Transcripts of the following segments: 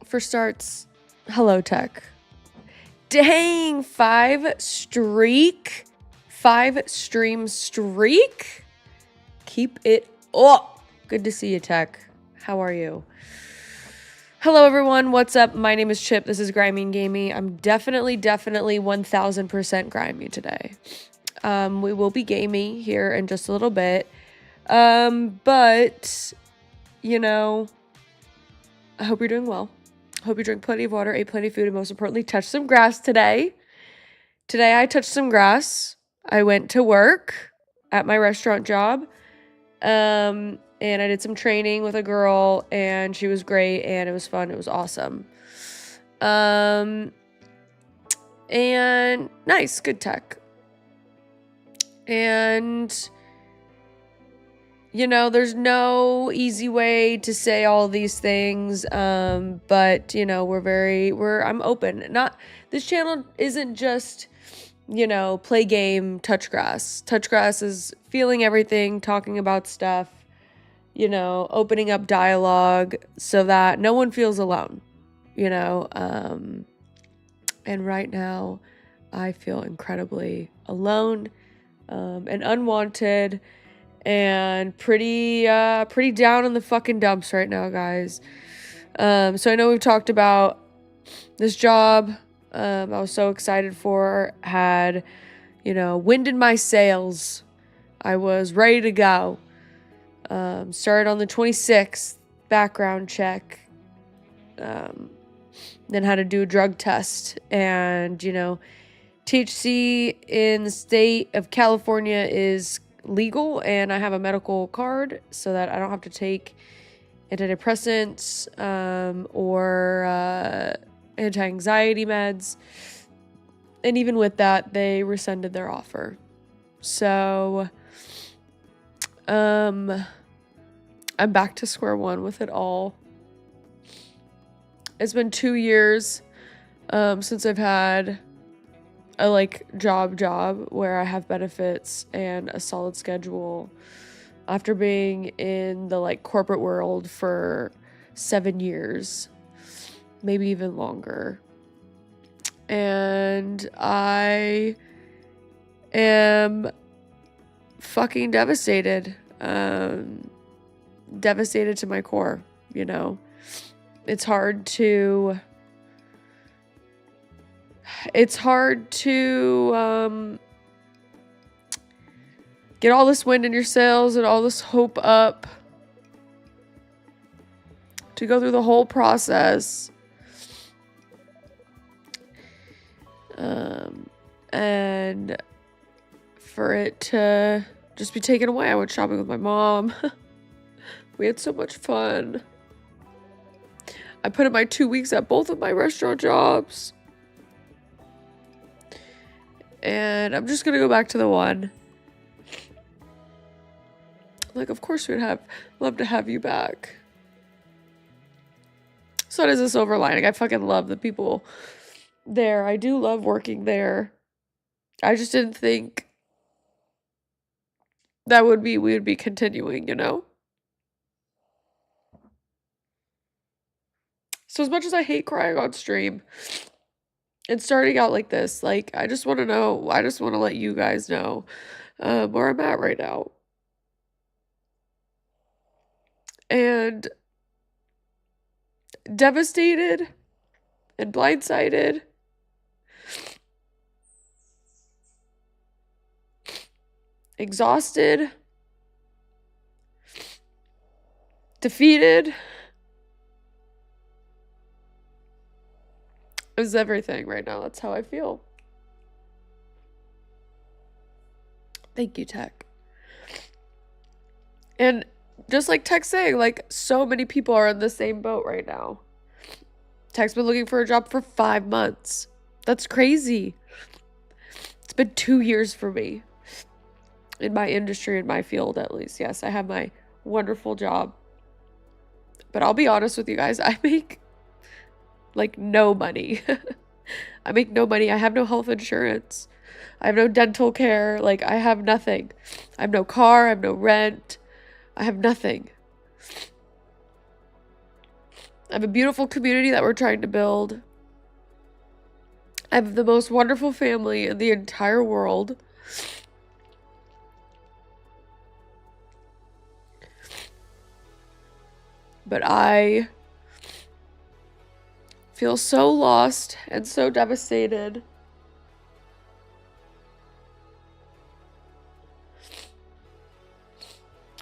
For starts, hello tech. Dang, 5-stream streak. Keep it up. Good to see you, tech. How are you? Hello, everyone. What's up? My name is Chip. This is Grimey and Gamey. I'm definitely 1000% grimy today. We will be gamey here in just a little bit. But, you know, I hope you're doing well. Hope you drink plenty of water, ate plenty of food, and most importantly, touched some grass today. Today I touched some grass. I went to work at my restaurant job. And I did some training with a girl, and she was great, and it was fun. It was awesome. And nice, good tech. And you know, there's no easy way to say all these things, but, you know, I'm open. This channel isn't just, you know, play game, touch grass. Touch grass is feeling everything, talking about stuff, you know, opening up dialogue so that no one feels alone, you know, and right now I feel incredibly alone, and unwanted, and pretty down in the fucking dumps right now, guys. So I know we've talked about this job. I was so excited for, had, you know, wind in my sails. I was ready to go. Started on the 26th, background check. Then had to do a drug test, and, you know, THC in the state of California is legal, and I have a medical card so that I don't have to take antidepressants or anti-anxiety meds. And even with that, they rescinded their offer. So I'm back to square one with it all. It's been 2 years since I've had a job where I have benefits and a solid schedule after being in the corporate world for 7 years, maybe even longer. And I am fucking devastated. Devastated to my core, you know. It's hard to get all this wind in your sails and all this hope up, to go through the whole process, and for it to just be taken away. I went shopping with my mom. We had so much fun. I put in my 2 weeks at both of my restaurant jobs. And I'm just gonna go back to the one. Of course we'd love to have you back. So that is a silver lining. I fucking love the people there. I do love working there. I just didn't think that we would be continuing, you know? So as much as I hate crying on stream and starting out like this, I just want to let you guys know where I'm at right now. And devastated and blindsided. Exhausted. Defeated. Is everything right now. That's how I feel. Thank you, Tech. And just like Tech's saying, so many people are in the same boat right now. Tech's been looking for a job for 5 months. That's crazy. It's been 2 years for me. In my industry, in my field, at least. Yes, I have my wonderful job. But I'll be honest with you guys, I make no money. I make no money. I have no health insurance. I have no dental care. I have nothing. I have no car. I have no rent. I have nothing. I have a beautiful community that we're trying to build. I have the most wonderful family in the entire world. But I feel so lost and so devastated.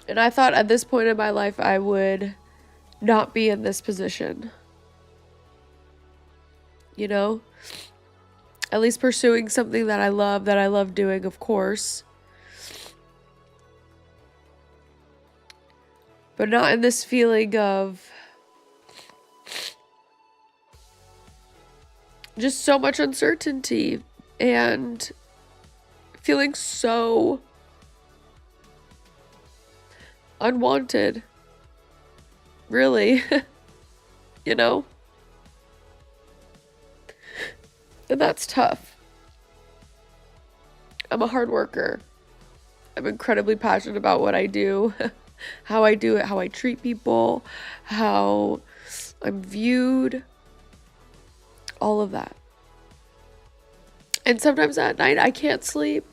And I thought at this point in my life I would not be in this position. You know? At least pursuing something that I love doing, of course. But not in this feeling of just so much uncertainty and feeling so unwanted. Really. You know? And that's tough. I'm a hard worker. I'm incredibly passionate about what I do. How I do it, how I treat people, how I'm viewed, all of that. And sometimes at night I can't sleep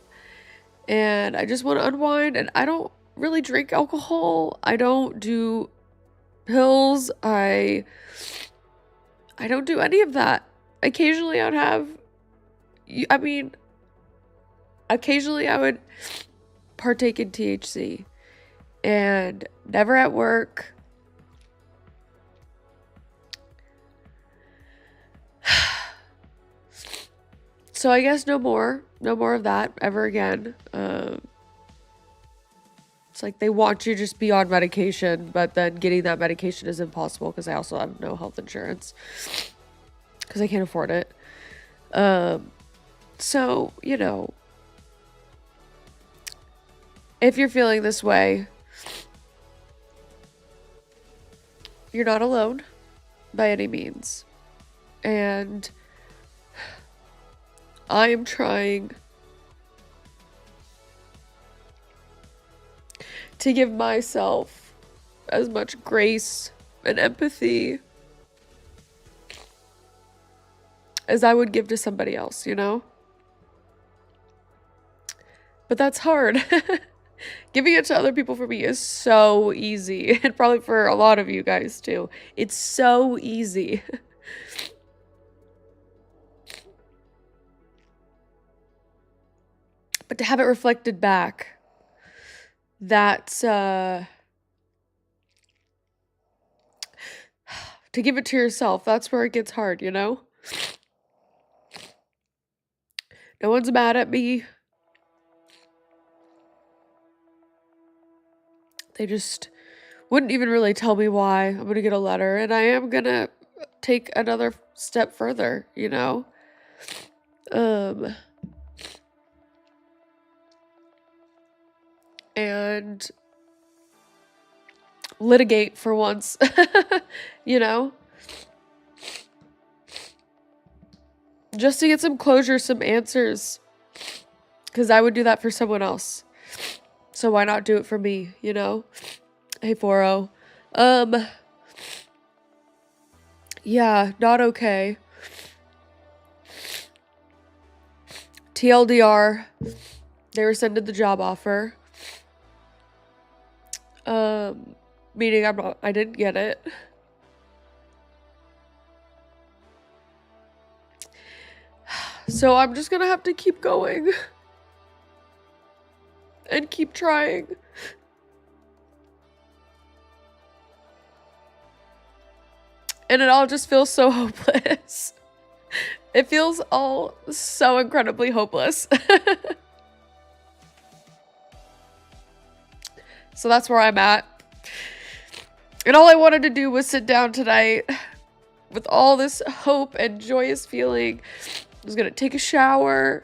and I just want to unwind, and I don't really drink alcohol. I don't do pills. I don't do any of that. Occasionally I would have, occasionally I would partake in THC. And never at work. So I guess no more of that ever again. It's like they want you to just be on medication, but then getting that medication is impossible because I also have no health insurance because I can't afford it. So, you know, if you're feeling this way, you're not alone by any means. And I am trying to give myself as much grace and empathy as I would give to somebody else, you know? But that's hard. Giving it to other people for me is so easy. And probably for a lot of you guys too. It's so easy. But to have it reflected back, that's, to give it to yourself, that's where it gets hard, you know? No one's mad at me. They just wouldn't even really tell me why. I'm gonna get a letter, and I am gonna take another step further, you know? And litigate for once, you know? Just to get some closure, some answers. Because I would do that for someone else. So why not do it for me, you know? Hey, 4-0. Yeah, not okay. TLDR, they rescinded the job offer. Meaning I didn't get it. So I'm just gonna have to keep going. And keep trying. And it all just feels so hopeless. It feels all so incredibly hopeless. So that's where I'm at. And all I wanted to do was sit down tonight with all this hope and joyous feeling. I was gonna take a shower,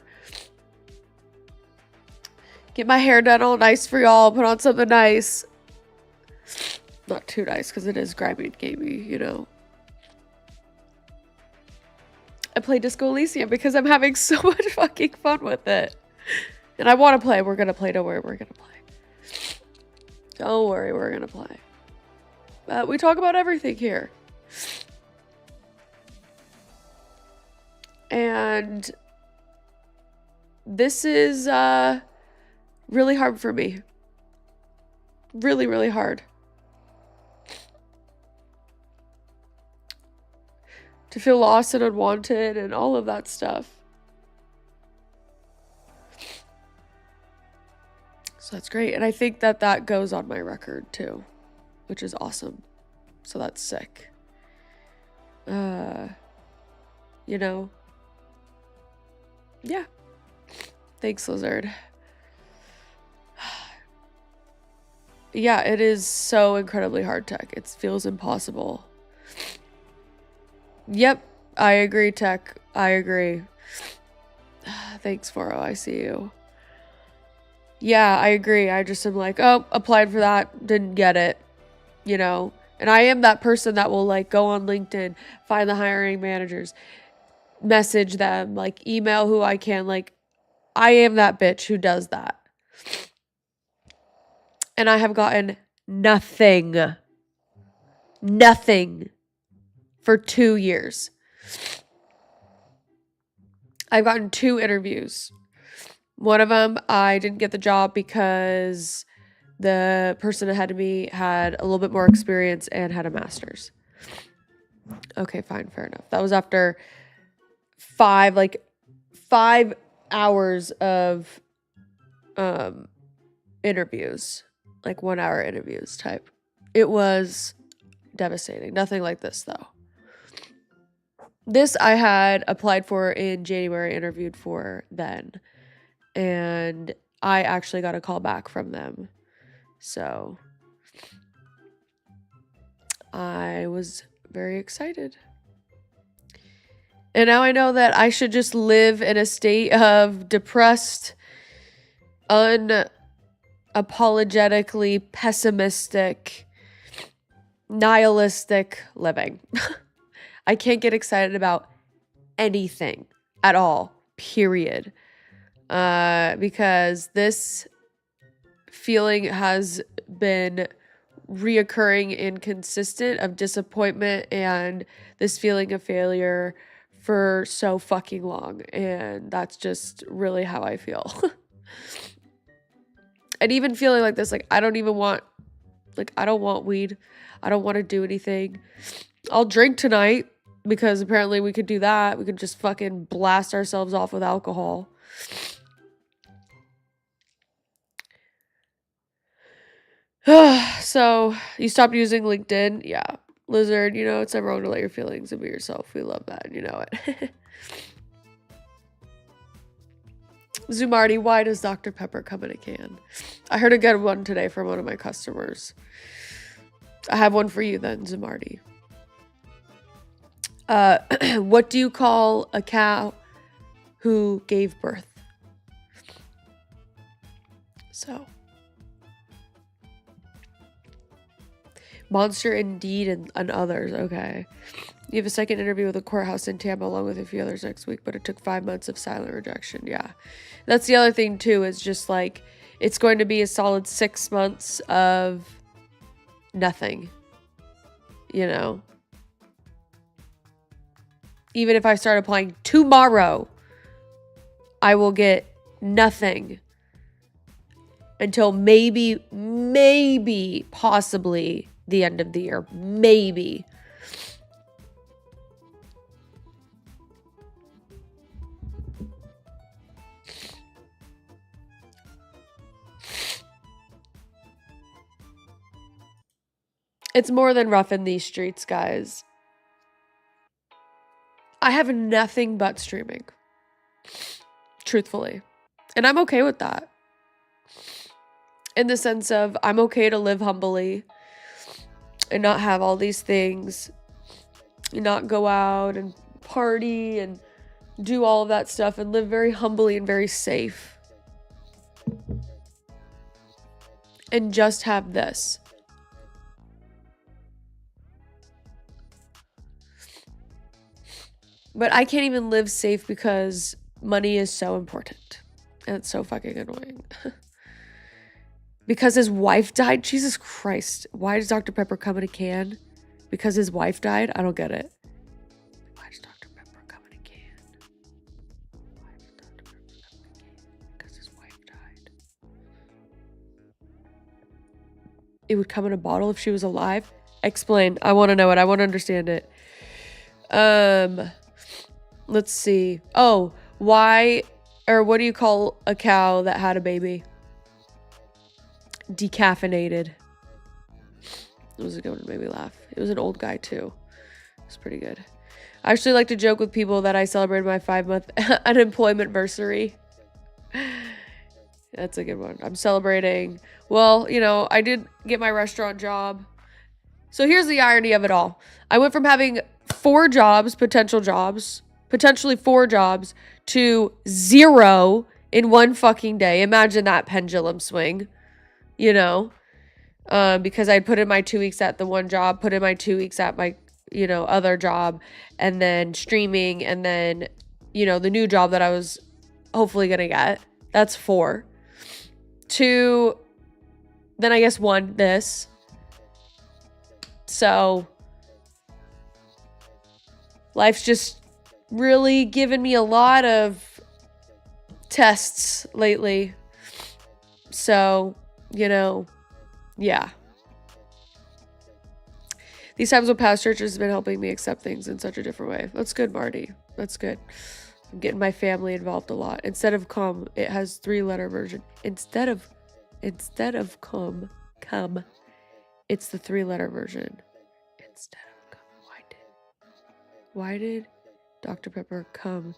get my hair done all nice for y'all, put on something nice. Not too nice, because it is Grimey and Gamey, you know. I play Disco Elysium because I'm having so much fucking fun with it. And I want to play. We're going to play. Don't worry, we're going to play. Don't worry, we're going to play. We talk about everything here. And this is really hard for me. Really, really hard. To feel lost and unwanted and all of that stuff. So that's great. And I think that that goes on my record too, which is awesome. So that's sick. You know? Yeah. Thanks, Lizard. Yeah, it is so incredibly hard tech. It feels impossible. Yep, I agree, Tech. I agree. Thanks, 40. I see you. Yeah, I agree. I just am like, oh, applied for that, didn't get it, you know? And I am that person that will like go on LinkedIn, find the hiring managers, message them, like email who I can. Like, I am that bitch who does that. And I have gotten nothing. Nothing for 2 years. I've gotten 2 interviews. One of them, I didn't get the job because the person ahead of me had a little bit more experience and had a master's. Okay, fine, fair enough. That was after 5 hours of interviews, like 1 hour interviews type. It was devastating. Nothing like this though. This I had applied for in January, interviewed for then, and I actually got a call back from them. So I was very excited. And now I know that I should just live in a state of depressed, unapologetically pessimistic, nihilistic living. I can't get excited about anything at all, period. Because this feeling has been reoccurring and consistent of disappointment and this feeling of failure for so fucking long. And that's just really how I feel. And even feeling like this, like, I don't want weed. I don't want to do anything. I'll drink tonight because apparently we could do that. We could just fucking blast ourselves off with alcohol. So, you stopped using LinkedIn? Yeah. Lizard, you know, it's never wrong to let your feelings and be yourself. We love that. You know it. Zumardi, why does Dr. Pepper come in a can? I heard a good one today from one of my customers. I have one for you then, Zumardi. What do you call a cow who gave birth? So. Monster Indeed and others. Okay. You have a second interview with the courthouse in Tampa along with a few others next week, but it took 5 months of silent rejection. Yeah. That's the other thing too, is just like, it's going to be a solid 6 months of nothing, you know? Even if I start applying tomorrow, I will get nothing until maybe, possibly the end of the year. Maybe. It's more than rough in these streets, guys. I have nothing but streaming. Truthfully. And I'm okay with that. In the sense of, I'm okay to live humbly and not have all these things, and not go out and party and do all of that stuff and live very humbly and very safe. And just have this. But I can't even live safe because money is so important. And it's so fucking annoying. Because his wife died? Jesus Christ. Why does Dr. Pepper come in a can? Because his wife died? I don't get it. Why does Dr. Pepper come in a can? It would come in a bottle if she was alive. Explain. I want to know it. I want to understand it. Let's see. Oh, why or what do you call a cow that had a baby? Decaffeinated. It was a good one. It made me laugh. It was an old guy too. It was pretty good. I actually like to joke with people that I celebrated my 5-month unemployment versary. That's a good one. I'm celebrating. Well, you know, I did get my restaurant job. So here's the irony of it all. I went from having 4 jobs, potentially 4 jobs, to 0 in one fucking day. Imagine that pendulum swing, you know, because I'd put in my 2 weeks at the one job, put in my 2 weeks at my, you know, other job, and then streaming, and then, you know, the new job that I was hopefully gonna get. That's 4. 2, then I guess 1, this. So life's just really given me a lot of tests lately. So, you know, yeah. These times with past churches has been helping me accept things in such a different way. That's good, Marty. That's good. I'm getting my family involved a lot. Instead of come, it has 3-letter version. Instead of come, it's the 3-letter version. Instead of come, why did Dr. Pepper come?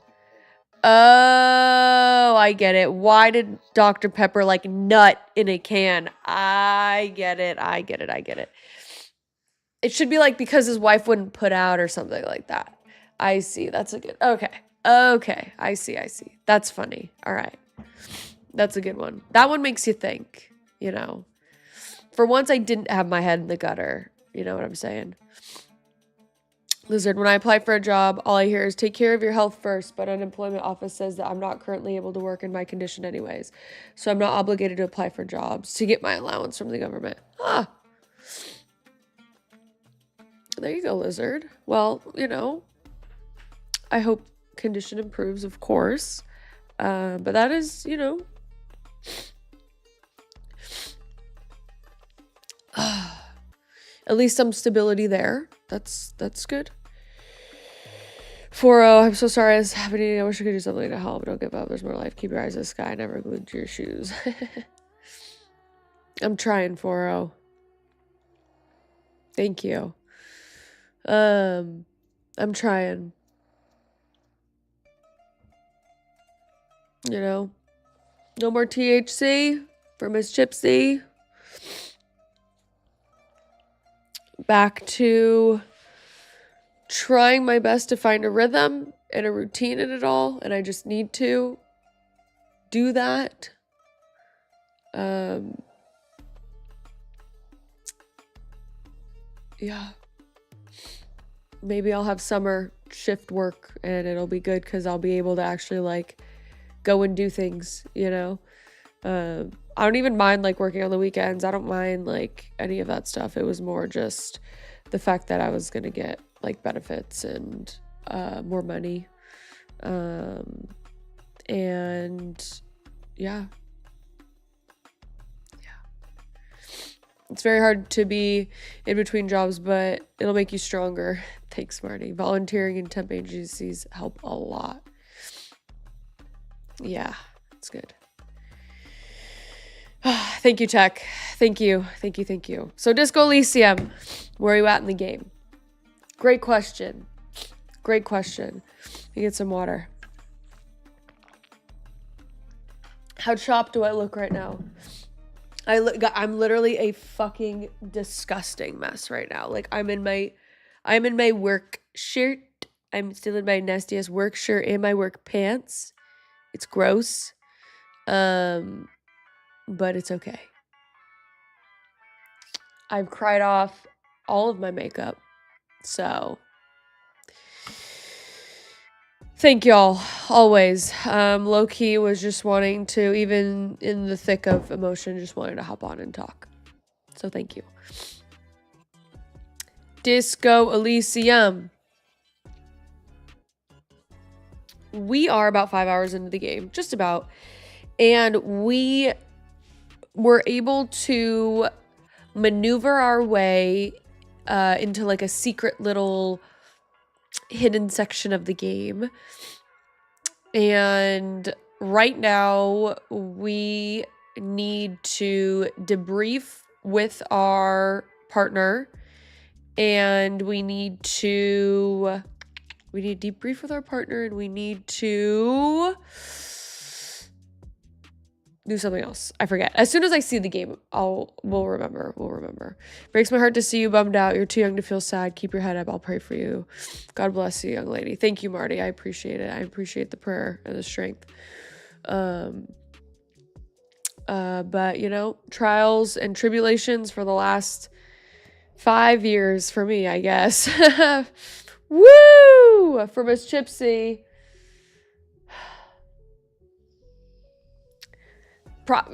Oh, I get it. Why did Dr. Pepper like nut in a can? I get it. It should be like because his wife wouldn't put out or something like that. I see. That's a good. Okay. I see. That's funny. All right. That's a good one. That one makes you think, you know. For once, I didn't have my head in the gutter. You know what I'm saying? Lizard, when I apply for a job, all I hear is take care of your health first, but unemployment office says that I'm not currently able to work in my condition anyways. So I'm not obligated to apply for jobs to get my allowance from the government. Ah. There you go, Lizard. Well, you know, I hope condition improves, of course. But that is, you know, at least some stability there. That's good. 4-0, I'm so sorry this is happening. I wish I could do something to help. Don't give up. There's more life. Keep your eyes to the sky. Never glued to your shoes. I'm trying, 4-0. Thank you. I'm trying. You know, no more THC for Miss Chipzy. Back to trying my best to find a rhythm and a routine in it all, and I just need to do that. Yeah. Maybe I'll have summer shift work and it'll be good because I'll be able to actually like go and do things, you know. I don't even mind like working on the weekends. I don't mind like any of that stuff. It was more just the fact that I was gonna get like benefits and more money. And yeah. It's very hard to be in between jobs, but it'll make you stronger. Thanks, Marty. Volunteering and temp agencies help a lot. Yeah, it's good. Thank you, Tech. Thank you. So Disco Elysium, where are you at in the game? Great question. Let me get some water. How chopped do I look right now? I'm literally a fucking disgusting mess right now. Like I'm in my work shirt. I'm still in my nastiest work shirt and my work pants. It's gross. But it's okay. I've cried off all of my makeup. So thank y'all, always. Low-key was just wanting to, even in the thick of emotion, just wanted to hop on and talk. So thank you. Disco Elysium. We are about 5 hours into the game, just about. And we were able to maneuver our way into like a secret little hidden section of the game. And right now we need to debrief with our partner, and we need to debrief with our partner, and we need to do something else. I forget. As soon as I see the game, we'll remember. Breaks my heart to see you bummed out. You're too young to feel sad. Keep your head up. I'll pray for you. God bless you, young lady. Thank you, Marty. I appreciate it. I appreciate the prayer and the strength. But you know, trials and tribulations for the last 5 years for me, I guess. Woo! For Miss Chipzy.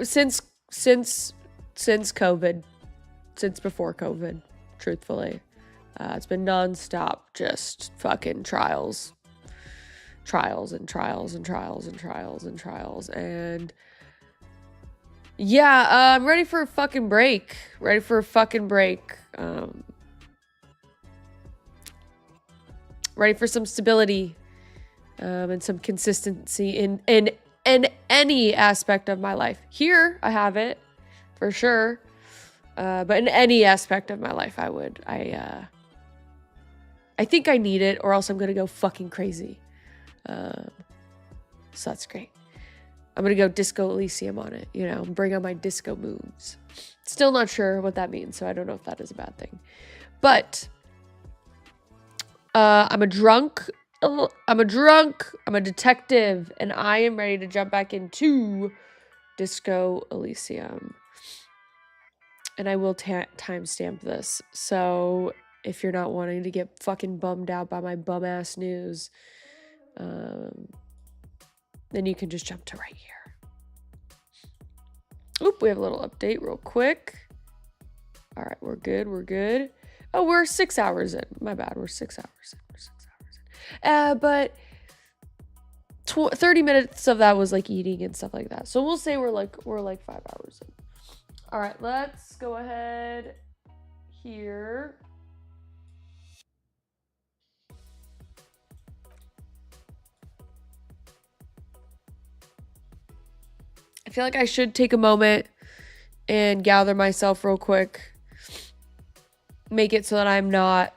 Since COVID, since before COVID, truthfully, it's been nonstop, just fucking trials, and yeah, I'm ready for a fucking break. Ready for some stability, and some consistency in any aspect of my life. Here, I have it, for sure. But in any aspect of my life, I think I need it, or else I'm gonna go fucking crazy. So that's great. I'm gonna go Disco Elysium on it, you know, bring on my disco moves. Still not sure what that means, so I don't know if that is a bad thing. But I'm a drunk, I'm a detective, and I am ready to jump back into Disco Elysium. And I will timestamp this, so if you're not wanting to get fucking bummed out by my bum-ass news, then you can just jump to right here. Oop, we have a little update real quick. All right, we're good. Oh, we're 6 hours in. My bad, we're 6 hours in. But 30 minutes of that was like eating and stuff like that. So we'll say we're like 5 hours in. All right, let's go ahead here. I feel like I should take a moment and gather myself real quick. Make it so that I'm not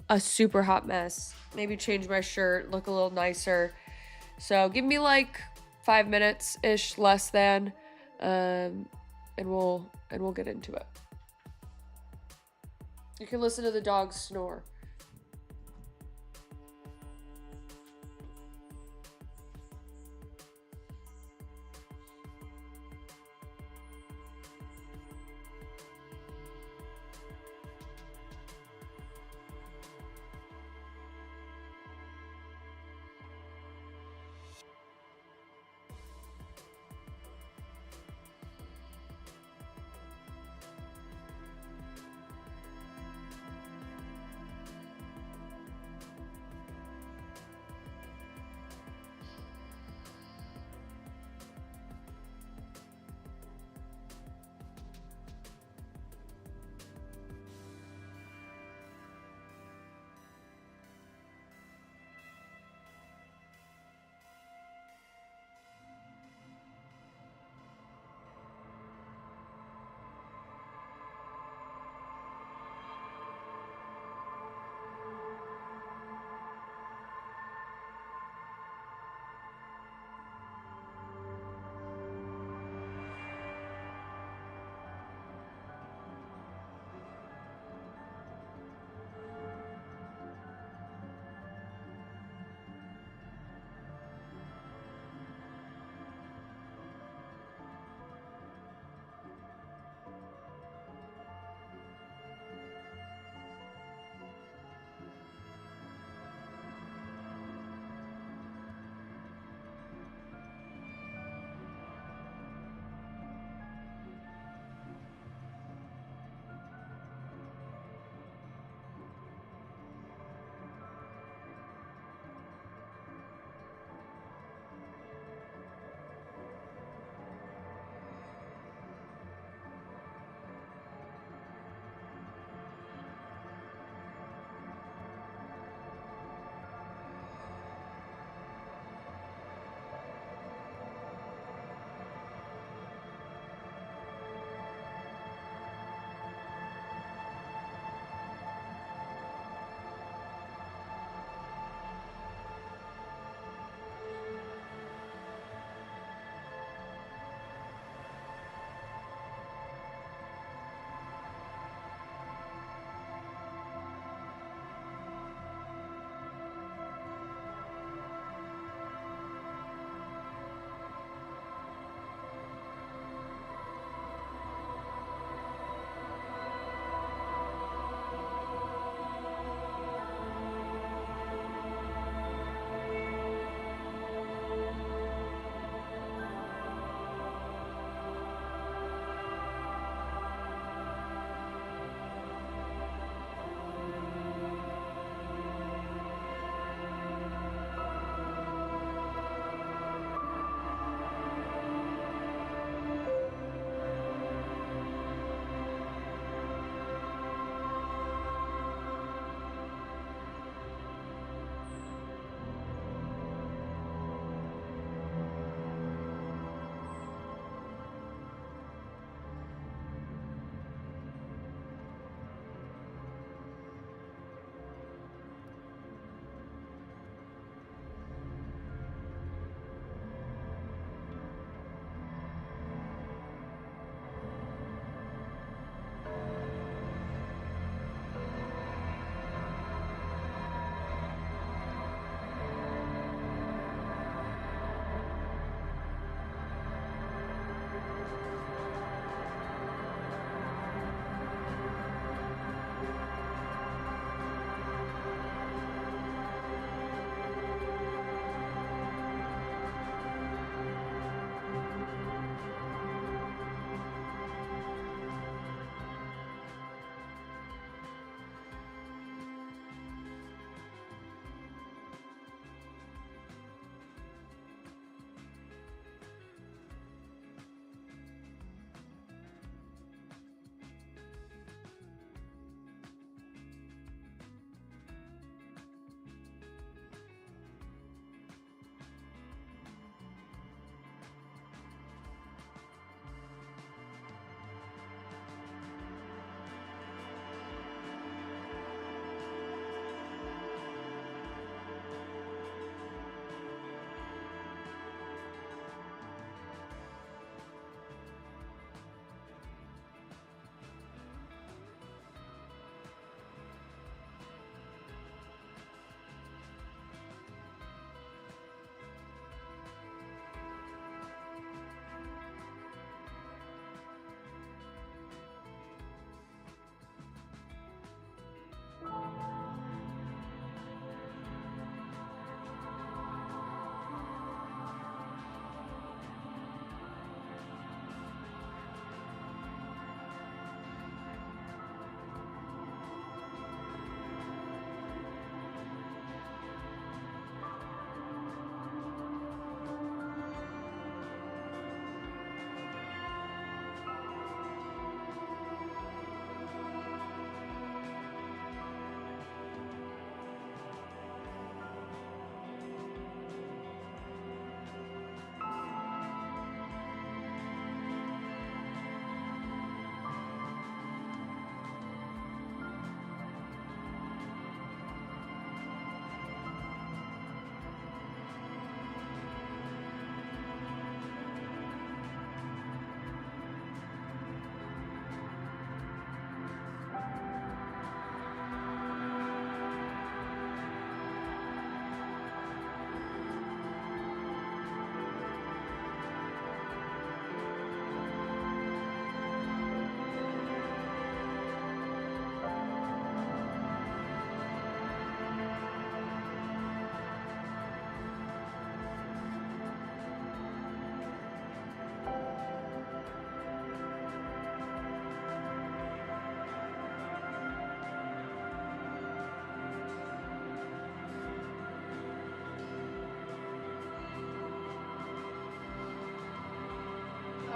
a super hot mess. Maybe change my shirt, look a little nicer. So give me like 5 minutes-ish, less than, and we'll get into it. You can listen to the dogs snore.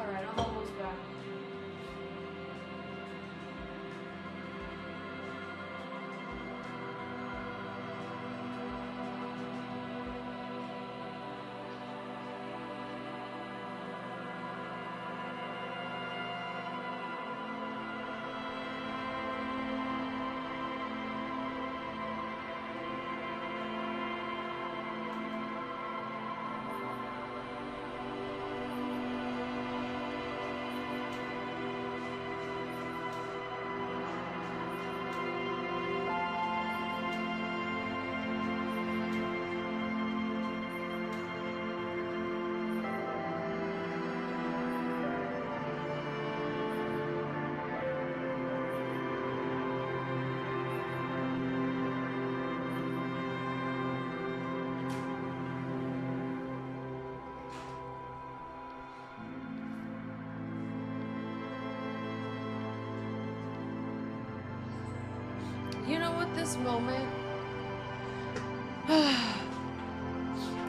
Alright, I'm almost back. You know what this moment...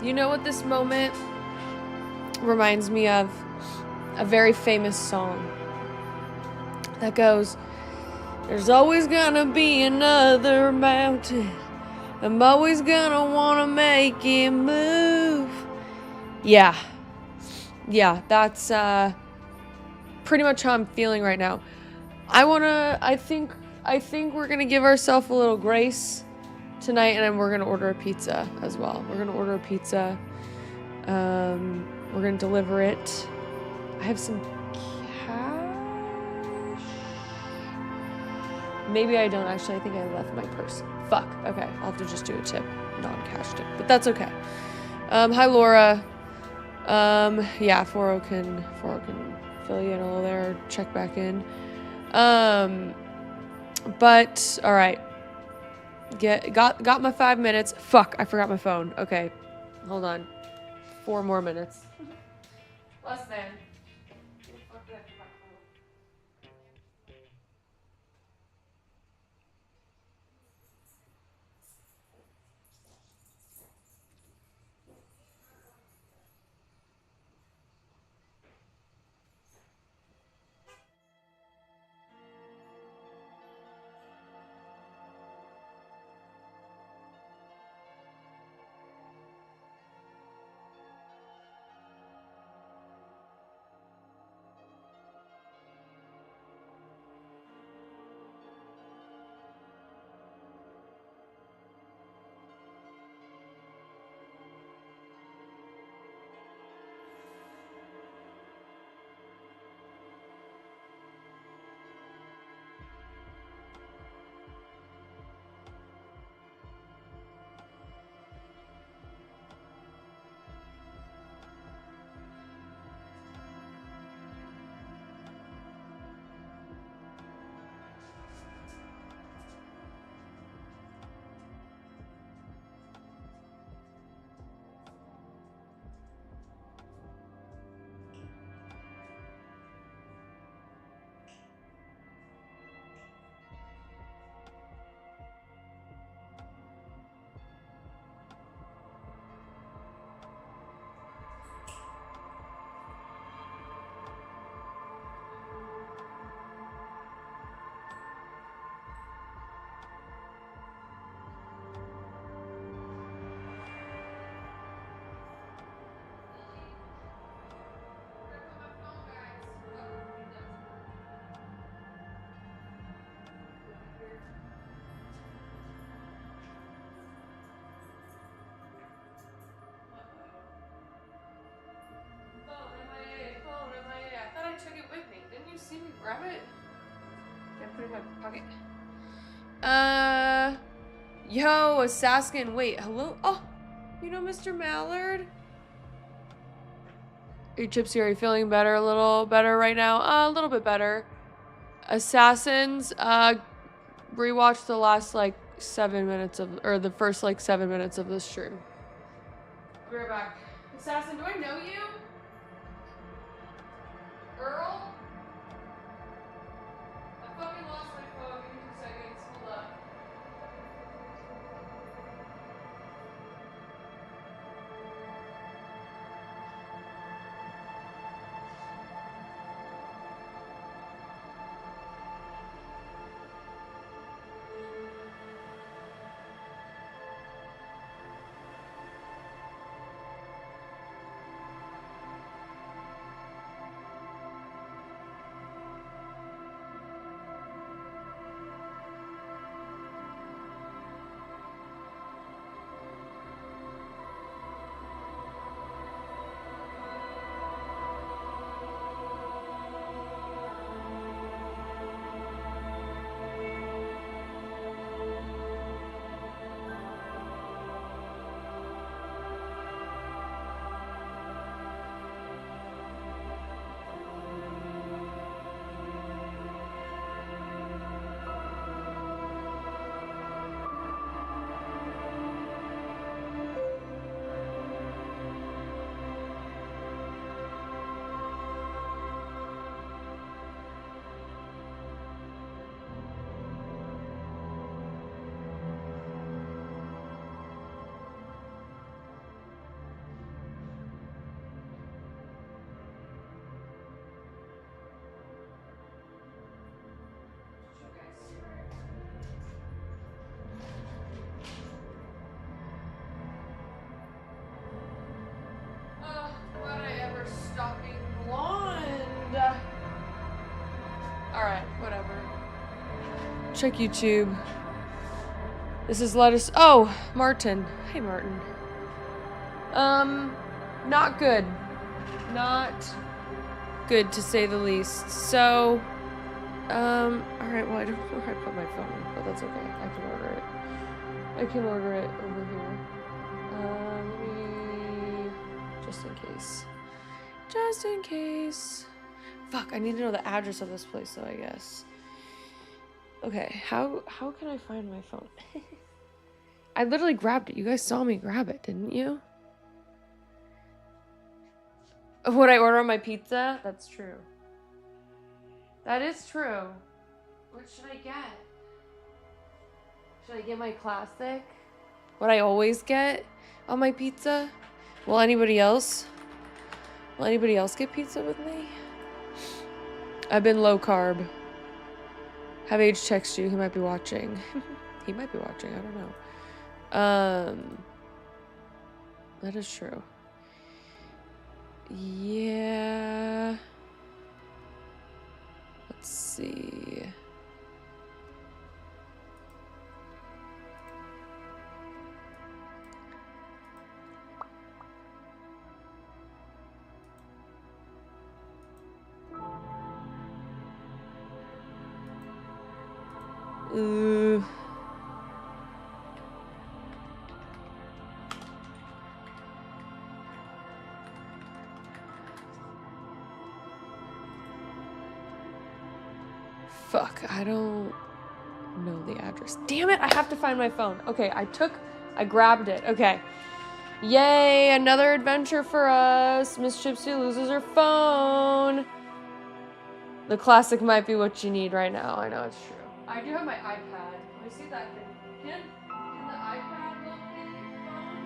You know what this moment reminds me of? A very famous song that goes, there's always gonna be another mountain. I'm always gonna wanna make it move. Yeah. Yeah, that's pretty much how I'm feeling right now. I think we're gonna give ourselves a little grace tonight, and then we're gonna order a pizza as well. We're gonna order a pizza. We're gonna deliver it. I have some cash. Maybe I don't actually. I think I left my purse. Fuck. Okay, I'll have to just do a tip, non-cash tip, but that's okay. Hi Laura. Yeah, 40 can fill you in a little there. Check back in. But all right. Got my 5 minutes. Fuck, I forgot my phone. Okay, hold on. 4 more minutes. Less than. Phone MIA. I thought I took it with me. Didn't you see me grab it? Can I put it in my pocket? Yo, Saskin. Wait, hello? Oh, you know Mr. Mallard? Hey, Chipzy, are you feeling better? A little better right now? A little bit better. Assassins, rewatch the last, like, 7 minutes of, or the first, like, 7 minutes of this stream. Be right back. Assassin, do I know you? Earl? I fucking lost my phone. Give me 2 seconds. Hold up. check YouTube. This is lettuce. Oh, Martin. Hey, Martin. Not good. Not good, to say the least. So, alright, well, I don't know where I put my phone, but that's okay. I can order it. I can order it over here. Let me... just in case. Just in case. Fuck, I need to know the address of this place, though, I guess. Okay, how can I find my phone? I literally grabbed it. You guys saw me grab it, didn't you? Would I order my pizza? That's true. That is true. What should I get? Should I get my classic? What I always get on my pizza? Will anybody else? Will anybody else get pizza with me? I've been low carb. Have Age text you. He might be watching. He might be watching. I don't know. That is true. Yeah. Let's see. Fuck, I don't know the address. Damn it, I have to find my phone. Okay, I grabbed it. Okay. Yay, another adventure for us. Miss Chipzy loses her phone. The classic might be what you need right now. I know it's true. I do have my iPad. Let me see that thing. Can the iPad locate your phone?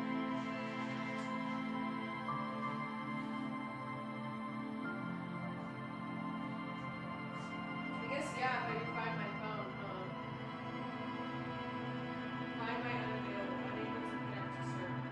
I guess, yeah, if I can find my phone. Find my unavailable. Unable to connect to server.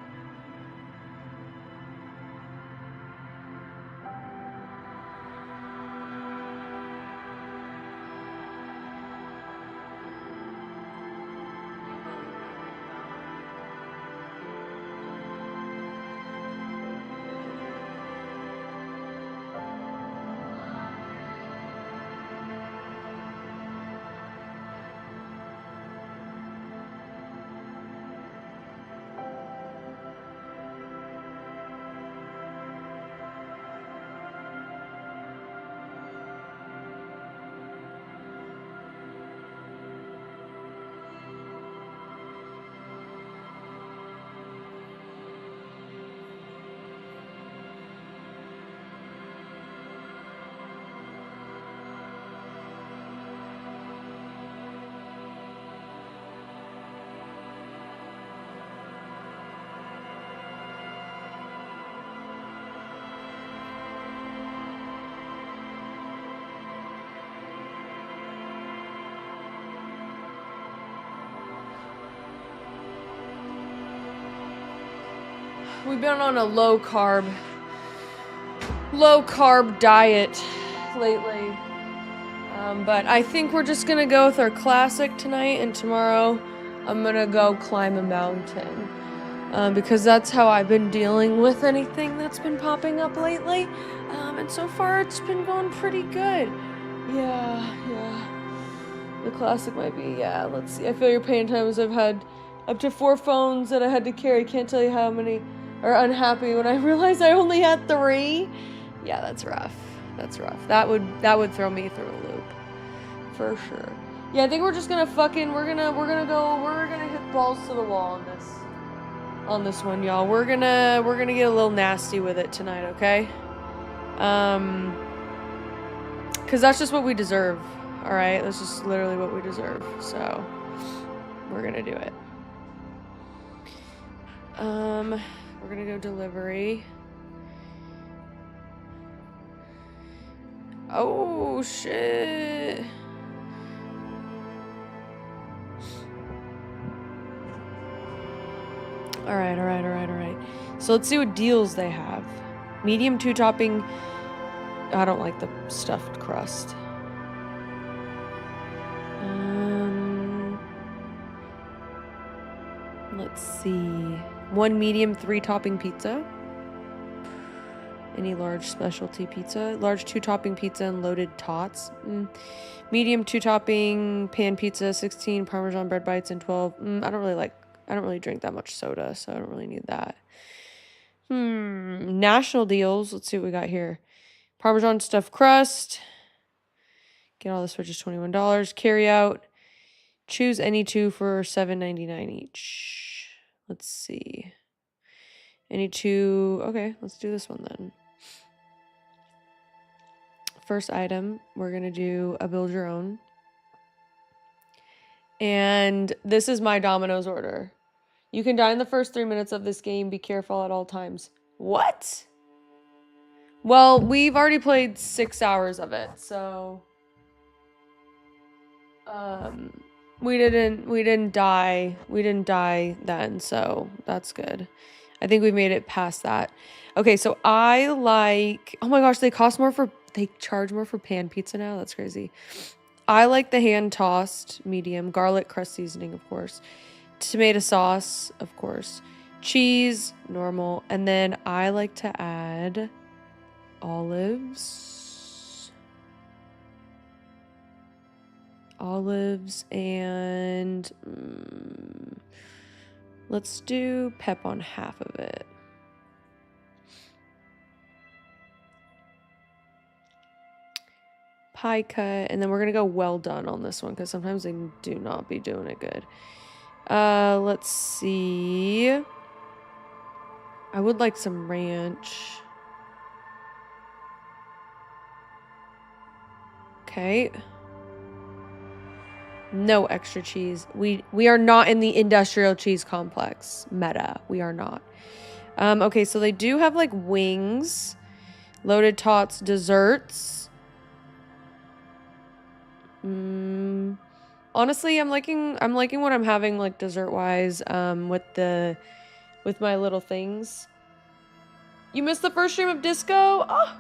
We've been on a low carb diet lately. But I think we're just gonna go with our classic tonight, and tomorrow I'm gonna go climb a mountain. Because that's how I've been dealing with anything that's been popping up lately. And so far it's been going pretty good. Yeah. The classic might be, yeah, let's see. I feel your pain times. I've had up to 4 phones that I had to carry. Can't tell you how many are unhappy when I realized I only had 3. Yeah, that's rough. That's rough. That would throw me through a loop. For sure. Yeah, I think we're just gonna we're gonna hit balls to the wall on this one, y'all. We're gonna get a little nasty with it tonight, okay? Cause that's just what we deserve. Alright? That's just literally what we deserve. So we're gonna do it. We're gonna go delivery. Oh shit. Alright. So let's see what deals they have. Medium 2-topping. I don't like the stuffed crust. Let's see. 1 medium, 3 topping pizza. Any large specialty pizza? Large 2 topping pizza and loaded tots. Medium 2 topping pan pizza, 16 Parmesan bread bites and 12. I don't really drink that much soda, so I don't really need that. National deals. Let's see what we got here. Parmesan stuffed crust. Get all this for just $21. Carry out. Choose any 2 for $7.99 each. Let's see. Any 2. Okay, let's do this one then. First item, we're going to do a build your own. And this is my Domino's order. You can die in the first 3 minutes of this game. Be careful at all times. What? Well, we've already played 6 hours of it, so we didn't die then, so that's good. I think we made it past that. Okay, so I like, oh my gosh, they charge more for pan pizza now. That's crazy. I like the hand tossed medium, garlic crust seasoning, of course. Tomato sauce, of course. Cheese, normal. And then I like to add olives. And let's do pep on half of it. Pie cut, and then we're gonna go well done on this one because sometimes they do not be doing it good. Let's see. I would like some ranch. Okay. No extra cheese. We are not in the industrial cheese complex. Meta. We are not. Okay, so they do have like wings, loaded tots, desserts. Honestly, I'm liking what I'm having like dessert wise with my little things. You missed the first stream of Disco? Oh,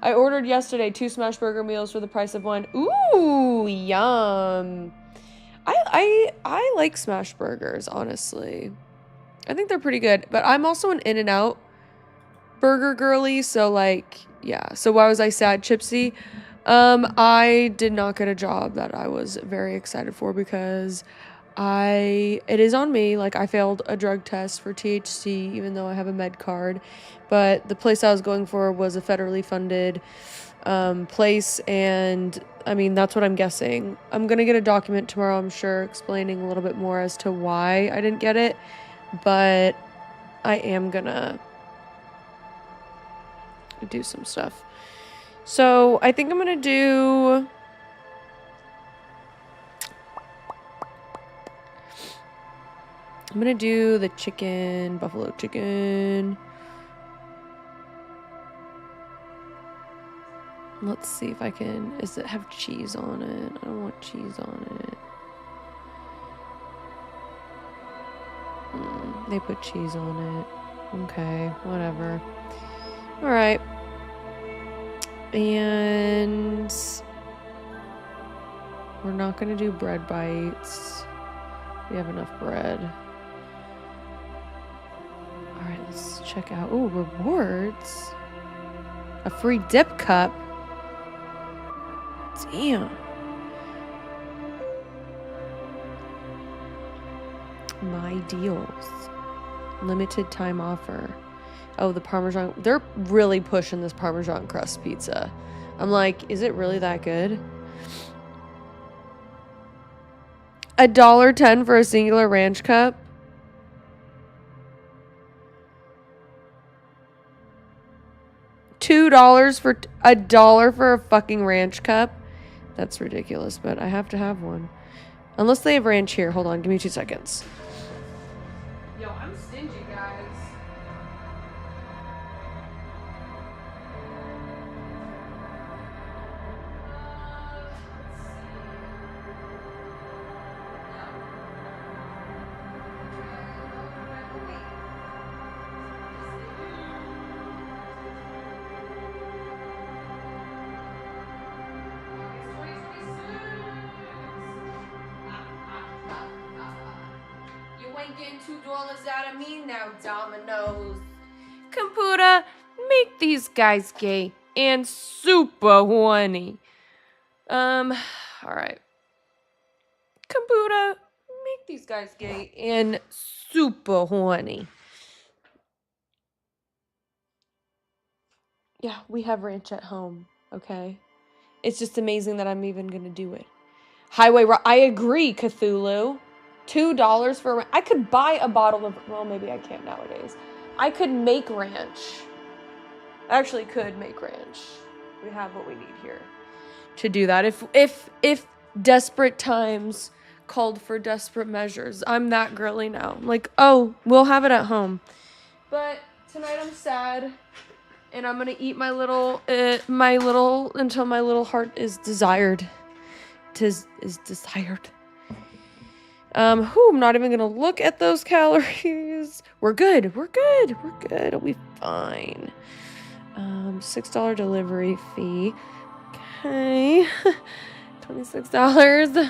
I ordered yesterday 2 smash burger meals for the price of 1. Ooh, yum. I like smash burgers, honestly. I think they're pretty good, but I'm also an In-N-Out burger girly, so like, yeah. So why was I sad, Chipzy? I did not get a job that I was very excited for because it is on me. Like, I failed a drug test for THC, even though I have a med card, but the place I was going for was a federally funded place, and I mean, that's what I'm guessing. I'm gonna get a document tomorrow, I'm sure, explaining a little bit more as to why I didn't get it, but I am gonna do some stuff. So I think I'm gonna do the chicken, buffalo chicken. Let's see if I can, does it have cheese on it? I don't want cheese on it. They put cheese on it. Okay, whatever. All right. And we're not gonna do bread bites. We have enough bread. All right, let's check out. Oh, rewards. A free dip cup. Damn. My deals. Limited time offer. Oh, the Parmesan. They're really pushing this Parmesan crust pizza. I'm like, is it really that good? $1.10 for a singular ranch cup. $2 for $1 for a fucking ranch cup. That's ridiculous, but I have to have one. Unless they have ranch here. Hold on, give me 2 seconds. Yo, I'm stingy, guys. ain't getting $2 out of me now, Dominoes. Computer, make these guys gay and super horny. Alright. Computer, make these guys gay and super horny. Yeah, we have ranch at home, okay? It's just amazing that I'm even gonna do it. I agree, Cthulhu. $2 for I could buy a bottle of, well, maybe I can't nowadays. I could make ranch. I actually could make ranch. We have what we need here to do that. If desperate times called for desperate measures, I'm that girly now. I'm like, oh, we'll have it at home. But tonight I'm sad, and I'm gonna eat my little until my little heart is desired. Is desired. I'm not even gonna look at those calories. We're good. It'll be fine. $6 delivery fee. Okay. $26.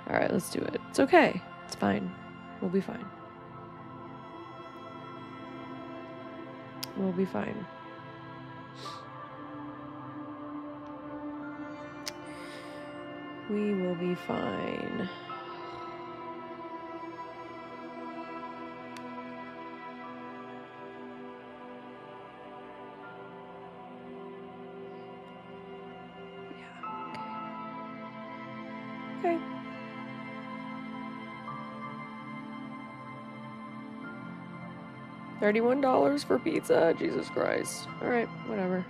All right, let's do it. It's okay. It's fine. We'll be fine. We'll be fine. We will be fine. Okay. $31 for pizza? Jesus Christ. Alright, whatever.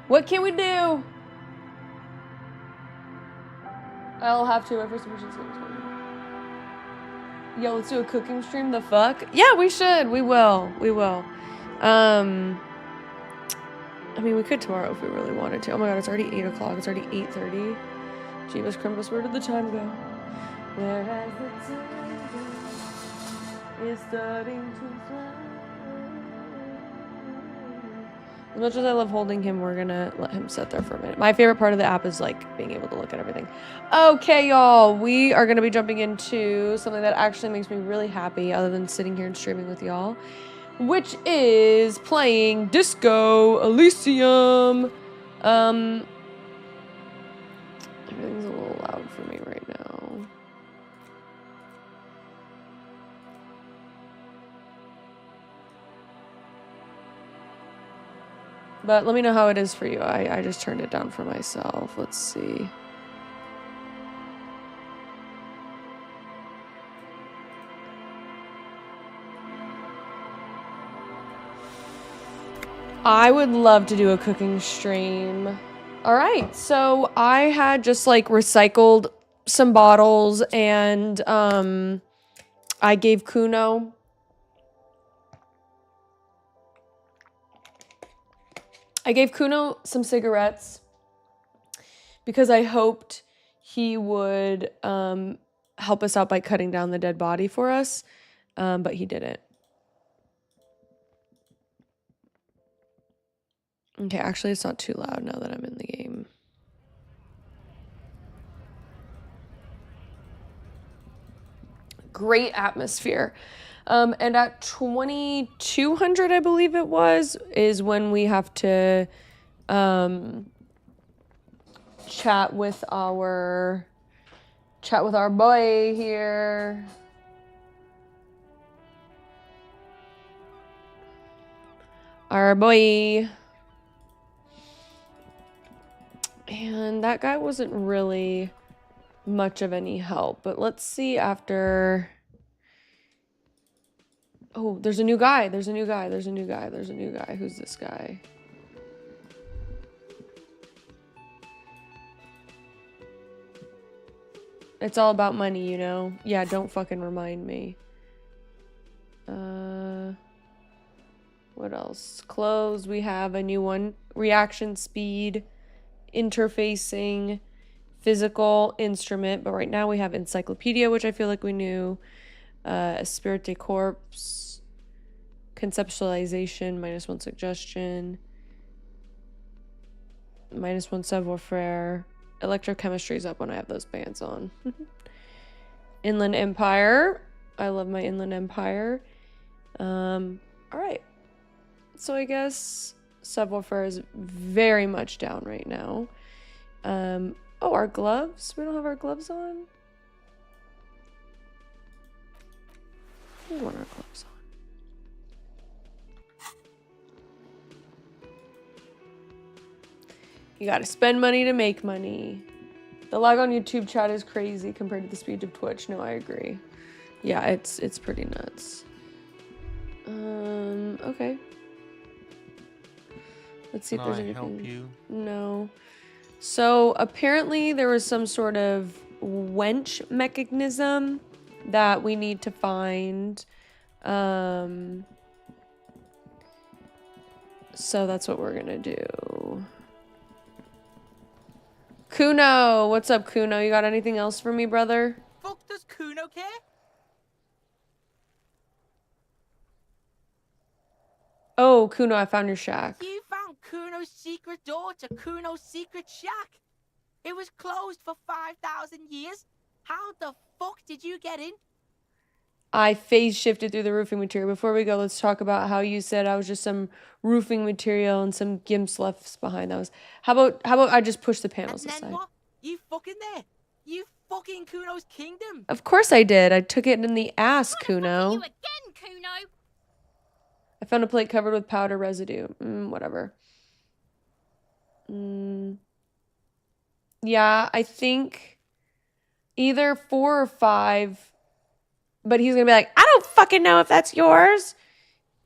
What can we do? I'll have to. My first impression is yo, let's do a cooking stream. The fuck? Yeah, we should. We will. I mean, we could tomorrow if we really wanted to. Oh my god, it's already 8 o'clock. It's already 8:30. Jeebus Crimpus, where did the time go? Where has the time gone? It's starting to fly. As much as I love holding him, we're gonna let him sit there for a minute. My favorite part of the app is like being able to look at everything. Okay, y'all, we are gonna be jumping into something that actually makes me really happy other than sitting here and streaming with y'all, which is playing Disco Elysium. Everything's a little loud for me right now. But let me know how it is for you. I just turned it down for myself. Let's see. I would love to do a cooking stream. All right, so I had just like recycled some bottles, and I gave Kuno some cigarettes because I hoped he would help us out by cutting down the dead body for us, but he didn't. Okay, actually, it's not too loud now that I'm in the game. Great atmosphere. And at 2200, I believe it was, is when we have to chat with our boy here. Our boy. And that guy wasn't really much of any help, but let's see after. Oh, there's a new guy. Who's this guy? It's all about money, you know? Yeah, don't fucking remind me. What else? Clothes, we have a new one. Reaction speed, interfacing, physical, instrument, but right now we have encyclopedia, which I feel like we knew. Spirit de corpse, conceptualization, -1 suggestion, -1 savoir faire, Electrochemistry's up when I have those bands on. Inland Empire. I love my Inland Empire. Alright. So I guess subwoofer is very much down right now. Oh, our gloves? We don't have our gloves on? We want our gloves on. You gotta spend money to make money. The lag on YouTube chat is crazy compared to the speed of Twitch. No, I agree. Yeah, it's pretty nuts. Okay. Let's see if there's anything. Can I help you? No. So apparently there was some sort of wench mechanism that we need to find. So that's what we're gonna do. Kuno, what's up, Kuno? You got anything else for me, brother? Fuck does Kuno care? Oh, Kuno, I found your shack. You found Kuno's secret door to Kuno's secret shack. It was closed for 5,000 years. How the fuck did you get in? I phase shifted through the roofing material. Before we go, let's talk about how you said I was just some roofing material and some gimps left behind. That was how about I just push the panels And then aside? what? You fucking there. You fucking Kuno's kingdom. Of course I did. I took it in the ass, Kuno. You again, Kuno. I found a plate covered with powder residue. Whatever. Yeah, I think either 4 or 5. But he's gonna be like, I don't fucking know if that's yours.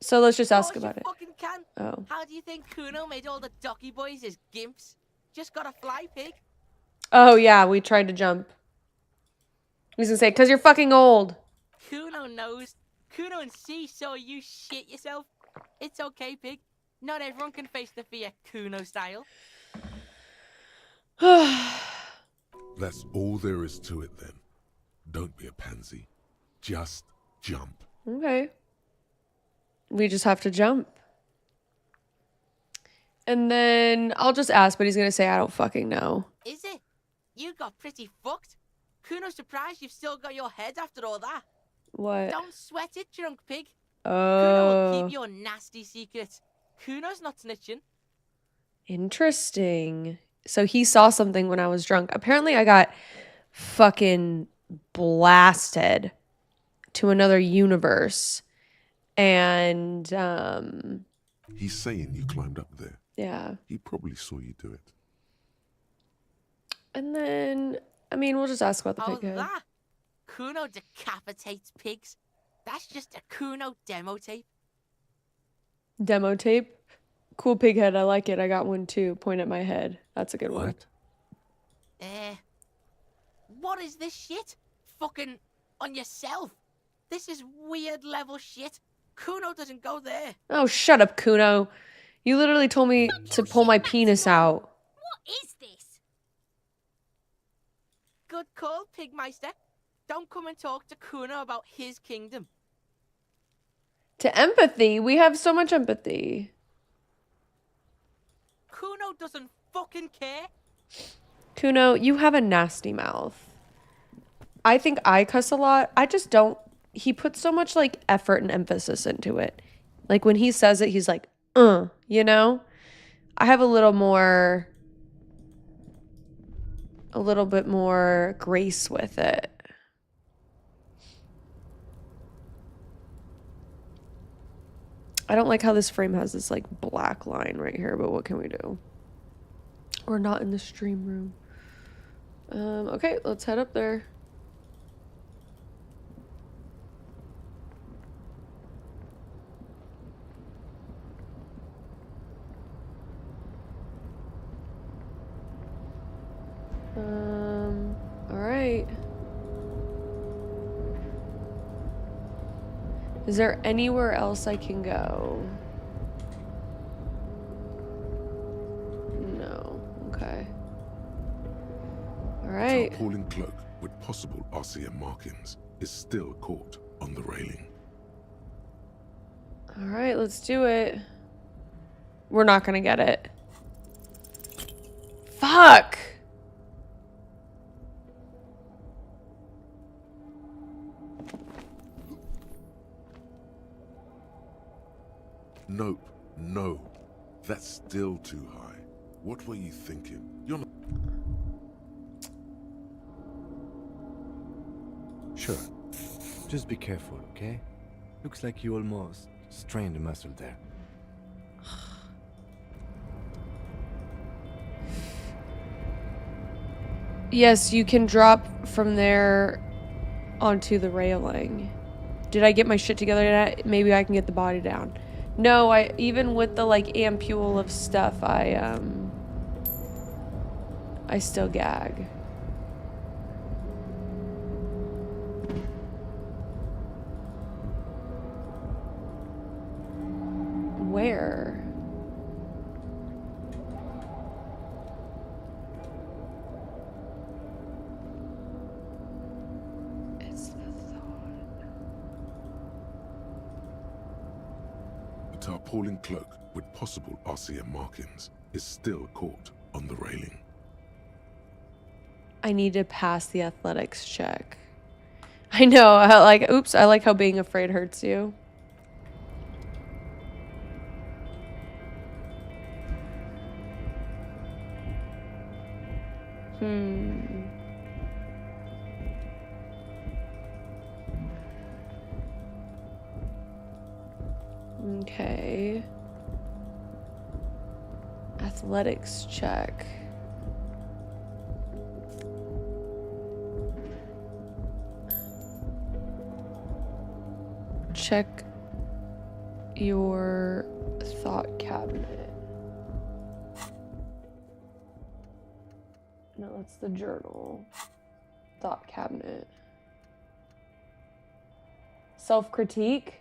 So let's just ask about it. Fucking can. Oh. How do you think Kuno made all the docky boys his gimps? Just got a fly pig. Oh yeah, we tried to jump. He's gonna say, 'cause you're fucking old. Kuno knows. Kuno and C saw you shit yourself. It's okay, pig. Not everyone can face the fear Kuno style. That's all there is to it then. Don't be a pansy. Just jump. Okay. We just have to jump. And then I'll just ask, but he's gonna say, I don't fucking know. Is it? You got pretty fucked. Kuno's surprised you've still got your head after all that. What? Don't sweat it, drunk pig. Kuno will Oh. keep your nasty secrets. Kuno's not snitching. Interesting. So he saw something when I was drunk. Apparently I got fucking blasted to another universe. And He's saying you climbed up there. yeah. He probably saw you do it. And then I mean we'll just ask about the Oh, pig head. that? Kuno decapitates pigs. That's just a Kuno demo tape. Demo tape. Cool pig head, I like it. I got one too. Point at my head. That's a good one. What? What is this shit? Fucking on yourself. This is weird level shit. Kuno doesn't go there. Oh, shut up, Kuno. You literally told me to pull my penis out. What is this? Good call, Pigmeister. Don't come and talk to Kuno about his kingdom. To empathy. We have so much empathy. Kuno doesn't fucking care. Kuno, you have a nasty mouth. I think I cuss a lot. I just don't. He puts so much like effort and emphasis into it. Like when he says it, he's like, you know? I have a little bit more grace with it. I don't like how this frame has this like black line right here, but what can we do? We're not in the stream room. Okay, let's head up there. All right. Is there anywhere else I can go? No. Okay. All right. Tarpaulin cloak with possible RCM markings is still caught on the railing. All right, let's do it. We're not gonna get it. Fuck! Nope. No. That's still too high. What were you thinking? You're not... Sure. Just be careful, okay? Looks like you almost strained a muscle there. Yes, you can drop from there onto the railing. Did I get my shit together yet? Maybe I can get the body down. No, even with the like ampule of stuff, I still gag. Where? It's the thought. The tarpaulin cloak with possible RCM markings is still caught on the railing. I need to pass the athletics check. I know, oops, I like how being afraid hurts you. Okay. Athletics check. Check your thought cabinet. No, that's the journal. Thought cabinet. Self-critique.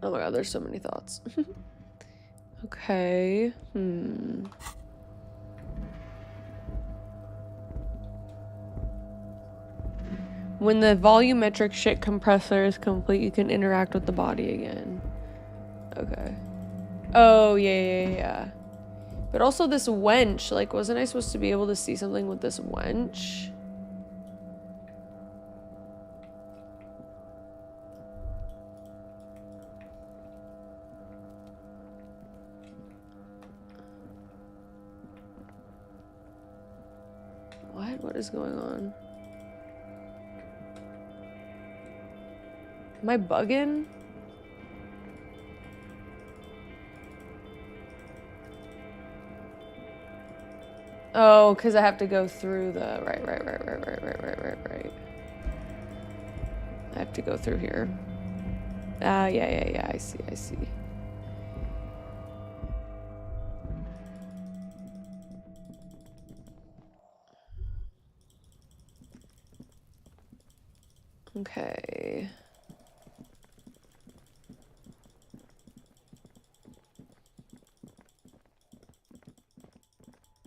Oh my god, there's so many thoughts. Okay. When the volumetric shit compressor is complete, you can interact with the body again. Okay. Oh, yeah. But also this wench, like, wasn't I supposed to be able to see something with this wench? What is going on? Am I bugging? Oh, because I have to go through the... Right. I have to go through here. Yeah. I see. Okay.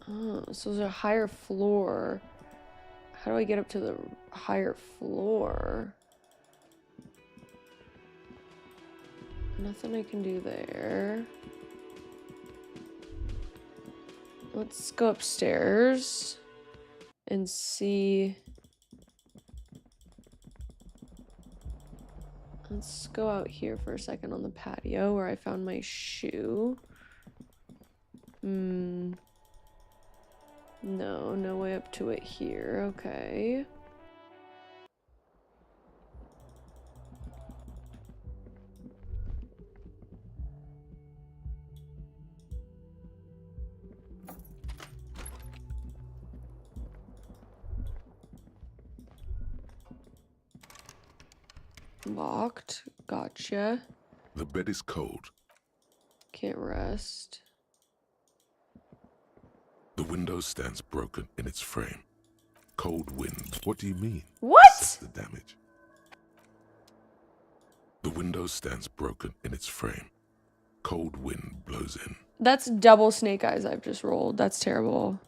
Oh, so there's a higher floor. How do I get up to the higher floor? Nothing I can do there. Let's go upstairs and see. Let's go out here for a second on the patio where I found my shoe. No way up to it here. Okay. Locked. Gotcha. The bed is cold. Can't rest. The window stands broken in its frame. Cold wind. What do you mean? What? That's the damage. The window stands broken in its frame. Cold wind blows in. That's double snake eyes I've just rolled. That's terrible.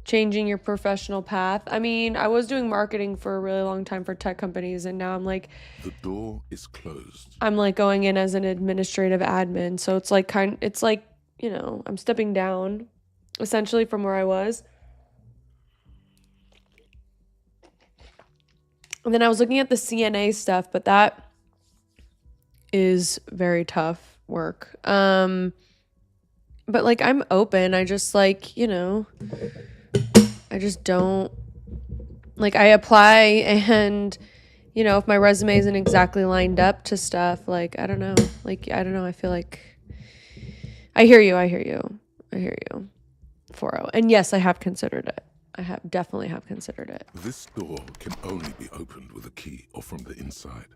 changing your professional path. I mean, I was doing marketing for a really long time for tech companies, and now I'm like The door is closed. I'm like going in as an administrative admin. So it's like I'm stepping down essentially from where I was. And then I was looking at the CNA stuff, but that is very tough work. But like I'm open. I just like, I just don't like I apply and if my resume isn't exactly lined up to stuff, like I don't know. I feel like I hear you. 4-0. And yes, I have considered it. Definitely have considered it. This door can only be opened with a key or from the inside.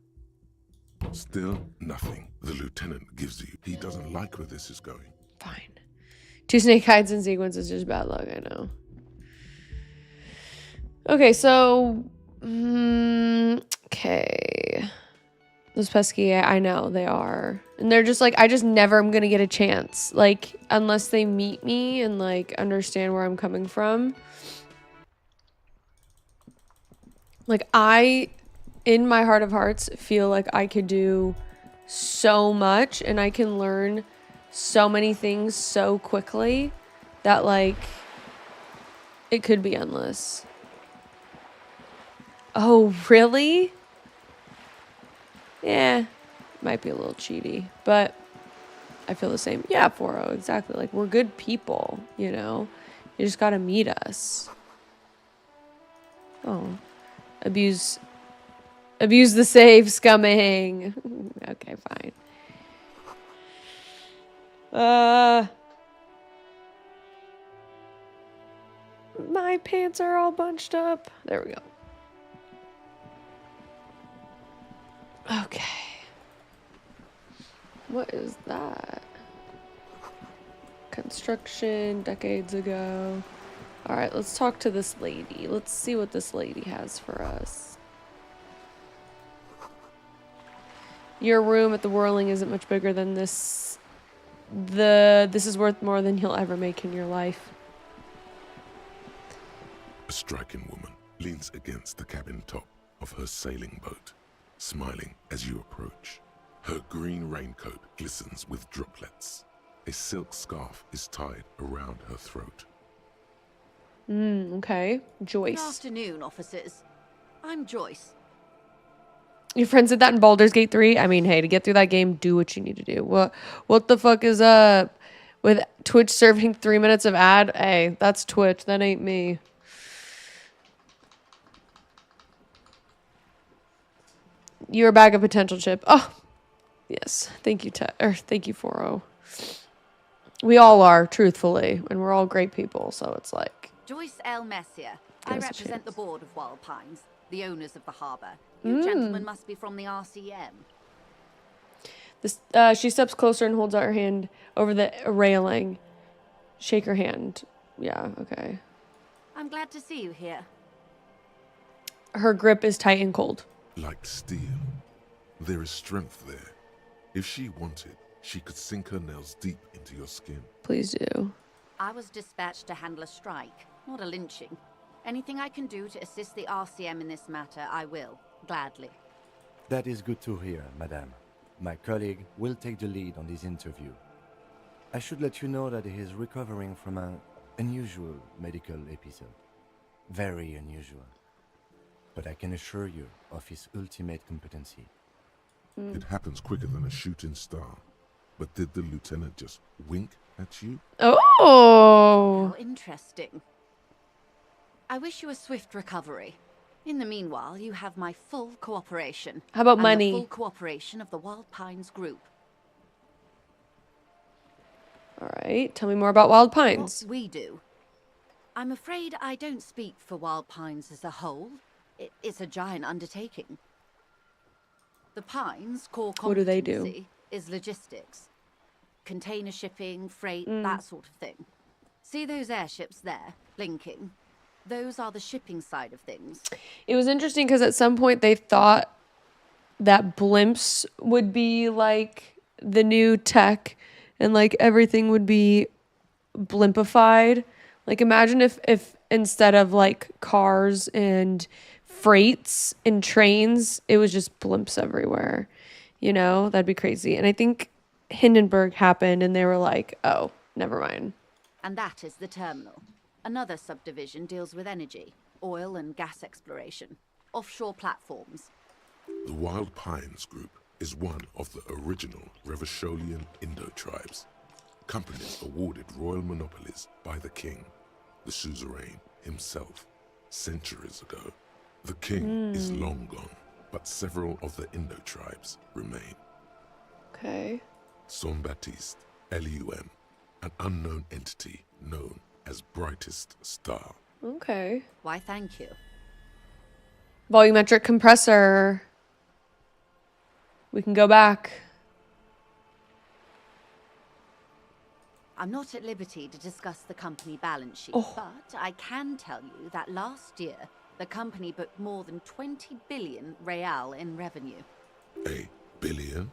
Still nothing the lieutenant gives you. He doesn't like where this is going. Fine. 2 snake hides in sequence is just bad luck, I know. Okay, so okay. Those pesky, I know they are. And they're just like, I just never am gonna get a chance. Like, unless they meet me and like understand where I'm coming from. Like in my heart of hearts, feel like I could do so much and I can learn so many things so quickly that like it could be endless. Oh, really? Yeah, might be a little cheaty, but I feel the same. Yeah, 4-0, exactly. Like, we're good people, You just gotta meet us. Oh. Abuse the save, scumming. Okay, fine. My pants are all bunched up. There we go. Okay. What is that? Construction decades ago. All right, let's talk to this lady. Let's see what this lady has for us. Your room at the Whirling isn't much bigger than this. This is worth more than you'll ever make in your life. A striking woman leans against the cabin top of her sailing boat, smiling as you approach. Her green raincoat glistens with droplets. A silk scarf is tied around her throat. Okay. Joyce. Good afternoon, officers. I'm Joyce. Your friends did that in Baldur's Gate 3? I mean, hey, to get through that game, do what you need to do. What the fuck is up with Twitch serving 3 minutes of ad? Hey, that's Twitch. That ain't me. You're a bag of potential, Chip. Oh, yes. Thank you, thank you, 4-0. We all are, truthfully, and we're all great people, so it's like... Joyce L. Messier. I us a represent the chance. board of Wild Pines, the owners of the harbour. You gentlemen must be from the RCM. She steps closer and holds out her hand over the railing. Shake her hand. Yeah, okay. I'm glad to see you here. Her grip is tight and cold. Like steel, there is strength there. If she wanted, she could sink her nails deep into your skin. Please do. I was dispatched to handle a strike, not a lynching. Anything I can do to assist the RCM in this matter, I will, gladly. That is good to hear, madame. My colleague will take the lead on this interview. I should let you know that he is recovering from an unusual medical episode. Very unusual. But I can assure you of his ultimate competency. It happens quicker than a shooting star. But did the lieutenant just wink at you? Oh! How interesting. I wish you a swift recovery. In the meanwhile, you have my full cooperation. How about and money? The full cooperation of the Wild Pines group. All right, tell me more about Wild Pines. What we do. I'm afraid I don't speak for Wild Pines as a whole. It's a giant undertaking. The Pines' core What do they do? competency is logistics. Container shipping, freight, that sort of thing. See those airships there, blinking? Those are the shipping side of things. It was interesting because at some point they thought that blimps would be like the new tech and like everything would be blimpified. Like imagine if instead of like cars and freights and trains, it was just blimps everywhere. You know, that'd be crazy. And I think Hindenburg happened and they were like, oh, never mind. And that is the terminal. Another subdivision deals with energy, oil and gas exploration, offshore platforms. The Wild Pines Group is one of the original Revacholian Indo tribes. Companies awarded royal monopolies by the king, the suzerain himself, centuries ago. The king is long gone, but several of the Indo tribes remain. Okay. Saint-Baptiste, LUM, an unknown entity known as Brightest Star. Okay. Why, thank you. Volumetric compressor. We can go back. I'm not at liberty to discuss the company balance sheet, but I can tell you that last year, the company booked more than 20 billion real in revenue. A billion?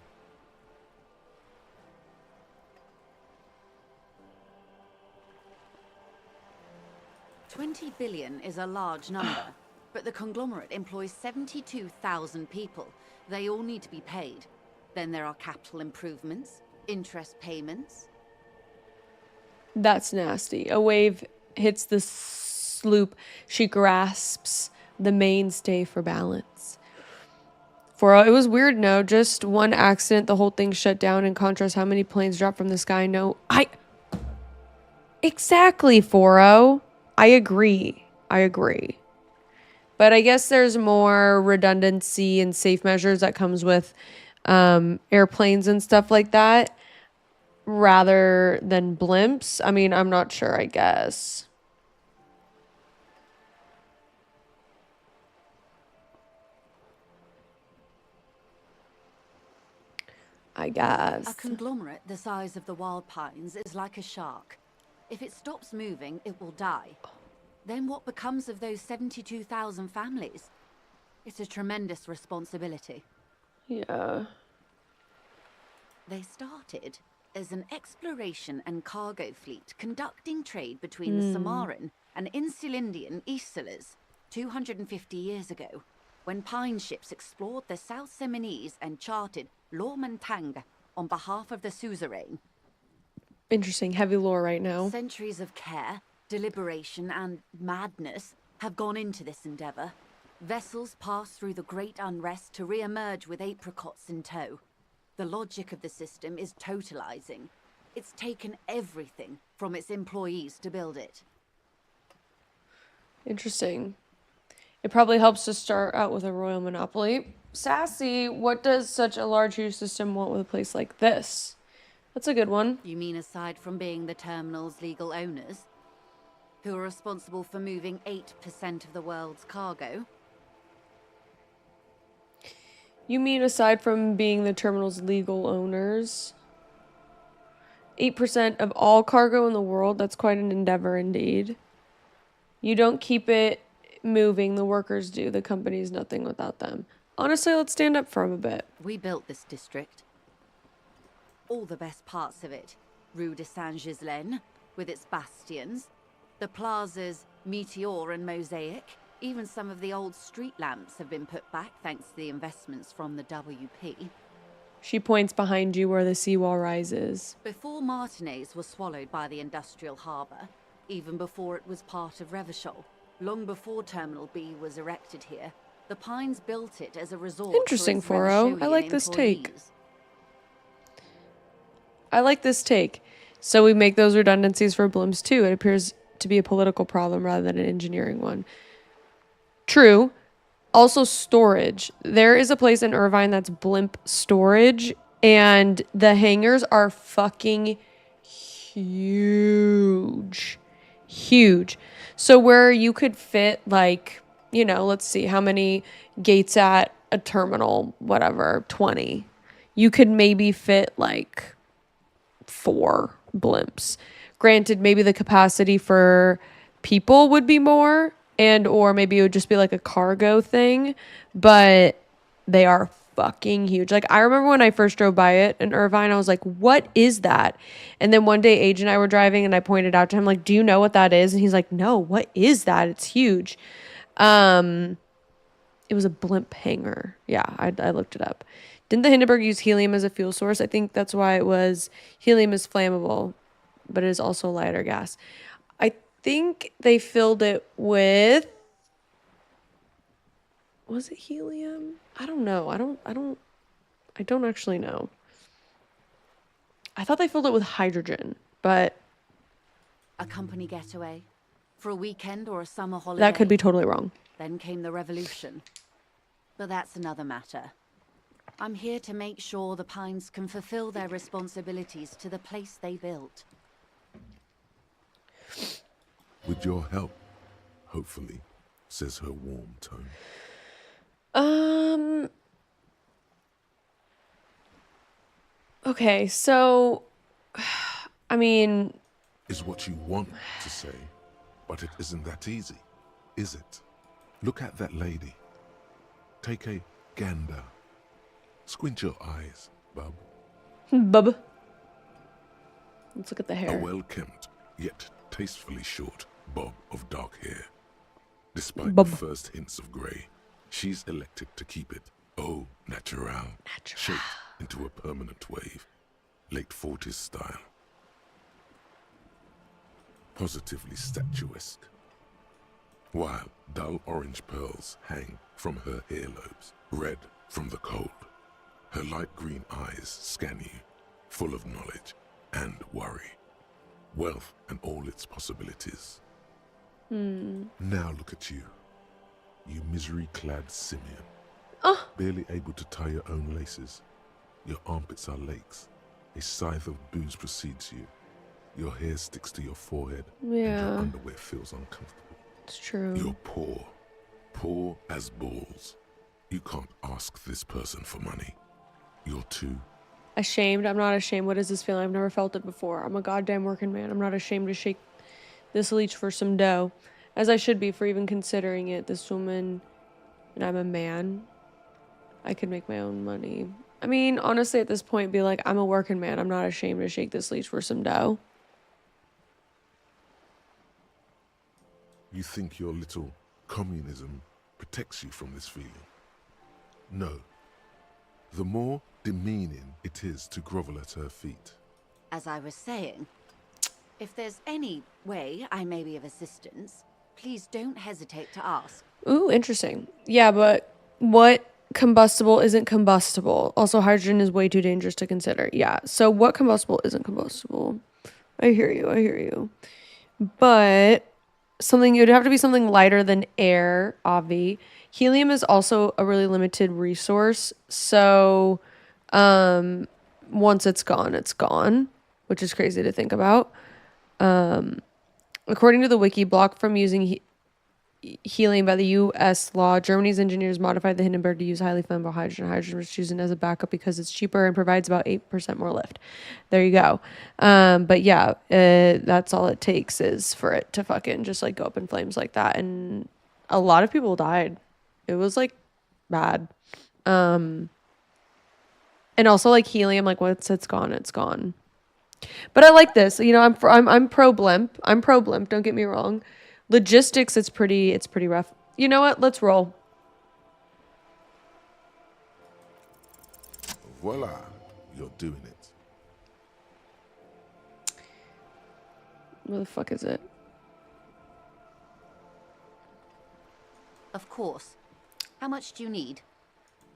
$20 billion is a large number, but the conglomerate employs 72,000 people. They all need to be paid. Then there are capital improvements, interest payments. That's nasty. A wave hits the sloop. She grasps the mainstay for balance. It was weird, no? Just one accident, the whole thing shut down. In contrast, how many planes dropped from the sky? No. Exactly, Foro. I agree. But I guess there's more redundancy and safe measures that comes with airplanes and stuff like that, rather than blimps. I mean, I'm not sure, I guess. A conglomerate the size of the Wild Pines is like a shark. If it stops moving, it will die. Then what becomes of those 72,000 families? It's a tremendous responsibility. Yeah. They started as an exploration and cargo fleet conducting trade between the Samarran and Insulindian Isolas 250 years ago, when pine ships explored the South Seminese and charted Lormentang on behalf of the suzerain. Interesting. Heavy lore right now. Centuries of care, deliberation, and madness have gone into this endeavor. Vessels pass through the great unrest to re-emerge with apricots in tow. The logic of the system is totalizing. It's taken everything from its employees to build it. Interesting. It probably helps to start out with a royal monopoly. Sassy, what does such a large huge system want with a place like this? That's a good one. You mean aside from being the terminal's legal owners, who are responsible for moving 8% of the world's cargo? You mean aside from being the terminal's legal owners? 8% of all cargo in the world? That's quite an endeavor indeed. You don't keep it moving, the workers do. The company's nothing without them. Honestly, let's stand up for them a bit. We built this district. All the best parts of it. Rue de Saint-Ghislain, with its bastions. The plazas Meteor and Mosaic. Even some of the old street lamps have been put back thanks to the investments from the WP. She points behind you where the seawall rises. Before Martinaise was swallowed by the industrial harbour, even before it was part of Revachol, long before Terminal B was erected here, the Pines built it as a resort. Interesting, for its Foro. I like Revacholian this take. employees. I like this take. So we make those redundancies for blimps too. It appears to be a political problem rather than an engineering one. True. Also storage. There is a place in Irvine that's blimp storage, and the hangars are fucking huge. Huge. So where you could fit like, you know, let's see how many gates at a terminal, whatever, 20. You could maybe fit like 4 blimps. Granted, maybe the capacity for people would be more, and or maybe it would just be like a cargo thing, but they are fucking huge. Like, I remember when I first drove by it in Irvine, I was like, what is that? And then one day, Age and I were driving, and I pointed out to him, like, do you know what that is? And he's like, no, what is that? It's huge. It was a blimp hangar. Yeah, I looked it up. Didn't the Hindenburg use helium as a fuel source? I think that's why it was. Helium is flammable, but it is also a lighter gas. I think they filled it with... Was it helium? I don't know. I don't actually know. I thought they filled it with hydrogen, but A company getaway? For a weekend or a summer holiday? that could be totally wrong. Then came the revolution. But that's another matter. I'm here to make sure the Pines can fulfill their responsibilities to the place they built. With your help, hopefully, says her warm tone. Okay, so I mean, Is what you want to say, but it isn't that easy, is it? Look at that lady. Take a gander. Squint your eyes, bub. bub. Let's look at the A hair. well-kempt, yet tastefully short bob of dark hair. Despite Bob. the first hints of grey, she's elected to keep it au natural, shaped into a permanent wave, late 40s style. Positively statuesque. While dull orange pearls hang from her earlobes, red from the cold. Her light green eyes scan you, full of knowledge and worry. Wealth and all its possibilities. Now look at you. You misery-clad simian. Barely able to tie your own laces. Your armpits are lakes. A scythe of booze precedes you. Your hair sticks to your forehead. And Yeah. your underwear feels uncomfortable. It's true. You're poor. Poor as balls. You can't ask this person for money. You're too... Ashamed? I'm not ashamed. What is this feeling? I've never felt it before. I'm a goddamn working man. I'm not ashamed to shake this leech for some dough. As I should be for even considering it. This woman, and I'm a man. I could make my own money. I mean, honestly, at this point, be like, I'm a working man. I'm not ashamed to shake this leech for some dough. You think your little communism protects you from this feeling? No. The more demeaning it is to grovel at her feet. As I was saying, if there's any way I may be of assistance, please don't hesitate to ask. Ooh, interesting. Yeah, but what combustible isn't combustible? Also, hydrogen is way too dangerous to consider. Yeah, so what combustible isn't combustible? I hear you. But something, it would have to be something lighter than air, obvi. Helium is also a really limited resource. So once it's gone, which is crazy to think about. According to the wiki, blocked from using helium by the U.S. law, Germany's engineers modified the Hindenburg to use highly flammable hydrogen. Hydrogen was chosen as a backup because it's cheaper and provides about 8% more lift. There you go. But yeah, that's all it takes is for it to fucking just like go up in flames like that. And a lot of people died. It was like bad. And also like helium, like once it's gone, it's gone. But I like this. You know, I'm pro blimp. I'm pro blimp. Don't get me wrong. Logistics, it's pretty rough. You know what? Let's roll. Voila, you're doing it. Where the fuck is it? Of course. How much do you need?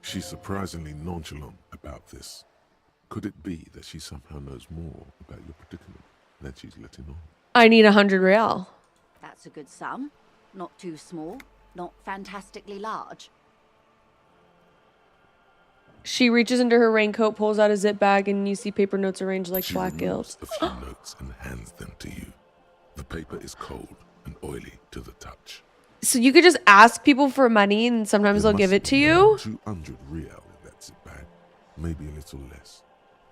She's surprisingly nonchalant about this. Could it be that she somehow knows more about your predicament than she's letting on? I need 100 real. That's a good sum. Not too small, not fantastically large. She reaches into her raincoat, pulls out a zip bag, and you see paper notes arranged like She black removes gills. a few notes and hands them to you. The paper is cold and oily to the touch. So you could just ask people for money, and sometimes There they'll give must it to be you. 200 real in that zip bag. Maybe a little less.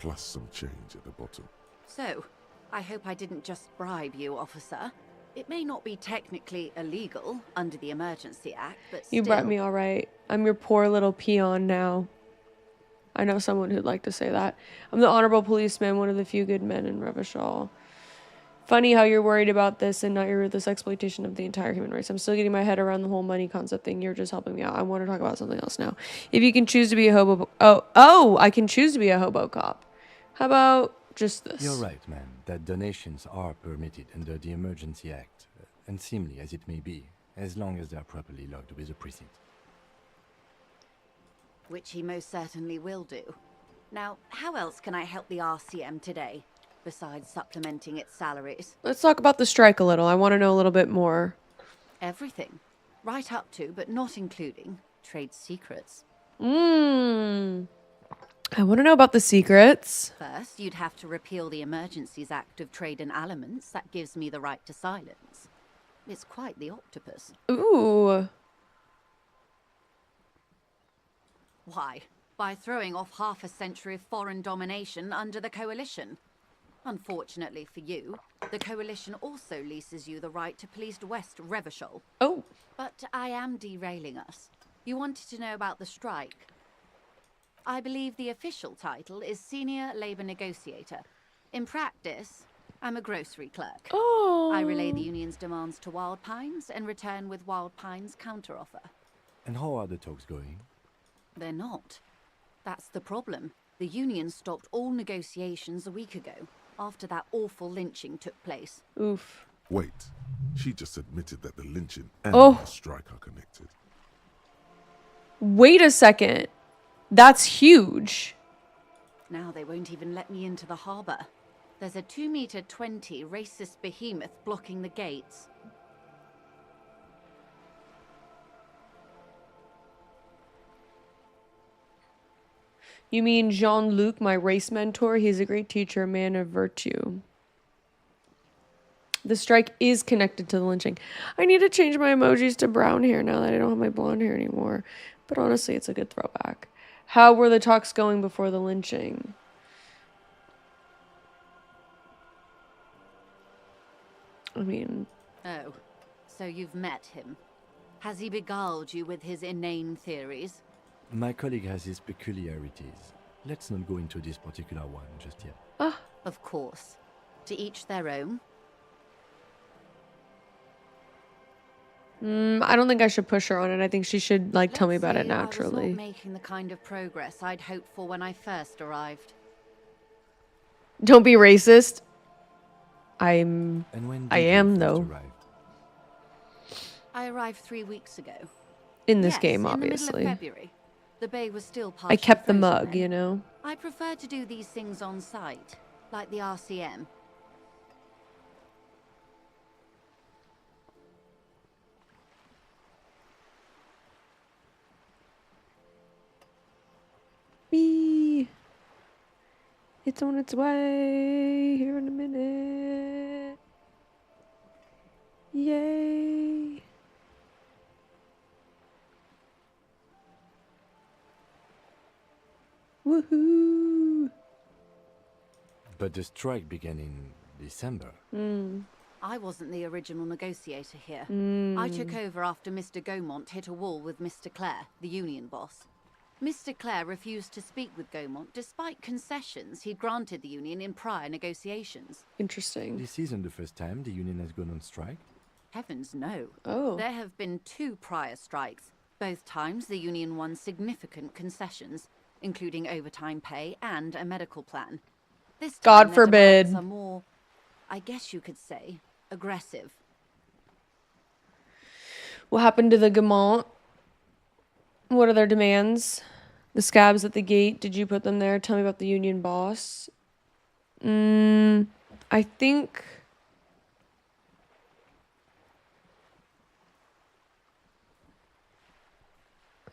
Plus some change at the bottom. So, I hope I didn't just bribe you, officer. It may not be technically illegal under the Emergency Act, but still... You brought me all right. I'm your poor little peon now. I know someone who'd like to say that. I'm the honorable policeman, one of the few good men in Revachol. Funny how you're worried about this and not your ruthless exploitation of the entire human race. I'm still getting my head around the whole money concept thing. You're just helping me out. I want to talk about something else now. If you can choose to be a hobo... Oh, I can choose to be a hobo cop. How about just this? You're right, man, that donations are permitted under the Emergency Act, unseemly as it may be, as long as they are properly logged with the precinct. Which he most certainly will do. Now, how else can I help the RCM today, besides supplementing its salaries? Let's talk about the strike a little. I want to know a little bit more. Everything. Right up to, but not including, trade secrets. I want to know about the secrets. First, you'd have to repeal the Emergencies Act of Trade in Aliments that gives me the right to silence. It's quite the octopus. Ooh. Why? By throwing off half a century of foreign domination under the Coalition. Unfortunately for you, the Coalition also leases you the right to police West Revachol. Oh. But I am derailing us. You wanted to know about the strike. I believe the official title is Senior Labour Negotiator. In practice, I'm a grocery clerk. Oh. I relay the union's demands to Wild Pines and return with Wild Pines' counteroffer. And how are the talks going? They're not. That's the problem. The union stopped all negotiations a week ago, after that awful lynching took place. Oof. Wait, she just admitted that the lynching and Oh. the strike are connected. Wait a second. That's huge. Now they won't even let me into the harbour. There's a 2-meter-20 racist behemoth blocking the gates. You mean Jean-Luc, my race mentor? He's a great teacher, a man of virtue. The strike is connected to the lynching. I need to change my emojis to brown hair now that I don't have my blonde hair anymore. But honestly, it's a good throwback. How were the talks going before the lynching? I mean... Oh, so you've met him. Has he beguiled you with his inane theories? My colleague has his peculiarities. Let's not go into this particular one just yet. Ah. Of course. To each their own. I don't think I should push her on it. I think she should, like, tell me about it Let's say I naturally. was not making the kind of progress I'd hoped for when I first arrived. Don't be racist. I And when I did you am, first though. arrive? I arrived 3 weeks ago. In this Yes, game, in the obviously. middle of February. The bay was still I partially kept the frozen mug, then. you know? I prefer to do these things on site, like the RCM. Wee. It's on its way here in a minute. Yay. Woohoo. But the strike began in December. I wasn't the original negotiator here. I took over after Mr. Gaumont hit a wall with Mr. Clare, the union boss. Mr. Clare refused to speak with Gaumont despite concessions he'd granted the union in prior negotiations. Interesting. This isn't the first time the union has gone on strike. Heavens no. Oh. There have been 2 prior strikes. Both times the union won significant concessions, including overtime pay and a medical plan. This time God their forbid. demands are more, I guess you could say, aggressive. What happened to the Gaumont? What are their demands? The scabs at the gate, did you put them there? Tell me about the union boss. I think...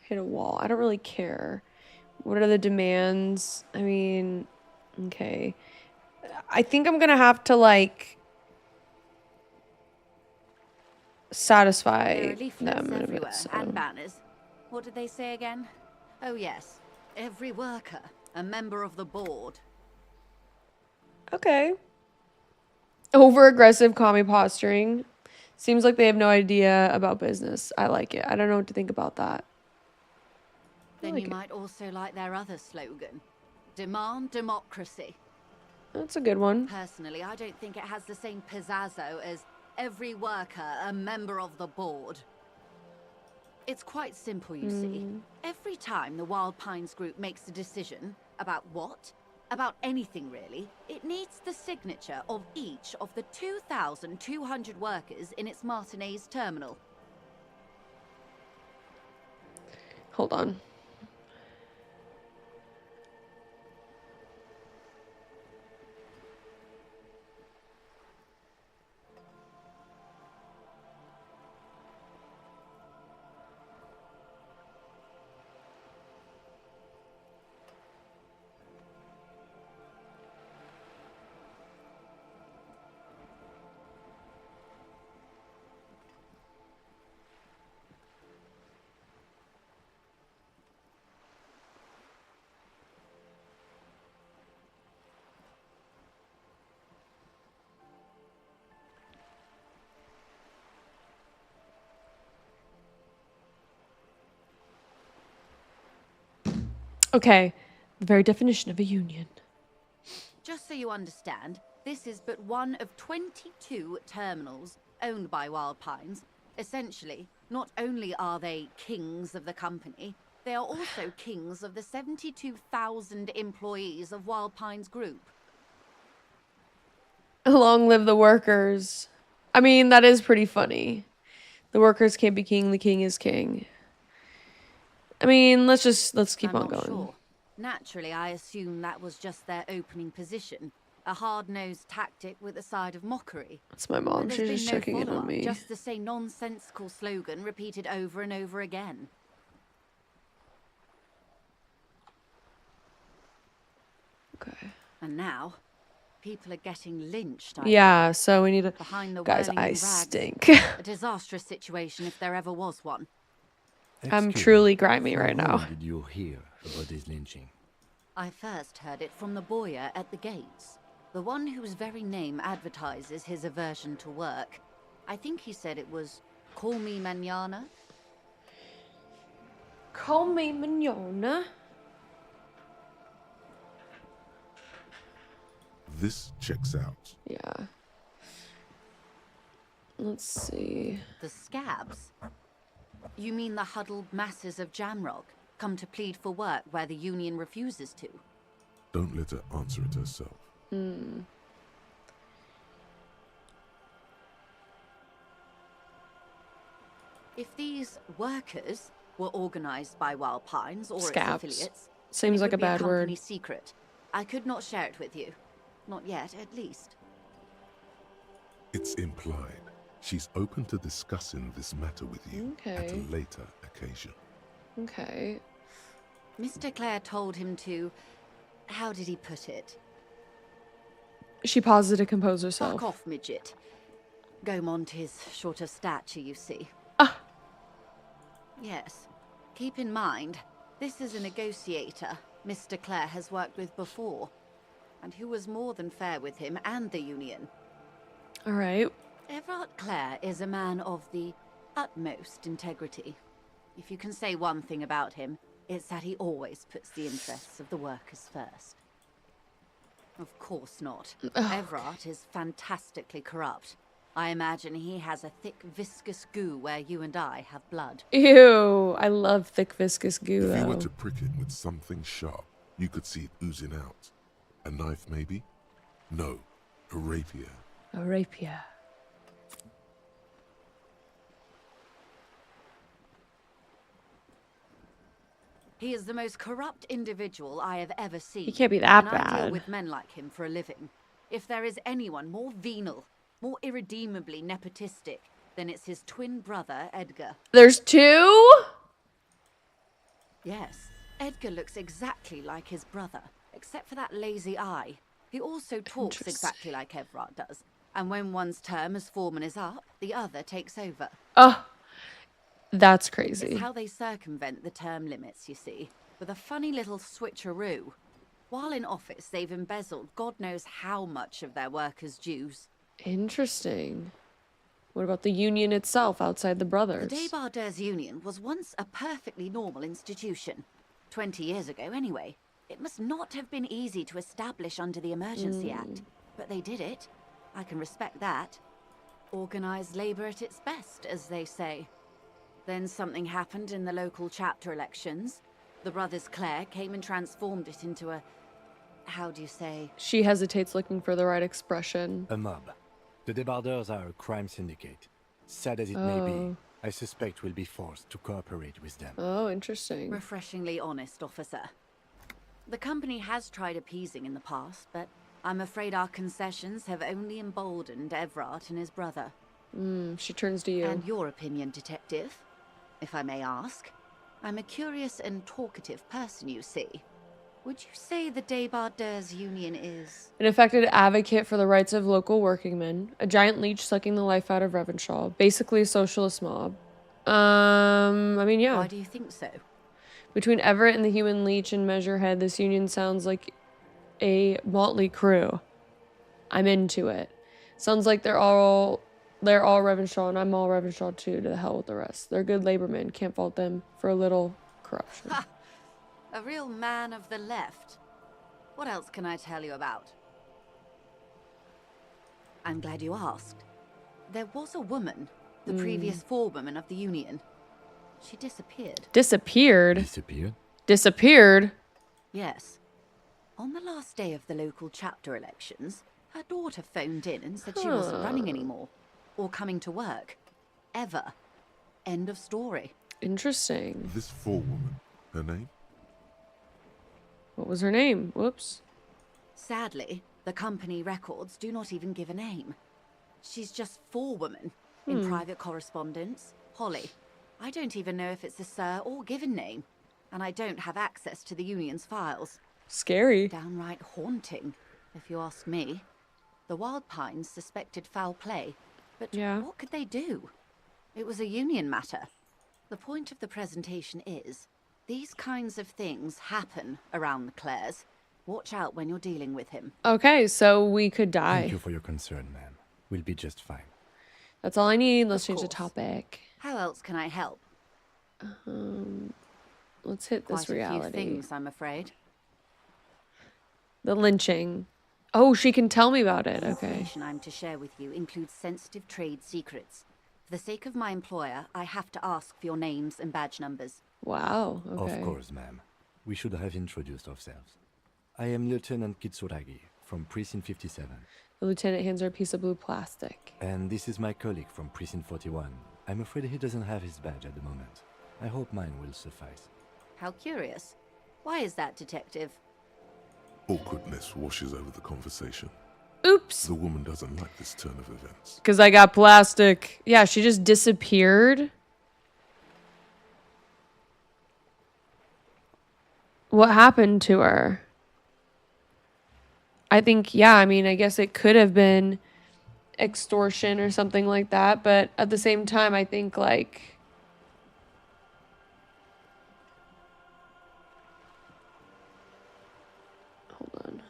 Hit a wall. I don't really care. What are the demands? I mean, okay. I think I'm gonna have to, like, satisfy There are leaflets them in a everywhere, bit. So. and banners. What did they say again? Oh yes, every worker, a member of the board. Okay. Over aggressive commie posturing. Seems like they have no idea about business. I like it. I don't know what to think about that. Then like you it. might also like their other slogan, Demand Democracy. That's a good one. Personally, I don't think it has the same pizzazzo as every worker a member of the board. It's quite simple, you see. Every time the Wild Pines group makes a decision about what? About anything really, it needs the signature of each of the 2,200 workers in its Martinaise terminal. Hold on. Okay. The very definition of a union. Just so you understand, this is but one of 22 terminals owned by Wild Pines. Essentially, not only are they kings of the company, they are also kings of the 72,000 employees of Wild Pines Group. Long live the workers. I mean, that is pretty funny. The workers can't be king, the king is king. I mean, let's keep I'm on not going. sure. Naturally, I assume that was just their opening position. A hard-nosed tactic with a side of mockery. That's my mom. But She's there's just been no checking in on follow-up, me. just the same nonsensical slogan repeated over and over again. Okay. And now, people are getting lynched. Yeah, so we need to... Behind the Guys, whirling I rags. stink. A disastrous situation if there ever was one. I'm Excuse truly me, grimy from right now. whom did you hear about this lynching? I first heard it from the bowyer at the gates. The one whose very name advertises his aversion to work. I think he said it was, "Call me mañana." Call me Mignona. This checks out. Yeah. Let's see. The scabs? You mean the huddled masses of Jamrock, come to plead for work where the union refuses to? Don't let her answer it herself. If these workers were organized by Wild Pines or Scabs. its affiliates, Seems then like it a would be bad company word. secret. I could not share it with you. Not yet, at least. It's implied. She's open to discussing this matter with you at Okay. a later occasion. Okay. Mr. Clare told him to... How did he put it? She paused to compose Fuck herself. off, midget. Gaumont is short of stature, you see. Ah. Yes. Keep in mind, this is a negotiator Mr. Clare has worked with before, and who was more than fair with him and the union. All right. Everard Clare is a man of the utmost integrity. If you can say one thing about him, it's that he always puts the interests of the workers first. Of course not. Everard is fantastically corrupt. I imagine he has a thick, viscous goo where you and I have blood. Ew. I love thick, viscous goo, If you were though. to prick it with something sharp, you could see it oozing out. A knife, maybe? No, a rapier. A rapier. He is the most corrupt individual I have ever seen. He can't be that and I deal bad. with men like him for a living. If there is anyone more venal, more irredeemably nepotistic, then it's his twin brother, Edgar. There's two? Yes, Edgar looks exactly like his brother, except for that lazy eye. He also talks Interesting. exactly like Everard does. And when one's term as foreman is up, the other takes over. Oh. That's crazy. It's how they circumvent the term limits, you see, with a funny little switcheroo. While in office, they've embezzled God knows how much of their workers' dues. Interesting. What about the union itself outside the The brothers? Debarders Union was once a perfectly normal institution. 20 years ago, anyway. It must not have been easy to establish under the Emergency Act. But they did it. I can respect that. Organized labor at its best, as they say. Then something happened in the local chapter elections. The brothers Clare came and transformed it into a... how do you say? She hesitates, looking for the right expression. A mob. The debardeurs are a crime syndicate. Sad as it may be, I suspect we'll be forced to cooperate with them. Oh, interesting. Refreshingly honest, officer. The company has tried appeasing in the past, but I'm afraid our concessions have only emboldened Everard and his brother. She turns to you. And your opinion, detective, if I may ask. I'm a curious and talkative person, you see. Would you say the Debardeurs Union is... An affected advocate for the rights of local workingmen. A giant leech sucking the life out of Revenshaw. Basically a socialist mob. I mean, yeah. Why do you think so? Between Everett and the human leech and Measurehead, this union sounds like a motley crew. I'm into it. Sounds like they're all Revenshaw, and I'm all Revenshaw too, to the hell with the rest. They're good labormen. Can't fault them for a little corruption. Ha! A real man of the left. What else can I tell you about? I'm glad you asked. There was a woman, the previous forewoman of the union. She disappeared. Disappeared? Disappeared? Disappeared? Yes. On the last day of the local chapter elections, her daughter phoned in and said she wasn't running anymore. Or coming to work. Ever. End of story. Interesting. This forewoman, her name? What was her name? Whoops. Sadly, the company records do not even give a name. She's just forewoman in private correspondence. Holly. I don't even know if it's a sir or given name. And I don't have access to the union's files. Scary. Downright haunting, if you ask me. The Wild Pines suspected foul play, but what could they do? It was a union matter. The point of the presentation is, these kinds of things happen around the Clares. Watch out when you're dealing with him. Okay, so we could die. Thank you for your concern, ma'am. We'll be just fine. That's all I need. Let's change the course. topic. How else can I help? Let's hit this Quite a reality. few things, I'm afraid. The lynching. Oh, she can tell me about it. The Okay. information I'm to share with you includes sensitive trade secrets. For the sake of my employer, I have to ask for your names and badge numbers. Wow. Okay. Of course, ma'am. We should have introduced ourselves. I am Lieutenant Kitsuragi from Precinct 57. The lieutenant hands her a piece of blue plastic. And this is my colleague from Precinct 41. I'm afraid he doesn't have his badge at the moment. I hope mine will suffice. How curious. Why is that, detective? Awkwardness washes over the conversation. Oops. The woman doesn't like this turn of events. Because I got plastic. Yeah, she just disappeared. What happened to her? I think, yeah, I mean, I guess it could have been extortion or something like that. But at the same time, I think, like... Hold on.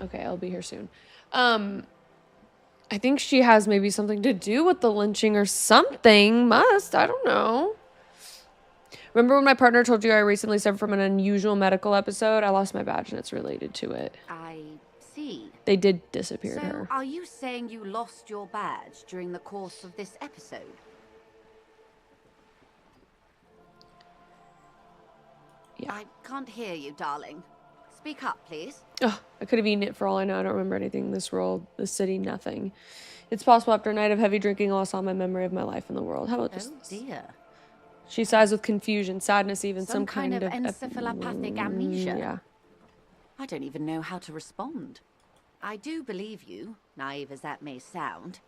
Okay, I'll be here soon. I think she has maybe something to do with the lynching or something. Must. I don't know. Remember when my partner told you I recently suffered from an unusual medical episode? I lost my badge and it's related to it. I see. They did disappear So, her. are you saying you lost your badge during the course of this episode? Yeah. I can't hear you, darling. Speak up, please. Oh, I could have eaten it for all I know. I don't remember anything in this world, this city, nothing. It's possible after a night of heavy drinking, I lost all my memory of my life in the world. How about just... Oh, dear. She sighs with confusion, sadness, even some kind of... encephalopathic amnesia. Yeah. I don't even know how to respond. I do believe you, naive as that may sound.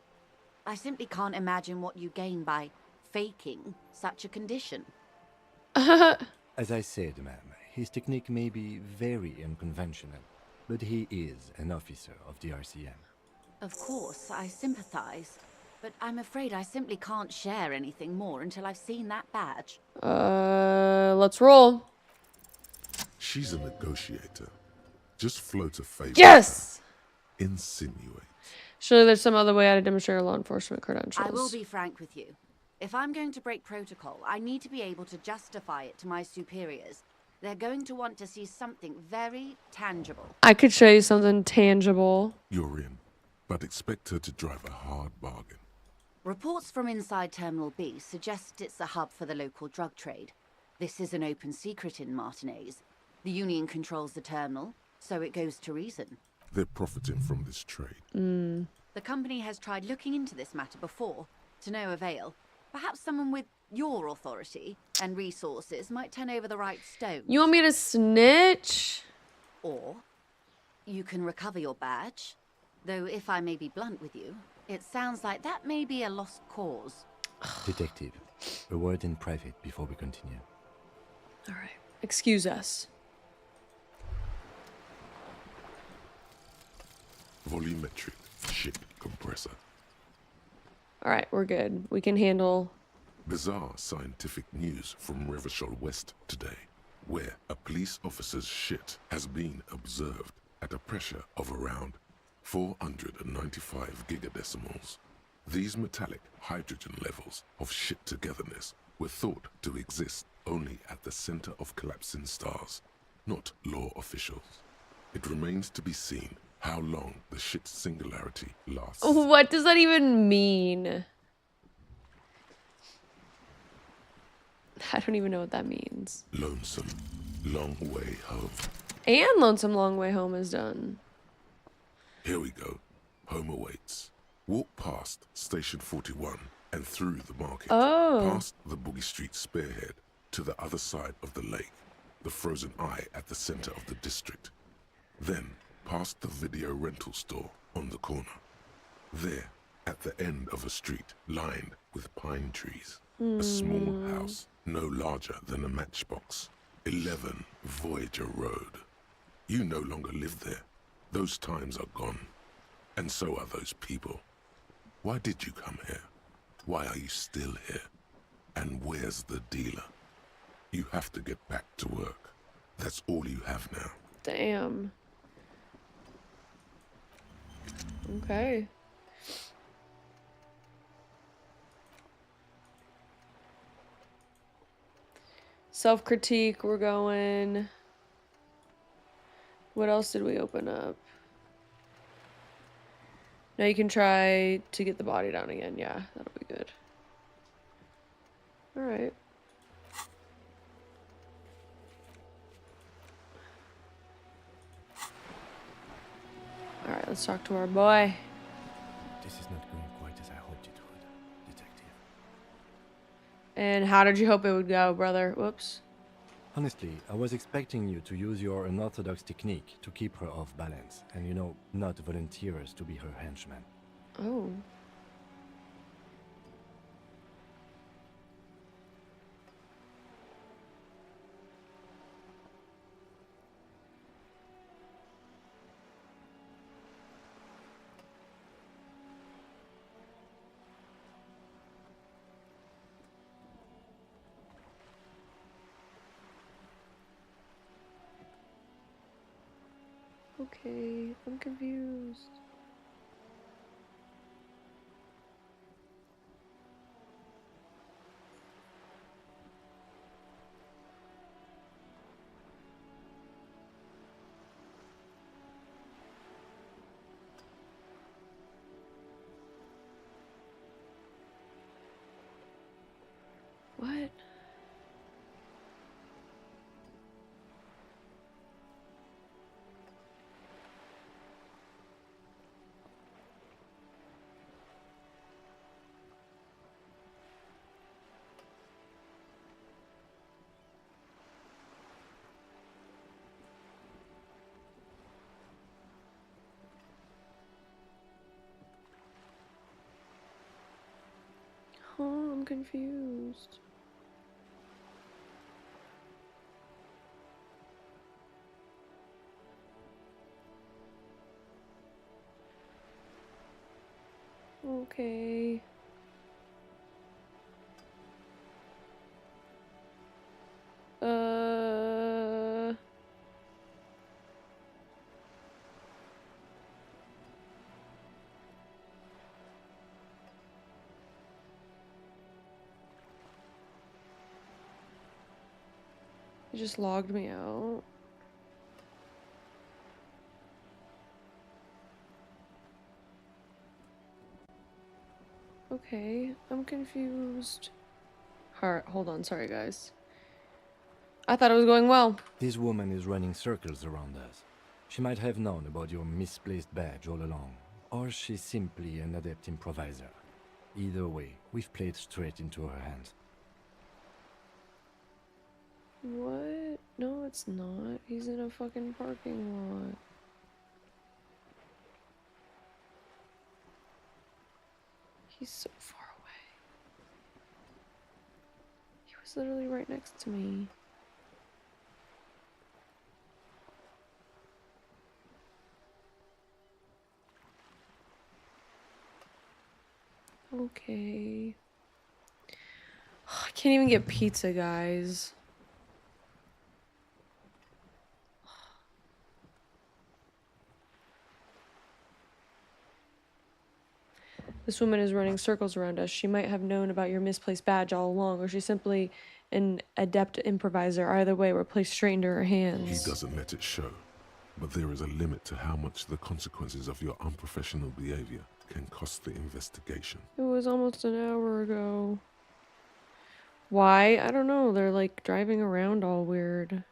I simply can't imagine what you gain by faking such a condition. As I said, ma'am, his technique may be very unconventional, but he is an officer of the RCM. Of course, I sympathize. But I'm afraid I simply can't share anything more until I've seen that badge. Let's roll. She's a negotiator. Just float a favor. Yes! Insinuate. Surely there's some other way how to demonstrate her law enforcement credentials. I will be frank with you. If I'm going to break protocol, I need to be able to justify it to my superiors. They're going to want to see something very tangible. I could show you something tangible. You're in, but expect her to drive a hard bargain. Reports from inside Terminal B suggest it's a hub for the local drug trade. This is an open secret in Martinaise. The Union controls the terminal, so it goes to reason. They're profiting from this trade. The company has tried looking into this matter before, to no avail. Perhaps someone with your authority and resources might turn over the right stones. You want me to snitch? Or you can recover your badge. Though if I may be blunt with you, it sounds like that may be a lost cause. Detective, a word in private before we continue. All right. Excuse us. Volumetric ship compressor. All right, we're good. We can handle... Bizarre scientific news from Revachol West today, where a police officer's shit has been observed at a pressure of around 495 gigadecimals. These metallic hydrogen levels of shit togetherness were thought to exist only at the center of collapsing stars, not law officials. It remains to be seen how long the shit singularity lasts. What does that even mean? I don't even know what that means. Lonesome, long way home. And Lonesome Long Way Home is done. Here we go. Home awaits. Walk past Station 41 and through the market. Oh. Past the Boogie Street spearhead to the other side of the lake, the frozen eye at the center of the district. Then past the video rental store on the corner. There, at the end of a street lined with pine trees, a small house no larger than a matchbox. 11 Voyager Road. You no longer live there. Those times are gone. And so are those people. Why did you come here? Why are you still here? And where's the dealer? You have to get back to work. That's all you have now. Damn. Okay. Self-critique, we're going. What else did we open up? Now you can try to get the body down again. Yeah, that'll be good. All right. All right, let's talk to our boy. This is not going quite as I hoped it would, Detective. And how did you hope it would go, brother? Whoops. Honestly, I was expecting you to use your unorthodox technique to keep her off balance, and not volunteer us to be her henchmen. Oh. Okay, I'm confused. What? Oh, I'm confused. Okay. Uh... He just logged me out. Okay, I'm confused. Alright, hold on, sorry guys. I thought it was going well. This woman is running circles around us. She might have known about your misplaced badge all along, or she's simply an adept improviser. Either way, we've played straight into her hands. What? No, it's not. He's in a fucking parking lot. He's so far away. He was literally right next to me. Okay. I can't even get pizza, guys. This woman is running circles around us. She might have known about your misplaced badge all along, or she's simply an adept improviser. Either way, we're placed straight into her hands. He doesn't let it show, but there is a limit to how much the consequences of your unprofessional behavior can cost the investigation. It was almost an hour ago. Why? I don't know. They're like driving around all weird.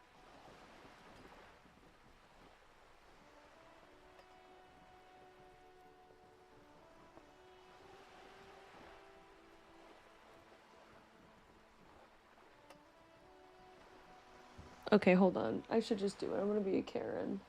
Okay, hold on. I should just do it. I'm gonna be a Karen.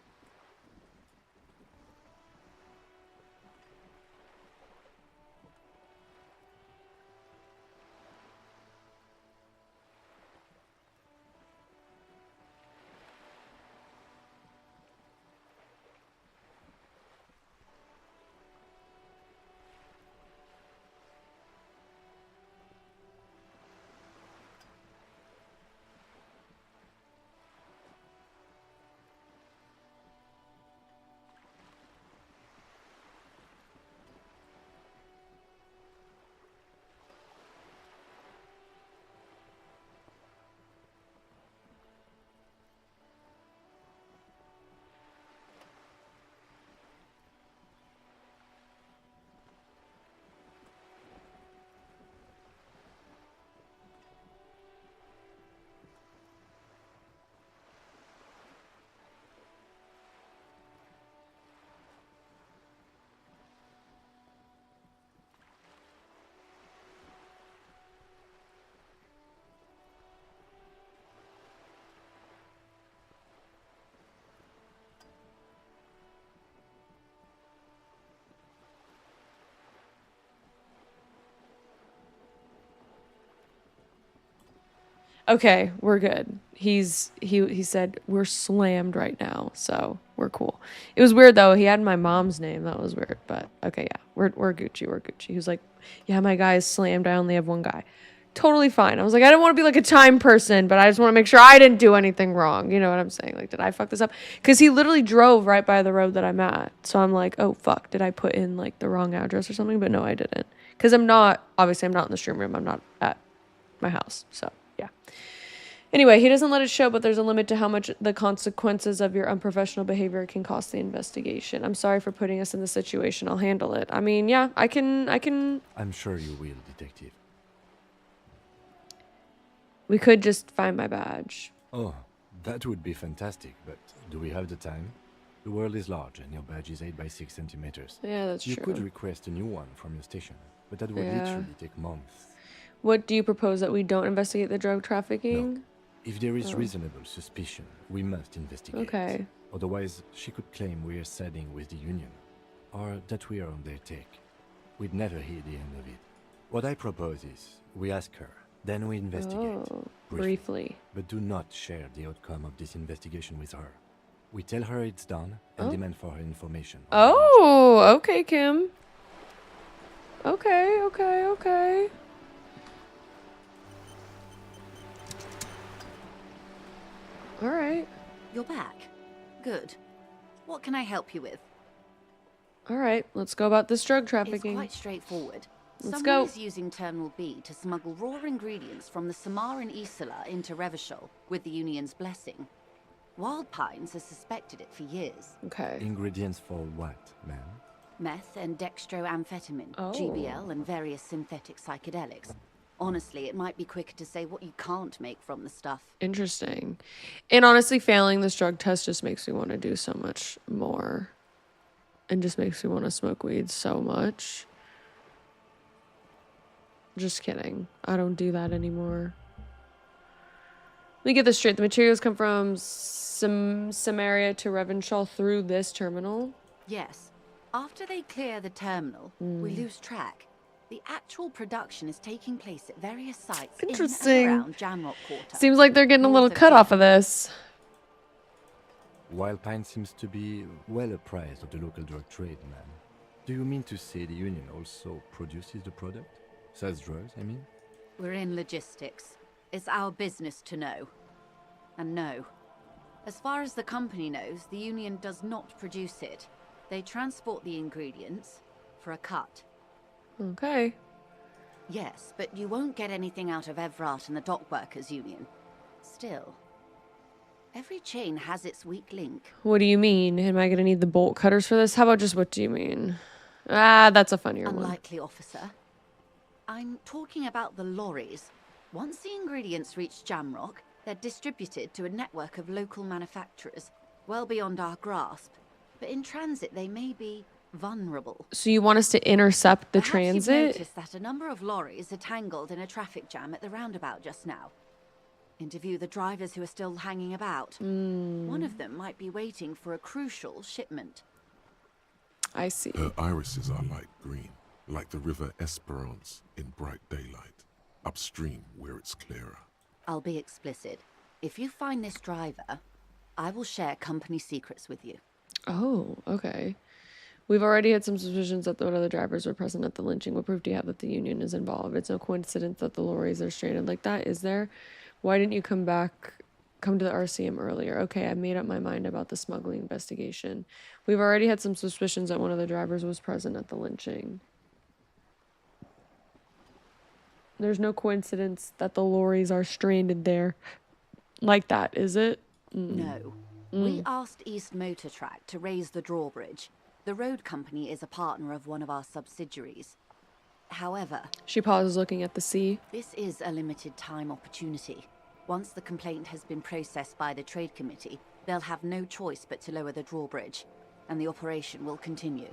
Okay, we're good. He said we're slammed right now, so we're cool. It was weird though. He had my mom's name. That was weird, but okay, yeah. We're Gucci. We're Gucci. He was like, "Yeah, my guy is slammed. I only have one guy." Totally fine. I was like, I didn't want to be like a time person, but I just want to make sure I didn't do anything wrong. You know what I'm saying? Like, did I fuck this up? Because he literally drove right by the road that I'm at. So I'm like, oh fuck, did I put in like the wrong address or something? But no, I didn't. Because I'm not in the stream room. I'm not at my house. So yeah. Anyway, he doesn't let it show, but there's a limit to how much the consequences of your unprofessional behavior can cost the investigation. I'm sorry for putting us in this situation. I'll handle it. I mean, yeah, I can. I'm sure you will, detective. We could just find my badge. Oh, that would be fantastic, but do we have the time? The world is large and your badge is 8 by 6 centimeters. Yeah, that's You true. could request a new one from your station, but that would Yeah. literally take months. What do you propose, that we don't investigate the drug trafficking? No. If there is reasonable suspicion, we must investigate. Okay. Otherwise, she could claim we are siding with the union, or that we are on their take. We'd never hear the end of it. What I propose is, we ask her, then we investigate. Oh, briefly. But do not share the outcome of this investigation with her. We tell her it's done and demand for her information. Oh, okay, Kim. Okay. All right. You're back. Good. What can I help you with? All right, let's go about this drug It's trafficking. quite straightforward. Let's Someone go. is using Terminal B to smuggle raw ingredients from the Samaran Isola into Revachol with the Union's blessing. Wild Pines has suspected it for years. Okay. Ingredients for what, ma'am? Meth and dextroamphetamine, Oh. GBL, and various synthetic psychedelics. Honestly, it might be quicker to say what you can't make from the stuff. Interesting. And honestly, failing this drug test just makes me want to do so much more. And just makes me want to smoke weed so much. Just kidding. I don't do that anymore. Let me get this straight. The materials come from Samaria to Revachol through this terminal. Yes. After they clear the terminal, we lose track. The actual production is taking place at various sites Interesting. in and around Jamrock Quarter. Seems like they're getting a little north of cut off of Devon. this. Wild Pine seems to be well apprised of the local drug trade, ma'am. Do you mean to say the Union also produces the product? Sells drugs, I mean? We're in logistics. It's our business to know. And no. As far as the company knows, the Union does not produce it. They transport the ingredients for a cut. Okay. Yes, but you won't get anything out of Evrat and the Dock Workers Union. Still, every chain has its weak link. What do you mean? Am I going to need the bolt cutters for this? How about just what do you mean? Ah, that's a funnier one. Unlikely, officer. I'm talking about the lorries. Once the ingredients reach Jamrock, they're distributed to a network of local manufacturers, well beyond our grasp. But in transit, they may be vulnerable. So you want us to intercept the Perhaps transit? You've noticed that a number of lorries are tangled in a traffic jam at the roundabout just now. Interview the drivers who are still hanging about. One of them might be waiting for a crucial shipment. I see. Her irises are light green, like the river Esperance in bright daylight, upstream where it's clearer. I'll be explicit. If you find this driver, I will share company secrets with you. Oh, okay. We've already had some suspicions that one of the drivers were present at the lynching. What proof do you have that the Union is involved? It's no coincidence that the lorries are stranded like that, is there? Why didn't you come to the RCM earlier? Okay, I made up my mind about the smuggling investigation. We've already had some suspicions that one of the drivers was present at the lynching. There's no coincidence that the lorries are stranded there like that, is it? No. We asked East Motor Track to raise the drawbridge. The road company is a partner of one of our subsidiaries. However, She pauses looking at the sea. this is a limited time opportunity. Once the complaint has been processed by the Trade Committee, they'll have no choice but to lower the drawbridge, and the operation will continue.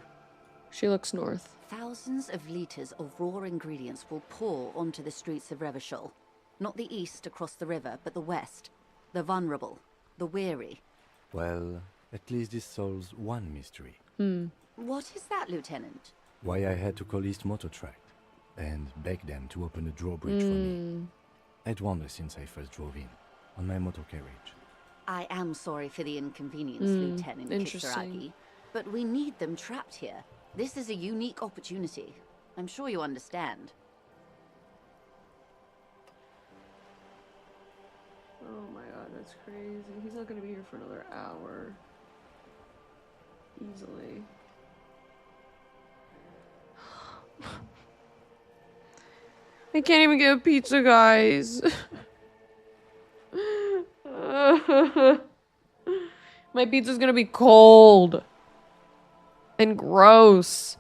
She looks north. Thousands of litres of raw ingredients will pour onto the streets of Revachol. Not the east across the river, but the west. The vulnerable, the weary. Well, at least this solves one mystery. What is that, Lieutenant? Why I had to call East Motor Track and beg them to open a drawbridge for me. I'd wondered since I first drove in, on my motor carriage. I am sorry for the inconvenience, Lieutenant interesting. Kisaragi, but we need them trapped here. This is a unique opportunity. I'm sure you understand. Oh my god, that's crazy. He's not gonna be here for another hour. Easily. I can't even get a pizza, guys. My pizza's gonna be cold. And gross.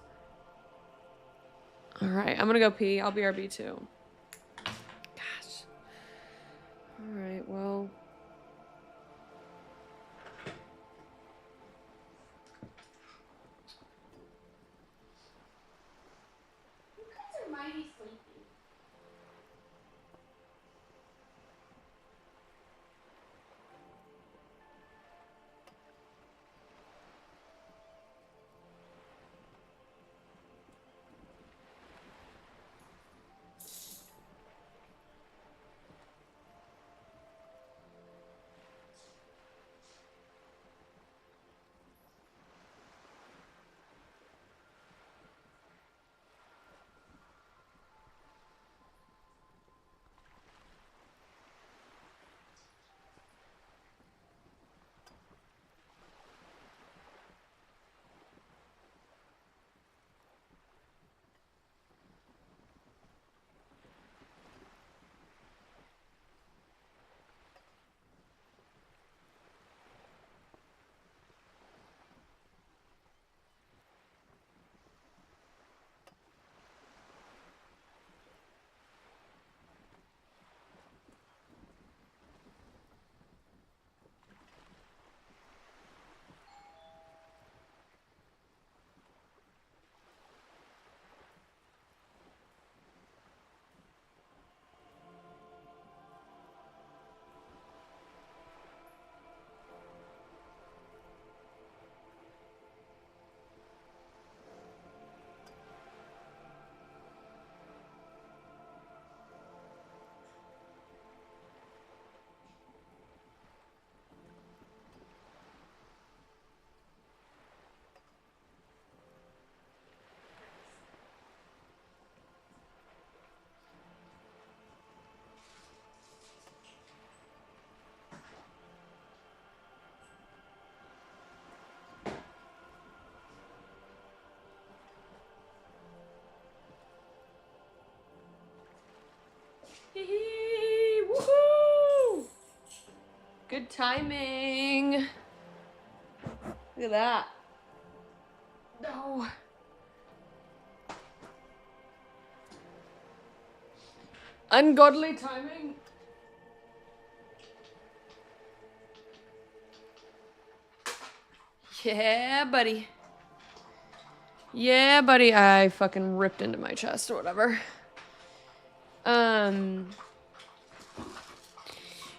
Alright, I'm gonna go pee. I'll BRB too. Gosh. Alright, well. timing. Look at that. No. Ungodly timing. Yeah, buddy. Yeah, buddy. I fucking ripped into my chest or whatever.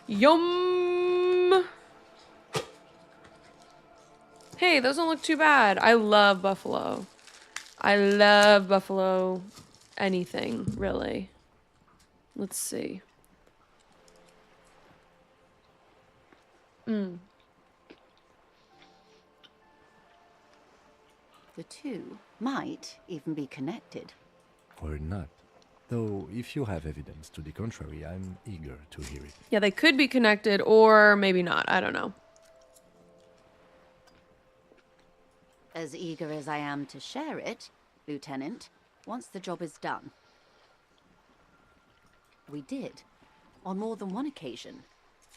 Yum. Hey, those don't look too bad. I love buffalo. I love buffalo anything, really. Let's see. The two might even be connected. Or not. Though, if you have evidence to the contrary, I'm eager to hear it. Yeah, they could be connected or maybe not. I don't know. As eager as I am to share it, Lieutenant, once the job is done. We did, on more than one occasion.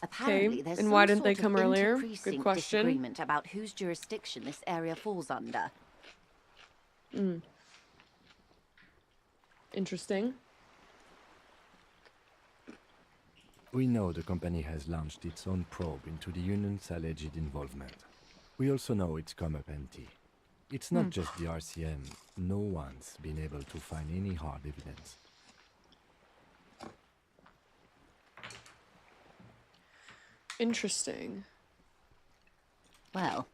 Apparently, there's and some why didn't they sort come of earlier? Good inter-precinct question. disagreement about whose jurisdiction this area falls under. Interesting. We know the company has launched its own probe into the union's alleged involvement. We also know it's come up empty. It's not just the RCM. No one's been able to find any hard evidence. Interesting. Well,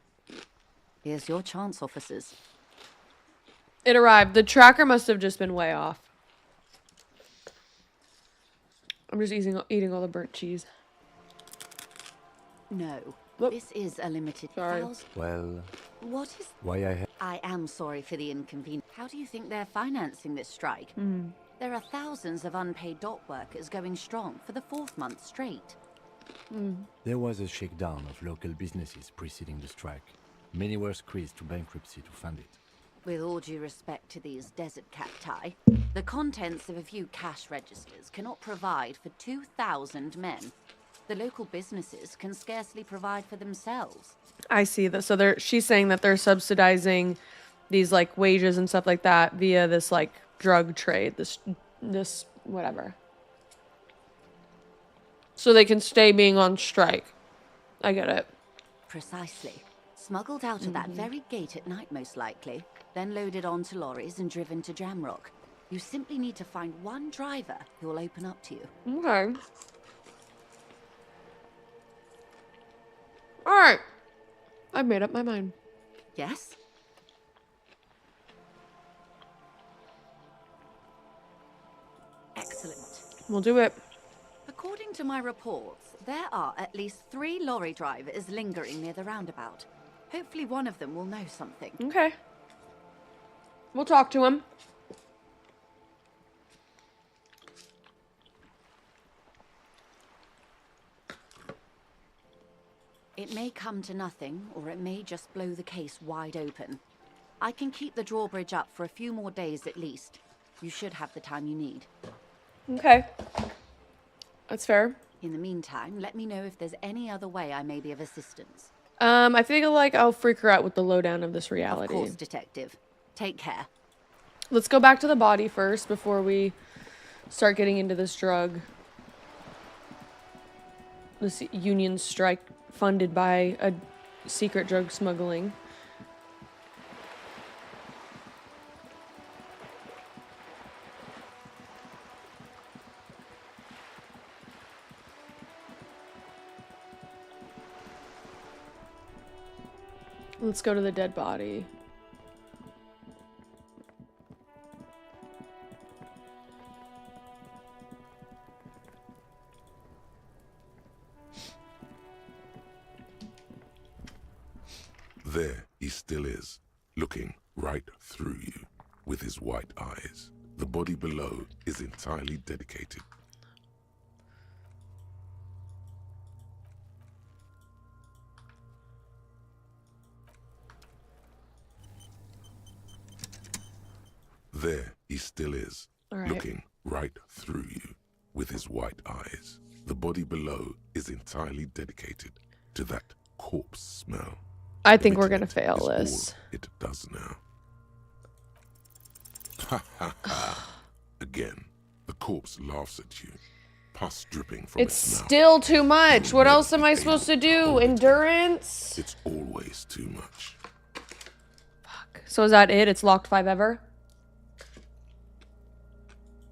here's your chance, officers. It arrived. The tracker must have just been way off. I'm just eating all the burnt cheese. No, Whoop. this is a limited Sorry. thousand. Well, What is... why I am sorry for the inconvenience. How do you think they're financing this strike? There are thousands of unpaid dock workers going strong for the 4th month straight. There was a shakedown of local businesses preceding the strike. Many were squeezed to bankruptcy to fund it. With all due respect to these desert cacti, the contents of a few cash registers cannot provide for 2,000 men. The local businesses can scarcely provide for themselves. I see that. So she's saying that they're subsidizing these like wages and stuff like that via this like drug trade, this whatever. So they can stay being on strike. I get it. Precisely. Smuggled out of that very gate at night, most likely. Then loaded onto lorries and driven to Jamrock. You simply need to find one driver who will open up to you. Okay. All right. I've made up my mind. Yes? Excellent. We'll do it. According to my reports, there are at least 3 lorry drivers lingering near the roundabout. Hopefully one of them will know something. Okay. We'll talk to him. It may come to nothing, or it may just blow the case wide open. I can keep the drawbridge up for a few more days at least. You should have the time you need. Okay. That's fair. In the meantime, let me know if there's any other way I may be of assistance. I think like I'll freak her out with the lowdown of this Of reality. course, Detective. Take care. Let's go back to the body first before we start getting into this drug. This union strike funded by a secret drug smuggling. Let's go to the dead body. There he still is, looking right through you with his white eyes. The body below is entirely dedicated. There he still is, All right. looking right through you with his white eyes. The body below is entirely dedicated. to that corpse smell. I think we're Emitting gonna it fail is this. all it does now. Ha ha ha. Again, the corpse laughs at you, pus dripping from It's its mouth. still too much. You'll What never else am be I supposed to able do? hold it in. Endurance? It's always too much. So is that it? It's locked 5 ever?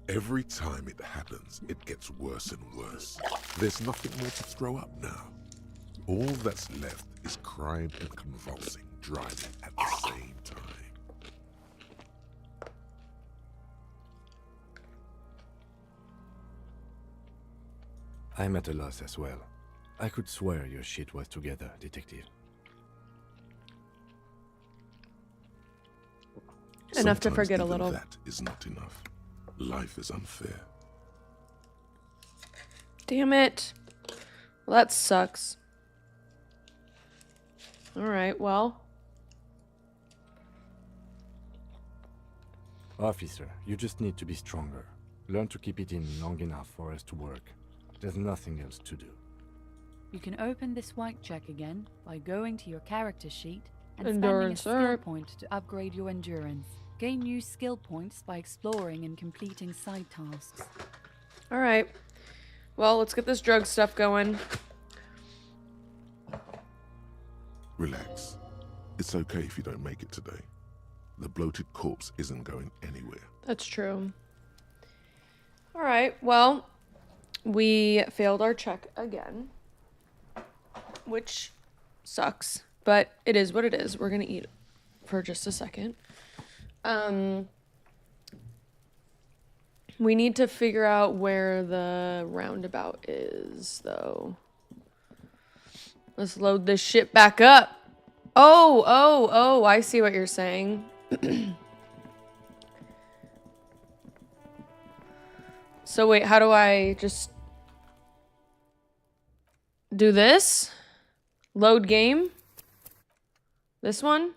Every time it happens, it gets worse and worse. There's nothing more to throw up now. All that's left is crying and convulsing, driving at the same time. I'm at a loss as well. I could swear your shit was together, detective. Enough to Sometimes forget a even little. That is not enough. Life is unfair. Damn it. Well, that sucks. Alright, well. Officer, you just need to be stronger. Learn to keep it in long enough for us to work. There's nothing else to do. You can open this white check again by going to your character sheet and Endurance, spending a skill alright. point to upgrade your endurance. Gain new skill points by exploring and completing side tasks. Alright. Well, let's get this drug stuff going. Relax. It's okay if you don't make it today. The bloated corpse isn't going anywhere. That's true. Alright, well, we failed our check again. Which sucks. But it is what it is. We're gonna eat for just a second. We need to figure out where the roundabout is, though. Let's load this shit back up. Oh, I see what you're saying. So wait, how do I just do this? Load game? This one?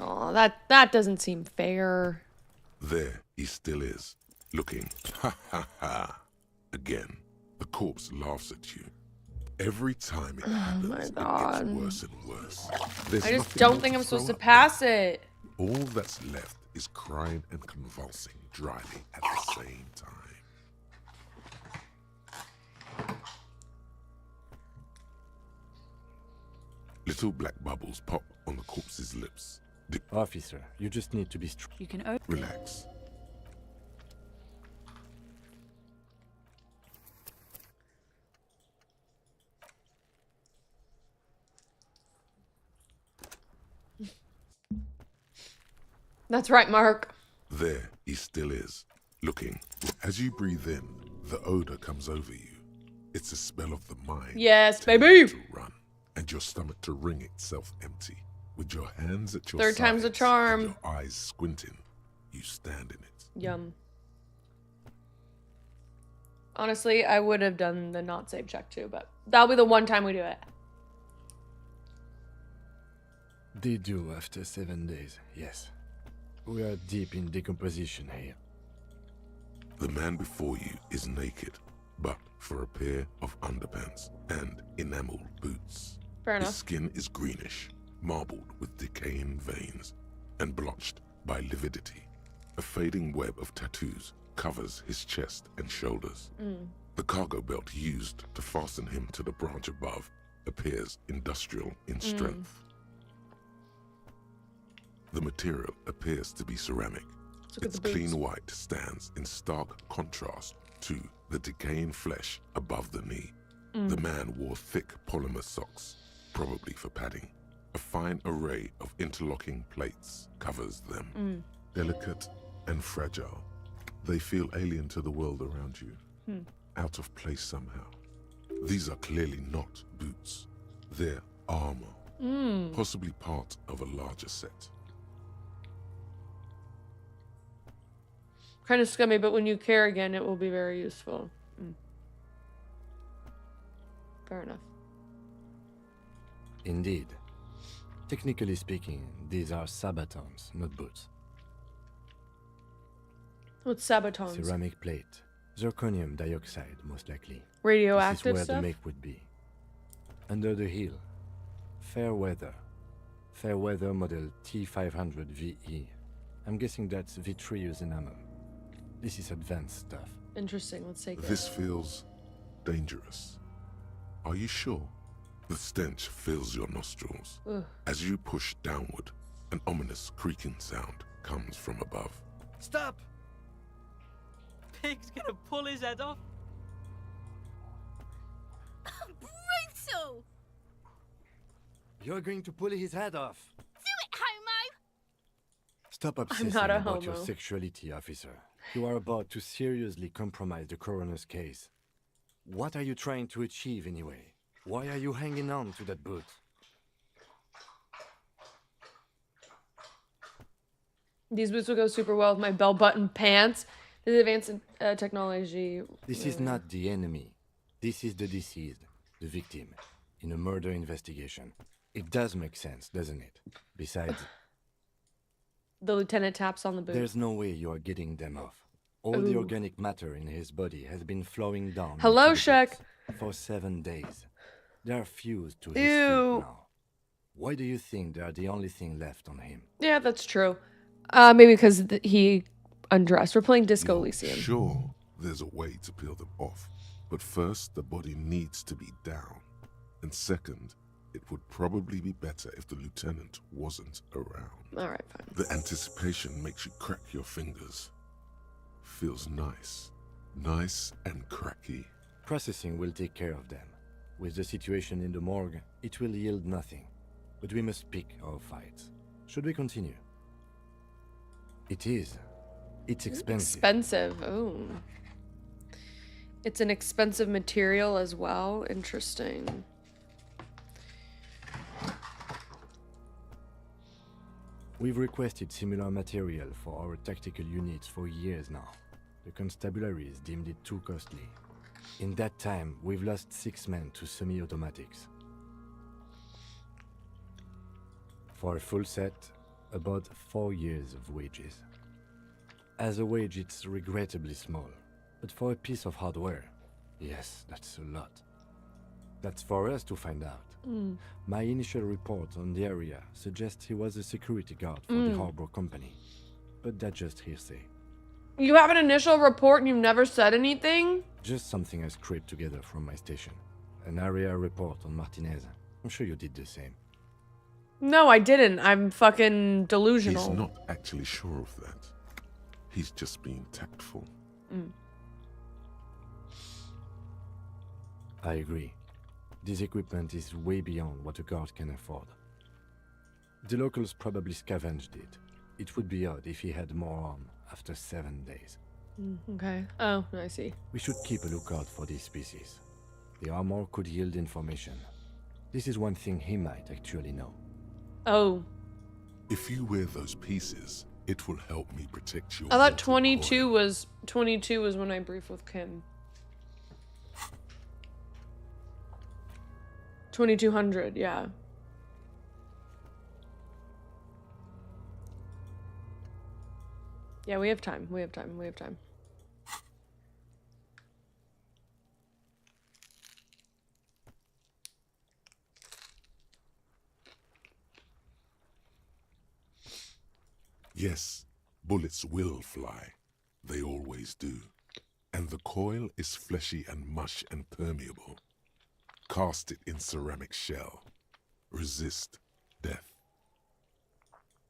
Oh, that doesn't seem fair. There he still is, looking. Ha ha ha. Again, the corpse laughs at you. Every time it happens, it God. gets worse and worse. There's I just nothing don't more think to I'm supposed throw to up pass now. it. All that's left is crying and convulsing, driving at the same time. Little black bubbles pop on the corpse's lips. Officer, you just need to be strong. You can open. Relax. That's right, Mark. There he still is, looking. As you breathe in, the odor comes over you. It's a smell of the mind. Yes, telling baby. you to run, and your stomach to wring itself empty. With your hands at your Third time's a sides charm. and your eyes squinting, you stand in it. Yum. Honestly, I would have done the not save check too, but that'll be the one time we do it. They do after 7 days, yes. We are deep in decomposition here. The man before you is naked, but for a pair of underpants and enameled boots. Fair His enough. skin is greenish, marbled with decaying veins, and blotched by lividity. A fading web of tattoos covers his chest and shoulders. The cargo belt used to fasten him to the branch above appears industrial in strength. The material appears to be ceramic. Look at Its the clean boots. white stands in stark contrast to the decaying flesh above the knee. The man wore thick polymer socks, probably for padding. A fine array of interlocking plates covers them. Delicate and fragile, they feel alien to the world around you, out of place somehow. These are clearly not boots. They're armor, possibly part of a larger set. Kind of scummy, but when you care again, it will be very useful. Fair enough. Indeed. Technically speaking, these are sabatons, not boots. What's sabotons? Ceramic plate. Zirconium dioxide, most likely. Radioactive This is where stuff? the make would be. Under the hill. Fair weather. Fair weather model T500 VE. I'm guessing that's vitreous enamel. This is advanced stuff. Interesting. Let's take This it. feels dangerous. Are you sure? The stench fills your nostrils. Ugh. As you push downward, an ominous creaking sound comes from above. Stop! Pig's gonna pull his head off. Brutal! You're going to pull his head off. Do it, homo! Stop obsessing not a about your homo. sexuality, officer. You are about to seriously compromise the coroner's case. What are you trying to achieve anyway? Why are you hanging on to that boot? These boots will go super well with my bell-button pants. This is advanced technology. This is not the enemy. This is the deceased, the victim, in a murder investigation. It does make sense, doesn't it? Besides, The lieutenant taps on the boot. there's no way you are getting them off. All the organic matter in his body has been flowing down. Hello, into the Shaq. boots for 7 days. They are fused to his Ew. feet now. Why do you think they are the only thing left on him? Yeah, that's true. Maybe because he undressed. We're playing Disco You're Elysium. sure there's a way to peel them off, but first the body needs to be down. And second, it would probably be better if the lieutenant wasn't around. All right, fine. The anticipation makes you crack your fingers. Feels nice. Nice and cracky. Processing will take care of them. With the situation in the morgue, it will yield nothing. But we must pick our fights. Should we continue? It is. It's expensive. Expensive. Oh. It's an expensive material as well. Interesting. We've requested similar material for our tactical units for years now. The constabularies deemed it too costly. In that time, we've lost 6 men to semi-automatics. For a full set, about 4 years of wages. As a wage, it's regrettably small. But for a piece of hardware, yes, that's a lot. That's for us to find out. My initial report on the area suggests he was a security guard for the harbor company. But that's just hearsay. You have an initial report and you've never said anything? Just something I scraped together from my station. An area report on Martinaise. I'm sure you did the same. No, I didn't. I'm fucking delusional. He's not actually sure of that. He's just being tactful. I agree. This equipment is way beyond what a guard can afford. The locals probably scavenged it. It would be odd if he had more on after 7 days. Okay. Oh, I see. We should keep a lookout for these species. The armor could yield information. This is one thing he might actually know. Oh. If you wear those pieces, it will help me protect your I thought mortal 22 coil. was when I briefed with Kim. 2200, yeah. Yeah, we have time. We have time. We have time. Yes, bullets will fly. They always do. And the coil is fleshy and mush and permeable. Cast it in ceramic shell. Resist death.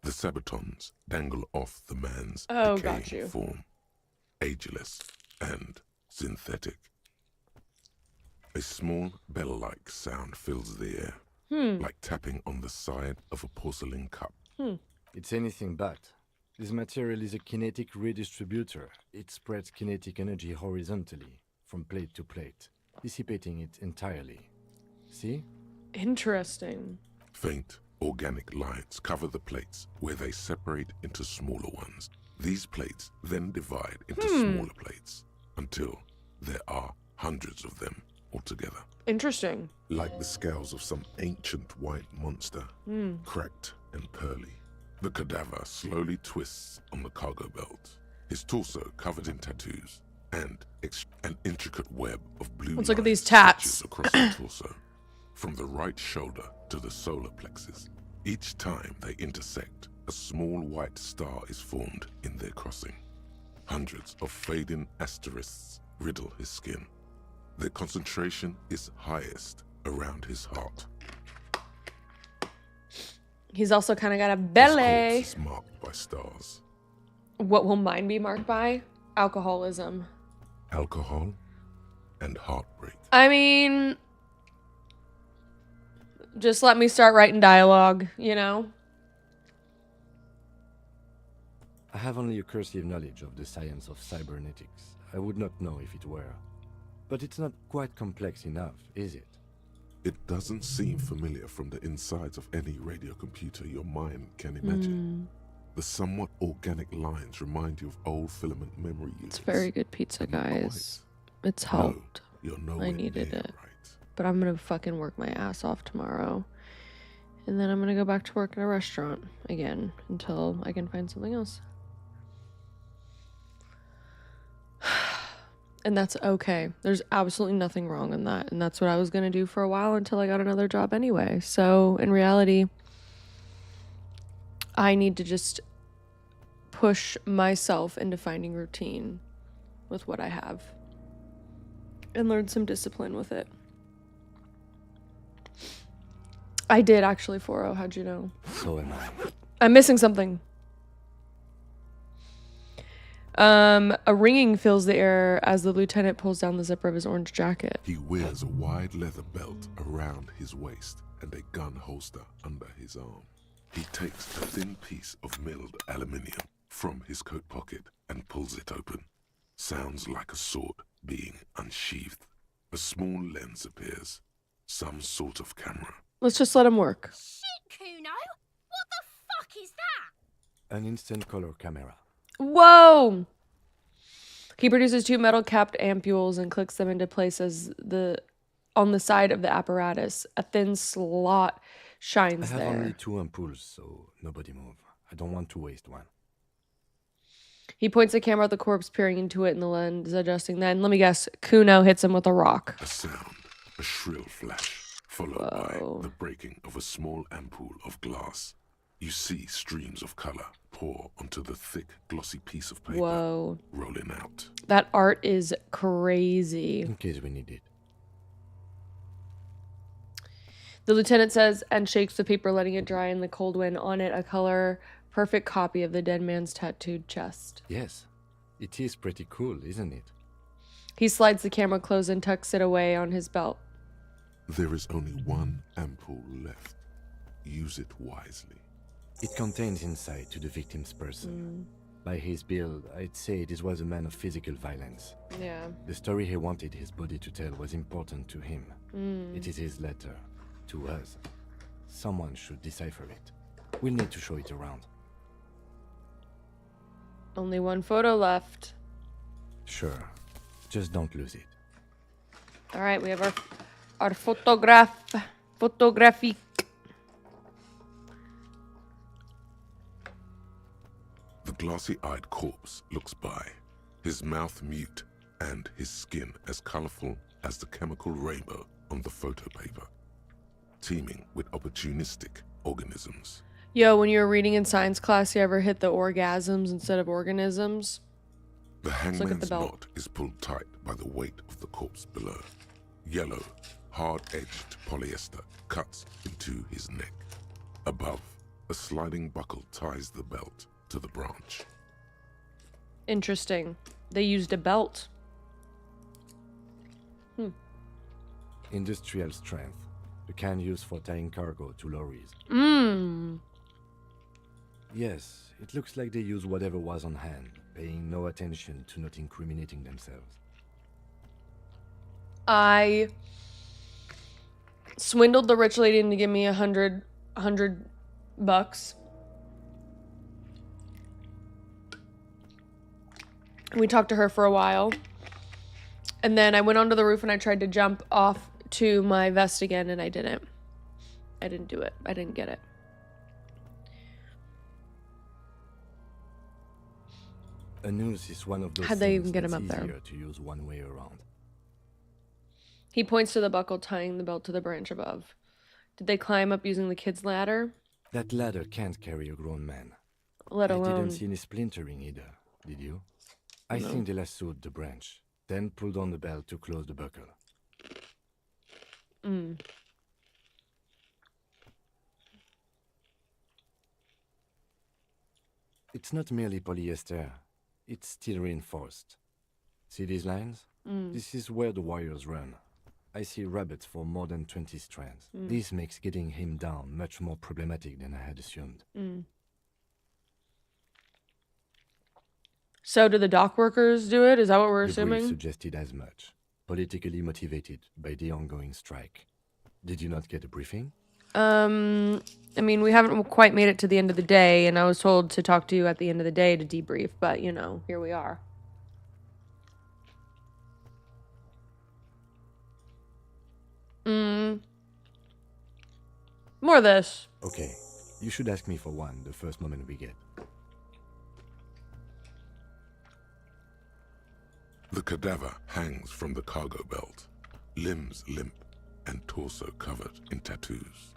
The sabatons dangle off the man's Oh, got decaying you. form. Ageless and synthetic. A small bell-like sound fills the air, like tapping on the side of a porcelain cup. It's anything but. This material is a kinetic redistributor. It spreads kinetic energy horizontally, from plate to plate, dissipating it entirely. See? Interesting. Faint, organic lines cover the plates where they separate into smaller ones. These plates then divide into smaller plates until there are hundreds of them altogether. Interesting. Like the scales of some ancient white monster, cracked and pearly. The cadaver slowly twists on the cargo belt. his torso covered in tattoos, and an intricate web of blue Let's look at lines these tats. stretches across the torso, from the right shoulder to the solar plexus. Each time they intersect, a small white star is formed in their crossing. Hundreds of fading asterisks riddle his skin. Their concentration is highest around his heart. He's also kind of got a His belly. corpse is marked by stars. What will mine be marked by? Alcoholism. Alcohol and heartbreak. I mean, just let me start writing dialogue, you know? I have only a cursive knowledge of the science of cybernetics. I would not know if it were. But it's not quite complex enough, is it? It doesn't seem familiar from the insides of any radio computer your mind can imagine. The somewhat organic lines remind you of old filament memory units. It's very good pizza, But not guys. It's quite. No, helped. you're nowhere needed near it. right. But I'm gonna fucking work my ass off tomorrow. And then I'm gonna go back to work in a restaurant again until I can find something else. And that's okay. There's absolutely nothing wrong in that. And that's what I was gonna do for a while until I got another job anyway. So in reality, I need to just push myself into finding routine with what I have and learn some discipline with it. I did actually, 4-0. How'd you know? So am I. I'm missing something. A ringing fills the air as the lieutenant pulls down the zipper of his orange jacket. He wears a wide leather belt around his waist and a gun holster under his arm. He takes a thin piece of milled aluminium from his coat pocket and pulls it open. Sounds like a sword being unsheathed. A small lens appears. Some sort of camera. Let's just let him work. Shit, Kuno! What the fuck is that? An instant color camera. Whoa! He produces 2 metal-capped ampules and clicks them into place as on the side of the apparatus. A thin slot I shines have there. only 2 ampoules, so nobody move. I don't want to waste one. He points the camera at the corpse, peering into it, and the lens adjusting. Then, let me guess, Kuno hits him with a rock. A sound, a shrill flash, followed Whoa. by the breaking of a small ampoule of glass. You see streams of color pour onto the thick, glossy piece of paper, Whoa. rolling out. That art is crazy. In case we need it. The lieutenant says and shakes the paper, letting it dry in the cold wind. On it, a color perfect copy of the dead man's tattooed chest. Yes. It is pretty cool, isn't it? He slides the camera close and tucks it away on his belt. There is only one ampoule left. Use it wisely. It contains insight to the victim's person. By his build, I'd say this was a man of physical violence. Yeah. The story he wanted his body to tell was important to him. It is his letter to us. Someone should decipher it. We'll need to show it around. Only one photo left. Sure. Just don't lose it. All right, we have our photographique. The glassy-eyed corpse looks by, his mouth mute and his skin as colorful as the chemical rainbow on the photo paper, teeming with opportunistic organisms. Yo, when you were reading in science class, you ever hit the orgasms instead of organisms? The look at the hangman's belt. knot is pulled tight by the weight of the corpse below. Yellow, hard-edged polyester cuts into his neck. Above, a sliding buckle ties the belt to the branch. Interesting. They used a belt. Industrial strength. The kind used for tying cargo to lorries. Yes, it looks like they used whatever was on hand, paying no attention to not incriminating themselves. I swindled the rich lady into give me $100. We talked to her for a while. And then I went onto the roof and I tried to jump off to my vest again, and I didn't. I didn't do it. I didn't get it. A noose is one of those How'd they things even get him that's up there? easier to use one way around. He points to the buckle tying the belt to the branch above. Did they climb up using the kid's ladder? That ladder can't carry a grown man. Let I alone... didn't see any splintering either, did you? I No. think they lassoed the branch, then pulled on the belt to close the buckle. Mm. It's not merely polyester. It's steel reinforced. See these lines? This is where the wires run. I see rabbits for more than 20 strands. This makes getting him down much more problematic than I had assumed. So do the dock workers do it? Is that what we're The brief assuming? suggested as much. Politically motivated by the ongoing strike. Did you not get a briefing? I mean, we haven't quite made it to the end of the day, and I was told to talk to you at the end of the day to debrief, but, you know, here we are. More of this. Okay, you should ask me for one the first moment we get. The cadaver hangs from the cargo belt, limbs limp and torso covered in tattoos.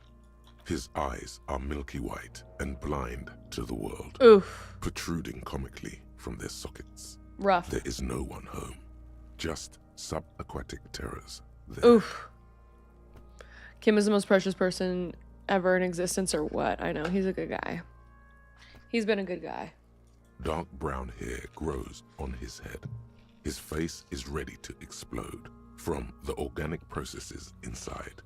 His eyes are milky white and blind to the world, Oof. protruding comically from their sockets. Rough. There is no one home, just subaquatic terrors there. Oof. Kim is the most precious person ever in existence, or what? I know, he's a good guy. He's been a good guy. Dark brown hair grows on his head. His face is ready to explode from the organic processes inside.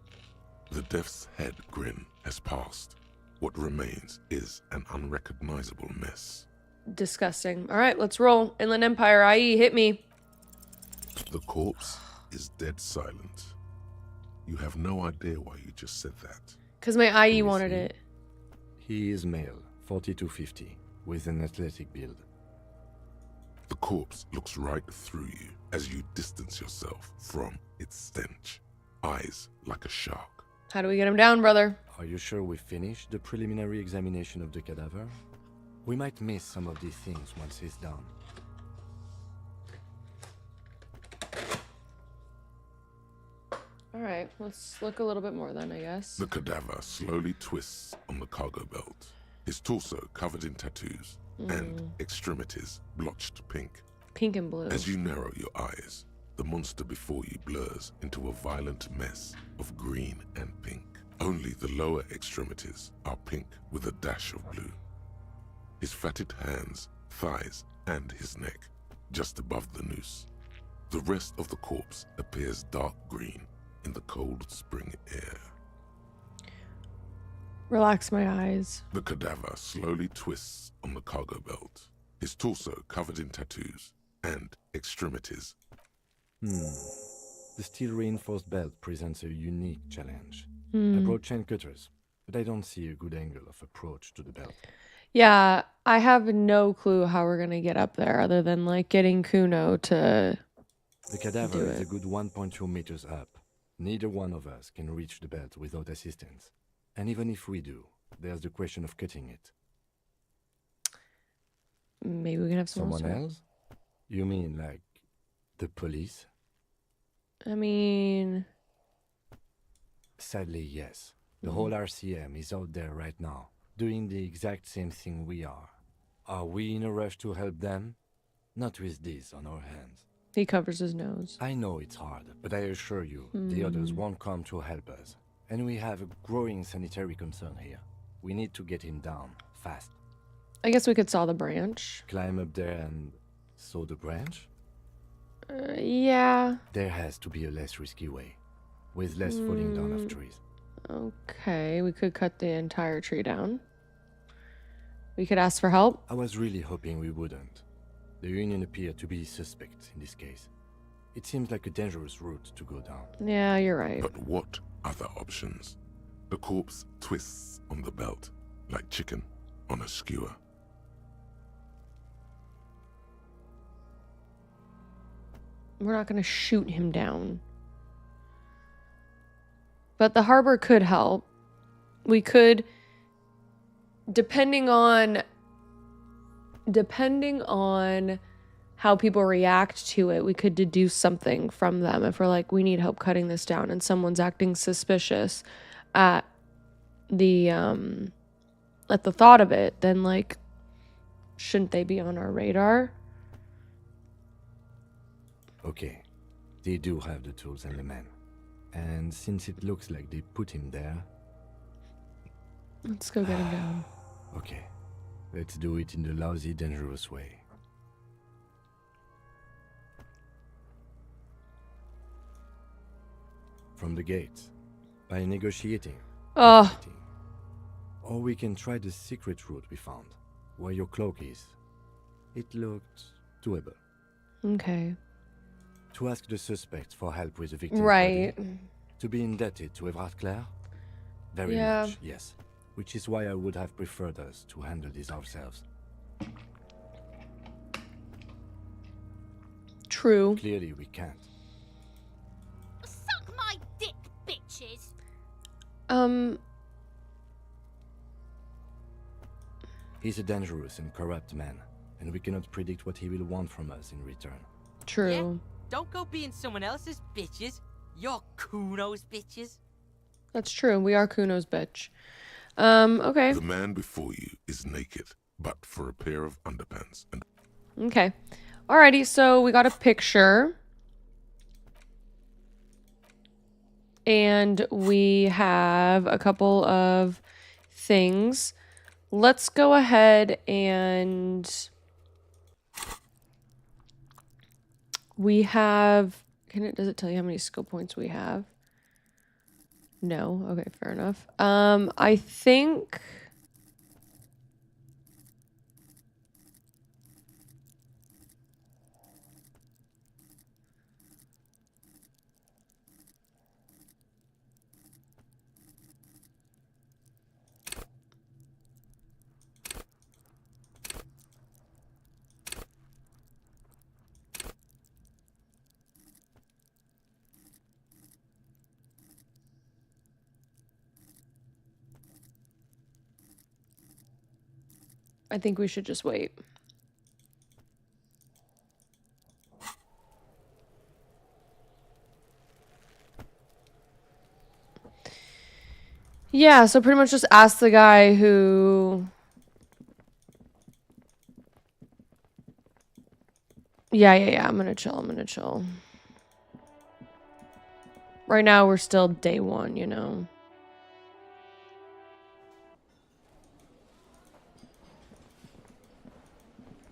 The death's head grin has passed. What remains is an unrecognizable mess. Disgusting. All right, let's roll. Inland Empire, IE, hit me. The corpse is dead silent. You have no idea why you just said that. Because my IE Who is wanted he? it. He is male, 40-50, with an athletic build. The corpse looks right through you as you distance yourself from its stench. Eyes like a shark. How do we get him down, brother? Are you sure we finished the preliminary examination of the cadaver? We might miss some of these things once he's done. All right, let's look a little bit more then, I guess. The cadaver slowly twists on the cargo belt, his torso covered in tattoos and extremities blotched pink. Pink and blue. As you narrow your eyes, the monster before you blurs into a violent mess of green and pink. Only the lower extremities are pink with a dash of blue. His fatted hands, thighs, and his neck, just above the noose. The rest of the corpse appears dark green in the cold spring air. Relax my eyes. The cadaver slowly twists on the cargo belt, his torso covered in tattoos and extremities. The steel-reinforced belt presents a unique challenge. I brought chain cutters, but I don't see a good angle of approach to the belt. Yeah, I have no clue how we're gonna get up there other than like getting Kuno to... The cadaver Do is a it. good 1.2 meters up. Neither one of us can reach the belt without assistance. And even if we do, there's the question of cutting it. Maybe we can have Someone else? else? You mean like the police? I mean... Sadly, yes. The whole RCM is out there right now, doing the exact same thing we are. Are we in a rush to help them? Not with this on our hands. He covers his nose. I know it's hard, but I assure you, the others won't come to help us. And we have a growing sanitary concern here. We need to get him down, fast. I guess we could saw the branch. Climb up there and saw the branch? Yeah. There has to be a less risky way, with less falling down of trees. Okay, we could cut the entire tree down. We could ask for help. I was really hoping we wouldn't. The Union appeared to be suspect in this case. It seems like a dangerous route to go down. Yeah, you're right. But what other options? The corpse twists on the belt like chicken on a skewer. We're not going to shoot him down. But the harbor could help. We could, depending on depending on how people react to it, we could deduce something from them. If we're like, we need help cutting this down, and someone's acting suspicious at the thought of it, then like, shouldn't they be on our radar? Okay, they do have the tools and the men. And since it looks like they put him there... Let's go get him down. Okay, let's do it in the lousy, dangerous way. From the gate, by negotiating. Oh, Fighting. Or we can try the secret route we found, where your cloak is. It looked doable. okay. To ask the suspect for help with the victim's Right. body. To be indebted to Evrard Claire? Very Yeah. much, yes. Which is why I would have preferred us to handle this ourselves. True. Clearly we can't. Suck my dick, bitches. He's a dangerous and corrupt man, and we cannot predict what he will want from us in return. True. Yeah? Don't go being someone else's bitches. You're Kuno's bitches. That's true. We are Kuno's bitch. Okay. The man before you is naked, but for a pair of underpants and Okay. Alrighty, so we got a picture. And we have a couple of things. Let's go ahead and we have, does it tell you how many skill points we have? No. Okay, fair enough. I think we should just wait. Yeah, so pretty much just ask the guy who... Yeah, I'm gonna chill. Right now, we're still day one, you know?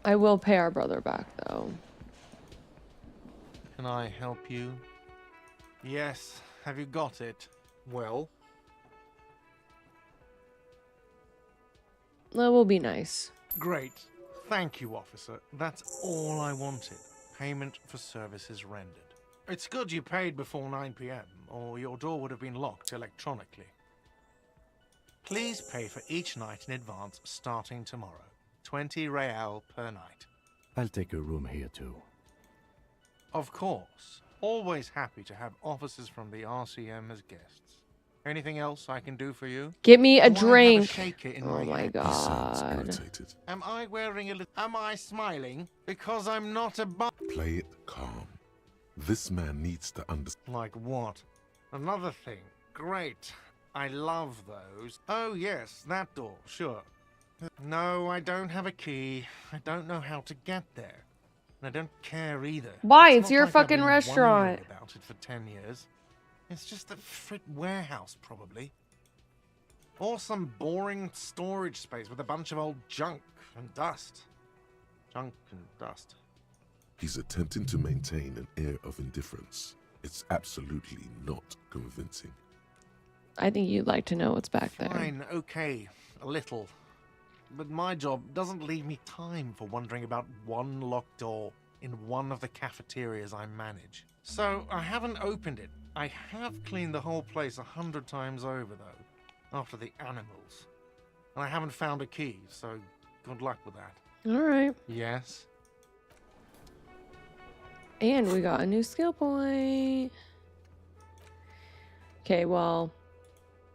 I will pay our brother back, though. Can I help you? Yes. Have you got it? Well? That will be nice. Great. Thank you, officer. That's all I wanted. Payment for services rendered. It's good you paid before 9 p.m., or your door would have been locked electronically. Please pay for each night in advance starting tomorrow. 20 real per night. I'll take a room here too. Of course. Always happy to have officers from the RCM as guests. Anything else I can do for you? Get me a Do I have a drink. shaker in Oh my hand? he sounds god. irritated. Am I wearing a Am I smiling? Because I'm not a Play it calm. This man needs to understand. Like what? Another thing. Great. I love those. Oh yes, that door, sure. No, I don't have a key. I don't know how to get there. And I don't care either. Why? It's It's not your like I've fucking been restaurant. wondering about it for 10 years. It's just a frit warehouse, probably. Or some boring storage space with a bunch of old junk and dust. Junk and dust. He's attempting to maintain an air of indifference. It's absolutely not convincing. I think you'd like to know what's back there. Fine, okay, a little. But my job doesn't leave me time for wondering about one locked door in one of the cafeterias I manage. So I haven't opened it. I have cleaned the whole place 100 times over, though, after the animals. And I haven't found a key, so good luck with that. All right. Yes? And we got a new skill point. Okay, well,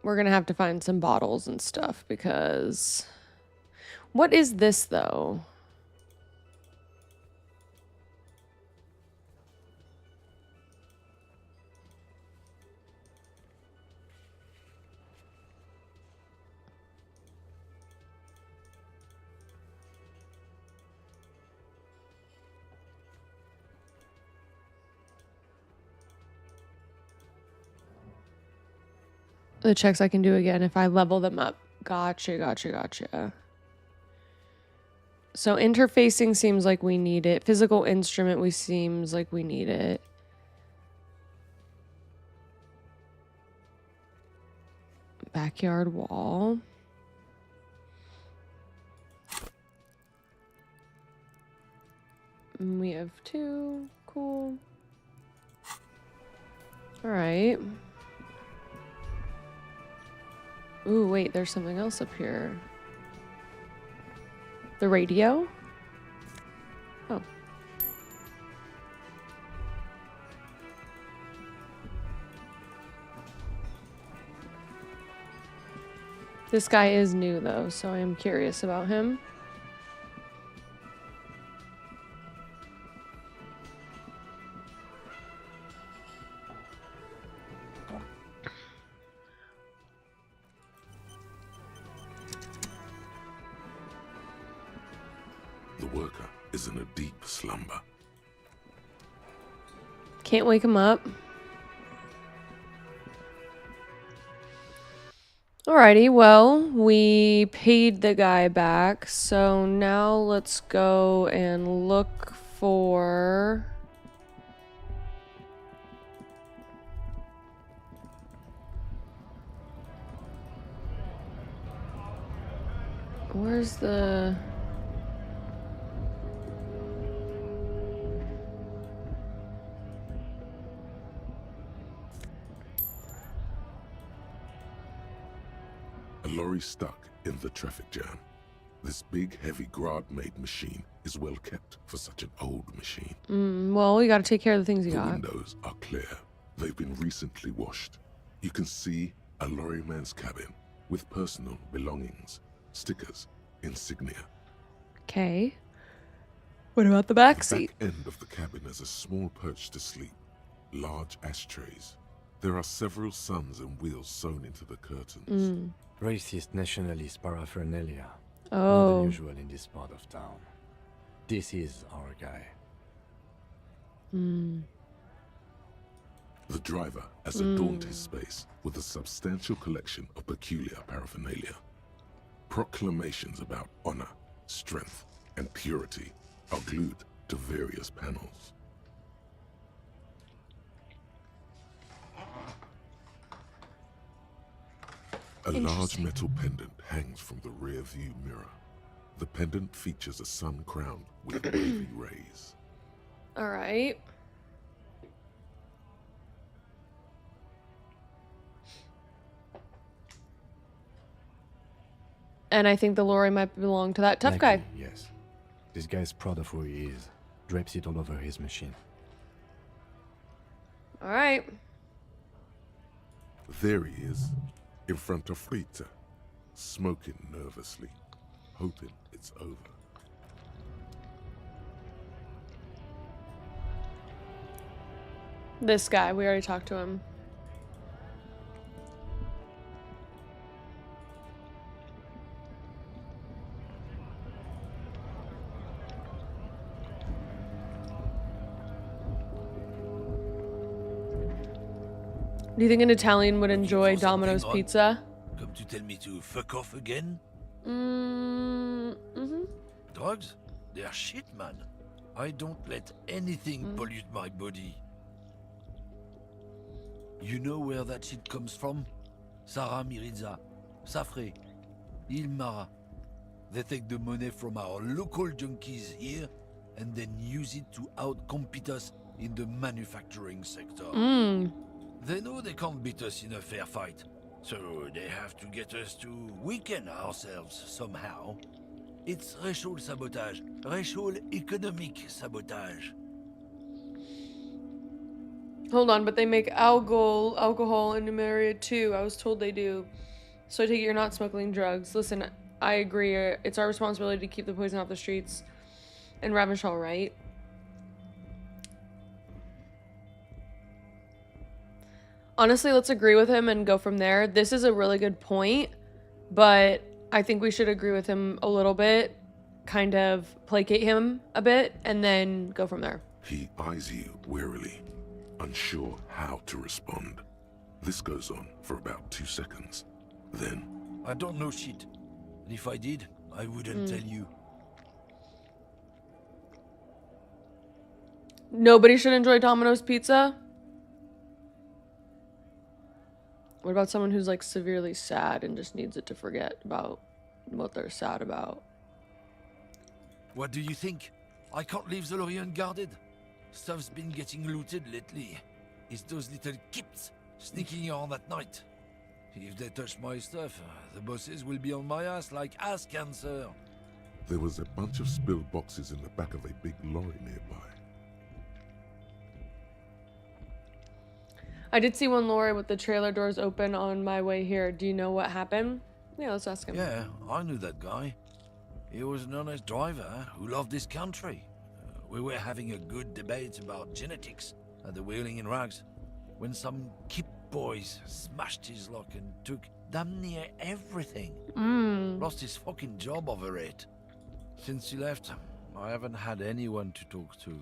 we're gonna have to find some bottles and stuff because... What is this, though? The checks I can do again if I level them up. Gotcha. So interfacing seems like we need it. Physical instrument seems like we need it. Backyard wall. We have 2. Cool. All right. Ooh, wait, there's something else up here. The radio? Oh. This guy is new, though, so I am curious about him. The worker is in a deep slumber. Can't wake him up. Alrighty, well, we paid the guy back, so now let's go and look for... Where's the... A lorry stuck in the traffic jam. This big, heavy Grad-made machine is well kept for such an old machine. well, we gotta take care of the things you The got. windows are clear. They've been recently washed. You can see a lorryman's cabin with personal belongings, stickers, insignia. Okay. What about the back The seat? back end of the cabin has a small perch to sleep, large ashtrays. There are several suns and wheels sewn into the curtains. Racist nationalist paraphernalia. More Oh. than usual in this part of town. This is our guy. The driver has adorned his space with a substantial collection of peculiar paraphernalia. Proclamations about honor, strength, and purity are glued to various panels. A large metal pendant hangs from the rear view mirror. The pendant features a sun crowned with wavy rays. Alright. And I think the lorry might belong to that tough guy. Likely, yes. This guy's proud of who he is. Drapes it all over his machine. Alright. There he is, in front of Rita, smoking nervously, hoping it's over. This guy, we already talked to him. Do you think an Italian would enjoy Domino's pizza? Come to tell me to fuck off again? Mm-hmm. Drugs? They are shit, man. I don't let anything pollute my body. You know where that shit comes from? Sarah Miriza, Safre, Ilmara. They take the money from our local junkies here and then use it to outcompete us in the manufacturing sector. They know they can't beat us in a fair fight, so they have to get us to weaken ourselves somehow. It's racial sabotage, racial economic sabotage. Hold on, but they make alcohol in Itinerary too. I was told they do. So I take it you're not smuggling drugs. Listen, I agree. It's our responsibility to keep the poison off the streets. And Ravenshaw, right? Honestly, let's agree with him and go from there. This is a really good point, but I think we should agree with him a little bit, kind of placate him a bit, and then go from there. He eyes you warily, unsure how to respond. This goes on for about 2 seconds. Then, I don't know shit. And if I did, I wouldn't tell you. Nobody should enjoy Domino's pizza? What about someone who's like severely sad and just needs it to forget about what they're sad about? What do you think? I can't leave the lorry unguarded. Stuff's been getting looted lately. It's those little kips sneaking around at night. If they touch my stuff, the bosses will be on my ass like ass cancer. there was a bunch of spilled boxes in the back of a big lorry nearby. I did see one lorry with the trailer doors open on my way here. Do you know what happened? Yeah, let's ask him. Yeah, I knew that guy. He was an honest driver who loved this country. We were having a good debate about genetics at the Wheeling in Rags when some Kip boys smashed his lock and took damn near everything. Lost his fucking job over it. Since he left, I haven't had anyone to talk to.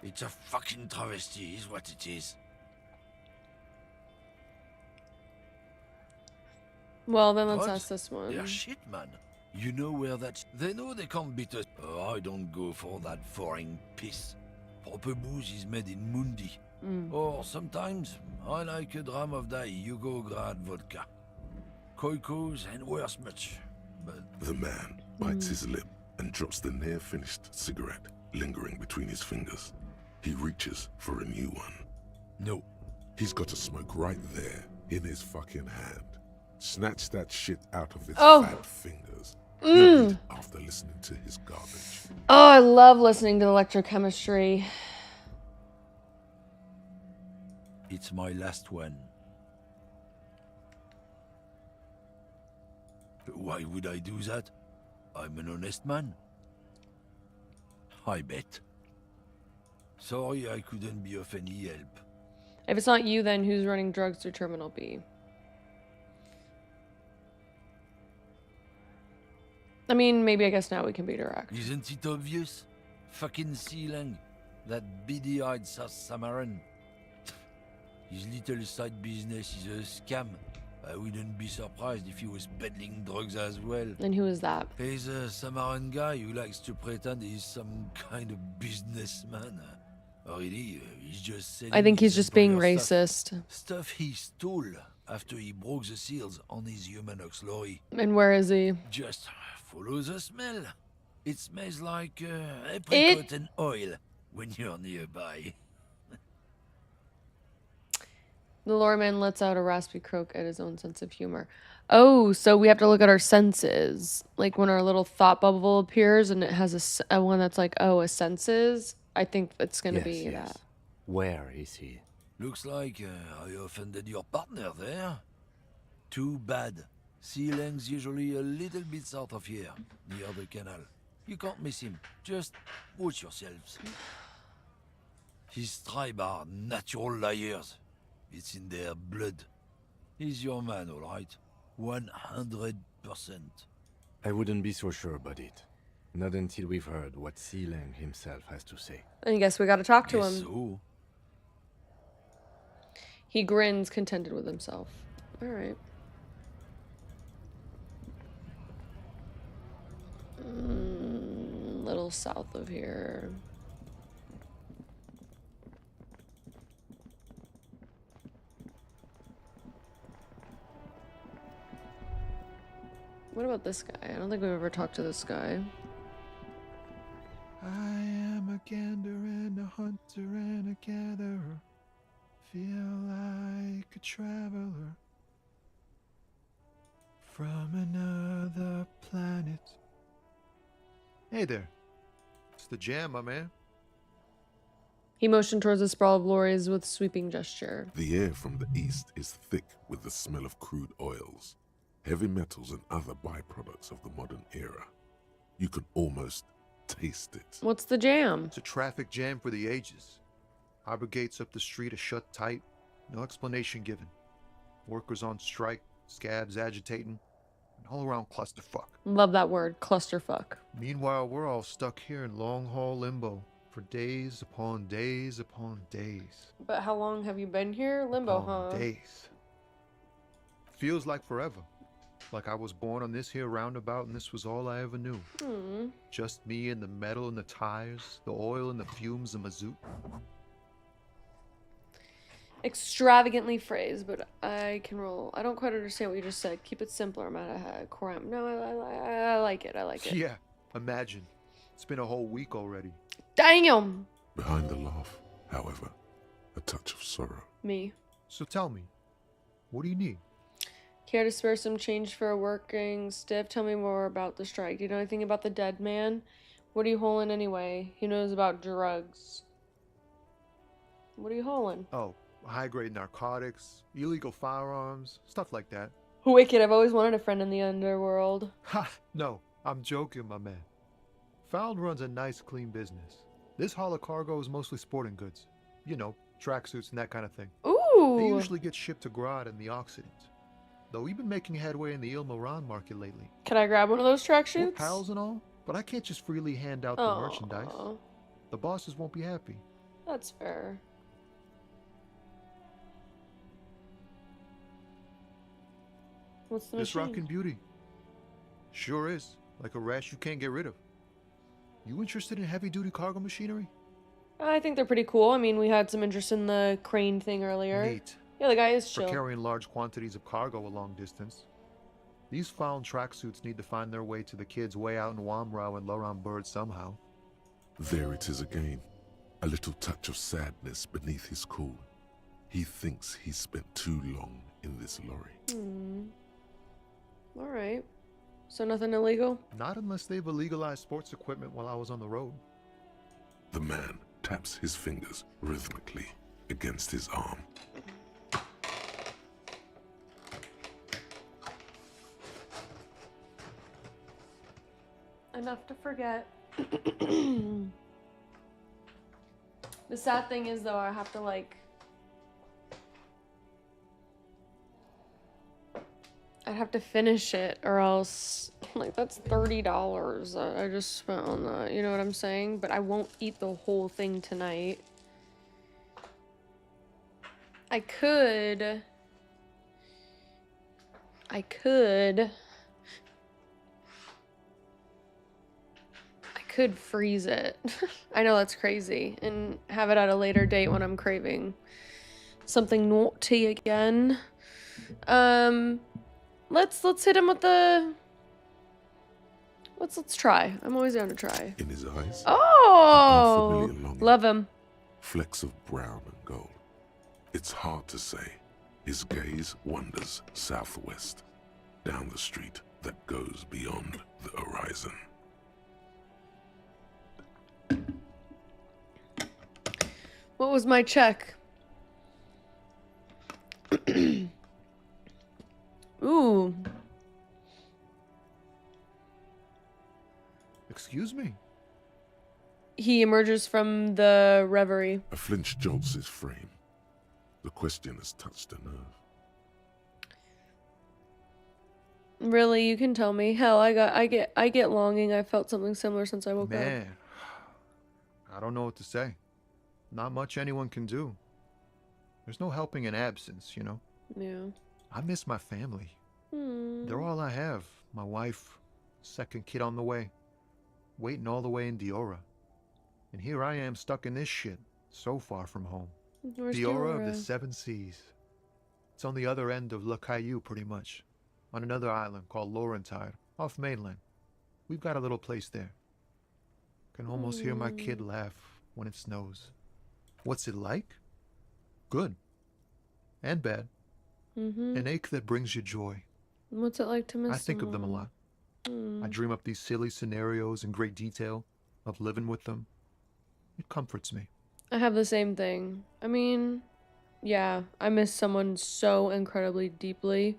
It's a fucking travesty is what it is. Well, then let's What? ask this one. They're shit, man. You know where that... They know they can't beat us. Oh, I don't go for that foreign piss. Proper booze is made in Mundi. Or sometimes, I like a dram of that Yugograd vodka. Koikos and worse much. But The man bites his lip and drops the near-finished cigarette lingering between his fingers. He reaches for a new one. no. He's got a smoke right there in his fucking hand. Snatch that shit out of his Oh. fat fingers. He'll eat after listening to his garbage. Oh, I love listening to electrochemistry. It's my last one. Why would I do that? I'm an honest man. I bet. Sorry I couldn't be of any help. If it's not you, then who's running drugs through Terminal B? I mean, maybe I guess now we can be direct. Isn't it obvious? Fucking Sealang. That beady-eyed South Samaran. His little side business is a scam. I wouldn't be surprised if he was peddling drugs as well. And who is that? He's a Samaran guy who likes to pretend he's some kind of businessman. Really, he's just selling I think he's his just being employer stuff. racist. Stuff he stole after he broke the seals on his Humanox lorry. And where is he? Just follow the smell. It smells like apricot and oil when you're nearby. The loreman lets out a raspy croak at his own sense of humor. Oh, so we have to look at our senses. Like when our little thought bubble appears and it has a one that's like, oh, a senses. I think it's going to be that. Where is he? Looks like I offended your partner there. Too bad. Sealang's usually a little bit south of here, near the canal. You can't miss him. Just watch yourselves. His tribe are natural liars. It's in their blood. He's your man, all right? 100%. I wouldn't be so sure about it. Not until we've heard what Sealang himself has to say. I guess we got to talk to Guess him. so. He grins, contented with himself. All right. Little south of here. What about this guy? I don't think we've ever talked to this guy. I am a gander and a hunter and a gatherer. Feel like a traveler from another planet. Hey there. It's the jam, my man. He motioned towards a sprawl of lorries with sweeping gesture. The air from the east is thick with the smell of crude oils, heavy metals and other byproducts of the modern era. You can almost taste it. What's the jam? It's a traffic jam for the ages. Harbor gates up the street are shut tight. No explanation given. Workers on strike, scabs agitating, an all-around clusterfuck. Love that word, clusterfuck. Meanwhile, we're all stuck here in long-haul limbo. For days upon days upon days. But how long have you been here? Limbo, Upon huh? days. Feels like forever. Like I was born on this here roundabout and this was all I ever knew. Just me and the metal and the tires, the oil and the fumes of mazout. Extravagantly phrased, but I can roll. I don't quite understand what you just said. Keep it simpler, amount of crime. No, I like it. I like it. Yeah, imagine. It's been a whole week already. Damn! Behind the laugh, however, a touch of sorrow. Me. So tell me, what do you need? Care to spare some change for a working stiff? Tell me more about the strike. Do you know anything about the dead man? What are you hauling anyway? He knows about drugs. What are you hauling? Oh, high-grade narcotics, illegal firearms, stuff like that. Wicked, I've always wanted a friend in the underworld. Ha! No, I'm joking, my man. Found runs a nice, clean business. This haul of cargo is mostly sporting goods. You know, tracksuits and that kind of thing. Ooh! They usually get shipped to Grad and the Occident. Though we've been making headway in the Il Moran market lately. Can I grab one of those We're tracksuits? pals and all, but I can't just freely hand out the merchandise. The bosses won't be happy. That's fair. What's the This machine? rockin' beauty. Sure is. Like a rash you can't get rid of. You interested in heavy-duty cargo machinery? I think they're pretty cool. I mean, we had some interest in the crane thing earlier. Neat. Yeah, the guy is For chill. carrying large quantities of cargo a long distance. These found tracksuits need to find their way to the kids way out in Wamrau and Laurent Bird somehow. There it is again. A little touch of sadness beneath his cool. He thinks he's spent too long in this lorry. Alright. So nothing illegal? Not unless they've illegalized sports equipment while I was on the road. The man taps his fingers rhythmically against his arm. Enough to forget. The sad thing is, though, I have to, like... I'd have to finish it, or else... Like, that's $30 that I just spent on that, you know what I'm saying? But I won't eat the whole thing tonight. I could freeze it. I know that's crazy, and have it at a later date when I'm craving something naughty again. Let's hit him with the... Let's try. I'm always down to try. In his eyes, Oh! unfamiliar longing. Love him. Flecks of brown and gold. It's hard to say. His gaze wanders southwest, down the street that goes beyond the horizon. What was my check? Ooh. Excuse me? He emerges from the reverie. A flinch jolts his frame. The question has touched a nerve. Really, you can tell me. Hell, I get longing. I felt something similar since I woke up. Man, I don't know what to say. Not much anyone can do. There's no helping in absence, you know? Yeah. I miss my family. Hmm. They're all I have. My wife, second kid on the way, waiting all the way in Diora. And here I am stuck in this shit, so far from home. Where's Diora of the Seven Seas. It's on the other end of Le Caillou, pretty much. On another island called Laurentide, off mainland. We've got a little place there. Can almost hear my kid laugh when it snows. What's it like? Good. And bad. An ache that brings you joy. What's it like to miss I think of them a someone? lot. I dream up these silly scenarios in great detail of living with them. It comforts me. I have the same thing. I mean, yeah, I miss someone so incredibly deeply.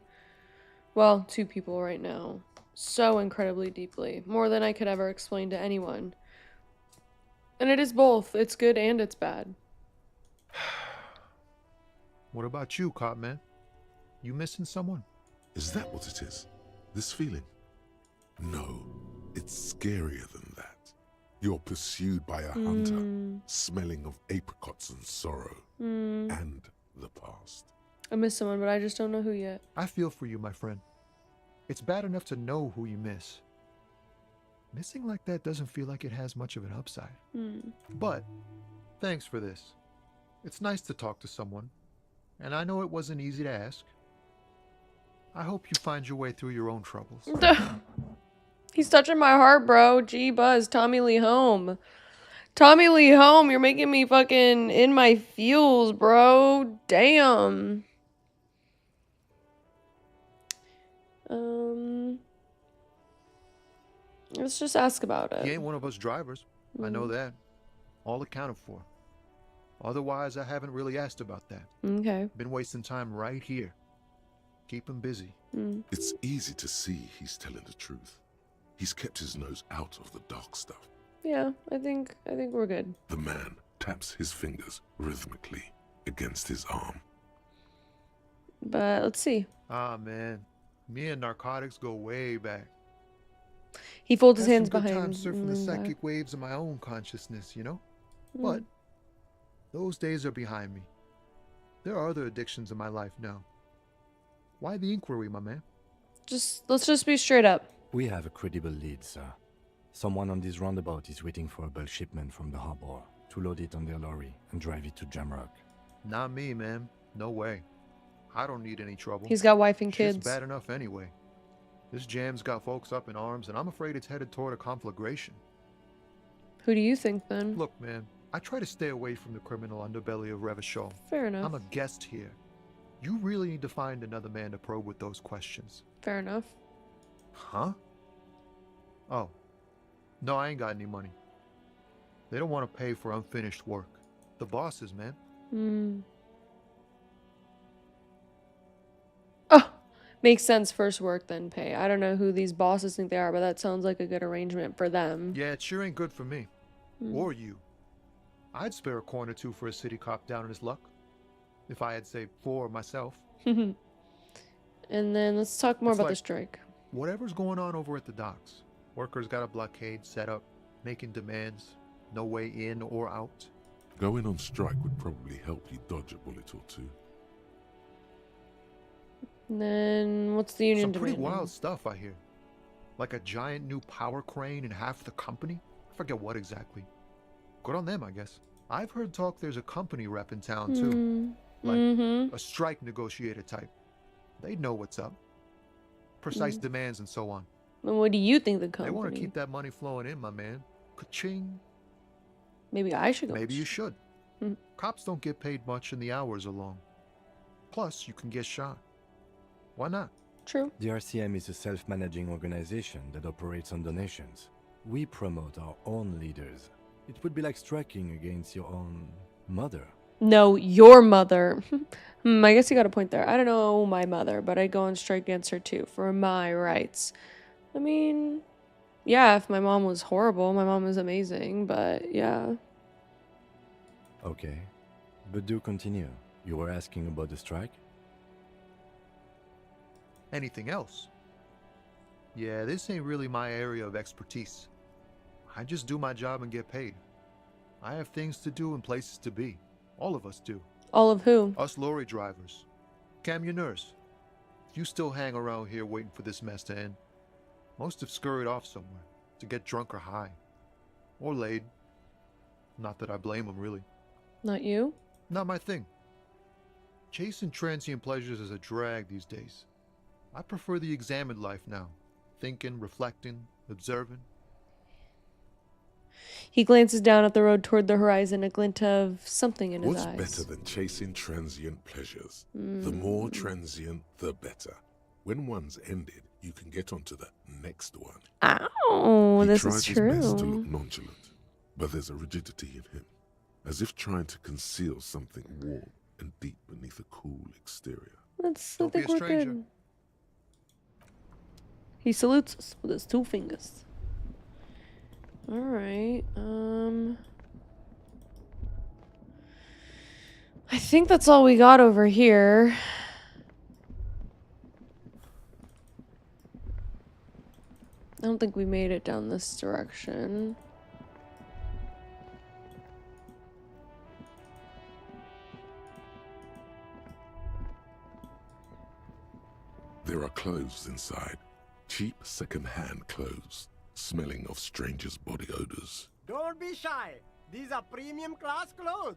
Well, two people right now. So incredibly deeply. More than I could ever explain to anyone. And it is both. It's good and it's bad. What about you, Cop Man? You missing someone? Is that what it is? This feeling? No, it's scarier than that. You're pursued by a hunter, smelling of apricots and sorrow, and the past. I miss someone, but I just don't know who yet. I feel for you, my friend. It's bad enough to know who you miss. Missing like that doesn't feel like it has much of an upside. But thanks for this. It's nice to talk to someone, and I know it wasn't easy to ask. I hope you find your way through your own troubles. He's touching my heart, bro. Gee, Buzz, Tommy Lee Home. Tommy Lee Home, you're making me fucking in my feels, bro. Damn. Let's just ask about it. He ain't one of us drivers. I know that. All accounted for. Otherwise, I haven't really asked about that. Okay. Been wasting time right here. Keep him busy. It's easy to see he's telling the truth. He's kept his nose out of the dark stuff. Yeah, I think we're good. The man taps his fingers rhythmically against his arm. But let's see. Ah, man. Me and narcotics go way back. He folds his Had hands some good behind. times surfing the psychic waves of my own consciousness, you know? But those days are behind me. There are other addictions in my life now. Why the inquiry, my man? Let's just be straight up. We have a credible lead, sir. Someone on this roundabout is waiting for a bulk shipment from the harbor to load it on their lorry and drive it to Jamrock. Not me, man. No way. I don't need any trouble. He's got wife and Shit's kids. bad enough anyway. This jam's got folks up in arms, and I'm afraid it's headed toward a conflagration. Who do you think then? Look, man, I try to stay away from the criminal underbelly of Revachol. Fair enough. I'm a guest here. You really need to find another man to probe with those questions. Fair enough. Huh? Oh. No, I ain't got any money. They don't want to pay for unfinished work. The bosses, man. Oh, makes sense. First work, then pay. I don't know who these bosses think they are, but that sounds like a good arrangement for them. Yeah, it sure ain't good for me. Or you. I'd spare a coin or two for a city cop down in his luck. If I had, say, 4 myself. And then let's talk more about the strike. Whatever's going on over at the docks. Workers got a blockade set up, making demands. No way in or out. Going on strike would probably help you dodge a bullet or two. And then what's the union Some pretty demanding? wild stuff, I hear. Like a giant new power crane in half the company? I forget what exactly. Good on them, I guess. I've heard talk there's a company rep in town, too. Like a strike negotiator type. They'd know what's up. Precise demands and so on. And what do you think the company? They want to keep that money flowing in, my man. Ka-ching. Maybe I should go. Maybe you should. Cops don't get paid much and the hours are long. Plus, you can get shot. Why not? True. The RCM is a self-managing organization that operates on donations. We promote our own leaders. It would be like striking against your own mother. No, your mother. I guess you got a point there. I don't know my mother, but I'd go on strike against her too, for my rights. I mean, yeah, if my mom was horrible, my mom was amazing, but yeah. Okay, but do continue. You were asking about the strike? Anything else? Yeah, this ain't really my area of expertise. I just do my job and get paid. I have things to do and places to be. All of us do. All of who? Us lorry drivers. Camionneurs. If you still hang around here waiting for this mess to end, most have scurried off somewhere to get drunk or high. Or laid. Not that I blame them, really. Not you? Not my thing. Chasing transient pleasures is a drag these days. I prefer the examined life now. Thinking, reflecting, observing. He glances down at the road toward the horizon, a glint of something in his eyes. What's better than chasing transient pleasures? The more transient, the better. When one's ended, you can get onto the next one. Ow, this is He tries his best to true. look nonchalant, but there's a rigidity in him, as if trying to conceal something warm and deep beneath a cool exterior. I Don't be think a we're stranger. good. He salutes us with his 2 fingers. Alright, I think that's all we got over here. I don't think we made it down this direction. There are clothes inside. Cheap second-hand clothes, smelling of strangers' body odors. Don't be shy. These are premium class clothes.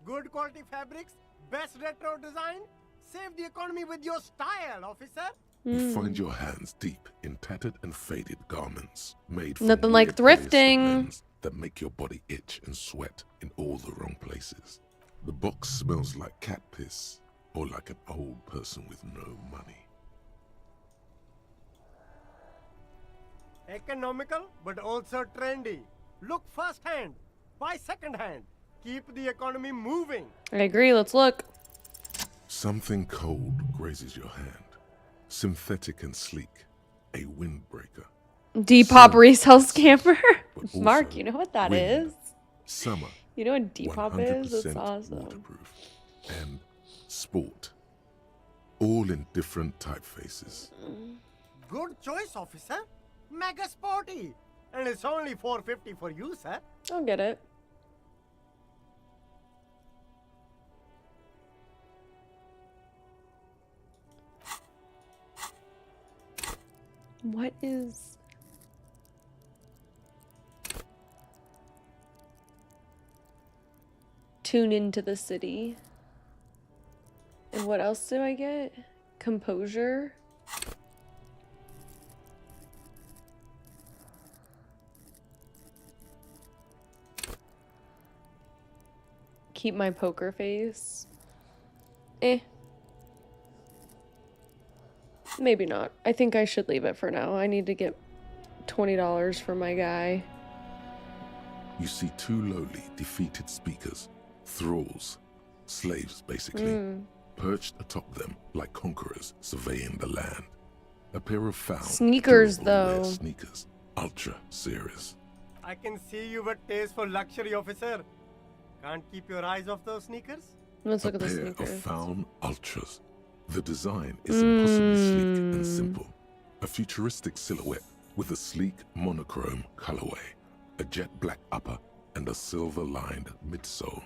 Good quality fabrics, best retro design. Save the economy with your style, officer. You find your hands deep in tattered and faded garments made from Nothing like weird polyester thrifting. blends that make your body itch and sweat in all the wrong places. The box smells like cat piss or like an old person with no money. Economical, but also trendy. Look first-hand, buy second-hand. Keep the economy moving. I agree. Let's look. Something cold grazes your hand. Synthetic and sleek. A windbreaker. Depop resale scamper. But Mark, also you know what that wind. is? Summer. You know what Depop is? That's 100% awesome. waterproof. And sport. All in different typefaces. Good choice, officer. Mega sporty. And it's only $4.50 for you, sir. I'll get it. What is... Tune into the city. And what else do I get? Composure. Keep my poker face. Maybe not. I think I should leave it for now. I need to get $20 for my guy. You see two lowly, defeated speakers, thralls, slaves basically, perched atop them like conquerors surveying the land. A pair of found, Sneakers, durable rare though. sneakers, ultra series. I can see you with taste for luxury, officer. Can't keep your eyes off those sneakers? Let's look A at the pair of sneakers. found ultras. The design is impossibly sleek and simple. A futuristic silhouette with a sleek monochrome colorway, a jet black upper, and a silver-lined midsole.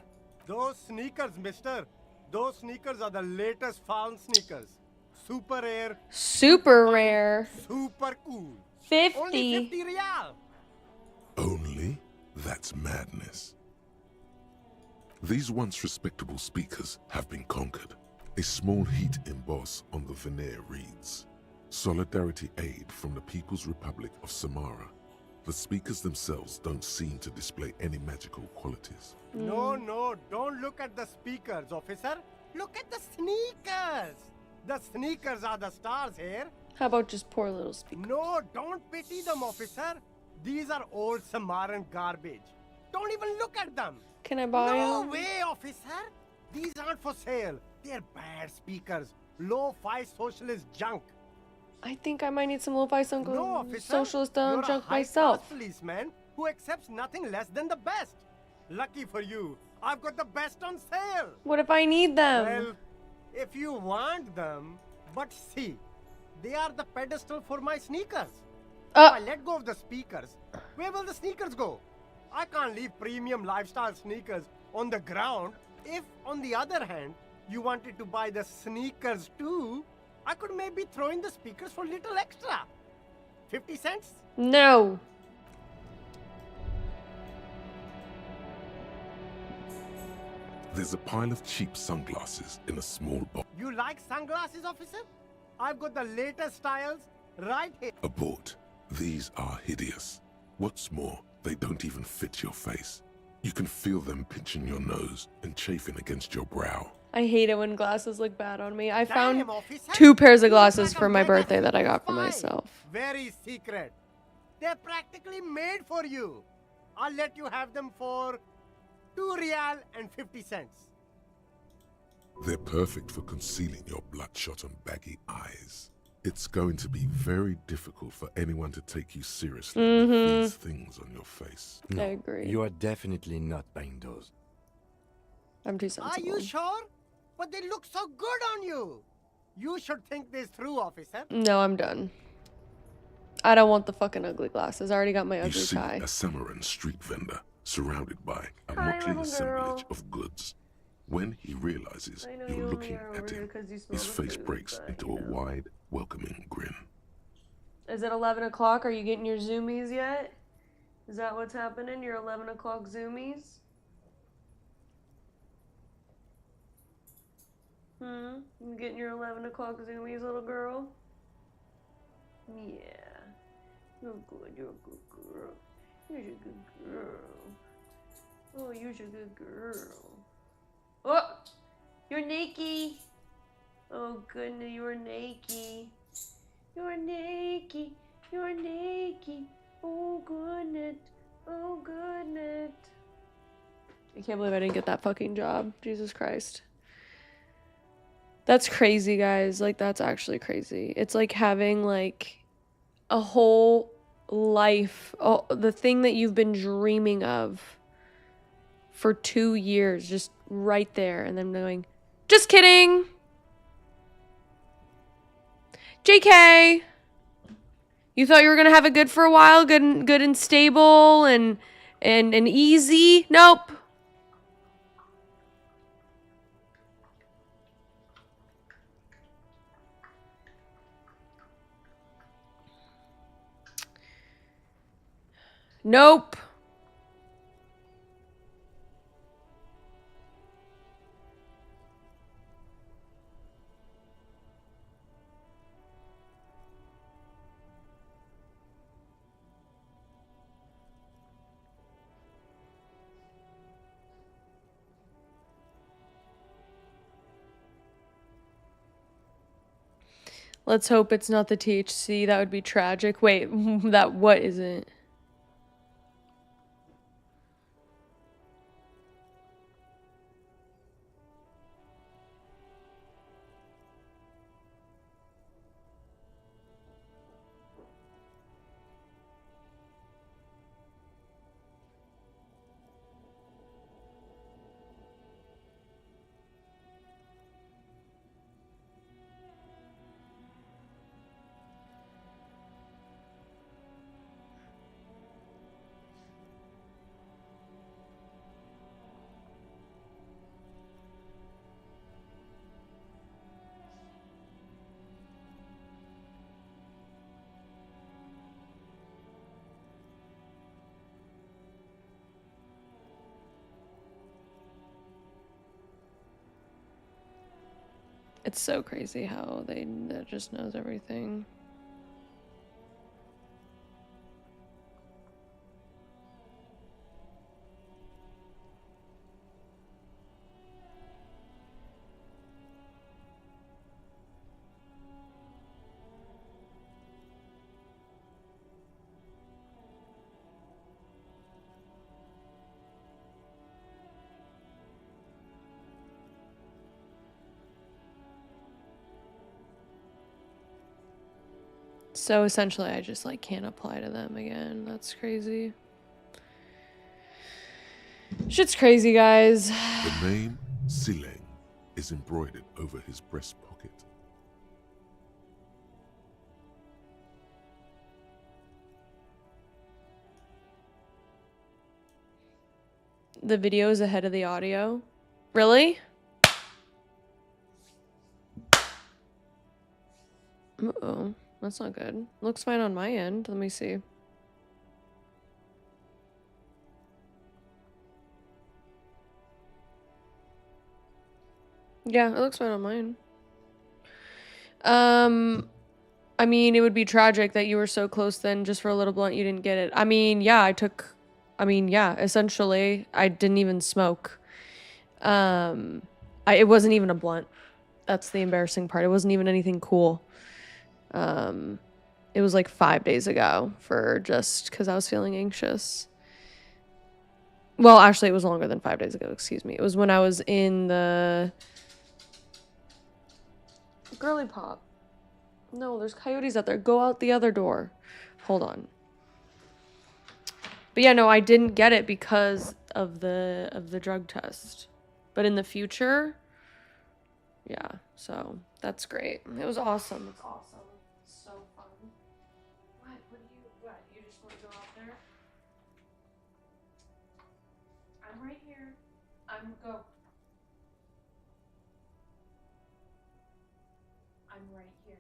Those sneakers, mister. Those sneakers are the latest found sneakers. Super rare, Super rare. super cool. 50. Only 50 real. Only? That's madness. These once respectable speakers have been conquered. A small heat emboss on the veneer reads, Solidarity Aid from the People's Republic of Samara. The speakers themselves don't seem to display any magical qualities. No, don't look at the speakers, officer. Look at the sneakers. The sneakers are the stars here. How about just poor little speakers? No, don't pity them, officer. These are old Samaran garbage. Don't even look at them. Can I buy No them? way, officer. These aren't for sale. They're bad speakers. Low-fi socialist junk. I think I might need some lo-fi No, officer. socialist You're junk a high-class myself. policeman who accepts nothing less than the best. Lucky for you, I've got the best on sale. What if I need them? Well, if you want them, but see, they are the pedestal for my sneakers. If I let go of the speakers, where will the sneakers go? I can't leave premium lifestyle sneakers on the ground. If, on the other hand, you wanted to buy the sneakers too, I could maybe throw in the speakers for little extra. 50 cents? No. There's a pile of cheap sunglasses in a small box. You like sunglasses, officer? I've got the latest styles right here. Abort. These are hideous. What's more, they don't even fit your face. You can feel them pinching your nose and chafing against your brow. I hate it when glasses look bad on me. I found Damn, officer. 2 pairs of You look glasses like a for my mega birthday that I got for spy. myself. Very secret. They're practically made for you. I'll let you have them for 2 real and 50 cents. They're perfect for concealing your bloodshot and baggy eyes. It's going to be very difficult for anyone to take you seriously with these things on your face. No, I agree. You are definitely not buying those. I'm too sensible. Are you sure? But they look so good on you. You should think this through, officer. No, I'm done. I don't want the fucking ugly glasses. I already got my You ugly see tie. a Samaran street vendor surrounded by a Hi, motley little assemblage girl. of goods. When he realizes I know you're you only looking are at over here him, 'cause you smell his the face food, breaks but, into you a know. wide, welcoming grin. Is it 11 o'clock? Are you getting your zoomies yet? Is that what's happening? Your 11 o'clock zoomies? You getting your 11 o'clock zoomies, little girl? Yeah. You're good. You're a good girl. You're a good girl. Oh, you're a good girl. Oh! You're naked. Oh, goodness, you're naked. You're naked. You're naked. Oh, goodness. Oh, goodness. I can't believe I didn't get that fucking job. Jesus Christ. That's crazy, guys. Like, that's actually crazy. It's like having, like, a whole life, the thing that you've been dreaming of for 2 years, just right there, and then going, just kidding. JK. You thought you were gonna have it good for a while, good and stable and easy? Nope. Nope. Let's hope it's not the THC. That would be tragic. Wait, that what is it? It's so crazy how that just knows everything. So essentially, I just like can't apply to them again. That's crazy. Shit's crazy, guys. The name Sileng is embroidered over his breast pocket. The video is ahead of the audio. Really? Uh-oh. That's not good. Looks fine on my end. Let me see. Yeah, it looks fine on mine. I mean, it would be tragic that you were so close then just for a little blunt you didn't get it. I mean, yeah, yeah, essentially, I didn't even smoke. It wasn't even a blunt. That's the embarrassing part. It wasn't even anything cool. It was like 5 days ago for just because I was feeling anxious. Well, actually, it was longer than 5 days ago. Excuse me. It was when I was in the girly pop. No, there's coyotes out there. Go out the other door. Hold on. But yeah, no, I didn't get it because of the drug test. But in the future, yeah. So that's great. It was awesome. It's awesome. It's so fun. What? What? You just want to go out there? I'm right here. Go. I'm right here.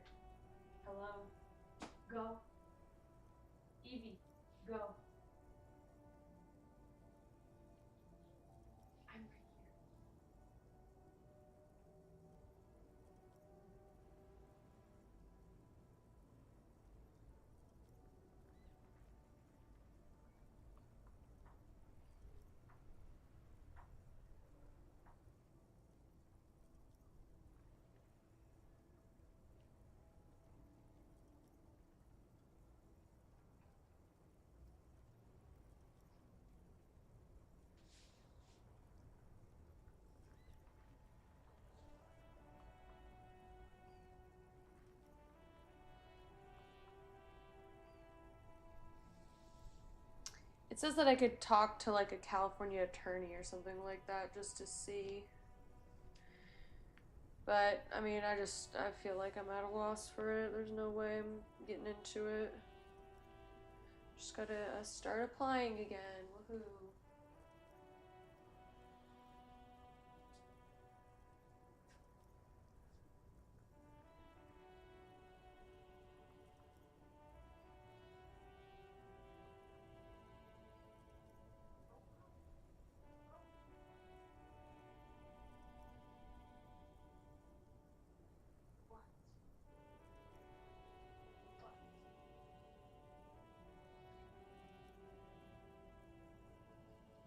Hello? Go. Evie, go. I'm right here. It says that I could talk to like a California attorney or something like that just to see. But, I mean, I feel like I'm at a loss for it. There's no way I'm getting into it. Just gotta start applying again. Woohoo.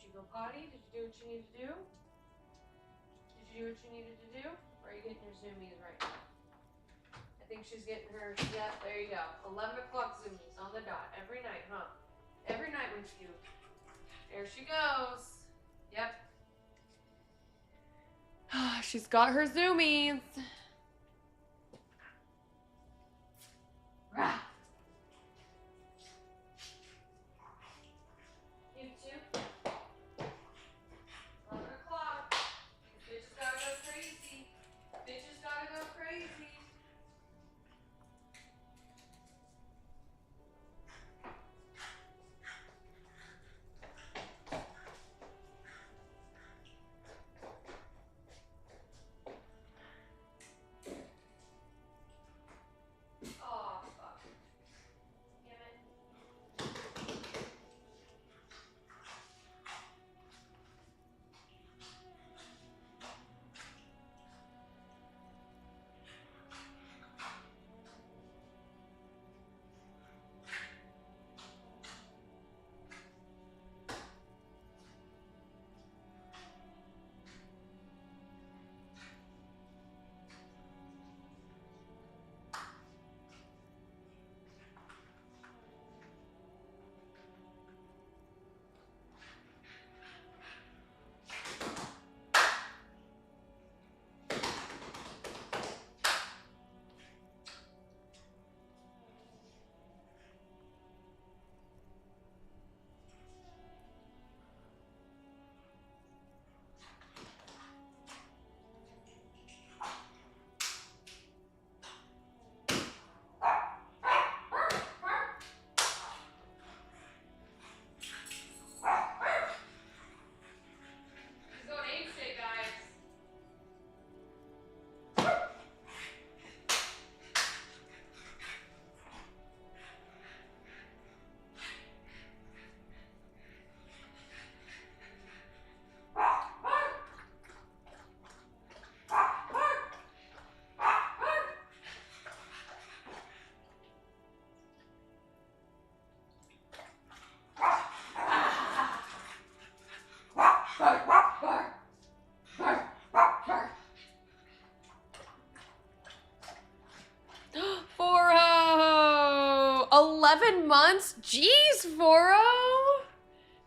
Did you go potty? Did you do what you needed to do? Did you do what you needed to do? Or are you getting your zoomies right now? I think she's getting her, yeah, there you go. 11 o'clock zoomies on the dot. Every night, huh? Every night with you. There she goes. Yep. She's got her zoomies. Rah. You too. 11 o'clock. These bitches gotta go crazy. Bitches gotta go crazy. Oh, fuck. Damn it. She's going ape shit, guys. Foro! 11 months? Jeez, Foro!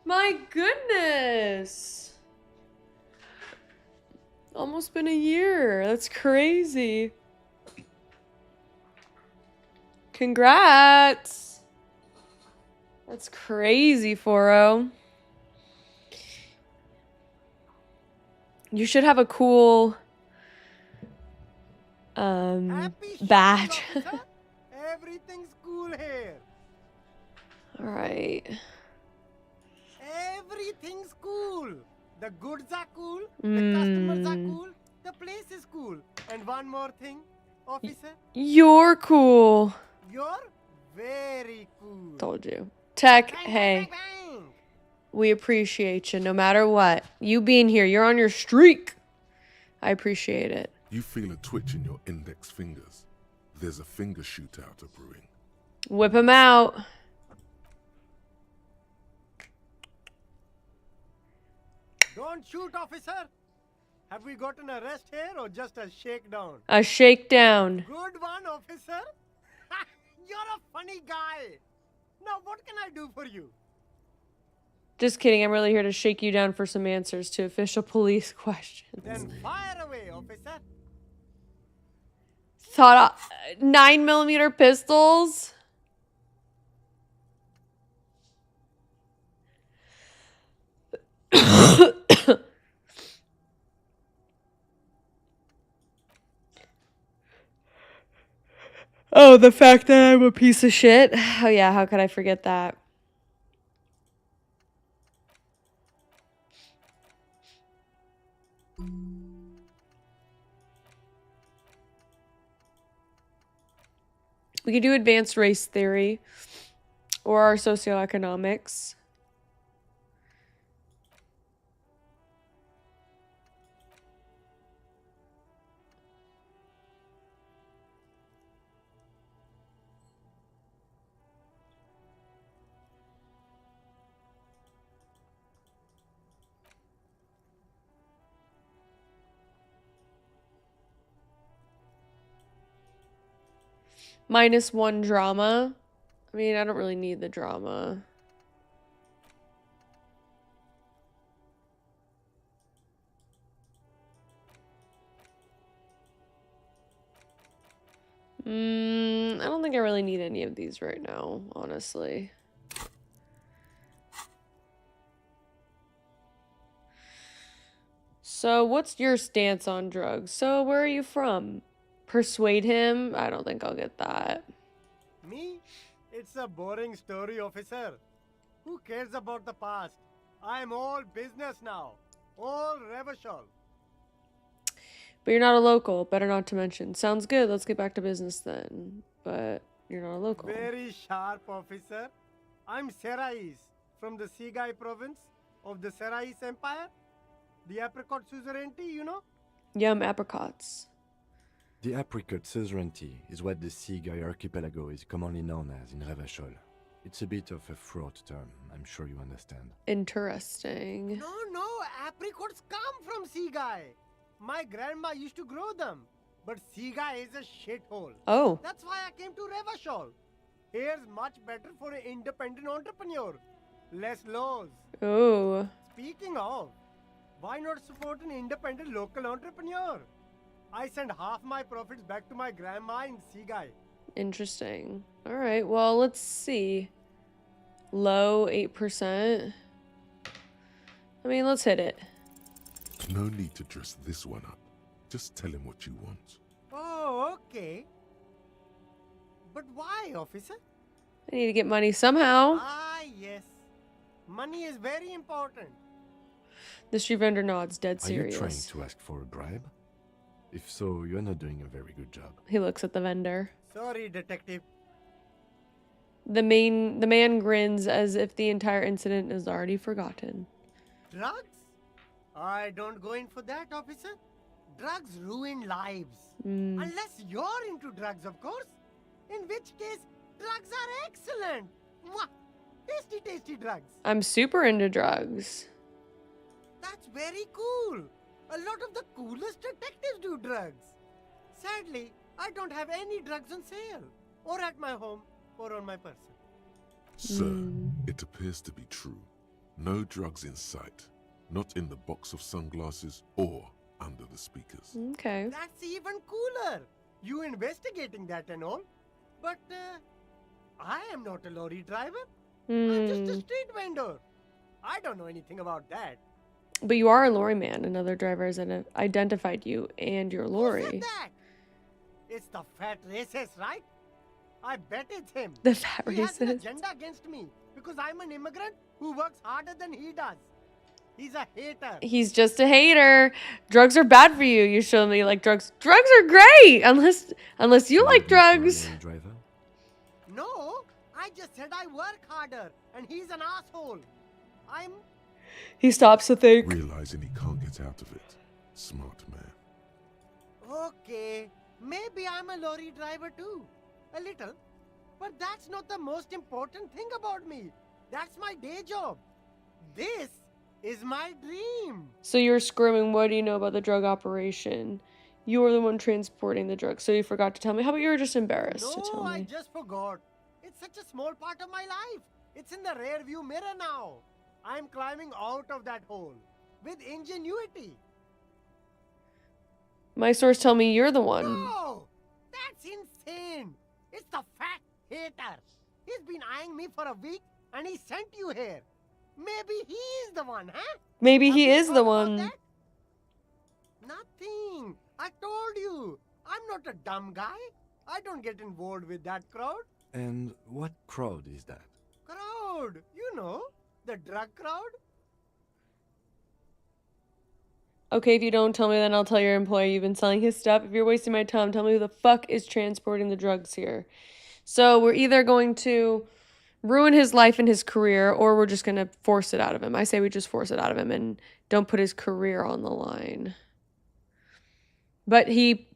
My goodness! Almost been a year. That's crazy. Congrats! That's crazy, Foro. You should have a cool badge. Everything's cool here. All right. Everything's cool. The goods are cool. The customers are cool. The place is cool. And one more thing. officer. You're cool. You're very cool. Told you. Tech, Bang, hey. bang, bang, bang. We appreciate you no matter what. You being here, you're on your streak. I appreciate it. You feel a twitch in your index fingers. There's a finger shootout brewing. Whip him out. Don't shoot, officer. Have we got an arrest here or just a shakedown? A shakedown. Good one, officer. You're a funny guy. Now, what can I do for you? Just kidding. I'm really here to shake you down for some answers to official police questions. Then fire away, officer. Thought 9mm pistols. Oh, the fact that I'm a piece of shit. Oh yeah, how could I forget that? We could do advanced race theory or our socioeconomics. -1 drama. I mean, I don't really need the drama. I don't think I really need any of these right now, honestly. So, what's your stance on drugs? So, where are you from? Persuade him? I don't think I'll get that. Me? It's a boring story, officer. Who cares about the past? I'm all business now. All Revachol. But you're not a local, better not to mention. Sounds good, let's get back to business then. But you're not a local. Very sharp, officer. I'm Serais, from the Sigai province of the Serais Empire. The apricot suzerainty, you know? Yum, apricots. The apricot suzerainty is what the Sigai archipelago is commonly known as in Revachol. It's a bit of a fraught term, I'm sure you understand. Interesting. No, apricots come from Sigai. My grandma used to grow them. But Sigai is a shithole. Oh. That's why I came to Revachol. Here's much better for an independent entrepreneur. Less laws. Oh. Speaking of, why not support an independent local entrepreneur? I send half my profits back to my grandma in Sigai. Interesting. All right, well, let's see. Low 8%. I mean, let's hit it. No need to dress this one up. Just tell him what you want. Oh, okay. But why, officer? I need to get money somehow. Ah, yes. Money is very important. The street vendor nods, dead serious. Are you trying to ask for a bribe? If so, you're not doing a very good job. He looks at the vendor. Sorry, detective. The man grins as if the entire incident is already forgotten. Drugs? I don't go in for that, officer. Drugs ruin lives. Unless you're into drugs, of course. In which case, drugs are excellent. Mwah! Tasty, tasty drugs. I'm super into drugs. That's very cool. A lot of the coolest detectives do drugs. Sadly, I don't have any drugs on sale. Or at my home, or on my person. Sir, it appears to be true. No drugs in sight. Not in the box of sunglasses or under the speakers. Okay. That's even cooler. You investigating that and all. But I am not a lorry driver. I'm just a street vendor. I don't know anything about that. But you are a lorry man. Another driver has identified you and your lorry. Who said that? It's the fat racist, right? I bet it's him. The fat He has an racist. agenda against me because I'm an immigrant who works harder than he does. He's a hater. He's just a hater. Drugs are bad for you. You show me like drugs. Drugs are great unless you like drugs. Driver? No, I just said I work harder, and he's an asshole. He stops to think. Realizing he can't get out of it. Smart man. Okay, maybe I'm a lorry driver too. A little. But that's not the most important thing about me. That's my day job. This is my dream. So you're screaming, what do you know about the drug operation? You were the one transporting the drugs, so you forgot to tell me. How about you were just embarrassed to tell No, me? I just forgot. It's such a small part of my life. It's in the rear view mirror now. I'm climbing out of that hole with ingenuity. My source tell me you're the one. No, that's insane. It's the fat hater. He's been eyeing me for a week and he sent you here. Maybe he's the one, huh? Maybe Have he you is thought the about one. that? Nothing. I told you. I'm not a dumb guy. I don't get involved with that crowd. And what crowd is that? Crowd. You know, the drug crowd. Okay, if you don't tell me, then I'll tell your employer you've been selling his stuff. If you're wasting my time, tell me who the fuck is transporting the drugs here. So we're either going to ruin his life and his career, or we're just going to force it out of him. I say we just force it out of him and don't put his career on the line. But he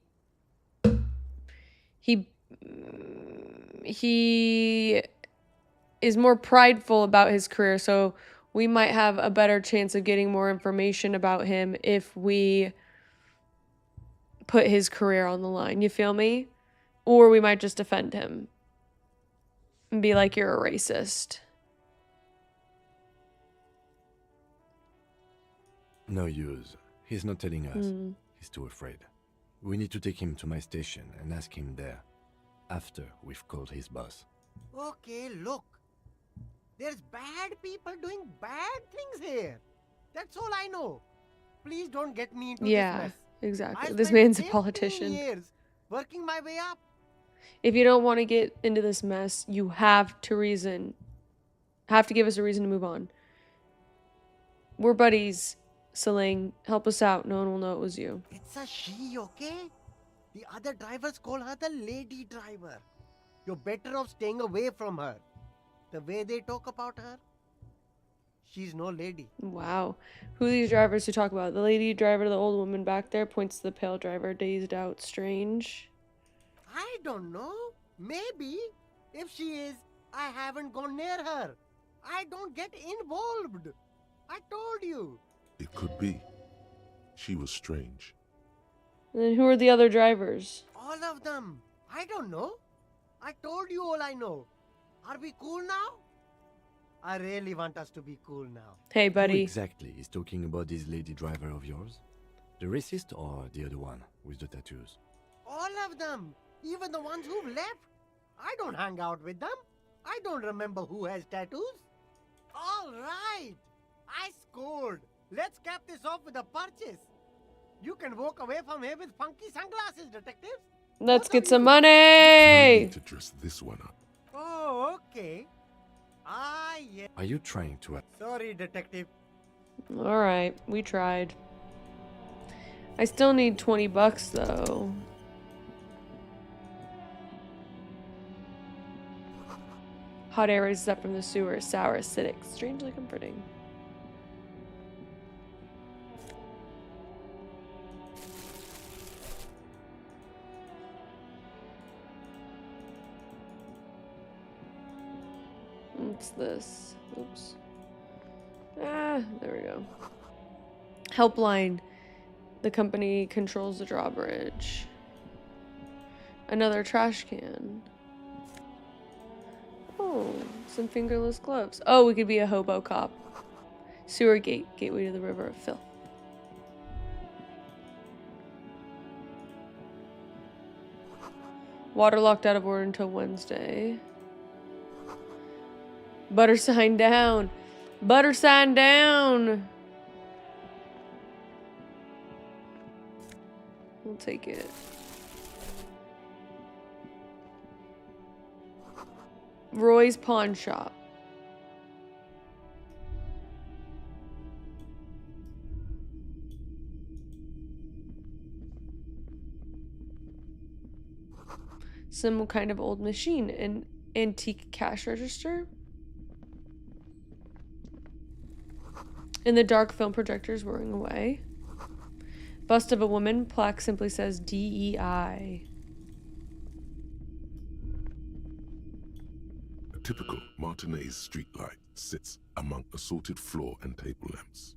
is more prideful about his career, so we might have a better chance of getting more information about him if we put his career on the line. You feel me? Or we might just defend him and be like, you're a racist. No use. He's not telling us. He's too afraid. We need to take him to my station and ask him there, after we've called his boss. Okay, look. There's bad people doing bad things here. That's all I know. Please don't get me into this mess. Exactly. I This spent man's a 15 politician. years working my way up. If you don't want to get into this mess, you have to give us a reason to move on. We're buddies, Celine. Help us out. No one will know it was you. It's a she, okay? The other drivers call her the lady driver. You're better off staying away from her. The way they talk about her, she's no lady. Wow. Who are these drivers who talk about? The lady driver, the old woman back there, points to the pale driver, dazed out, strange. I don't know. Maybe. If she is, I haven't gone near her. I don't get involved. I told you. It could be. She was strange. And then who are the other drivers? All of them. I don't know. I told you all I know. Are we cool now? I really want us to be cool now. Hey, Who buddy. exactly is talking about this lady driver of yours? The racist or the other one with the tattoos? All of them. Even the ones who've left. I don't hang out with them. I don't remember who has tattoos. All right. I scored. Let's cap this off with a purchase. You can walk away from here with funky sunglasses, detectives. Let's Both get of some you. No money! need to dress this one up. Oh, okay. Ah, yeah. Are you trying to... Sorry, detective. Alright, we tried. I still need 20 bucks though. Hot air rises up from the sewer, sour, acidic, strangely comforting. What's this? Oops. Ah, there we go. Helpline. The company controls the drawbridge. Another trash can. Oh, some fingerless gloves. Oh, we could be a hobo cop. Sewer gate, gateway to the river of filth. Water locked out of order until Wednesday. Butter sign down. Butter sign down. We'll take it. Roy's pawn shop. Some kind of old machine. An antique cash register. In the dark, film projectors whirring away. Bust of a woman. Plaque simply says DEI. A typical Martinaise streetlight sits among assorted floor and table lamps.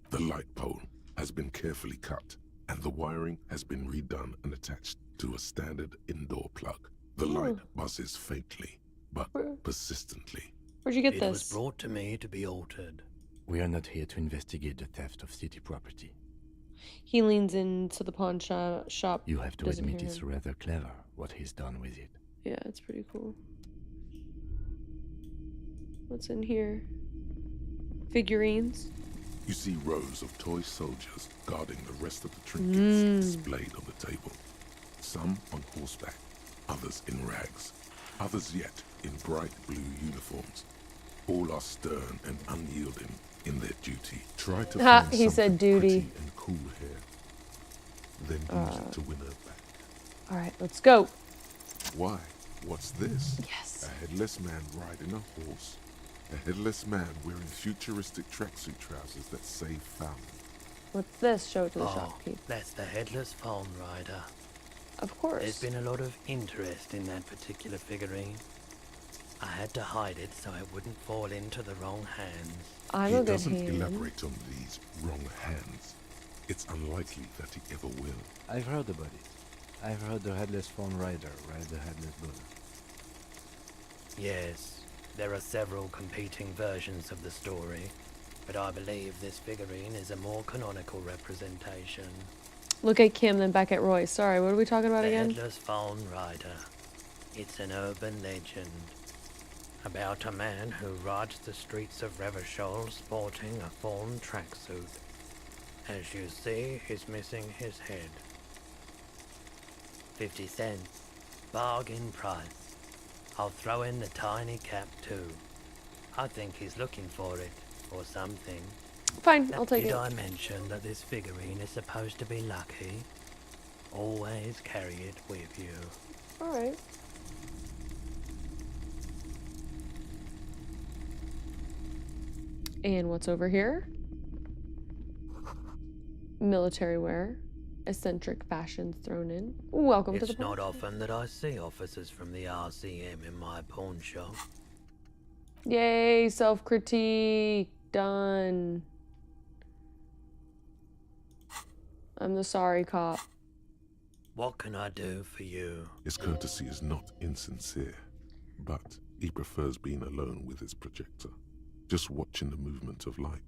The light pole has been carefully cut, and the wiring has been redone and attached to a standard indoor plug. The light buzzes faintly, but persistently. Where'd you get It this? was brought to me to be altered. We are not here to investigate the theft of city property. He leans into the pawn shop. You have to Doesn't admit hear it's him. rather clever what he's done with it. Yeah, it's pretty cool. What's in here? Figurines. You see rows of toy soldiers guarding the rest of the trinkets displayed on the table. Some on horseback, others in rags, others yet in bright blue uniforms. All are stern and unyielding in their duty. Try to find He something said duty. pretty and cool here, then use it to win her back. All right, let's go. Why? What's this? Yes. A headless man riding a horse. A headless man wearing futuristic tracksuit trousers that say found. What's this? Show it to the Oh, shopkeep. that's the headless phone rider. Of course. There's been a lot of interest in that particular figurine. I had to hide it so it wouldn't fall into the wrong hands. I'm He a good doesn't hand. elaborate on these wrong hands. It's unlikely that he ever will. I've heard about it. I've heard the headless phone rider ride the headless bull. Yes, there are several competing versions of the story, but I believe this figurine is a more canonical representation. Look at Kim, then back at Roy. Sorry, what are we talking about The again? Headless Phone Rider. It's an urban legend about a man who rides the streets of Revachol sporting a fawn tracksuit. As you see, he's missing his head. 50 cents. Bargain price. I'll throw in the tiny cap too. I think he's looking for it, or something. Fine, I'll take Did it. I mention that this figurine is supposed to be lucky? Always carry it with you. All right. And what's over here? Military wear. Eccentric fashions thrown in. Welcome to the It's not often that I see officers from the RCM in my pawn shop. Yay, self-critique. Done. I'm the sorry cop. What can I do for you? His courtesy is not insincere, but he prefers being alone with his projector, just watching the movement of light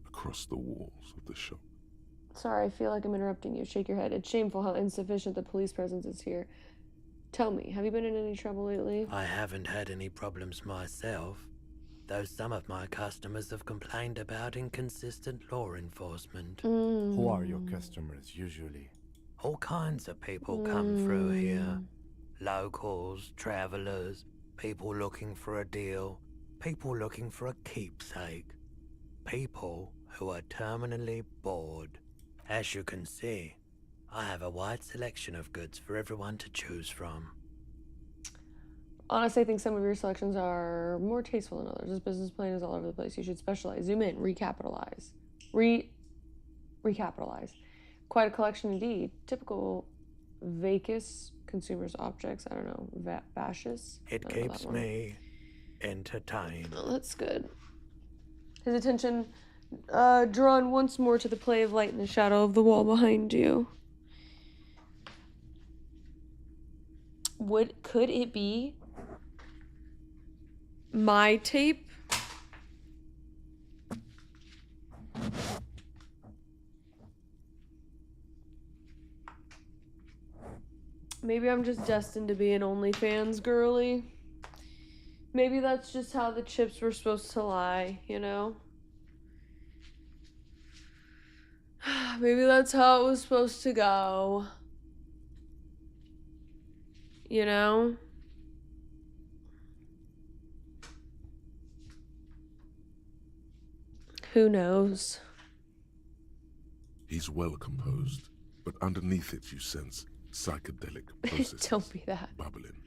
across the walls of the shop. Sorry, I feel like I'm interrupting you. Shake your head. It's shameful how insufficient the police presence is here. Tell me, have you been in any trouble lately? I haven't had any problems myself, though some of my customers have complained about inconsistent law enforcement. Who are your customers usually? All kinds of people come through here. Locals, travelers, people looking for a deal, people looking for a keepsake. People who are terminally bored. As you can see, I have a wide selection of goods for everyone to choose from. Honestly, I think some of your selections are more tasteful than others. This business plan is all over the place. You should specialize, zoom in, recapitalize. Recapitalize. Quite a collection indeed. Typical vacus consumers objects. I don't know, vicious. It keeps me entertained. Oh, that's good. His attention drawn once more to the play of light in the shadow of the wall behind you. Could it be my tape? Maybe I'm just destined to be an OnlyFans girly. Maybe that's just how the chips were supposed to lie, you know? Maybe that's how it was supposed to go. You know? Who knows? He's well composed, but underneath it you sense psychedelic processes. Don't be that. Bubbling.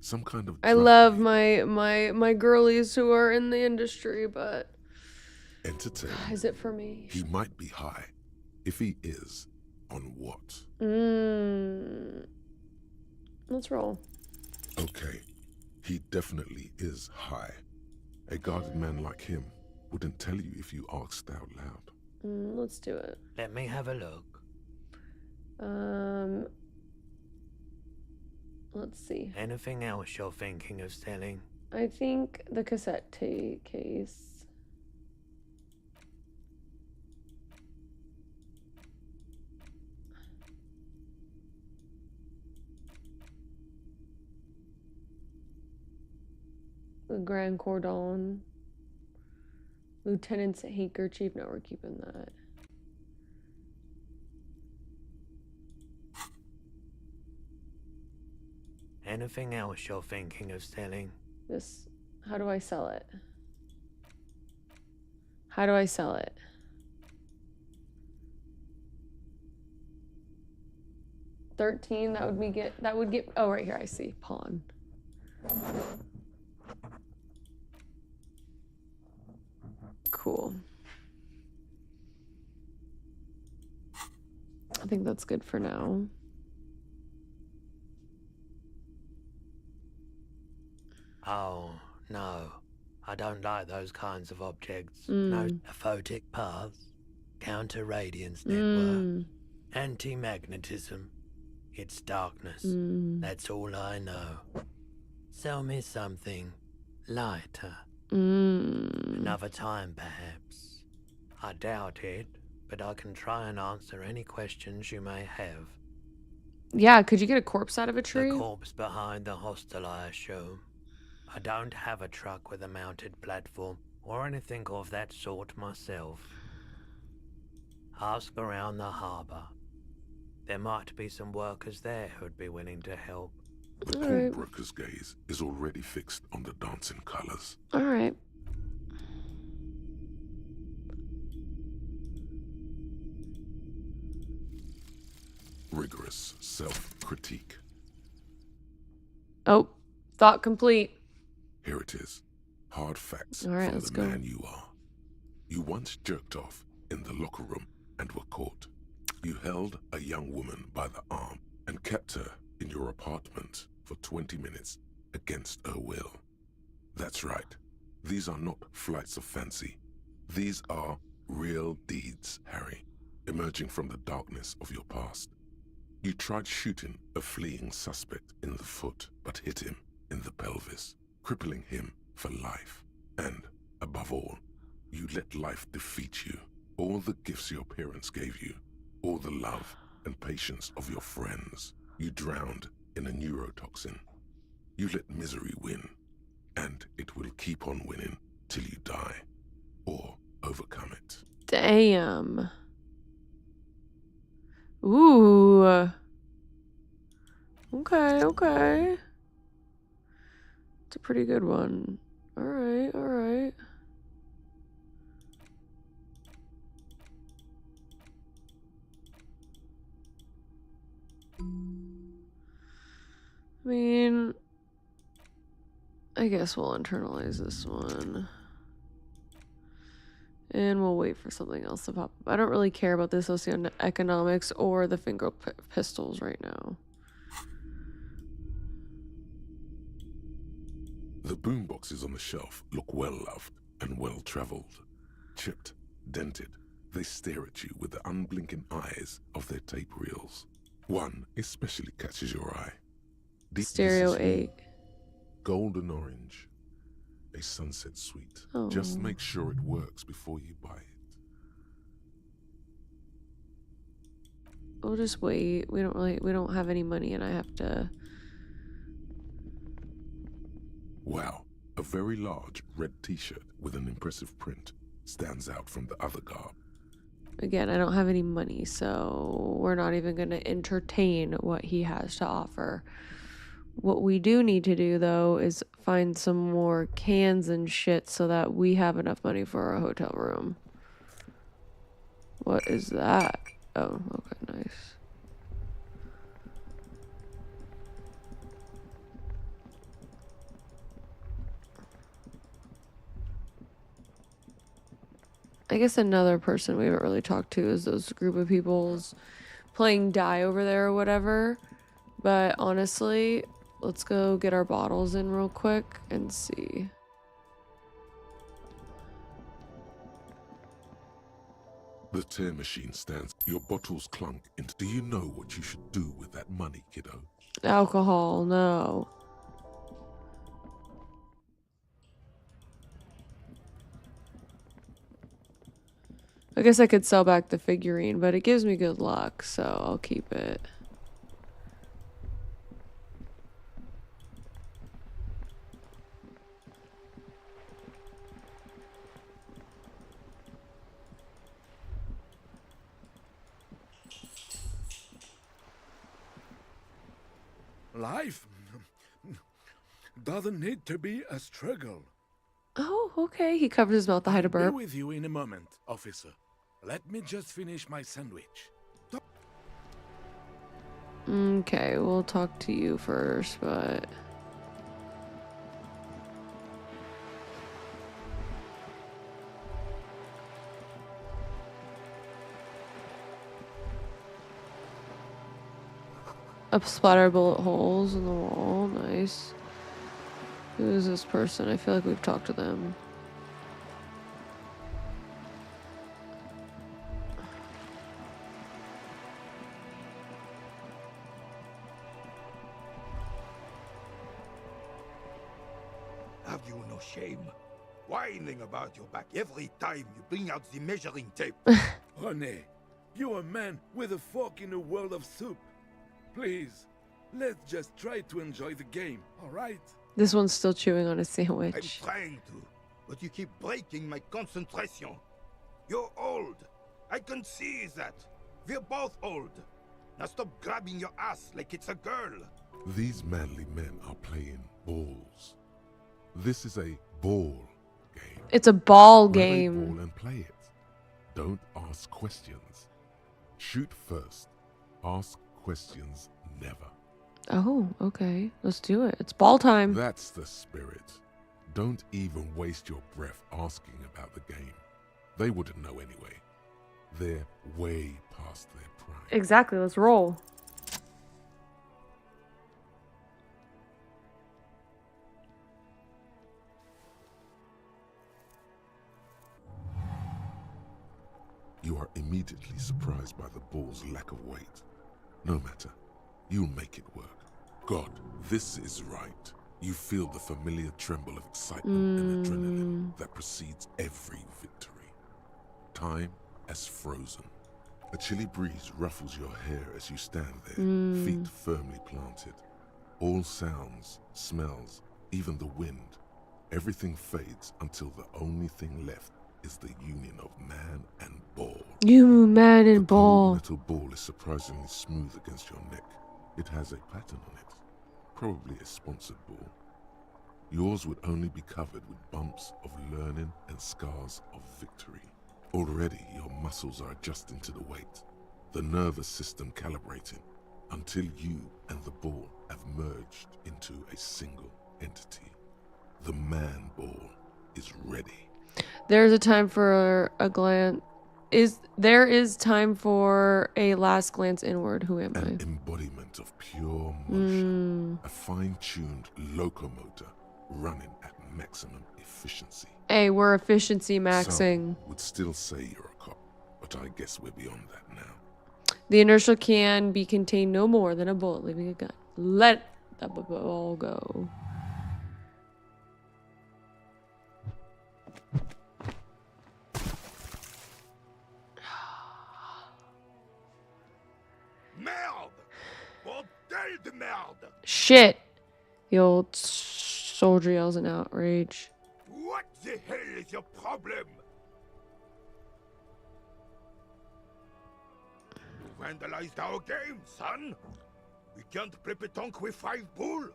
Some kind of I drug love lead. my girlies who are in the industry, but Entertainment. is it for me? He might be high. If he is, on what? Let's roll. Okay, he definitely is high. A guarded man like him wouldn't tell you if you asked out loud. Let's do it. Let me have a look. Let's see. Anything else you're thinking of selling? I think the cassette case. The Grand Cordon. Lieutenant's handkerchief. No, we're keeping that. Anything else you're thinking of selling? This. How do I sell it? How do I sell it? $13. That would get. Oh, right here. I see. Pawn. Cool. I think that's good for now. Oh, no. I don't like those kinds of objects. No aphotic paths, counter-radiance network, anti-magnetism. It's darkness. That's all I know. Sell me something lighter. Another time, perhaps. I doubt it, but I can try and answer any questions you may have. Yeah, could you get a corpse out of a tree? The corpse behind the hostel, I assume. I don't have a truck with a mounted platform or anything of that sort myself. Ask around the harbour. There might be some workers there who'd be willing to help. The pawnbroker's gaze is already fixed on the dancing colours. All right. Rigorous self-critique. Oh, thought complete. Here it is. Hard facts All right, from let's the go. man you are. You once jerked off in the locker room and were caught. You held a young woman by the arm and kept her in your apartment for 20 minutes against her will. That's right. These are not flights of fancy. These are real deeds, Harry, emerging from the darkness of your past. You tried shooting a fleeing suspect in the foot, but hit him in the pelvis, crippling him for life. And, above all, you let life defeat you. All the gifts your parents gave you, all the love and patience of your friends, you drowned in a neurotoxin. You let misery win, and it will keep on winning till you die, or overcome it. Damn. Ooh. Okay, okay. It's a pretty good one. All right, all right. I mean, I guess we'll internalize this one. And we'll wait for something else to pop up. I don't really care about the socioeconomics or the finger pistols right now. The boomboxes on the shelf look well-loved and well-traveled. Chipped, dented, they stare at you with the unblinking eyes of their tape reels. One especially catches your eye. Stereo 8. Golden orange. A sunset suite. Oh. Just make sure it works before you buy it. We'll just wait. We don't have any money and I have to. Wow, a very large red t-shirt with an impressive print stands out from the other garb. Again, I don't have any money, so we're not even going to entertain what he has to offer. What we do need to do, though, is find some more cans and shit so that we have enough money for our hotel room. What is that? Oh, okay, nice. guess another person we haven't really talked to is those group of people's playing die over there or whatever. But honestly, let's go get our bottles in real quick and see. The tear machine stands. Your bottles clunk. And do you know what you should do with that money, kiddo? Alcohol, no. I guess I could sell back the figurine, but it gives me good luck, so I'll keep it. Life doesn't need to be a struggle. Oh, okay. He covers his mouth to hide a I'll burp. be with you in a moment, officer. Let me just finish my sandwich. Okay, we'll talk to you first, but... Up splatter bullet holes in the wall. Nice. Who is this person? I feel like we've talked to them. Have you no shame? Whining about your back every time you bring out the measuring tape. René, you're a man with a fork in a world of soup. Please, let's just try to enjoy the game, all right? This one's still chewing on a I'm sandwich. trying to, but you keep breaking my concentration. You're old. I can see that. We're both old. Now stop grabbing your ass like it's a girl. These manly men are playing balls. This is a ball game. It's a ball Grab a game. ball and play it. Don't ask questions. Shoot first. Ask questions never. Oh, okay. Let's do it. It's ball time. That's the spirit. Don't even waste your breath asking about the game. They wouldn't know anyway. They're way past their prime. Exactly. Let's roll. You are immediately surprised by the ball's lack of weight. No matter. You'll make it work. God, this is right. You feel the familiar tremble of excitement and adrenaline that precedes every victory. Time as frozen. A chilly breeze ruffles your hair as you stand there, feet firmly planted. All sounds, smells, even the wind, everything fades until the only thing left is the union of man and ball. You man and The cold ball. metal ball is surprisingly smooth against your neck. It has a pattern on it, probably a sponsored ball. Yours would only be covered with bumps of learning and scars of victory. Already your muscles are adjusting to the weight, the nervous system calibrating, until you and the ball have merged into a single entity. The man ball is ready. There's a time for a glance. There is time for a last glance inward. Who am An I? embodiment of pure motion, a fine-tuned locomotor running at maximum efficiency. Hey, we're efficiency maxing. Some would still say you're a cop, but I guess we're beyond that now. The inertia can be contained no more than a bullet leaving a gun. Let the ball go. Merde! Bordel de merde! Shit! The old soldier yells in outrage. What the hell is your problem? You vandalized our game, son. We can't play pétanque with 5 bull.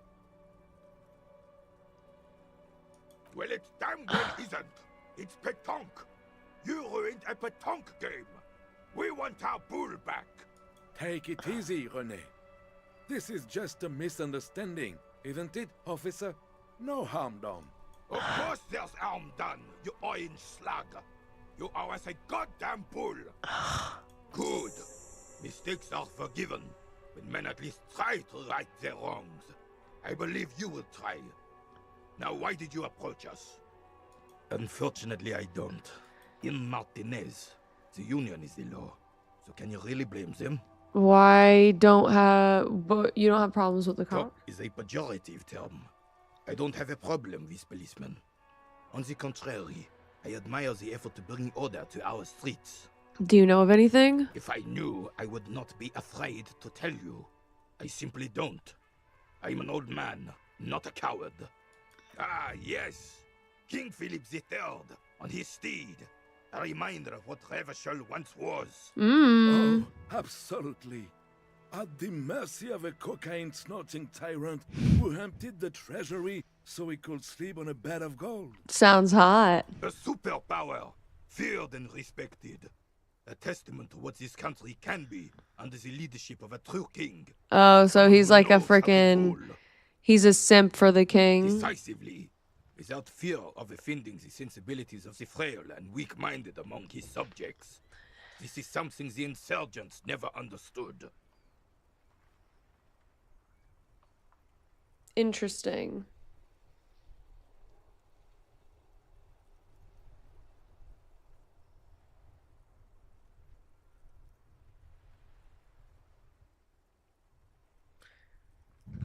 Well, it damn well isn't. It's pétanque. You ruined a pétanque game. We want our bull back. Take it easy, René. This is just a misunderstanding, isn't it, officer? No harm done. Of course there's harm done, you orange slug. You are as a goddamn fool. Good. Mistakes are forgiven when men at least try to right their wrongs. I believe you will try. Now, why did you approach us? Unfortunately, I don't. In Martinaise, the Union is the law. So can you really blame them? Why don't have... But you don't have problems with the cop? Cop is a pejorative term. I don't have a problem with policemen. On the contrary, I admire the effort to bring order to our streets. Do you know of anything? If I knew, I would not be afraid to tell you. I simply don't. I'm an old man, not a coward. Ah, yes. King Philip III on his steed. A reminder of what Revachol once was. Oh, absolutely. At the mercy of a cocaine-snorting tyrant who emptied the treasury so he could sleep on a bed of gold. Sounds hot. A superpower, feared and respected. A testament to what this country can be under the leadership of a true king. Oh, so he's like a freaking... He's a simp for the king. Decisively, without fear of offending the sensibilities of the frail and weak-minded among his subjects. This is something the insurgents never understood. Interesting.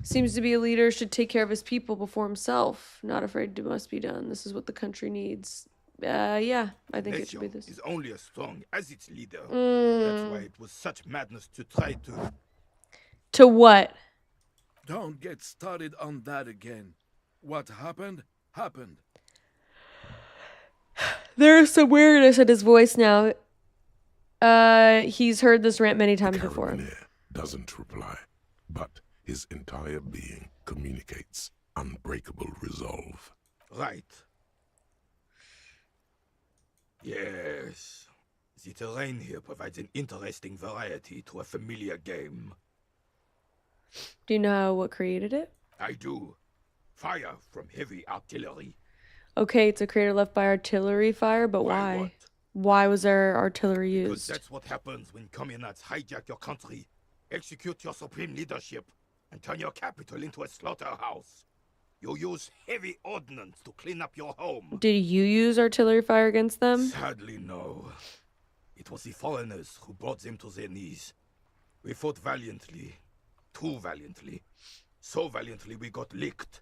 Seems to be a leader should take care of his people before himself. Not afraid to must be done. This is what the country needs. Yeah, I think it should be this. Is only as strong as its leader. That's why it was such madness to try to... To what? Don't get started on that again. What happened, happened. There's some weirdness in his voice now. He's heard this rant many times before. Doesn't reply, but his entire being communicates unbreakable resolve. Right. Yes. The terrain here provides an interesting variety to a familiar game. Do you know what created it? I do. Fire from heavy artillery. Okay, it's a crater left by artillery fire, but why? Why was there artillery used? Because that's what happens when communists hijack your country, execute your supreme leadership, and turn your capital into a slaughterhouse. You use heavy ordnance to clean up your home. Did you use artillery fire against them? Sadly, no. It was the foreigners who brought them to their knees. We fought valiantly. Too valiantly. So valiantly we got licked.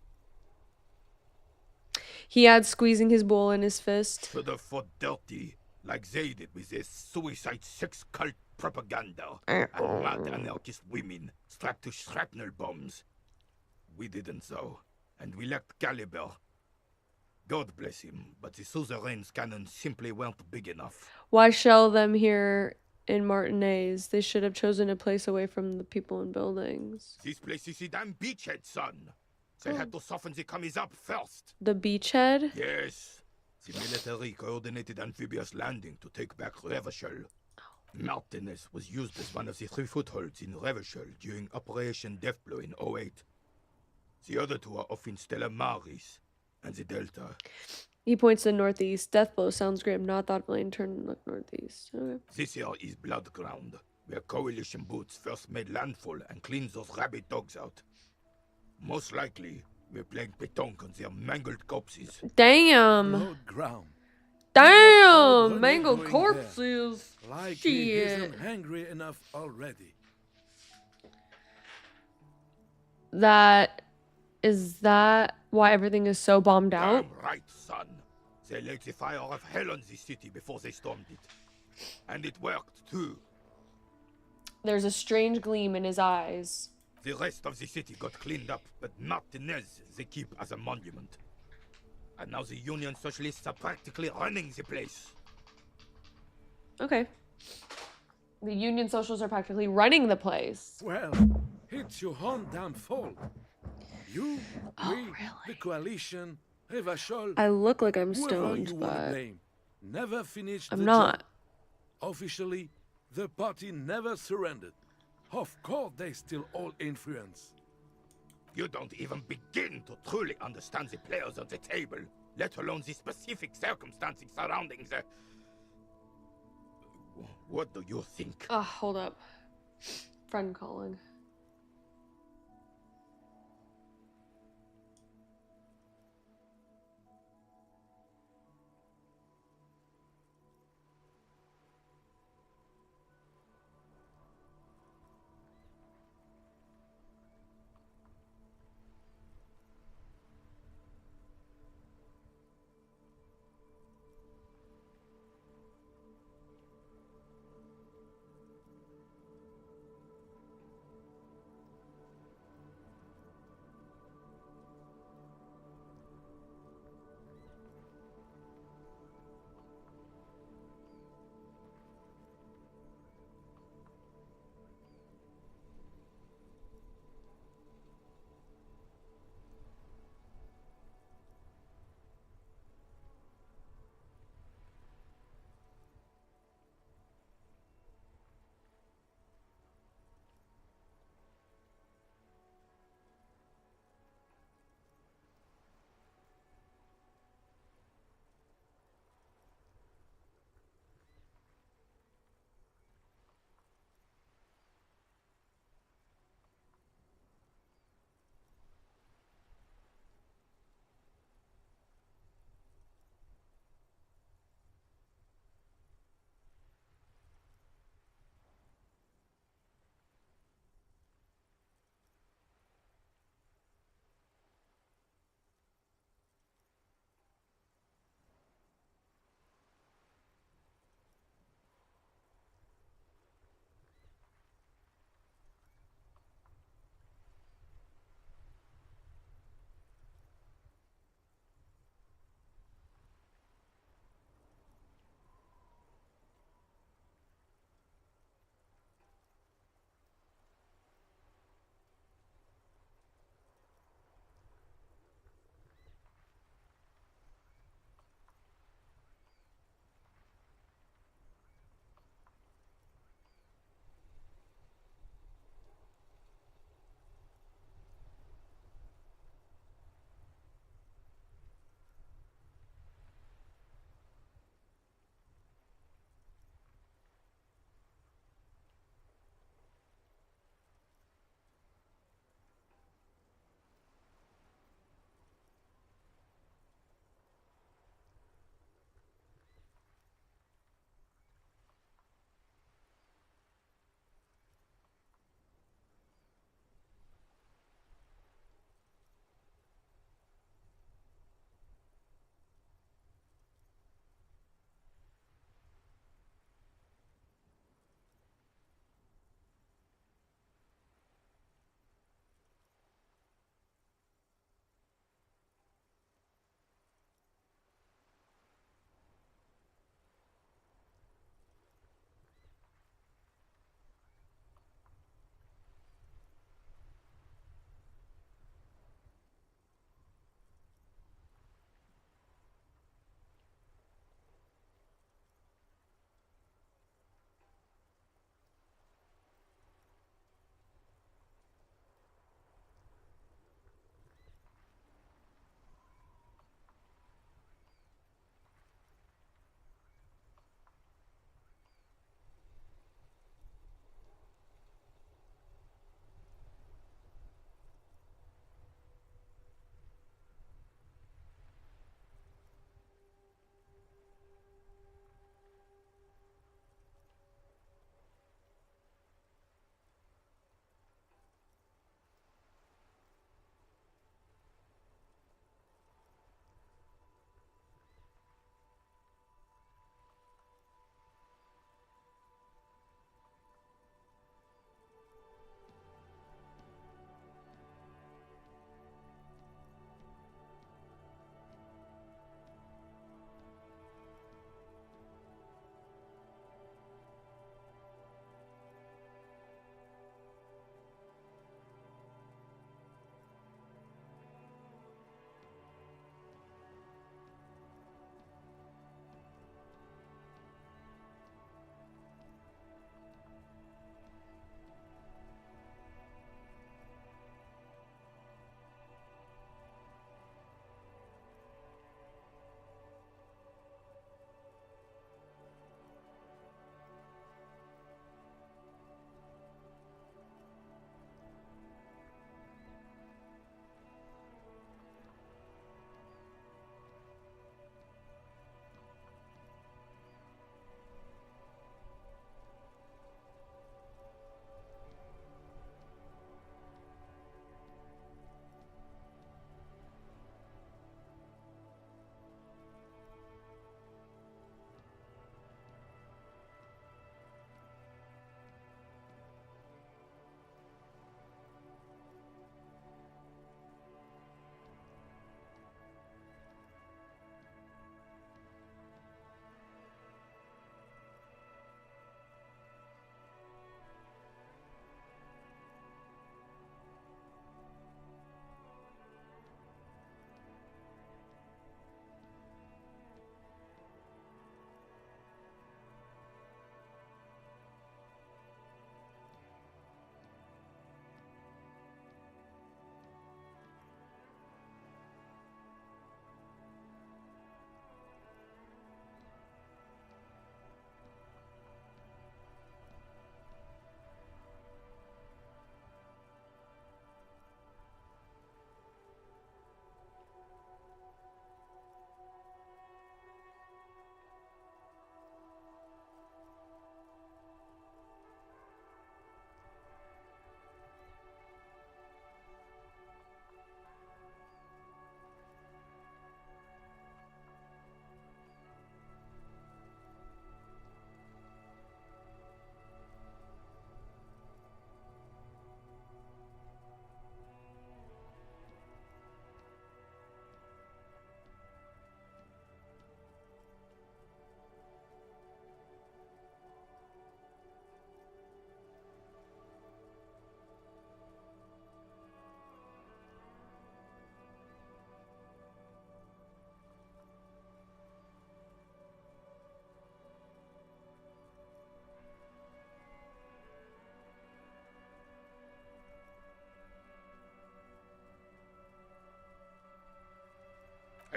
He had squeezing his bowl in his fist. Should have fought dirty, like they did with their suicide sex cult propaganda. And mad anarchist women strapped to shrapnel bombs. We didn't though, and we lacked caliber. God bless him, but the suzerain's cannons simply weren't big enough. Why shell them here in Martinaise? They should have chosen a place away from the people and buildings. This place is the damn beachhead, son. They had to soften the commies up first. The beachhead? Yes. The military coordinated amphibious landing to take back Revachol. Martinaise was used as one of the 3 footholds in Revachol during Operation Deathblow in 08. The other 2 are off in Stella Maris and the Delta. He points to the northeast. Deathblow sounds grim. Not thoughtfully and turn and look northeast. Okay. This here is Blood Ground, where coalition boots first made landfall and cleaned those rabid dogs out. Most likely, we're playing pétanque on their mangled corpses. Damn! Blood ground. Damn! Mangled corpses! Like he isn't hungry enough already. Is that why everything is so bombed out? Damn right, son. They laid the fire of hell on the city before they stormed it. And it worked, too. There's a strange gleam in his eyes. The rest of the city got cleaned up, but Martinaise they keep as a monument. And now the Union Socialists are practically running the place. Okay. The Union Socialists are practically running the place. Well, it's your own damn fault. You, the coalition, Revachol... I look like I'm stoned, but... Never finished I'm not. Job. Officially, the party never surrendered. Of course, they still hold influence. You don't even begin to truly understand the players on the table, let alone the specific circumstances surrounding the... What do you think? Hold up. Friend calling.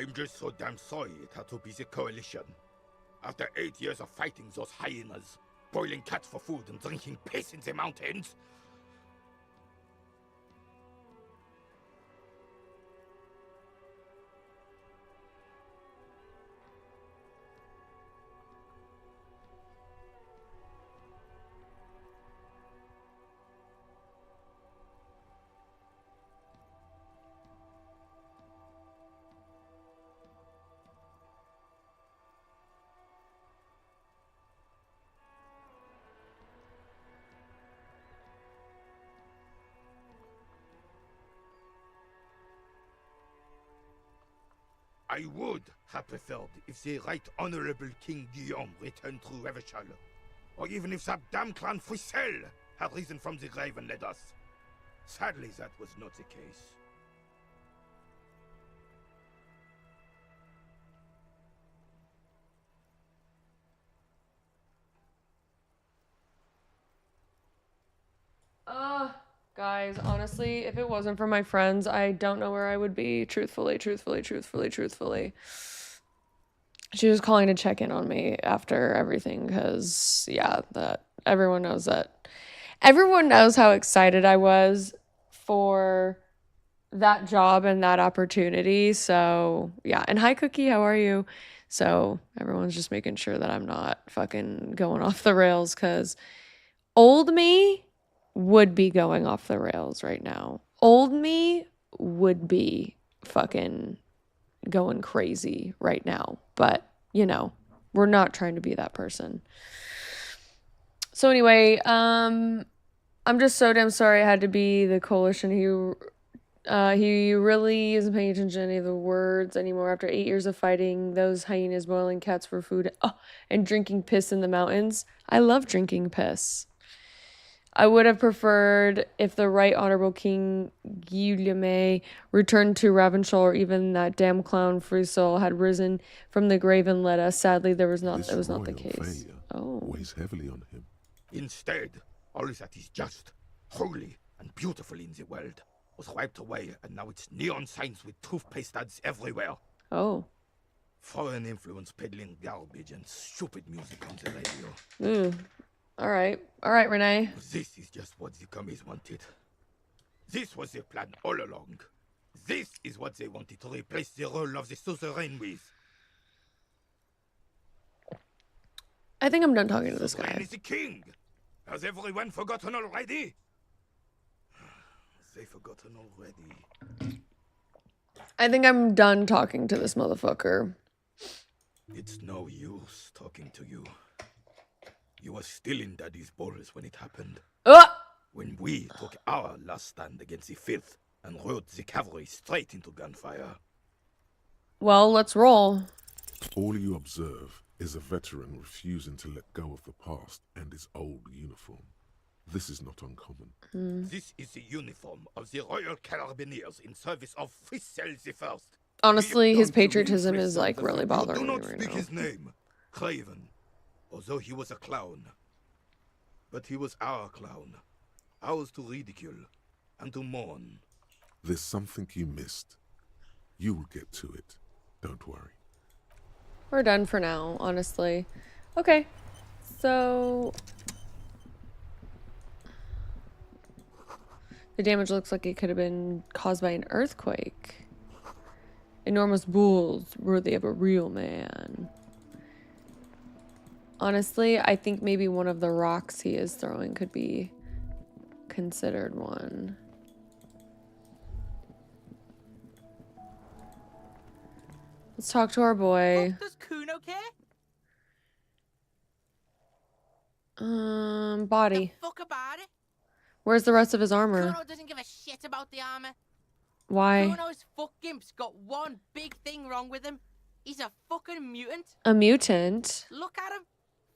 I'm just so damn sorry it had to be the coalition. After 8 years of fighting those hyenas, boiling cats for food and drinking piss in the mountains. I would have preferred if the Right Honorable King Guillaume returned through Revachol, or even if that damn clan Frisel had risen from the grave and led us. Sadly, that was not the case. Guys, honestly, if it wasn't for my friends, I don't know where I would be. Truthfully. She was calling to check in on me after everything, because, yeah, that everyone knows that. Everyone knows how excited I was for that job and that opportunity. So, yeah. And hi, Cookie, how are you? So, everyone's just making sure that I'm not fucking going off the rails, because old me would be going off the rails right now. Old me would be fucking going crazy right now. But, you know, we're not trying to be that person. So anyway, I'm just so damn sorry I had to be the coalition who he really isn't paying attention to any of the words anymore. After 8 years of fighting those hyenas, boiling cats for food, and drinking piss in the mountains. I love drinking piss. I would have preferred if the Right Honorable King Guillaume returned to Ravenshaw, or even that damn clown Frisel had risen from the grave and led us. Sadly, it was not the case. Weighs heavily on him. Instead, all that is just, holy, and beautiful in the world was wiped away, and now it's neon signs with toothpaste ads everywhere. Oh. Foreign influence peddling garbage and stupid music on the radio. All right, Renee. This is just what the commies wanted. This was their plan all along. This is what they wanted to replace the role of the suzerain with. I think I'm done talking to this guy. Is the king. Has everyone forgotten already? They forgotten already. I think I'm done talking to this motherfucker. It's no use talking to you. You were still in Daddy's balls when it happened. When we took our last stand against the filth and rode the cavalry straight into gunfire. Well, let's roll. All you observe is a veteran refusing to let go of the past and his old uniform. This is not uncommon. This is the uniform of the Royal Carabineers in service of Frisel the First. Honestly, his patriotism is like really bothering me do not right speak now. his name, Craven, although he was a clown. But he was our clown, ours to ridicule and to mourn. There's something you missed. You will get to it. Don't worry. We're done for now, honestly. Okay, so the damage looks like it could have been caused by an earthquake. Enormous bulls worthy of a real man. Honestly, I think maybe one of the rocks he is throwing could be considered one. Let's talk to our boy. Does Kuno care? Body. The fuck about it? Where's the rest of his armor? Kuno doesn't give a shit about the armor. Why? Kuno's fuck gimp's got one big thing wrong with him. He's a fucking mutant. A mutant? Look at him.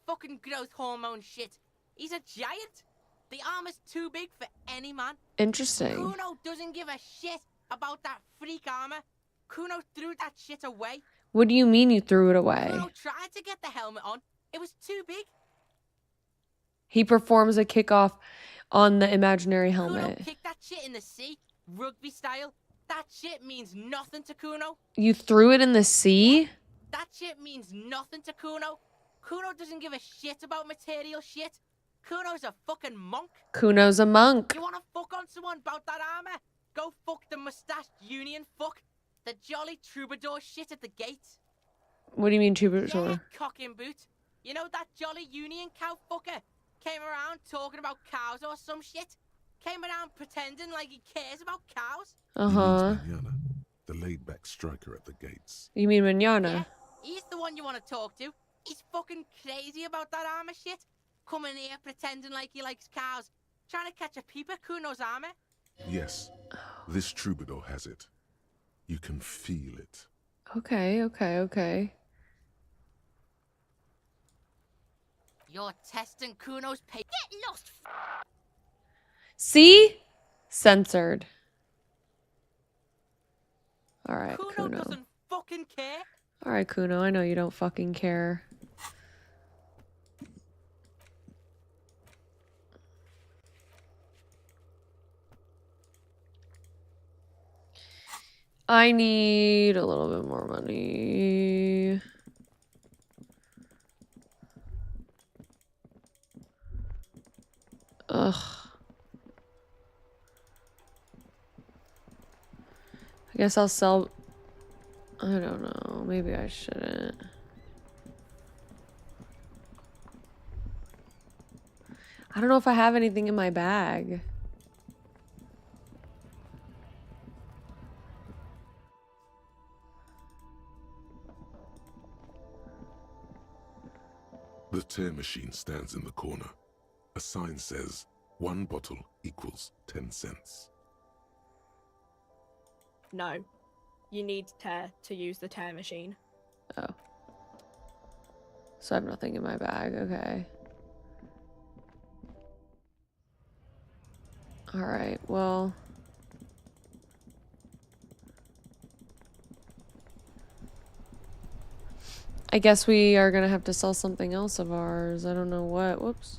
Fucking growth hormone shit. He's a giant. The armor's too big for any man. Interesting. Kuno doesn't give a shit about that freak armor. Kuno threw that shit away. What do you mean you threw it away? Kuno tried to get the helmet on. It was too big. He performs a kickoff on the imaginary Kuno helmet. kicked that shit in the sea, rugby style. That shit means nothing to Kuno. You threw it in the sea? That shit means nothing to Kuno. Kuno doesn't give a shit about material shit. Kuno's a fucking monk. Kuno's a monk. You wanna fuck on someone about that armor? Go fuck the mustached union fuck. The jolly troubadour shit at the gate. What do you mean troubadour? Yeah, cocking boot. You know that jolly union cow fucker? Came around talking about cows or some shit. Came around pretending like he cares about cows. Uh-huh. The laid-back striker at the gates. You mean Manana? Yeah, he's the one you want to talk to. He's fucking crazy about that armor shit. Coming here pretending like he likes cows. Trying to catch a peep at Kuno's armor. Yes, this troubadour has it. You can feel it. Okay, okay, okay. You're testing Kuno's Get lost. See? Censored. Alright, Kuno Kuno. doesn't fucking care. Alright, Kuno, I know you don't fucking care. I need a little bit more money. Ugh. I guess I'll sell... I don't know. Maybe I shouldn't. I don't know if I have anything in my bag. The tear machine stands in the corner. A sign says, 1 bottle equals 10 cents. No. You need tear to use the tear machine. Oh. So I have nothing in my bag. Okay. Alright, well... I guess we are gonna have to sell something else of ours. I don't know what. Whoops.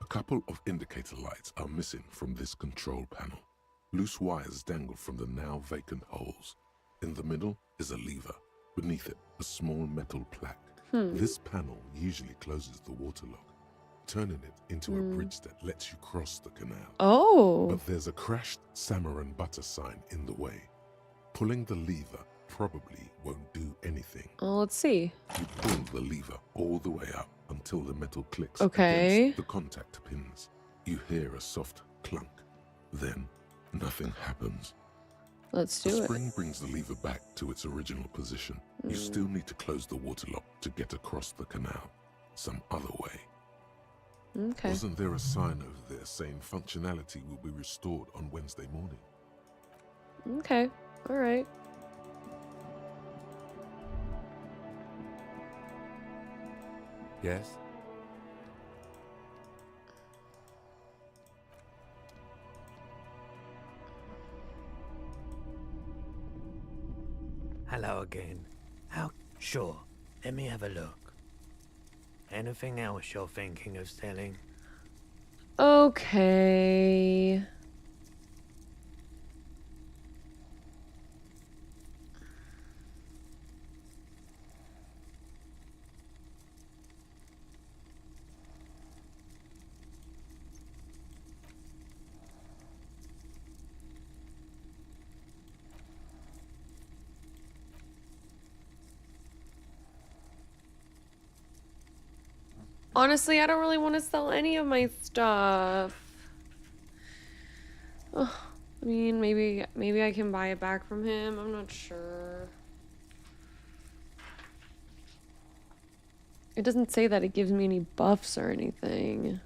A couple of indicator lights are missing from this control panel. Loose wires dangle from the now vacant holes. In the middle is a lever. Beneath it, a small metal plaque. This panel usually closes the water lock, turning it into a bridge that lets you cross the canal. Oh. But there's a crashed salmon and butter sign in the way. Pulling the lever probably won't do anything. Well, let's see. You pull the lever all the way up until the metal clicks Okay. against the contact pins. You hear a soft clunk. Then, nothing happens. Let's The do it. spring brings the lever back to its original position. You still need to close the water lock to get across the canal. Some other way. Okay. Wasn't there a sign over there saying functionality will be restored on Wednesday morning? Okay. Alright. Yes? Hello again. How? Sure. Let me have a look. Anything else you're thinking of selling? Okay. Honestly, I don't really want to sell any of my stuff. Ugh, I mean, maybe I can buy it back from him. I'm not sure. It doesn't say that it gives me any buffs or anything.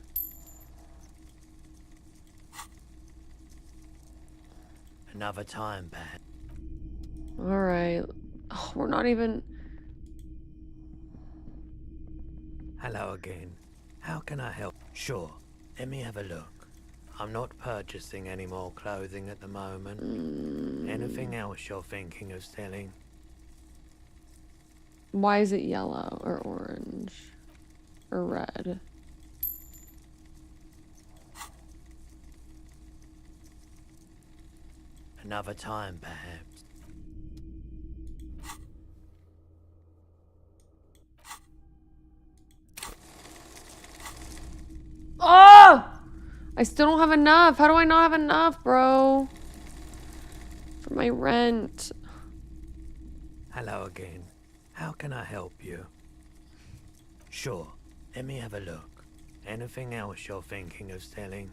Another time, Pat. Alright. Oh, we're not even... Hello again. How can I help? Sure. Let me have a look. I'm not purchasing any more clothing at the moment. Anything else you're thinking of selling? Why is it yellow or orange or red? Another time, perhaps. Oh! I still don't have enough. How do I not have enough, bro? For my rent. Hello again. How can I help you? Sure, let me have a look. Anything else you're thinking of selling?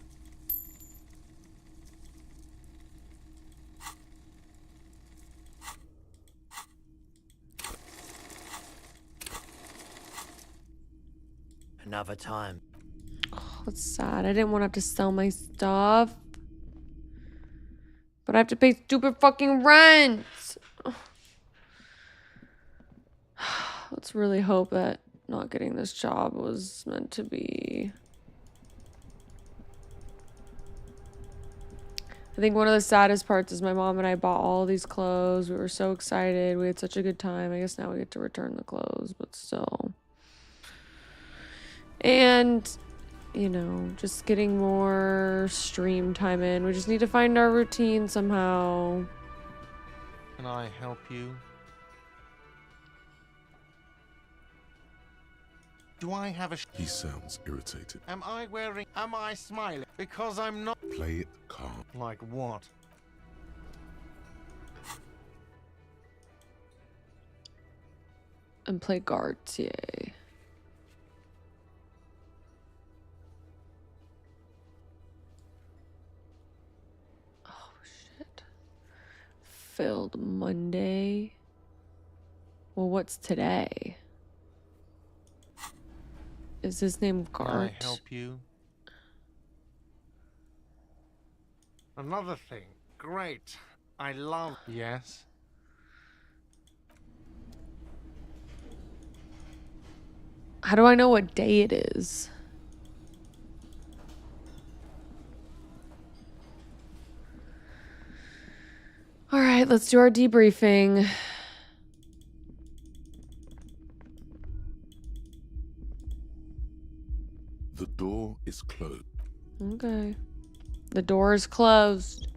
Another time. Oh, that's sad. I didn't want to have to sell my stuff. But I have to pay stupid fucking rent. Let's really hope that not getting this job was meant to be. I think one of the saddest parts is my mom and I bought all these clothes. We were so excited. We had such a good time. I guess now we get to return the clothes, but still. And, you know, just getting more stream time in. We just need to find our routine somehow. Can I help you? Do I have a... He sounds irritated. Am I smiling? Because I'm not... Play it calm. Like what? And play Gartier. Oh, shit. Filled Monday. Well, what's today? Is his name Gart? Can I help you? Another thing. Great. I love... Yes? How do I know what day it is? All right, let's do our debriefing. The door is closed. Okay. The door is closed.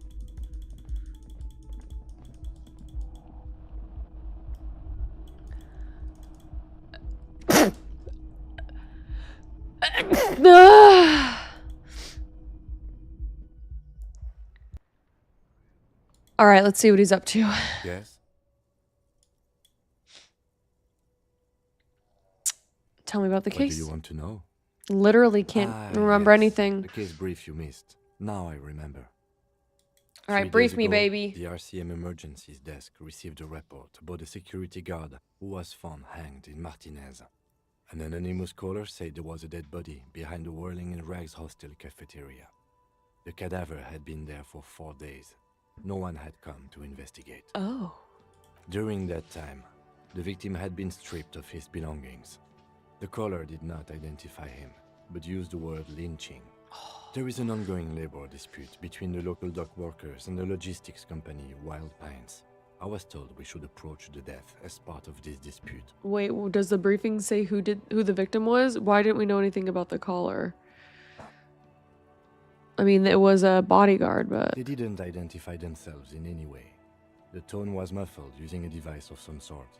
All right, let's see what he's up to. Yes? Tell me about the What case. do you want to know? Literally can't remember yes, anything. The case brief you missed. Now I remember. All right, 3 brief days me, ago, baby. The RCM emergencies desk received a report about a security guard who was found hanged in Martinaise. An anonymous caller said there was a dead body behind the Whirling in Rags hostel cafeteria. The cadaver had been there for 4 days. No one had come to investigate. Oh. During that time, the victim had been stripped of his belongings. The caller did not identify him, but used the word lynching. There is an ongoing labor dispute between the local dock workers and the logistics company Wild Pines. I was told we should approach the death as part of this dispute. Wait, does the briefing say who the victim was? Why didn't we know anything about the caller? I mean, it was a bodyguard, but... They didn't identify themselves in any way. The tone was muffled using a device of some sort.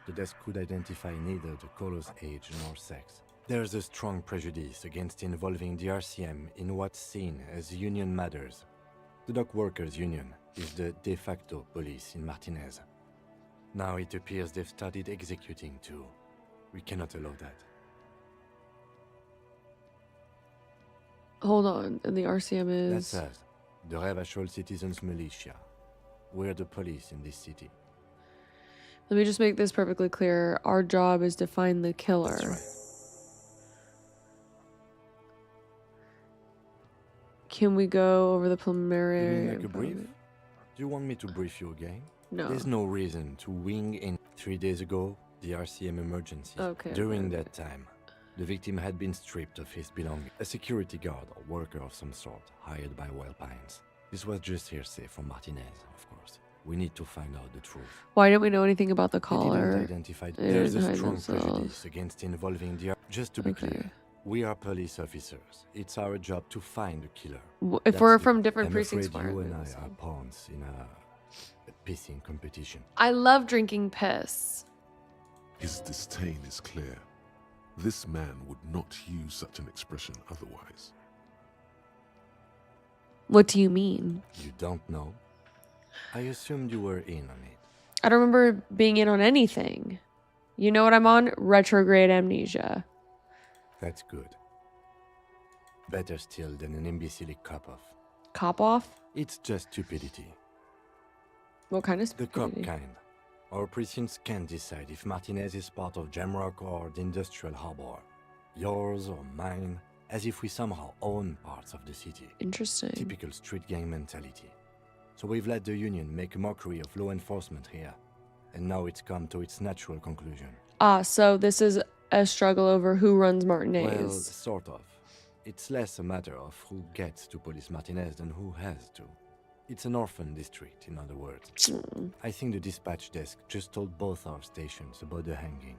The desk could identify neither the caller's age nor sex. There's a strong prejudice against involving the RCM in what's seen as union matters. The dock workers' union is the de facto police in Martinaise. Now it appears they've started executing too. We cannot allow that. Hold on, and the RCM is... That's us, the Revachol Citizens Militia. We're the police in this city. Let me just make this perfectly clear. Our job is to find the killer. That's right. Can we go over the preliminary... Did we make a brief? Do you want me to brief you again? No. There's no reason to wing in. 3 days ago, the RCM emergency. Okay. During that time, The victim had been stripped of his belongings. A security guard or worker of some sort, hired by Wild Pines. This was just hearsay from Martinaise, of course. We need to find out the truth. Why didn't we know anything about the They caller? didn't identify. There's a strong prejudice against involving the... Just to be clear, we are police officers. It's our job to find the killer. If we're from different precincts, I'm afraid you and I are pawns in a pissing competition. I love drinking piss. His disdain is clear. This man would not use such an expression otherwise. What do you mean? You don't know? I assumed you were in on it. I don't remember being in on anything. You know what I'm on? Retrograde amnesia. That's good. Better still than an imbecile cop-off. Cop-off? It's just stupidity. What kind of stupidity? The cop kind. Our precincts can't decide if Martinaise is part of Jamrock or the Industrial Harbor. Yours or mine, as if we somehow own parts of the city. Interesting. Typical street gang mentality. So we've let the Union make a mockery of law enforcement here. And now it's come to its natural conclusion. So this is a struggle over who runs Martinaise. Well, sort of. It's less a matter of who gets to police Martinaise than who has to. It's an orphan district, in other words. I think the dispatch desk just told both our stations about the hanging.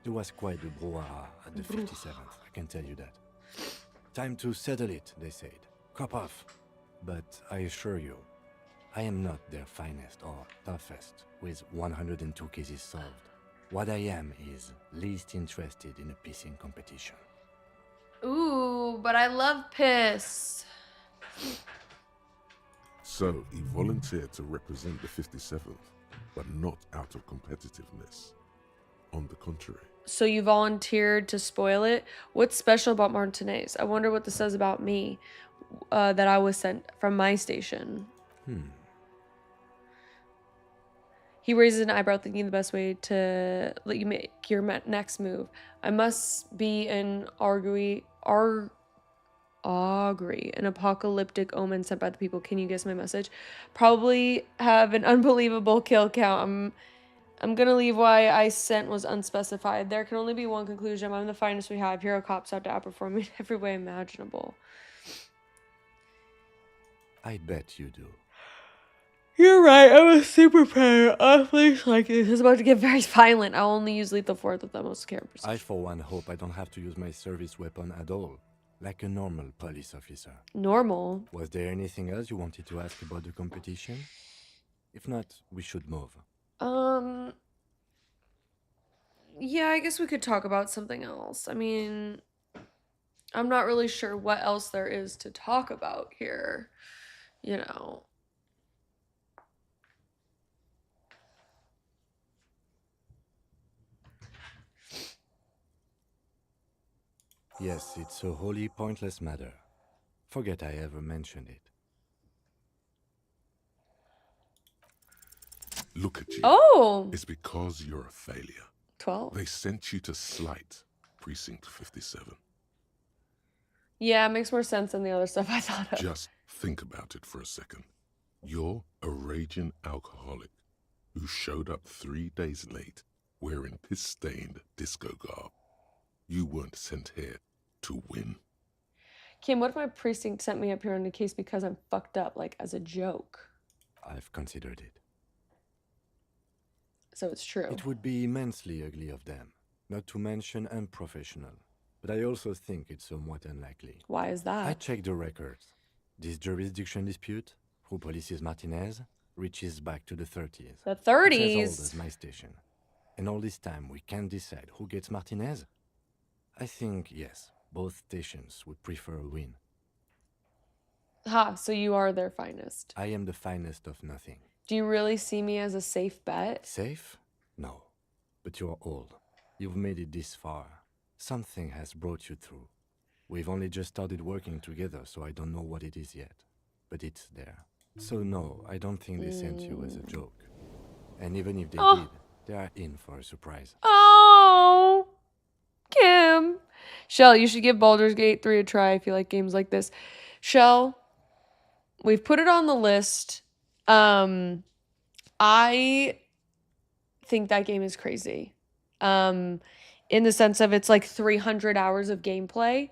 There was quite a brouhaha at the 57th, I can tell you that. Time to settle it, they said. Cop off. But I assure you, I am not their finest or toughest, with 102 cases solved. What I am is least interested in a pissing competition. Ooh, but I love piss. So he volunteered to represent the 57th, but not out of competitiveness. On the contrary. So you volunteered to spoil it? What's special about Martinaise? I wonder what this says about me, that I was sent from my station. He raises an eyebrow, thinking the best way to let you make your next move. I must be an augury, an apocalyptic omen sent by the people. Can you guess my message? Probably have an unbelievable kill count. I'm gonna leave why I sent was unspecified. There can only be one conclusion. I'm the finest we have. Hero cops out to outperform me in every way imaginable. I bet you do. You're right, I'm a super player. Please, like this is about to get very violent. I'll only use lethal force with the most care. I, for one, hope I don't have to use my service weapon at all. Like a normal police officer. Normal? Was there anything else you wanted to ask about the competition? If not, we should move. Yeah, I guess we could talk about something else. I mean, I'm not really sure what else there is to talk about here. You know. Yes, it's a wholly pointless matter. Forget I ever mentioned it. Look at you. Oh! It's because you're a failure. 12. They sent you to Slight, Precinct 57. Yeah, it makes more sense than the other stuff I thought of. Just think about it for a second. You're a raging alcoholic who showed up 3 days late wearing piss-stained disco garb. You weren't sent here to win. Kim, what if my precinct sent me up here on the case because I'm fucked up, like as a joke? I've considered it. So it's true. It would be immensely ugly of them, not to mention unprofessional. But I also think it's somewhat unlikely. Why is that? I checked the records. This jurisdiction dispute, who polices Martinaise, reaches back to the 30s. The 30s? It's as old as my station. And all this time, we can't decide who gets Martinaise? I think, yes, both stations would prefer a win. Ha, so you are their finest. I am the finest of nothing. Do you really see me as a safe bet? Safe? No. But you're old. You've made it this far. Something has brought you through. We've only just started working together, so I don't know what it is yet. But it's there. So no, I don't think they sent you as a joke. And even if they did, they are in for a surprise. Oh, Kim. Shell, you should give Baldur's Gate 3 a try if you like games like this. Shell, we've put it on the list. I think that game is crazy. in the sense of it's like 300 hours of gameplay.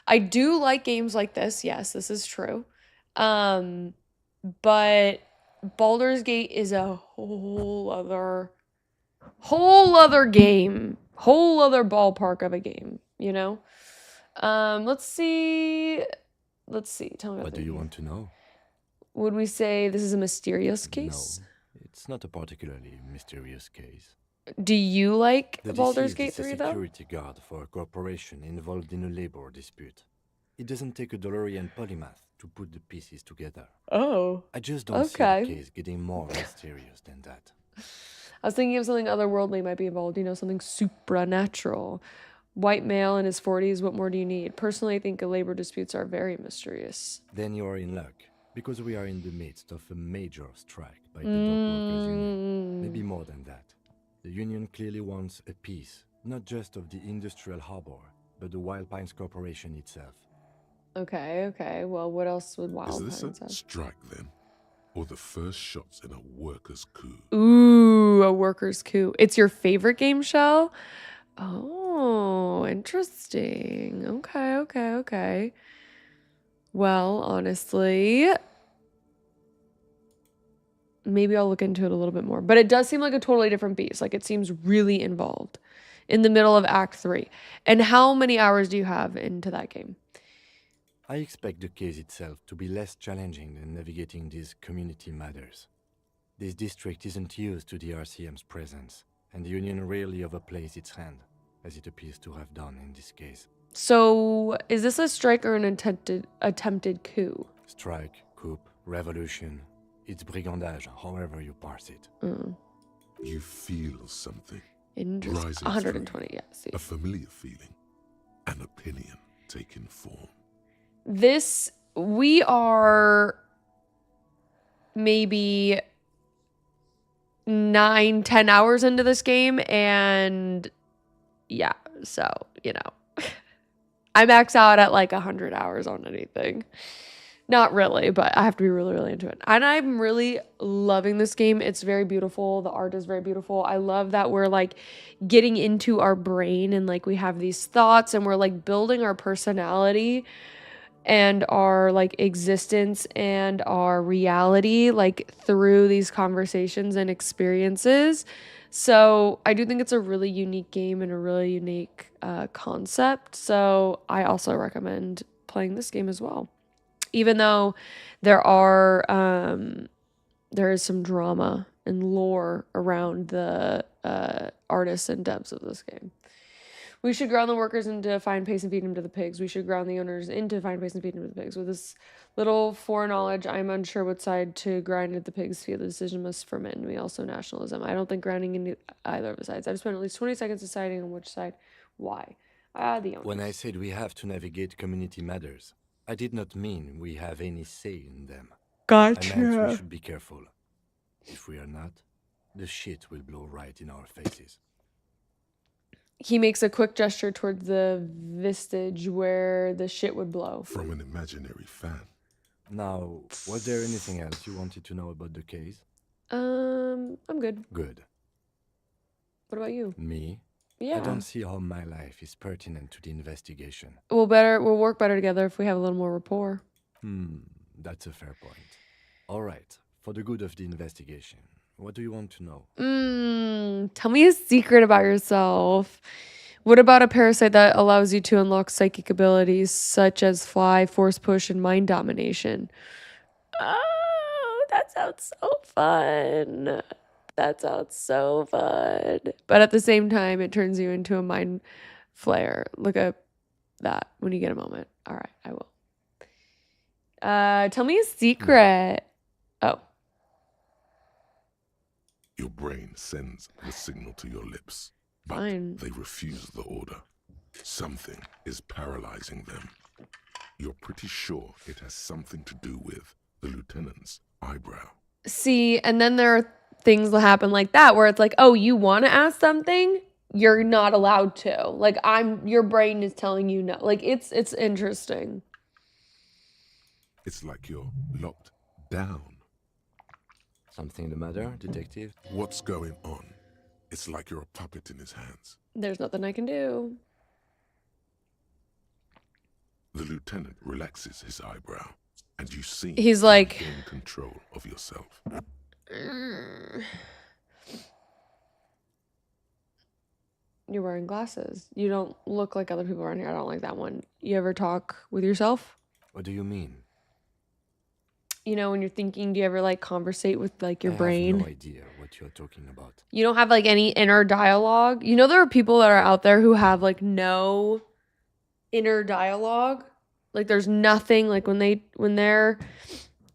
I do like games like this. Yes, this is true. But Baldur's Gate is a whole other game, whole other ballpark of a game, you know? Let's see. Tell me What do you want to know? Would we say this is a mysterious case? No, it's not a particularly mysterious case. Do you like The Baldur's deceased Gate is a 3 though? security guard for a corporation involved in a labor dispute. It doesn't take a DeLorean polymath to put the pieces together. Oh. I just don't see the case getting more mysterious than that. I was thinking of something otherworldly might be involved, you know, something supernatural. White male in his 40s, what more do you need? Personally, I think labor disputes are very mysterious. Then you are in luck, because we are in the midst of a major strike by the dock workers union. Maybe more than that. The union clearly wants a piece, not just of the industrial harbor, but the Wild Pines Corporation itself. Okay. Well, what else would Wild Is Pines this a have? strike then? Or the first shots in a workers' coup? Ooh, a workers' coup. It's your favorite game, Shell? Oh, interesting. Okay. Well, honestly, maybe I'll look into it a little bit more. But it does seem like a totally different beast. Like, it seems really involved in the middle of Act 3. And how many hours do you have into that game? I expect the case itself to be less challenging than navigating these community matters. This district isn't used to the RCM's presence, and the Union rarely overplays its hand, as it appears to have done in this case. So, is this a strike or an attempted coup? Strike, coup, revolution. It's brigandage, however you parse it. You feel something. Interesting. Rising 120, through, yes. a familiar feeling. An opinion taking form. We are maybe 9-10 hours into this game, and yeah, so, you know, I max out at like 100 hours on anything. Not really, but I have to be really, really into it. And I'm really loving this game. It's very beautiful. The art is very beautiful. I love that we're like getting into our brain and like we have these thoughts and we're like building our personality and our like existence and our reality like through these conversations and experiences. So I do think it's a really unique game and a really unique concept. So I also recommend playing this game as well. Even though there is some drama and lore around the artists and devs of this game. We should ground the workers into find, pace, and feed them to the pigs. We should ground the owners into find, pace, and feed them to the pigs. With this little foreknowledge, I'm unsure what side to grind at the pigs feel. The decision must ferment in me. Also nationalism. I don't think grinding into either of the sides. I've spent at least 20 seconds deciding on which side. Why? The owners. When I said we have to navigate community matters, I did not mean we have any say in them. Gotcha. I meant we should be careful. If we are not, the shit will blow right in our faces. He makes a quick gesture towards the vestige where the shit would blow. From an imaginary fan. Now, was there anything else you wanted to know about the case? I'm good. Good. What about you? Me? Yeah. I don't see how my life is pertinent to the investigation. We'll work better together if we have a little more rapport. That's a fair point. All right, for the good of the investigation, what do you want to know? Tell me a secret about yourself. What about a parasite that allows you to unlock psychic abilities such as fly, force push, and mind domination? Oh, that sounds so fun. But at the same time, it turns you into a mind flayer. Look up that when you get a moment. All right, I will. Tell me a secret. Oh. Your brain sends the signal to your lips, but Fine. they refuse the order. Something is paralyzing them. You're pretty sure it has something to do with the lieutenant's eyebrow. See, and then there are things that happen like that where it's like, oh, you want to ask something? You're not allowed to. Like your brain is telling you no. Like it's interesting. It's like you're locked down. Something the matter, detective? What's going on? It's like you're a puppet in his hands. There's nothing I can do. The lieutenant relaxes his eyebrow, and you see He's like, gain control of yourself. You're wearing glasses. You don't look like other people around here. I don't like that one. You ever talk with yourself? What do you mean? You know, when you're thinking, do you ever like conversate with like your brain? I have no idea what you're talking about. You don't have like any inner dialogue? You know, there are people that are out there who have like no inner dialogue. Like there's nothing, like when they're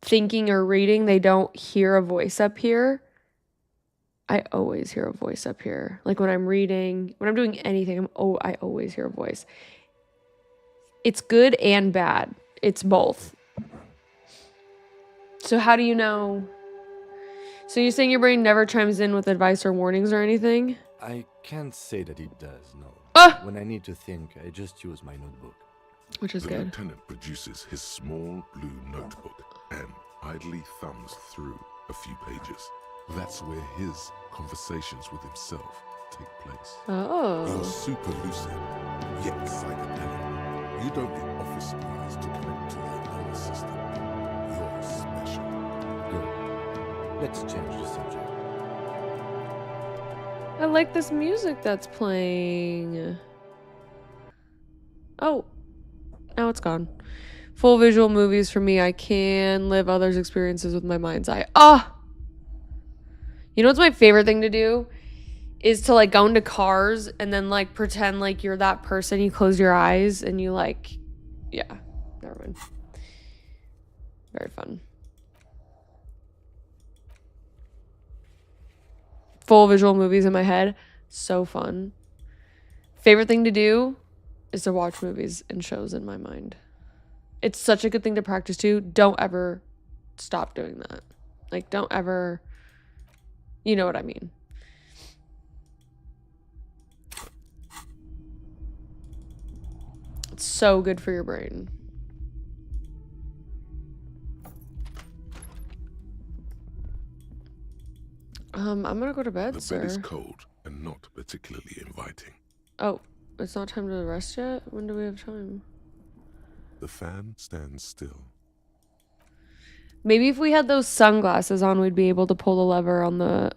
thinking or reading, they don't hear a voice up here. I always hear a voice up here. Like when I'm reading, when I'm doing anything, I always hear a voice. It's good and bad. It's both. So how do you know? So you're saying your brain never chimes in with advice or warnings or anything? I can't say that it does, no. Ah! When I need to think, I just use my notebook. Which is good. The lieutenant produces his small blue notebook and idly thumbs through a few pages. That's where his conversations with himself take place. Oh. You're super lucid, yet psychedelic. You don't need office supplies to connect to your nervous system. You're special. Good. Let's change the subject. I like this music that's playing. Oh, now it's gone. Full visual movies for me. I can live others' experiences with my mind's eye. Ah! You know what's my favorite thing to do? Is to like go into cars and then like pretend like you're that person. You close your eyes and you like, yeah, never mind. Very fun. Full visual movies in my head. So fun. Favorite thing to do is to watch movies and shows in my mind. It's such a good thing to practice too. Don't ever stop doing that. Like, don't ever, you know what I mean. It's so good for your brain. I'm gonna go to bed, sir. The bed is cold and not particularly inviting. Oh, it's not time to rest yet? When do we have time? The fan stands still. Maybe if we had those sunglasses on, we'd be able to pull the lever on the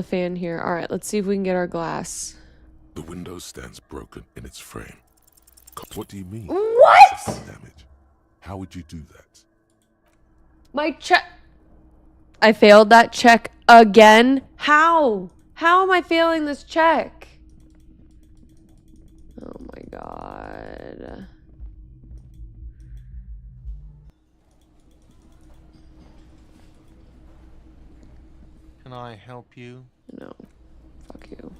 fan here. All right, let's see if we can get our glass. The window stands broken in its frame. What do you mean? What? Damage. How would you do that? My check. I failed that check again. How? How am I failing this check? Oh my god. Can I help you? No. Fuck you.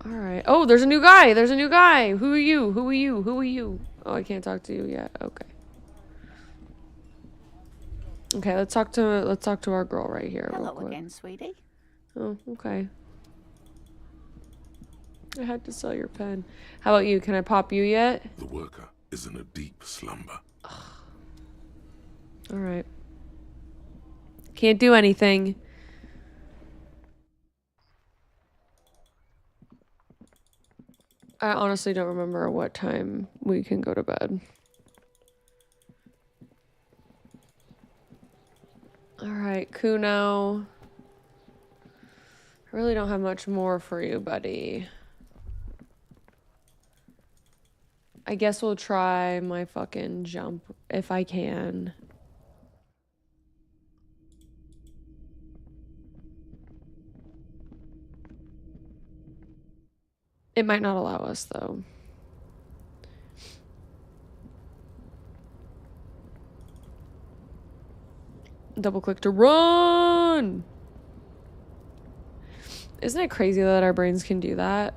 Alright. Oh, there's a new guy. There's a new guy. Who are you? Who are you? Who are you? Oh, I can't talk to you yet. Okay. Okay, let's talk to our girl right here. Hello again, sweetie. Oh, okay. I had to sell your pen. How about you? Can I pop you yet? The worker is in a deep slumber. Alright. Can't do anything. I honestly don't remember what time we can go to bed. Alright, Kuno. I really don't have much more for you, buddy. I guess we'll try my fucking jump if I can. It might not allow us, though. Double click to run! Isn't it crazy that our brains can do that?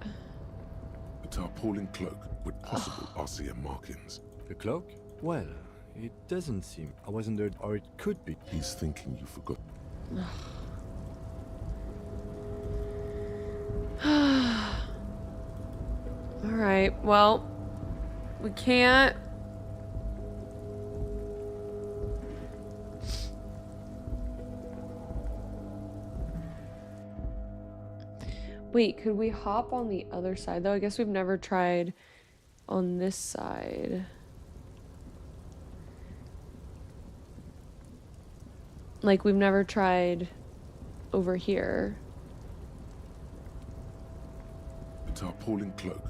A tarpaulin cloak with possible RCM markings. The cloak? Well, it doesn't seem. I wasn't there, or it could be. He's thinking you forgot. Alright, well, we can't. Wait, could we hop on the other side though? I guess we've never tried on this side. Like, we've never tried over here. The tarpaulin cloak.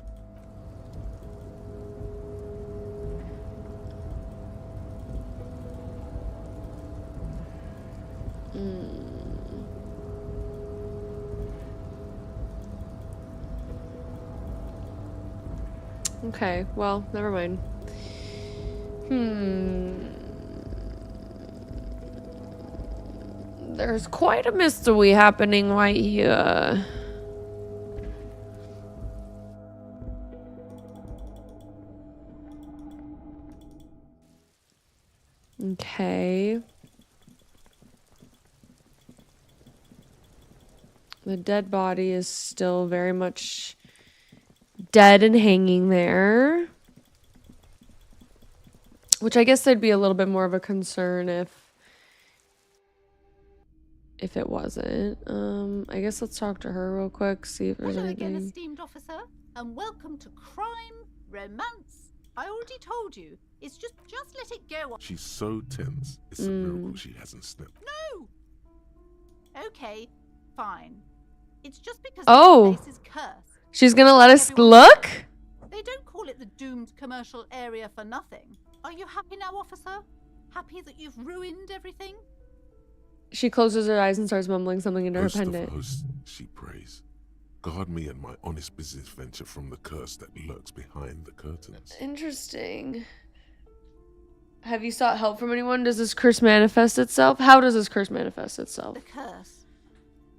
Okay, well, never mind. There's quite a mystery happening right here. Okay. The dead body is still very much dead and hanging there. Which I guess there'd be a little bit more of a concern if it wasn't. I guess let's talk to her real quick, see if there's Hello anything. again, esteemed officer, and welcome to crime, romance. I already told you. It's just let it go. She's so tense. It's a miracle she hasn't snapped. No. Okay, fine. It's just because Oh. this place is cursed. She's gonna let us look? They don't call it the doomed commercial area for nothing. Are you happy now, officer? Happy that you've ruined everything? She closes her eyes and starts mumbling something into her Host of pendant. hosts, she prays. Guard me and my honest business venture from the curse that lurks behind the curtains. Interesting. Have you sought help from anyone? Does this curse manifest itself? How does this curse manifest itself? The curse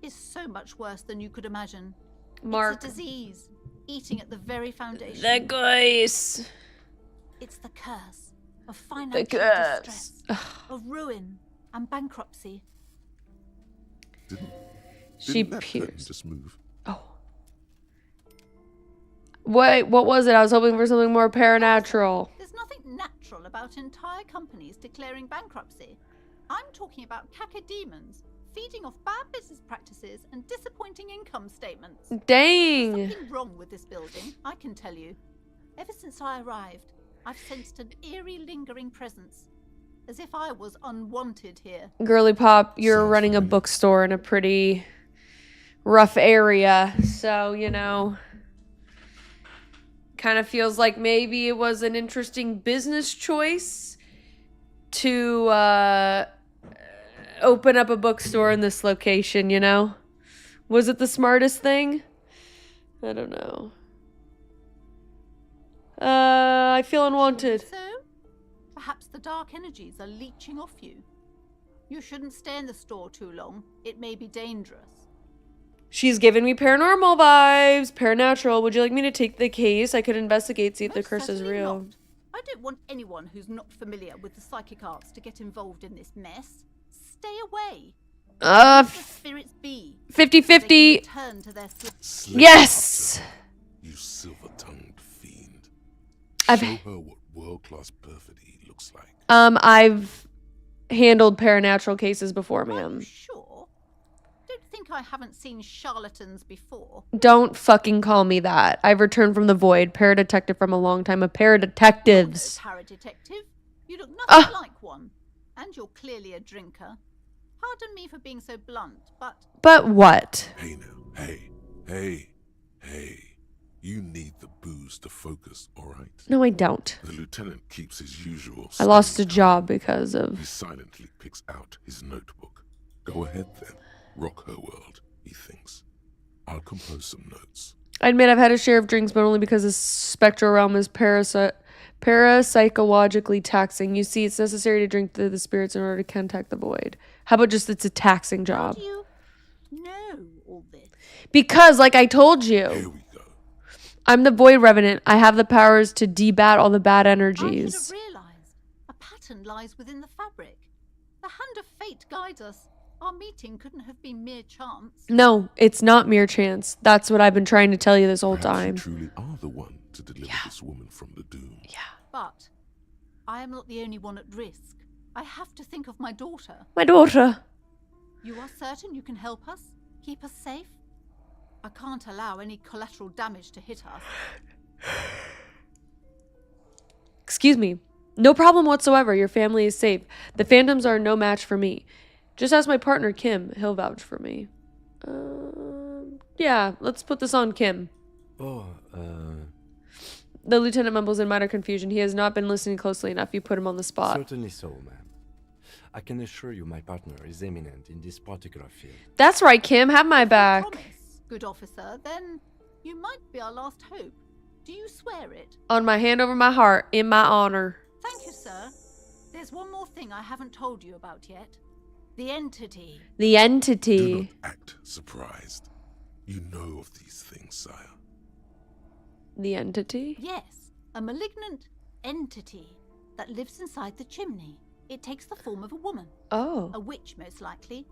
is so much worse than you could imagine. Mark. It's a disease, eating at the very foundation. The curse. It's the curse of financial curse. distress, of ruin and bankruptcy. She Didn't that curtain peers. just move? Oh. What was it? I was hoping for something more paranatural. There's nothing natural about entire companies declaring bankruptcy. I'm talking about cacodemons feeding off bad business practices and disappointing income statements. Dang. There's something wrong with this building, I can tell you. Ever since I arrived, I've sensed an eerie lingering presence, as if I was unwanted here. Girly Pop, you're running a bookstore in a pretty rough area, so, you know, kind of feels like maybe it was an interesting business choice to open up a bookstore in this location, you know? Was it the smartest thing? I don't know. I feel unwanted. So, perhaps the dark energies are leeching off you. You shouldn't stay in the store too long. It may be dangerous. She's giving me paranormal vibes. Paranatural. Would you like me to take the case? I could investigate, see if the curse is Certainly real. not. I don't want anyone who's not familiar with the psychic arts to get involved in this mess. Stay away. Let the spirits be. 50-50. Turn to their Yes. You silver-tongued fiend. I've- Show her what world-class perfidy looks like. I've handled paranatural cases before, ma'am. Sure. Don't think I haven't seen charlatans before. Don't fucking call me that. I've returned from the void. Paradetective from a long time of paradetectives. Paradetective? You look nothing like one. And you're clearly a drinker. Pardon me for being so blunt, but... But what? Hey now, hey. You need the booze to focus, alright? No, I don't. The lieutenant keeps his usual... I lost a job because of... He silently picks out his notebook. Go ahead then. Rock her world, he thinks. I'll compose some notes. I admit I've had a share of drinks, but only because the spectral realm is parapsychologically taxing. You see, it's necessary to drink through the spirits in order to contact the void. How about just it's a taxing job? How do you know all this? Because, like I told you, I'm the void revenant. I have the powers to debat all the bad energies. I should have realized. A pattern lies within the fabric. The hand of fate guides us. Our meeting couldn't have been mere chance. No, it's not mere chance. That's what I've been trying to tell you this whole time. You truly are the one to deliver this woman from the doom. Yeah. But I am not the only one at risk. I have to think of my daughter. My daughter. You are certain you can help us? Keep us safe? I can't allow any collateral damage to hit us. Excuse me. No problem whatsoever. Your family is safe. The Phantoms are no match for me. Just ask my partner, Kim. He'll vouch for me. Yeah, let's put this on Kim. Oh, The lieutenant mumbles in minor confusion. He has not been listening closely enough. You put him on the spot. Certainly so, ma'am. I can assure you my partner is eminent in this particular field. That's right, Kim. Have my back. Promise, good officer. Then you might be our last hope. Do you swear it? On my hand over my heart, in my honor. Thank you, sir. There's one more thing I haven't told you about yet. The entity. The entity. Do not act surprised. You know of these things, sire. The entity? Yes, a malignant entity that lives inside the chimney. It takes the form of a woman. Oh. A witch, most likely.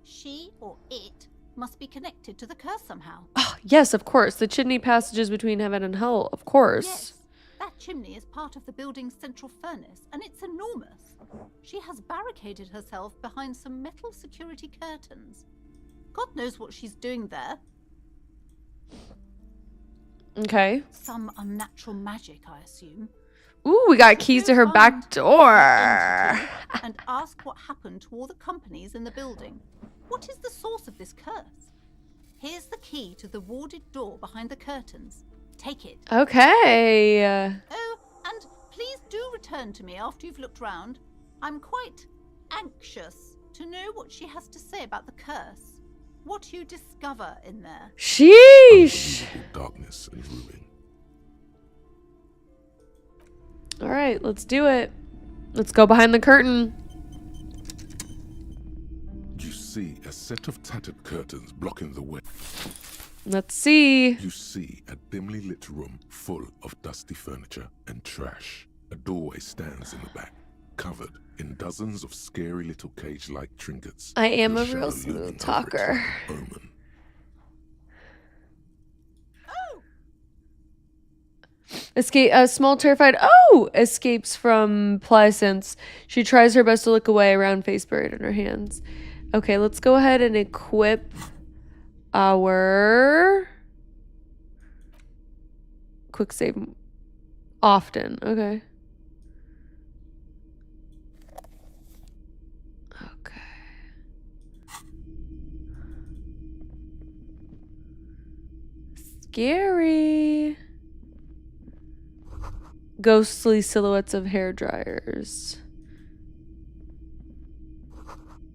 She or it must be connected to the curse somehow. Oh, yes, of course. The chimney passages between heaven and hell, of course. Yes, that chimney is part of the building's central furnace, and it's enormous. She has barricaded herself behind some metal security curtains. God knows what she's doing there. Okay. Some unnatural magic, I assume. Ooh, we got keys to her back door. And ask what happened to all the companies in the building. What is the source of this curse? Here's the key to the warded door behind the curtains. Take it. Okay. Oh, and please do return to me after you've looked round. I'm quite anxious to know what she has to say about the curse. What you discover in there. Sheesh. Darkness and ruin. All right, let's do it. Let's go behind the curtain. You see a set of tattered curtains blocking the way. Let's see. You see a dimly lit room full of dusty furniture and trash. A doorway stands in the back, covered in dozens of scary little cage-like trinkets. I am The a real shadow smooth looming over it talker. like an omen. Escape. A small terrified escapes from Plaisance. She tries her best to look away, round face buried in her hands. Okay, let's go ahead and equip our quick save often. Okay. Scary. Ghostly silhouettes of hair dryers.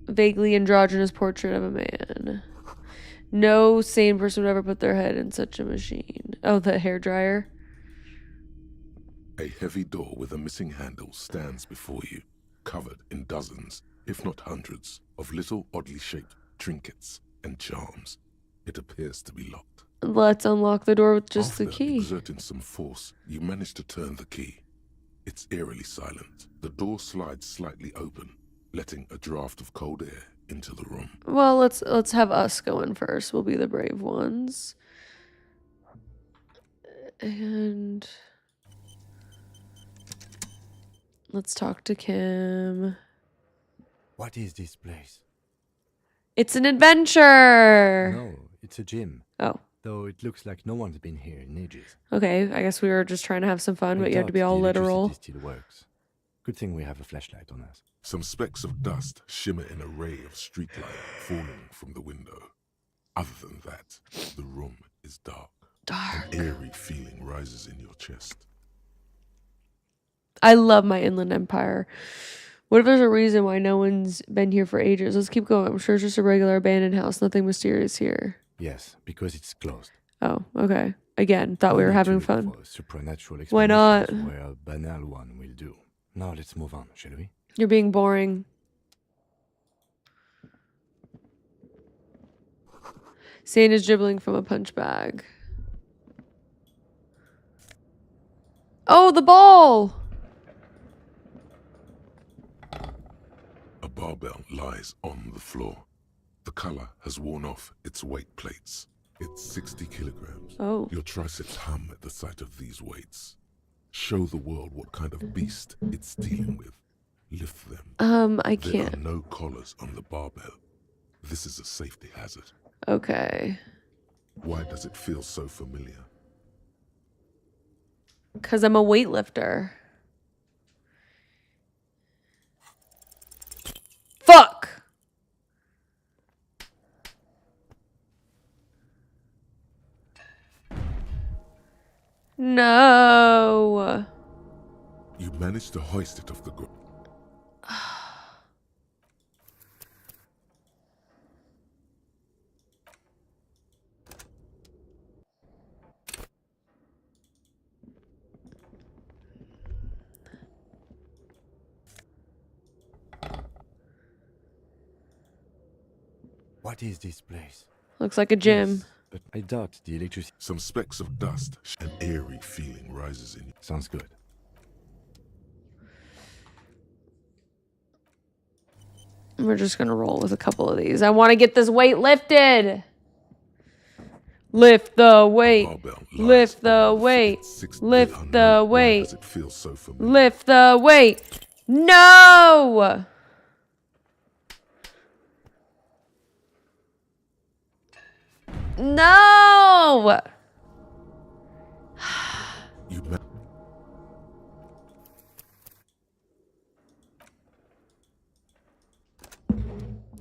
Vaguely androgynous portrait of a man. No sane person would ever put their head in such a machine. Oh, the hair dryer. A heavy door with a missing handle stands before you, covered in dozens, if not hundreds, of little oddly shaped trinkets and charms. It appears to be locked. Let's unlock the door with just After the key. exerting some force, you manage to turn the key. It's eerily silent. The door slides slightly open, letting a draft of cold air into the room. Well, let's have us go in first. We'll be the brave ones. And let's talk to Kim. What is this place? It's an adventure. No, it's a gym. Oh. Though it looks like no one's been here in ages. Okay, I guess we were just trying to have some fun, but you have to be all literal. Still works. Good thing we have a flashlight on us. Some specks of dust shimmer in a ray of streetlight falling from the window. Other than that, the room is dark. Dark. An eerie feeling rises in your chest. I love my inland empire. What if there's a reason why no one's been here for ages? Let's keep going. I'm sure it's just a regular abandoned house. Nothing mysterious here. Yes, because it's closed. Oh, okay. Again, thought we were having fun. Supernatural Why not? Where a banal one will do. Now let's move on, shall we? You're being boring. Sand is dribbling from a punch bag. Oh, the ball! A barbell lies on the floor. The color has worn off its weight plates. It's 60 kilograms. Oh. Your triceps hum at the sight of these weights. Show the world what kind of beast it's dealing with. Lift them. I can't. There are no collars on the barbell. This is a safety hazard. Okay. Why does it feel so familiar? Because I'm a weightlifter. Fuck! No. You managed to hoist it off the ground. What is this place? Looks like a gym. Yes, but I doubt the electricity. Some specks of dust, an eerie feeling rises in you. Sounds good. We're just gonna roll with a couple of these. I want to get this weight lifted. Lift the weight. Lift the weight. Lift the weight. Does it feel so familiar? Lift the weight. No! No!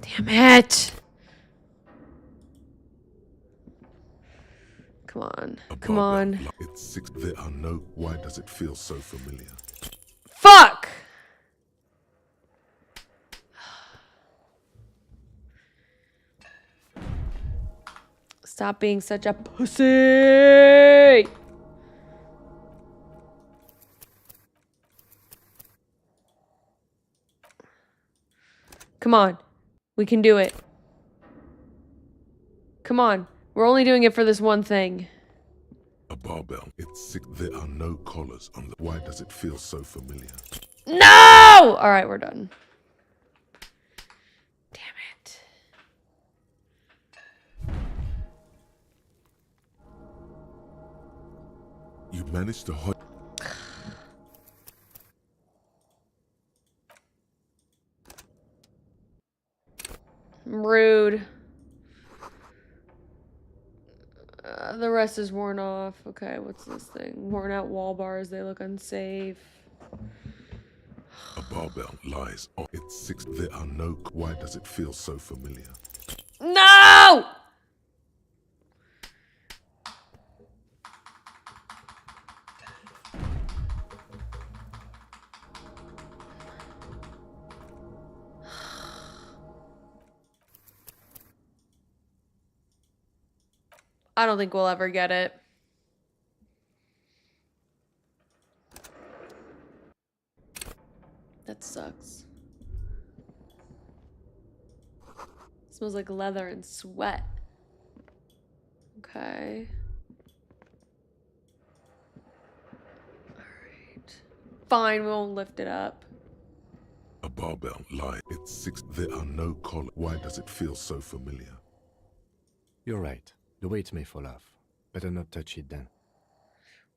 Damn it. Come on. Come on. It's six. There are no. Why does it feel so familiar? Fuck! Stop being such a pussy! Come on. We can do it. Come on. We're only doing it for this one thing. A barbell. It's six. There are no collars on the. Why does it feel so familiar? No! Alright, we're done. Damn it. You managed to hoist. Rude. The rest is worn off. Okay, what's this thing? Worn out wall bars. They look unsafe. A barbell lies on its six. There are no. Why does it feel so familiar? No! I don't think we'll ever get it. That sucks. It smells like leather and sweat. Okay. Alright. Fine, we won't lift it up. A barbell lies. It's six. There are no collars. Why does it feel so familiar? You're right. The weight may fall off. Better not touch it then.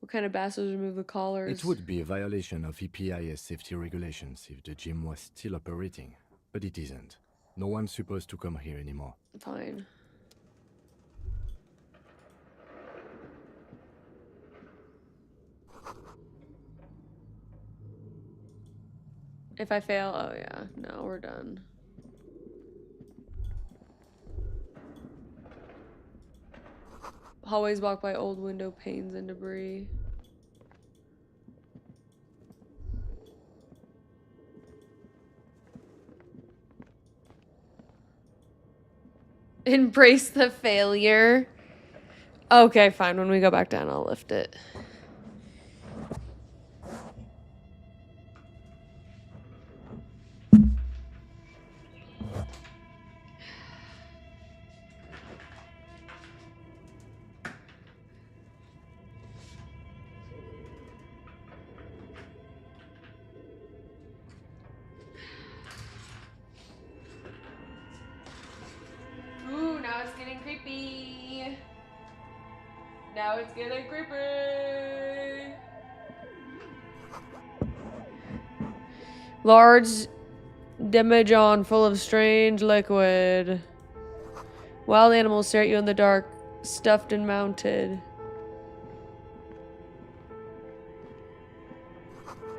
What kind of bastards remove the collars? It would be a violation of EPIS safety regulations if the gym was still operating, but it isn't. No one's supposed to come here anymore. Fine. If I fail, oh yeah, no, we're done. Hallways blocked by old window panes and debris. Embrace the failure. Okay, fine. When we go back down, I'll lift it. Ooh, now it's getting creepy. Now it's getting creepy. Large demijohn full of strange liquid. Wild animals stare at you in the dark, stuffed and mounted.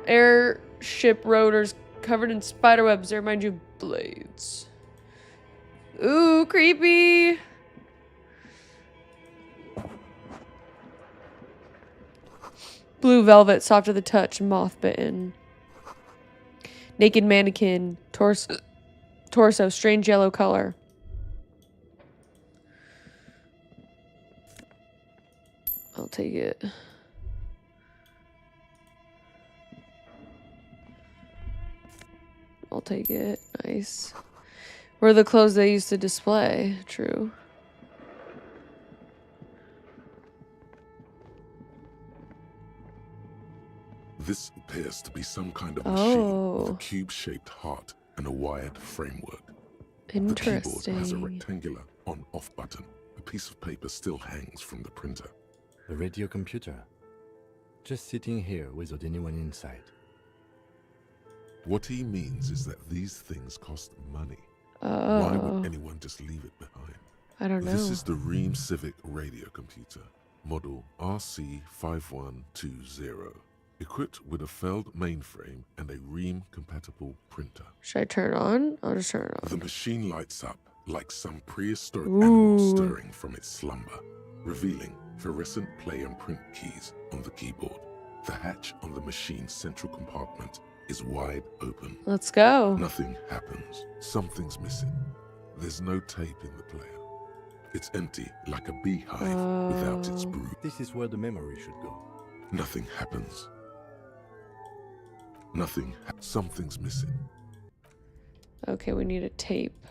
Airship rotors covered in spiderwebs. They remind you of blades. Ooh, creepy. Blue velvet, soft to the touch, moth bitten. Naked mannequin, torso, strange yellow color. I'll take it. I'll take it. Nice. Were the clothes they used to display? True. This appears to be some kind of machine with a cube-shaped heart and a wired framework. Interesting. The keyboard has a rectangular on-off button. A piece of paper still hangs from the printer. The radio computer. Just sitting here without anyone inside. What he means is that these things cost money. Why would anyone just leave it behind? I don't know. This is the Ream Civic radio computer, model RC5120, equipped with a Feld mainframe and a Ream-compatible printer. Should I turn it on? I'll just turn it on. The machine lights up like some prehistoric animal stirring from its slumber, revealing fluorescent play and print keys on the keyboard. The hatch on the machine's central compartment is wide open. Let's go. Nothing happens. Something's missing. There's no tape in the player. It's empty like a beehive without its brood. This is where the memory should go. Nothing happens. Something's missing. Okay, we need a tape.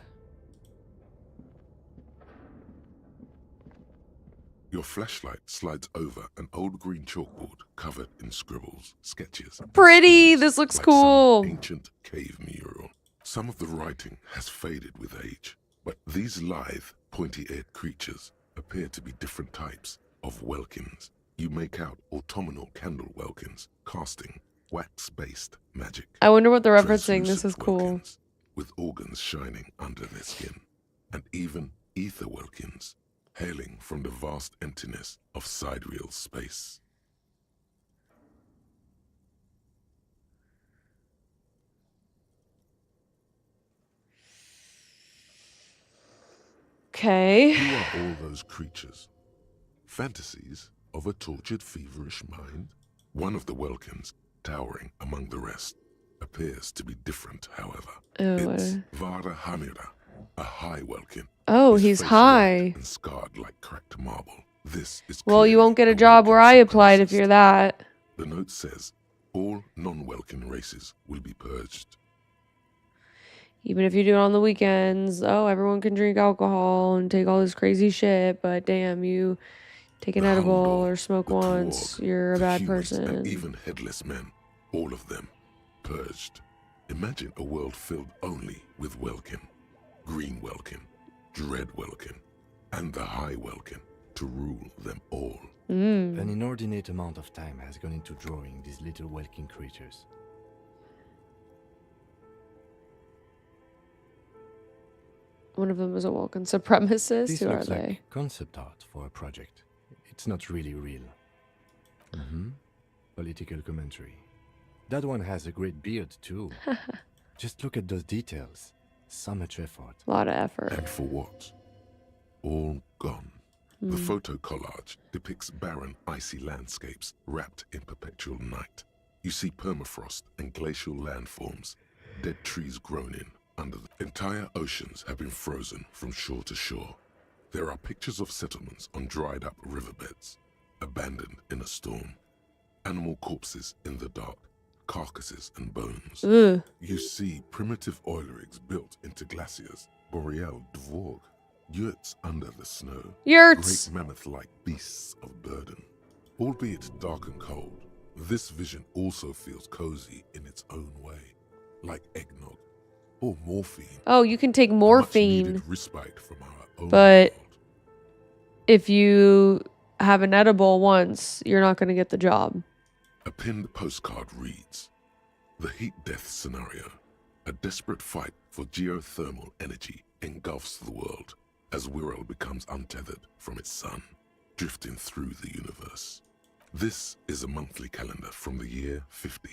Your flashlight slides over an old green chalkboard covered in scribbles, sketches. Pretty! This looks like cool. Some ancient cave mural. Some of the writing has faded with age, but these lithe, pointy-eared creatures appear to be different types of welkins. You make out autumnal candle welkins, casting wax-based magic. I wonder what they're referencing. This is cool. Welkins, with organs shining under their skin, and even ether welkins, hailing from the vast emptiness of sidereal space. Okay. Who are all those creatures? Fantasies of a tortured, feverish mind? One of the welkins, towering among the rest, appears to be different, however. It's Vara Hamira, a high welkin. Oh, he's high. And scarred like cracked marble. This is well, you won't get a job where I applied if you're that. The note says all non-welkin races will be purged. Even if you do it on the weekends. Oh, everyone can drink alcohol and take all this crazy shit, but damn, you take an edible or smoke once, you're a bad person. And even headless men, all of them, purged. Imagine a world filled only with welkin. Green welkin, dread welkin, and the high welkin to rule them all. An inordinate amount of time has gone into drawing these little welkin creatures. One of them is a welkin supremacist. This Who are looks they? like concept art for a project. It's not really real. Political commentary. That one has a great beard too. Just look at those details. So much effort. A lot of effort. And for what? All gone. The photo collage depicts barren, icy landscapes wrapped in perpetual night. You see permafrost and glacial landforms, dead trees grown in under the entire oceans have been frozen from shore to shore. There are pictures of settlements on dried up riverbeds, abandoned in a storm. Animal corpses in the dark, carcasses and bones. You see primitive oil rigs built into glaciers, boreal dvorg, yurts under the snow. Yurts! Great mammoth-like beasts of burden. Albeit dark and cold, this vision also feels cozy in its own way, like eggnog or morphine. Oh, you can take morphine, respite from our own but world. if you have an edible once, you're not going to get the job. A pinned postcard reads, "The heat death scenario. A desperate fight for geothermal energy engulfs the world. as Wirral becomes untethered from its sun, drifting through the universe. This is a monthly calendar from the year 50.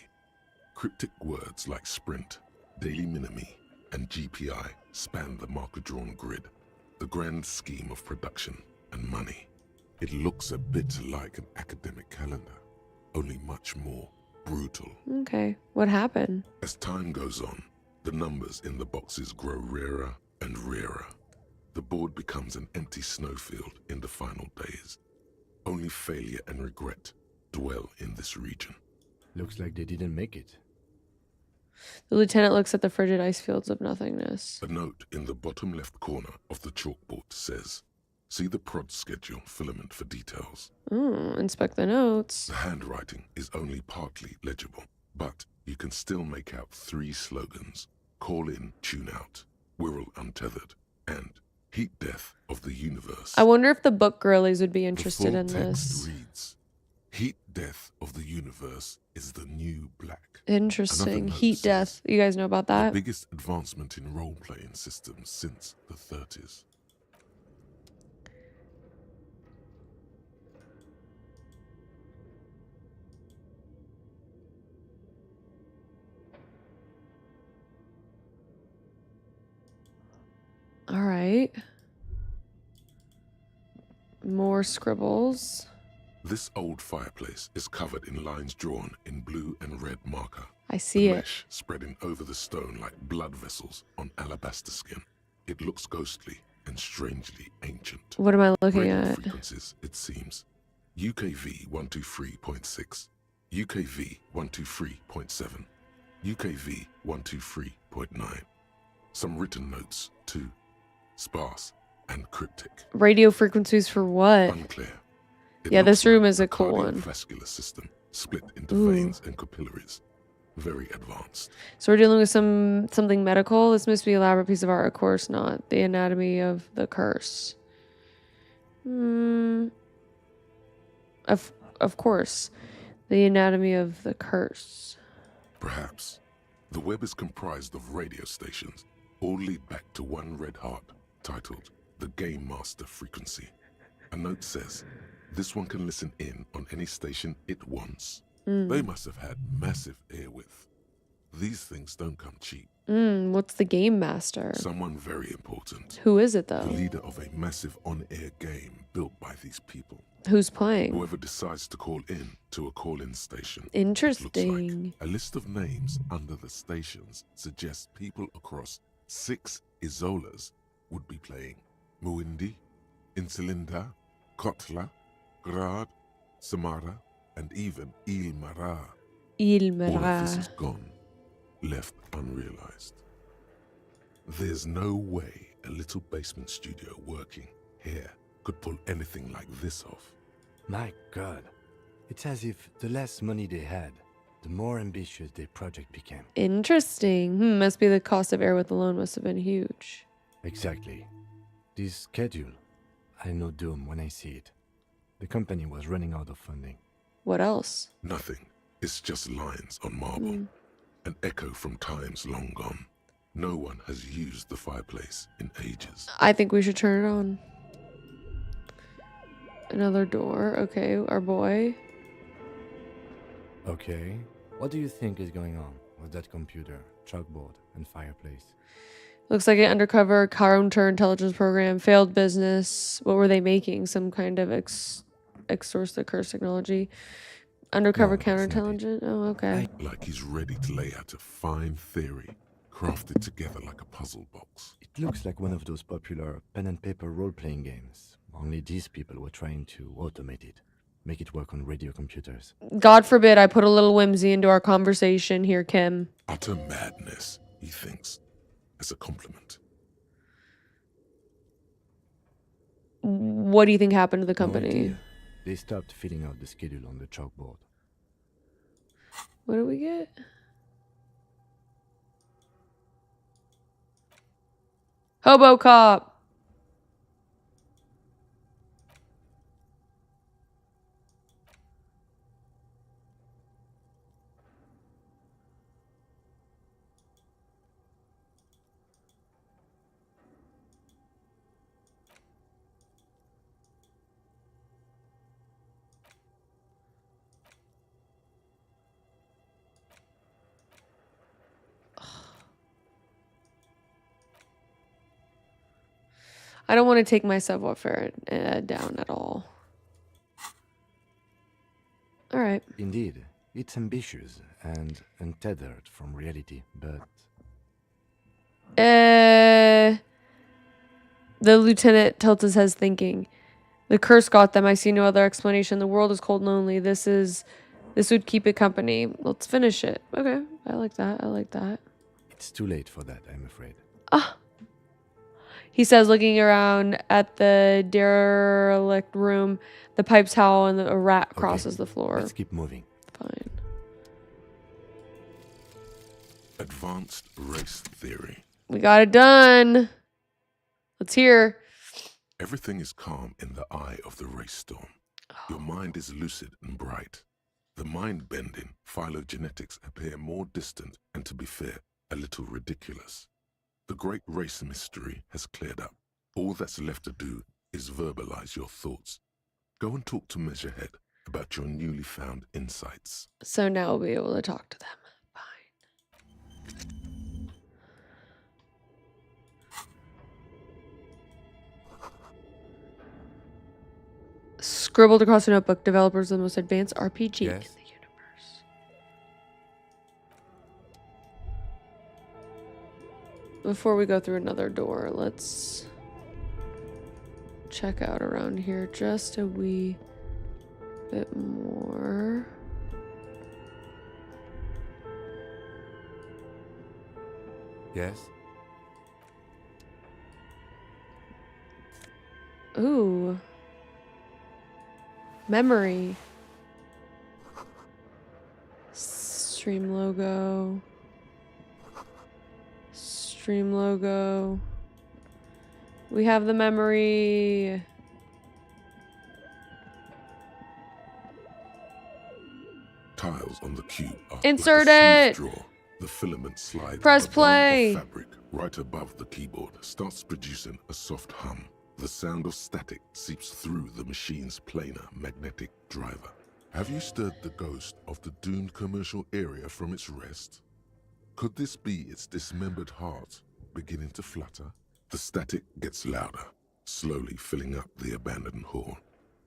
Cryptic words like sprint, daily minimi, and GPI span the marker-drawn grid, the grand scheme of production and money. It looks a bit like an academic calendar, only much more brutal. Okay, what happened? As time goes on, the numbers in the boxes grow rarer and rarer. The board becomes an empty snowfield in the final days. Only failure and regret dwell in this region. Looks like they didn't make it. The lieutenant looks at the frigid ice fields of nothingness. A note in the bottom left corner of the chalkboard says, "See the prod schedule filament for details." Inspect the notes. The handwriting is only partly legible, but you can still make out 3 slogans: Call in, Tune Out, Wirral Untethered, and Heat Death of the Universe. I wonder if the book girlies would be interested the in full text this. reads, Heat Death of the Universe is the new black. Interesting. Another note Heat death. You guys know about The that? biggest advancement in role-playing systems since the 30s. All right. More scribbles. This old fireplace is covered in lines drawn in blue and red marker. I see it. Mesh spreading over the stone like blood vessels on alabaster skin. It looks ghostly and strangely ancient. What am I looking Radio at? frequencies, it seems. UKV 123.6, UKV 123.7, UKV 123.9. Some written notes, too. Sparse and cryptic. Radio frequencies for what? Unclear. It Yeah, this looks room like is a cool the one. cardiovascular system, split into Ooh. veins and capillaries. Very advanced. So we're dealing with something medical. This must be an elaborate piece of art. Of course not. The anatomy of the curse. Of course. The anatomy of the curse. Perhaps. The web is comprised of radio stations, all lead back to one red heart, titled the Game Master Frequency. A note says, this one can listen in on any station it wants. They must have had massive airwidth. These things don't come cheap. What's the Game Master? Someone very important. Who is it, though? The leader of a massive on-air game built by these people. Who's playing? Whoever decides to call in to a call-in station. Interesting. A list of names under the stations suggests people across 6 Isolas would be playing. Muindi, Insulinda, Kotla, Grad, Samara, and even Ilmara. All of this is gone, left unrealized. There's no way a little basement studio working here could pull anything like this off. My God. It's as if the less money they had, the more ambitious their project became. Interesting. Must be the cost of Airwidth alone must have been huge. Exactly. This schedule, I know doom when I see it. The company was running out of funding. What else? Nothing. It's just lines on marble. An echo from times long gone. No one has used the fireplace in ages. I think we should turn it on. Another door. Okay, our boy. Okay. What do you think is going on with that computer, chalkboard, and fireplace? Looks like an undercover counterintelligence program. Failed business. What were they making? Some kind of exorcist the curse technology. Undercover counterintelligence? Oh, okay. Like he's ready to lay out a fine theory, crafted together like a puzzle box. It looks like one of those popular pen and paper role-playing games. Only these people were trying to automate it. Make it work on radio computers. God forbid I put a little whimsy into our conversation here, Kim. Utter madness, he thinks, as a compliment. What do you think happened to the company? No idea. They stopped filling out the schedule on the chalkboard. What do we get? Hobo cop. I don't want to take my subwoofer down at all. All right. Indeed, it's ambitious and untethered from reality, but... The lieutenant tilts his head thinking. The curse got them. I see no other explanation. The world is cold and lonely. This would keep it company. Let's finish it. Okay. I like that. I like that. It's too late for that, I'm afraid. Ah. He says, looking around at the derelict room. The pipes howl and a rat crosses the floor. Let's keep moving. Fine. Advanced race theory. We got it done. Let's hear. Everything is calm in the eye of the race storm. Your mind is lucid and bright. The mind-bending phylogenetics appear more distant and, to be fair, a little ridiculous. The great race mystery has cleared up. All that's left to do is verbalize your thoughts. Go and talk to Measurehead about your newly found insights. So now we'll be able to talk to them. Fine. Scribbled across a notebook, developers of the most advanced RPG in the universe. Before we go through another door, let's check out around here just a wee bit more. Yes? Ooh. Memory. Stream logo. Stream logo. We have the memory. Tiles on the cube are Insert like a it. smooth draw. The filament slides Press above play. the fabric right above the keyboard starts producing a soft hum. The sound of static seeps through the machine's planar magnetic driver. Have you stirred the ghost of the doomed commercial area from its rest? Could this be its dismembered heart beginning to flutter? The static gets louder, slowly filling up the abandoned hall,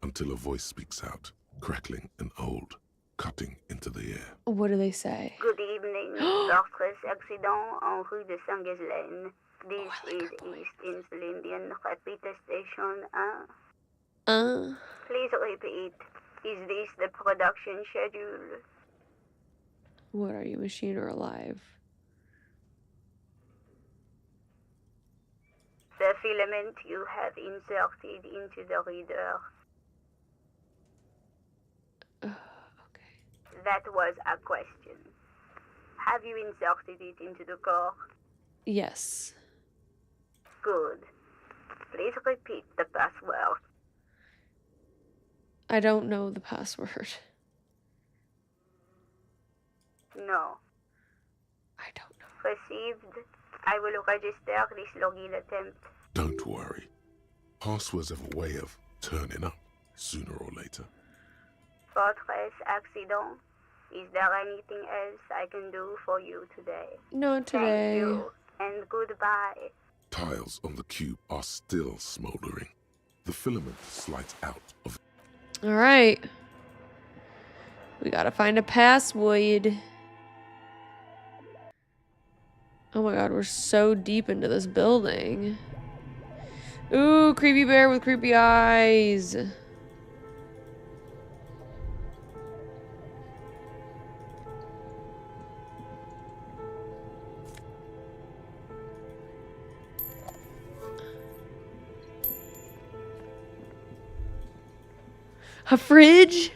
until a voice speaks out, crackling and old, cutting into the air. What do they say? Good evening. Doctor's accident en rue de Saint-Ghislaine. This is East Insulindian Repeater Station 1. Please repeat. Is this the production schedule? What are you, machine or alive? The filament you have inserted into the reader. Okay. That was a question. Have you inserted it into the core? Yes. Good. Please repeat the password. I don't know the password. No. I don't know. Received. I will register this login attempt. Don't worry. Passwords have a way of turning up sooner or later. Fortress accident. Is there anything else I can do for you today? Not today. Thank you, and goodbye. Tiles on the cube are still smoldering. The filament slides out of... All right. We gotta find a password. Oh my god, we're so deep into this building. Ooh, creepy bear with creepy eyes. A fridge?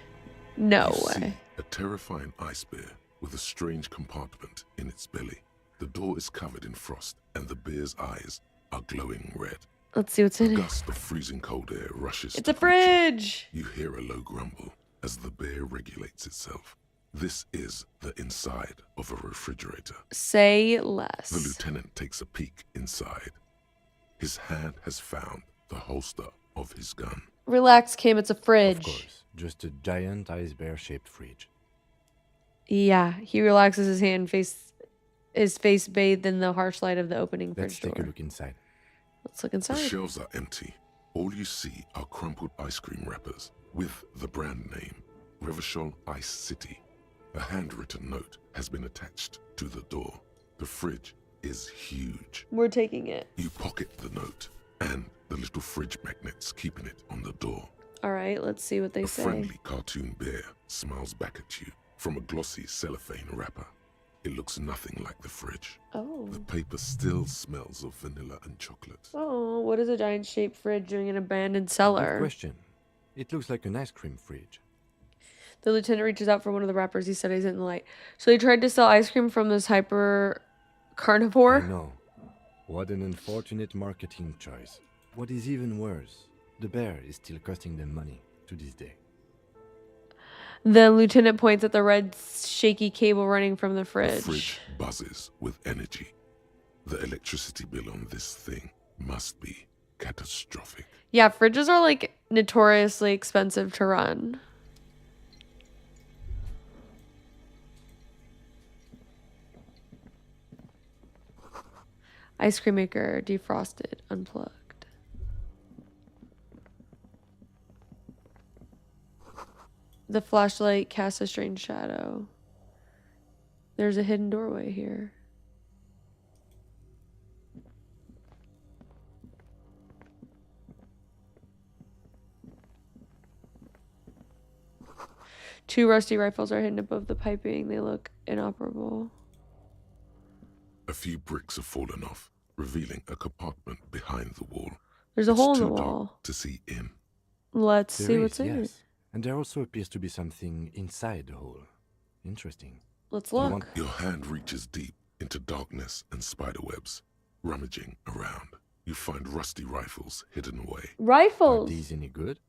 No You way. see a terrifying ice bear with a strange compartment in its belly. The door is covered in frost, and the bear's eyes are glowing red. Let's see what's in A it. gust of freezing cold air rushes. It's to a fridge! You hear a low grumble as the bear regulates itself. This is the inside of a refrigerator. Say less. The lieutenant takes a peek inside. His hand has found the holster of his gun. Relax, Kim, it's a fridge. Of course, just a giant ice bear-shaped fridge. Yeah, he relaxes his hand, his face bathed in the harsh light of the opening Let's fridge take a door. look inside. Let's look The inside. shelves are empty. All you see are crumpled ice cream wrappers with the brand name, Revachol Ice City. A handwritten note has been attached to the door. The fridge is huge. We're taking it. You pocket the note and the little fridge magnets keeping it on the door. All right, let's see what they A say. friendly cartoon bear smiles back at you from a glossy cellophane wrapper. It looks nothing like the fridge. Oh. The paper still smells of vanilla and chocolate. Oh, what is a giant shaped fridge doing in an abandoned Good cellar? question. It looks like an ice cream fridge. The lieutenant reaches out for one of the wrappers he studies in the light. So he tried to sell ice cream from this hyper carnivore? I know. What an unfortunate marketing choice. What is even worse, the bear is still costing them money to this day. The lieutenant points at the red shaky cable running from the The fridge. fridge buzzes with energy. The electricity bill on this thing must be catastrophic. Yeah, fridges are like notoriously expensive to run. Ice cream maker, defrosted, unplugged. The flashlight casts a strange shadow. There's a hidden doorway here. Two rusty rifles are hidden above the piping. They look inoperable. A few bricks have fallen off, revealing a compartment behind the wall. There's a hole in the Too dark wall. to see in. Let's There see is, what's in it. yes. And there also appears to be something inside the hole. Interesting. Let's You look. want- Your hand reaches deep into darkness and spiderwebs, rummaging around. You find rusty rifles hidden away. Are Rifles! these any good?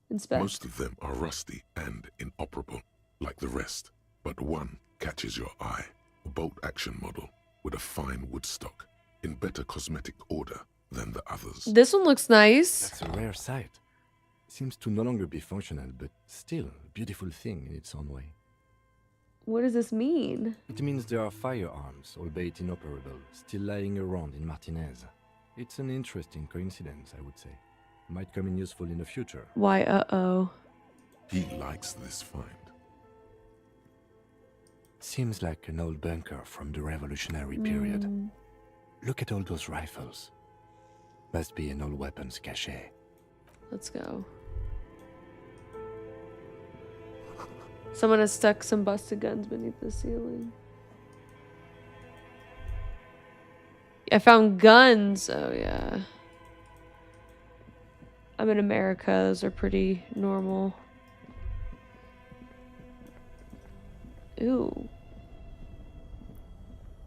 Inspect. Most of them are rusty and inoperable, like the rest, but one catches your eye. A bolt-action model with a fine wood stock, in better cosmetic order than the others. This one looks nice. That's a rare sight. Seems to no longer be functional, but still a beautiful thing in its own way. What does this mean? It means there are firearms, albeit inoperable, still lying around in Martinaise. It's an interesting coincidence, I would say. Might come in useful in the future. Why, uh-oh. He likes this find. Seems like an old bunker from the Revolutionary period. Mm. Look at all those rifles. Must be an old weapons cache. Let's go. Someone has stuck some busted guns beneath the ceiling. I found guns. Oh, yeah. I'm in America. Those are pretty normal. Ooh.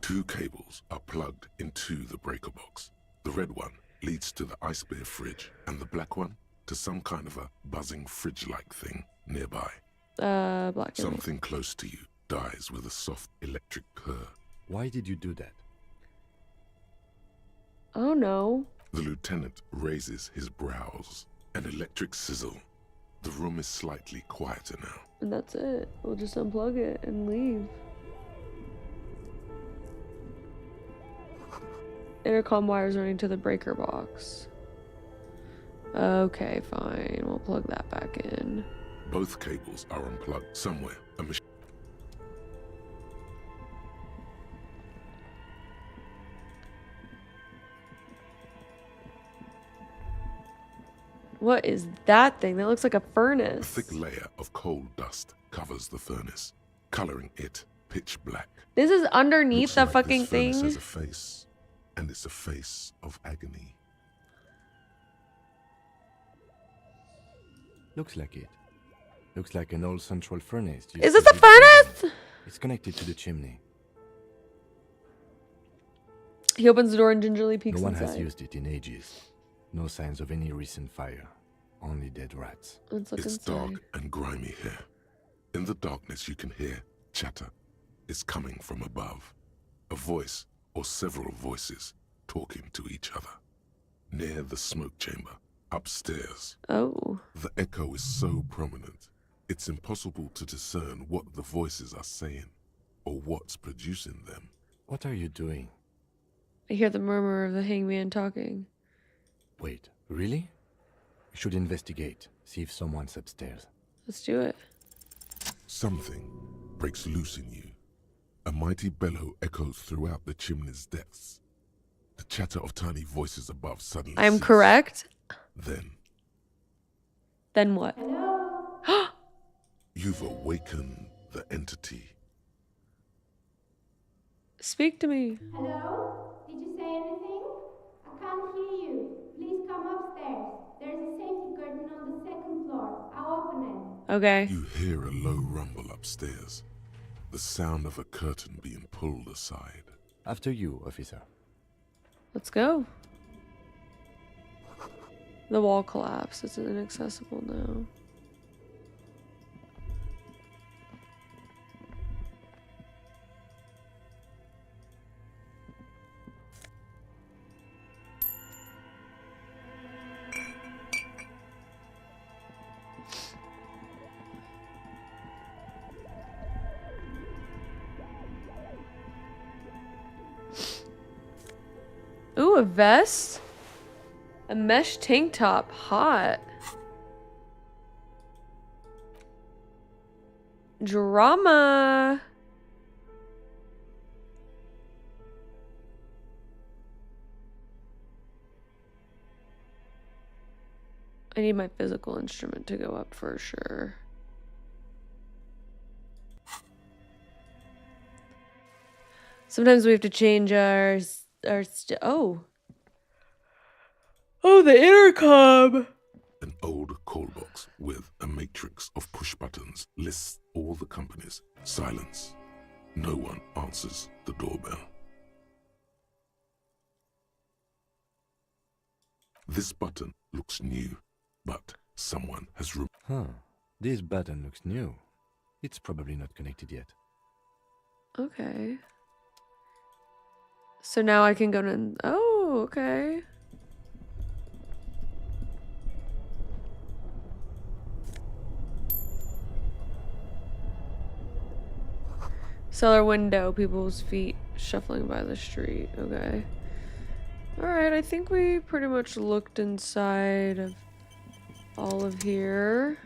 2 cables are plugged into the breaker box. The red one leads to the ice bear fridge, and the black one to some kind of a buzzing fridge-like thing nearby. Black. Something close to you dies with a soft electric purr. Why did you do that? Oh, no. The lieutenant raises his brows. An electric sizzle. The room is slightly quieter now. And that's it. We'll just unplug it and leave. Intercom wires running to the breaker box. Okay, fine. We'll plug that back in. Both cables are unplugged somewhere. A machine. What is that thing? That looks like a A furnace. thick layer of coal dust covers the furnace, coloring it pitch black. This is underneath Looks the like fucking this furnace thing. has a face, and it's a face of agony. Looks like it. Looks like an old central furnace. Is this a furnace? It's connected to the chimney. He opens the door and gingerly peeks No one inside. has used it in ages. No signs of any recent fire. Only dead rats. Let's look It's inside. dark and grimy here. In the darkness, you can hear chatter. It's coming from above. A voice or several voices talking to each other. Near the smoke chamber, upstairs. Oh. The echo is so prominent, it's impossible to discern what the voices are saying or what's producing them. What are you doing? I hear the murmur of the hangman talking. Wait, really? We should investigate, see if someone's upstairs. Let's do it. Something breaks loose in you. A mighty bellow echoes throughout the chimney's depths. The chatter of tiny voices above suddenly I'm cease. correct. Then what? you've awakened the entity. Speak to me. Hello? Did you say anything? I can't hear you. Please come upstairs. There's a safety curtain on the second floor. I'll open it. Okay. You hear a low rumble upstairs. The sound of a curtain being pulled aside. After you, officer. Let's go. The wall collapsed. It's inaccessible now. Ooh, a vest? A mesh tank top. Hot. Drama. I need my physical instrument to go up for sure. Sometimes we have to change our oh, the intercom. An old call box with a matrix of push buttons lists all the companies. Silence. No one answers the doorbell. This button looks new, but someone has This button looks new. It's probably not connected yet. Okay. So now I can go to... Oh, okay. Cellar window, people's feet shuffling by the street. Okay. Alright, I think we pretty much looked inside of all of here.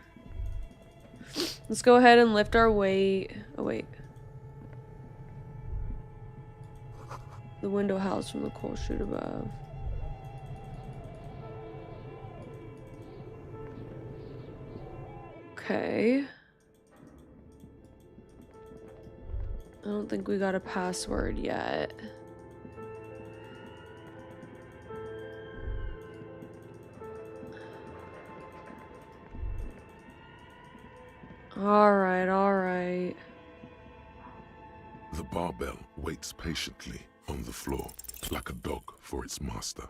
Let's go ahead and lift our weight. Oh, wait. The window house from the coal chute above. Okay. I don't think we got a password yet. Alright, alright. The barbell waits patiently on the floor, like a dog for its master.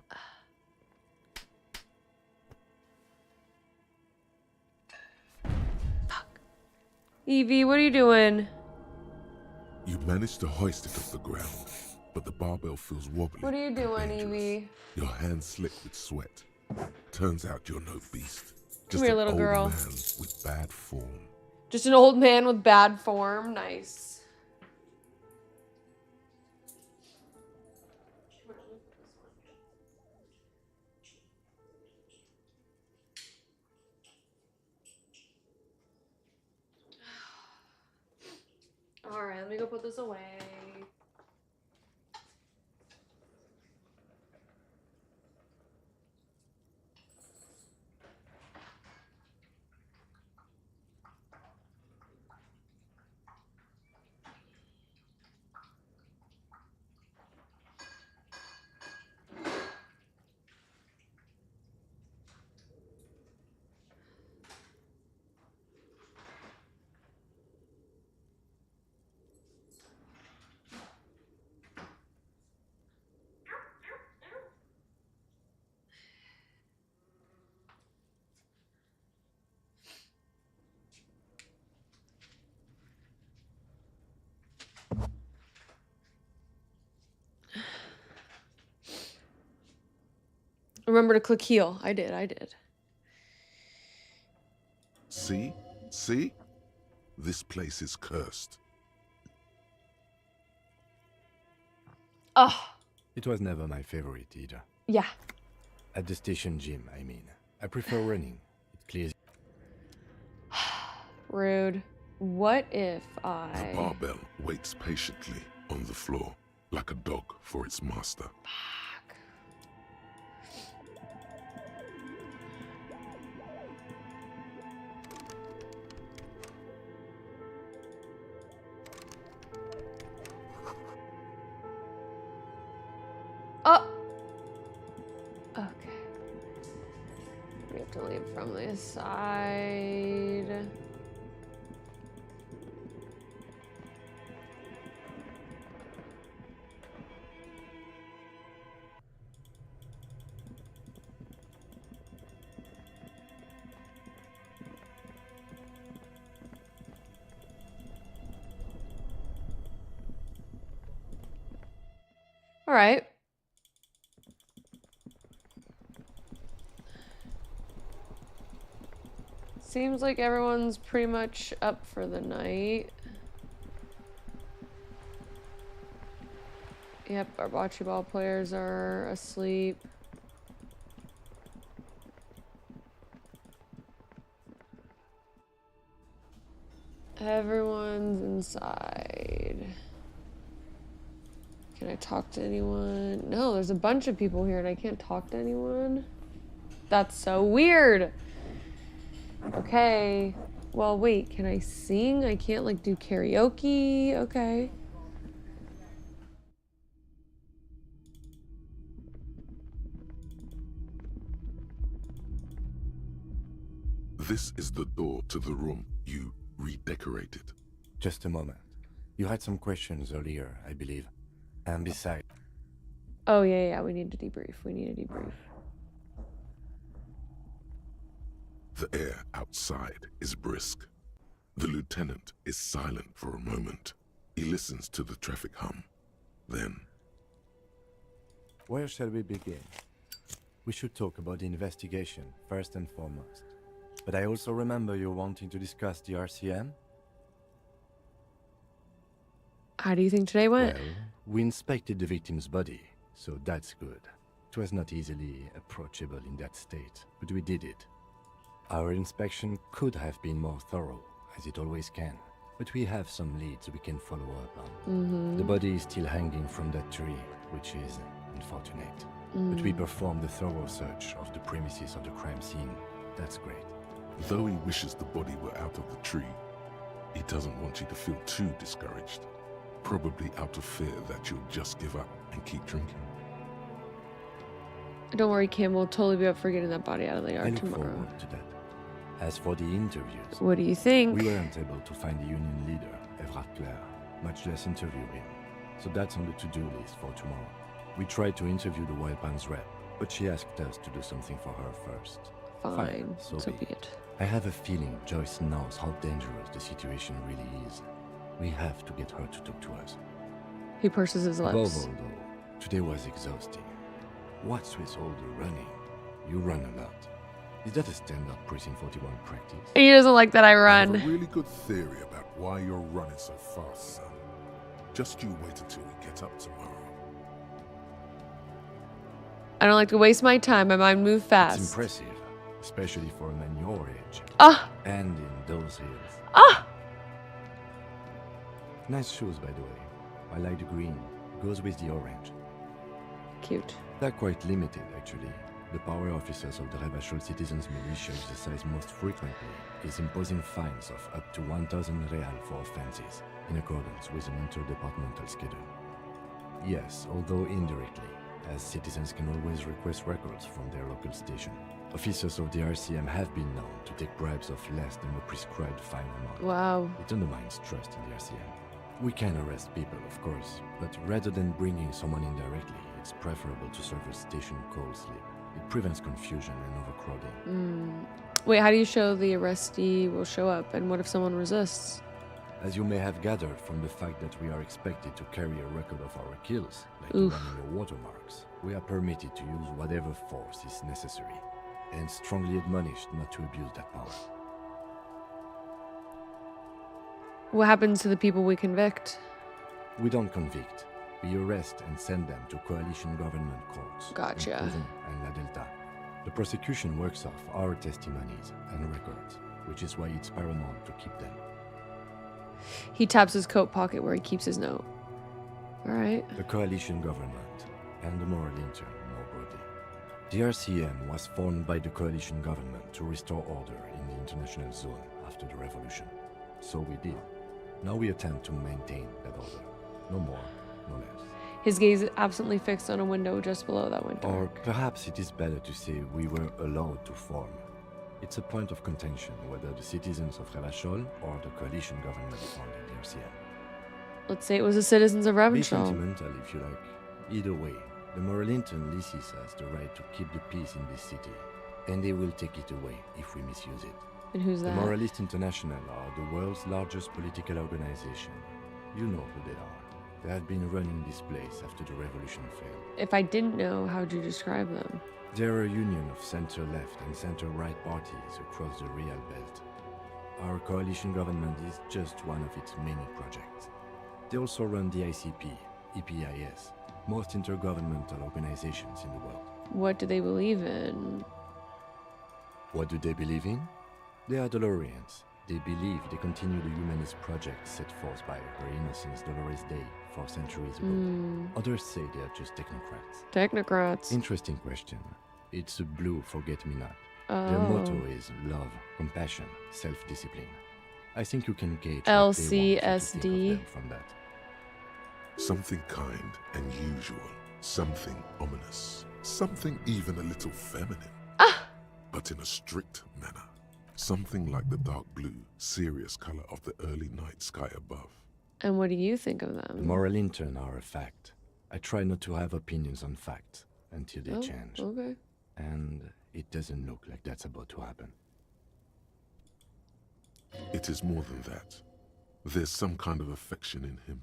Fuck. Evie, what are you doing? You manage to hoist it off the ground, but the barbell feels wobbly. What are you doing, Evie? Your hands slick with sweat. Turns out you're no beast. Come here, little girl. Just an old man with bad form. Just an old man with bad form. Nice. Alright, let me go put this away. Remember to click heal. I did. See? See? This place is cursed. Oh. It was never my favorite either. Yeah. At the station gym, I mean. I prefer running. It clears. Rude. What if The I... barbell waits patiently on the floor, like a dog for its master. Oh! Okay. We have to leave from this side. All right. Seems like everyone's pretty much up for the night. Yep, our bocce ball players are asleep. Everyone's inside. Can I talk to anyone? No, there's a bunch of people here and I can't talk to anyone. That's so weird. Okay. Well, wait, can I sing? I can't, like, do karaoke? Okay. This is the door to the room you redecorated. Just a moment. You had some questions earlier, I believe. And besides... Oh, yeah, we need to debrief. We need a debrief. The air outside is brisk. The lieutenant is silent for a moment. He listens to the traffic hum. Then... Where shall we begin? We should talk about the investigation, first and foremost. But I also remember you wanting to discuss the RCM? How do you think today went? Well, we inspected the victim's body, so that's good. It was not easily approachable in that state, but we did it. Our inspection could have been more thorough, as it always can, but we have some leads we can follow up on. The body is still hanging from that tree, which is unfortunate. But we performed a thorough search of the premises of the crime scene. That's great. Though he wishes the body were out of the tree, he doesn't want you to feel too discouraged. Probably out of fear that you'll just give up and keep drinking. Don't worry, Kim. We'll totally be up for getting that body out of the I yard look tomorrow. forward to that. As for the interviews... What do you think? We weren't able to find the union leader, Everard Clare, much less interview him. So that's on the to-do list for tomorrow. We tried to interview the Wild Pines rep, but she asked us to do something for her first. Fine. So be it. I have a feeling Joyce knows how dangerous the situation really is. We have to get her to talk to us. He purses his lips. Above all, though, today was exhausting. What's with all the running? You run a lot. Is that a standard Precinct 41 practice? He doesn't like that I I run. have a really good theory about why you're running so fast, son. Just you wait until we get up tomorrow. I don't like to waste my time. My mind moves fast. It's impressive, especially for a man your age. Ah! And in those hills. Ah! Nice shoes, by the way. I like the green. Goes with the orange. Cute. They're quite limited, actually. The power officers of the Rebachol Citizens Militia exercise most frequently is imposing fines of up to 1,000 real for offenses, in accordance with an interdepartmental schedule. Yes, although indirectly, as citizens can always request records from their local station. Officers of the RCM have been known to take bribes of less than the prescribed fine amount. Wow. It undermines trust in the RCM. We can arrest people, of course, but rather than bringing someone in directly, it's preferable to serve a station call slip. It prevents confusion and overcrowding. Wait, how do you show the arrestee will show up? And what if someone resists? As you may have gathered from the fact that we are expected to carry a record of our kills, like Oof. the one in your watermarks, we are permitted to use whatever force is necessary, and strongly admonished not to abuse that power. What happens to the people we convict? We don't convict. We arrest and send them to coalition government courts. Gotcha. In Prison and La Delta The prosecution works off our testimonies and records, which is why it's paramount to keep them. He taps his coat pocket where he keeps his note. All right. The coalition government and the moral intern more broadly. The RCM was formed by the coalition government to restore order in the international zone after the revolution. So we did. Now we attempt to maintain that order. No more, no less. His gaze is absently fixed on a window just below that window. Or perhaps it is better to say we were allowed to form. It's a point of contention whether the citizens of Revachol or the coalition government founded the RCM. Let's say it was the citizens of Revachol. Be sentimental if you like. Either way, the Moralington leases us the right to keep the peace in this city, and they will take it away if we misuse it. And who's that? The Moralist International are the world's largest political organization. You know who they are. They have been running this place after the revolution failed. If I didn't know, how would you describe them? They're a union of center-left and center-right parties across the Real Belt. Our coalition government is just one of its many projects. They also run the ICP, EPIS, most intergovernmental organizations in the world. What do they believe in? What do they believe in? They are Dolorians. They believe they continue the humanist project set forth by Her Innocence Dolores Day 4 centuries ago. Others say they are just technocrats. Technocrats. Interesting question. It's a blue forget-me-not. Oh. Their motto is love, compassion, self-discipline. I think you can gauge LCSD. what they want you to think of them from that. Something kind and usual, something ominous, something even a little feminine, but in a strict manner. Something like the dark blue, serious color of the early night sky above. And what do you think of The them? moral intern are a fact. I try not to have opinions on facts until they change. Okay. And it doesn't look like that's about to happen. It is more than that. There's some kind of affection in him.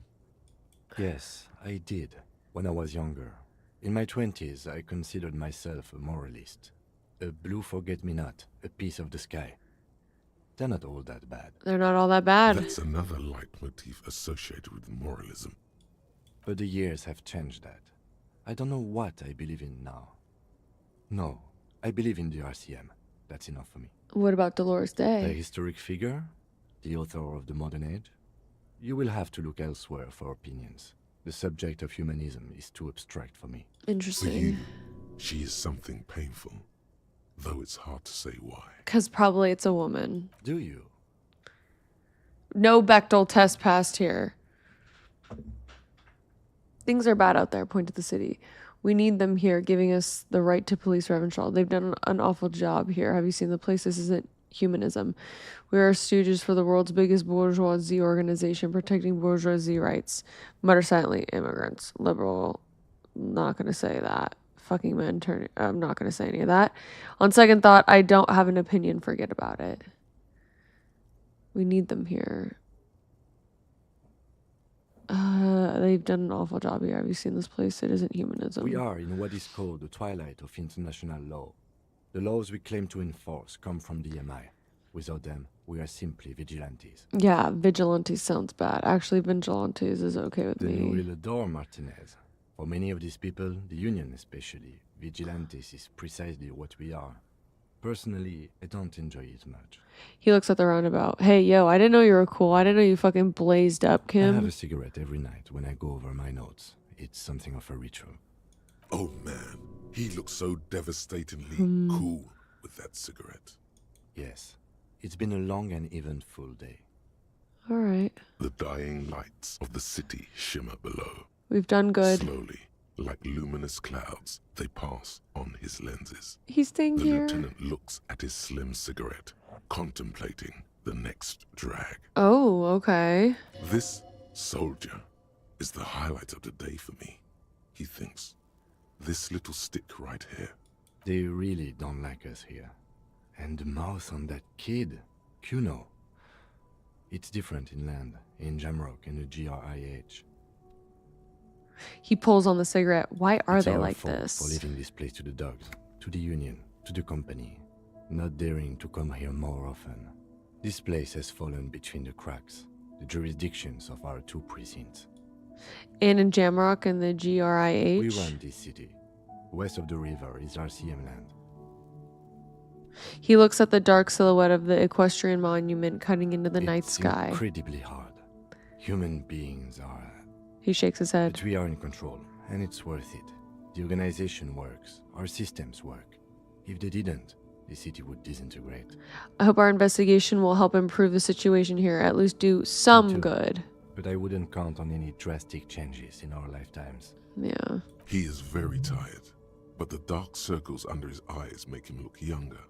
Yes, I did, when I was younger. In my 20s, I considered myself a moralist. A blue forget-me-not, a piece of the sky. They're not all that bad. They're not all that bad. That's another leitmotif associated with moralism. But the years have changed that. I don't know what I believe in now. No, I believe in the RCM. That's enough for me. What about Dolores A Day? historic figure? The author of the modern age? You will have to look elsewhere for opinions. The subject of humanism is too abstract for me. For Interesting. you, she is something painful, though it's hard to say why. Because probably it's a woman. Do you? No Bechdel test passed here. Things are bad out there, point to the city. We need them here, giving us the right to police Revachol. They've done an awful job here. Have you seen the place? This isn't humanism. We are stooges for the world's biggest bourgeoisie organization, protecting bourgeoisie rights. Mutter silently, immigrants. Liberal. Not going to say that. Fucking men turn. I'm not going to say any of that. On second thought, I don't have an opinion. Forget about it. We need them here. They've done an awful job here. Have you seen this place? It isn't humanism. We are in what is called the twilight of international law. The laws we claim to enforce come from the MI. Without them, we are simply vigilantes. Yeah, vigilantes sounds bad. Actually, vigilantes is okay with The me. new will adore Martinaise. For many of these people, the Union especially, vigilantes is precisely what we are. Personally, I don't enjoy it much. He looks at the roundabout. Hey, yo, I didn't know you were cool. I didn't know you fucking blazed up, I have Kim. a cigarette every night when I go over my notes. It's something of a ritual. Oh man, he looks so devastatingly cool with that cigarette. Yes, it's been a long and eventful day. All right. The dying lights of the city shimmer below. We've done good. Slowly, like luminous clouds, they pass on his lenses. He's staying The here. lieutenant looks at his slim cigarette, contemplating the next drag. Oh, okay. This soldier is the highlight of the day for me, he thinks. This little stick right here. They really don't like us here. And the mouth on that kid, Kuno. It's different inland, in Jamrock and the GRIH. He pulls on the cigarette. Why are It's they our like fault this? for leaving this place to the dogs, to the Union, to the company, not daring to come here more often. This place has fallen between the cracks, the jurisdictions of our two precincts. And in Jamrock and the GRIH? We run this city. West of the river is RCM land. He looks at the dark silhouette of the equestrian monument cutting into the night sky. It's incredibly hard. Human beings are... He shakes his head. But we are in control, and it's worth it. The organization works. Our systems work. If they didn't, the city would disintegrate. I hope our investigation will help improve the situation here, at least do some good. But I wouldn't count on any drastic changes in our lifetimes. Yeah. He is very tired, but the dark circles under his eyes make him look younger,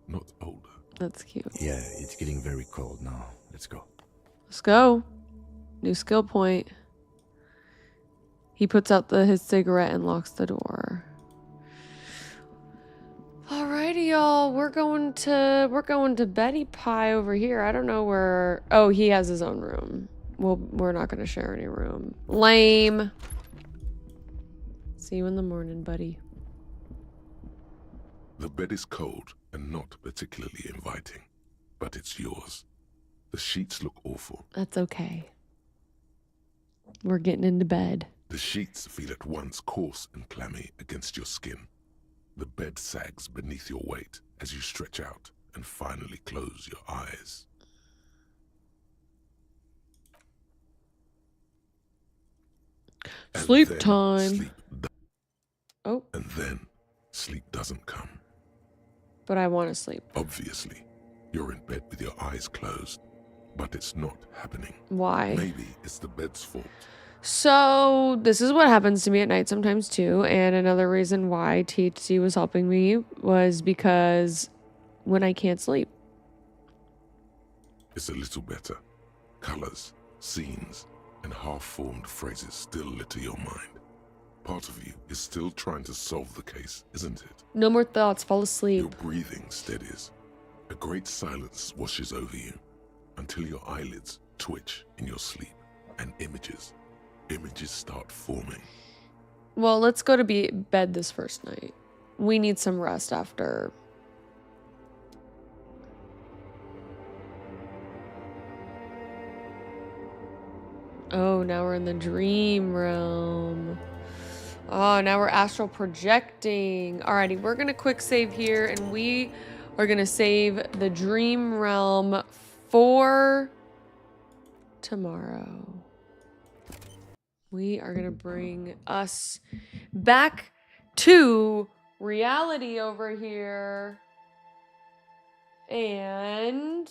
not older. That's cute. Yeah, it's getting very cold now. Let's go. Let's go. New skill point. He puts out his cigarette and locks the door. Alrighty, y'all. We're going to Betty Pie over here. I don't know where. Oh, he has his own room. Well, we're not going to share any room. Lame. See you in the morning, buddy. The bed is cold and not particularly inviting, but it's yours. The sheets look awful. That's okay. We're getting into bed. The sheets feel at once coarse and clammy against your skin. The bed sags beneath your weight as you stretch out and finally close your eyes. Sleep time. And then sleep doesn't come. But I want to sleep. Obviously, you're in bed with your eyes closed, but it's not happening. Why? Maybe it's the bed's fault. So this is what happens to me at night sometimes too. And another reason why THC was helping me was because when I can't sleep. It's a little better. Colors, scenes, and half-formed phrases still litter your mind. Part of you is still trying to solve the case, isn't it? No more thoughts. Fall asleep. Your breathing steadies. A great silence washes over you until your eyelids twitch in your sleep and images start forming. Well, let's go to bed this first night. We need some rest after. Oh, now we're in the dream realm. Oh, now we're astral projecting. Alrighty, we're gonna quick save here, and we are gonna save the dream realm for tomorrow. We are gonna bring us back to reality over here. And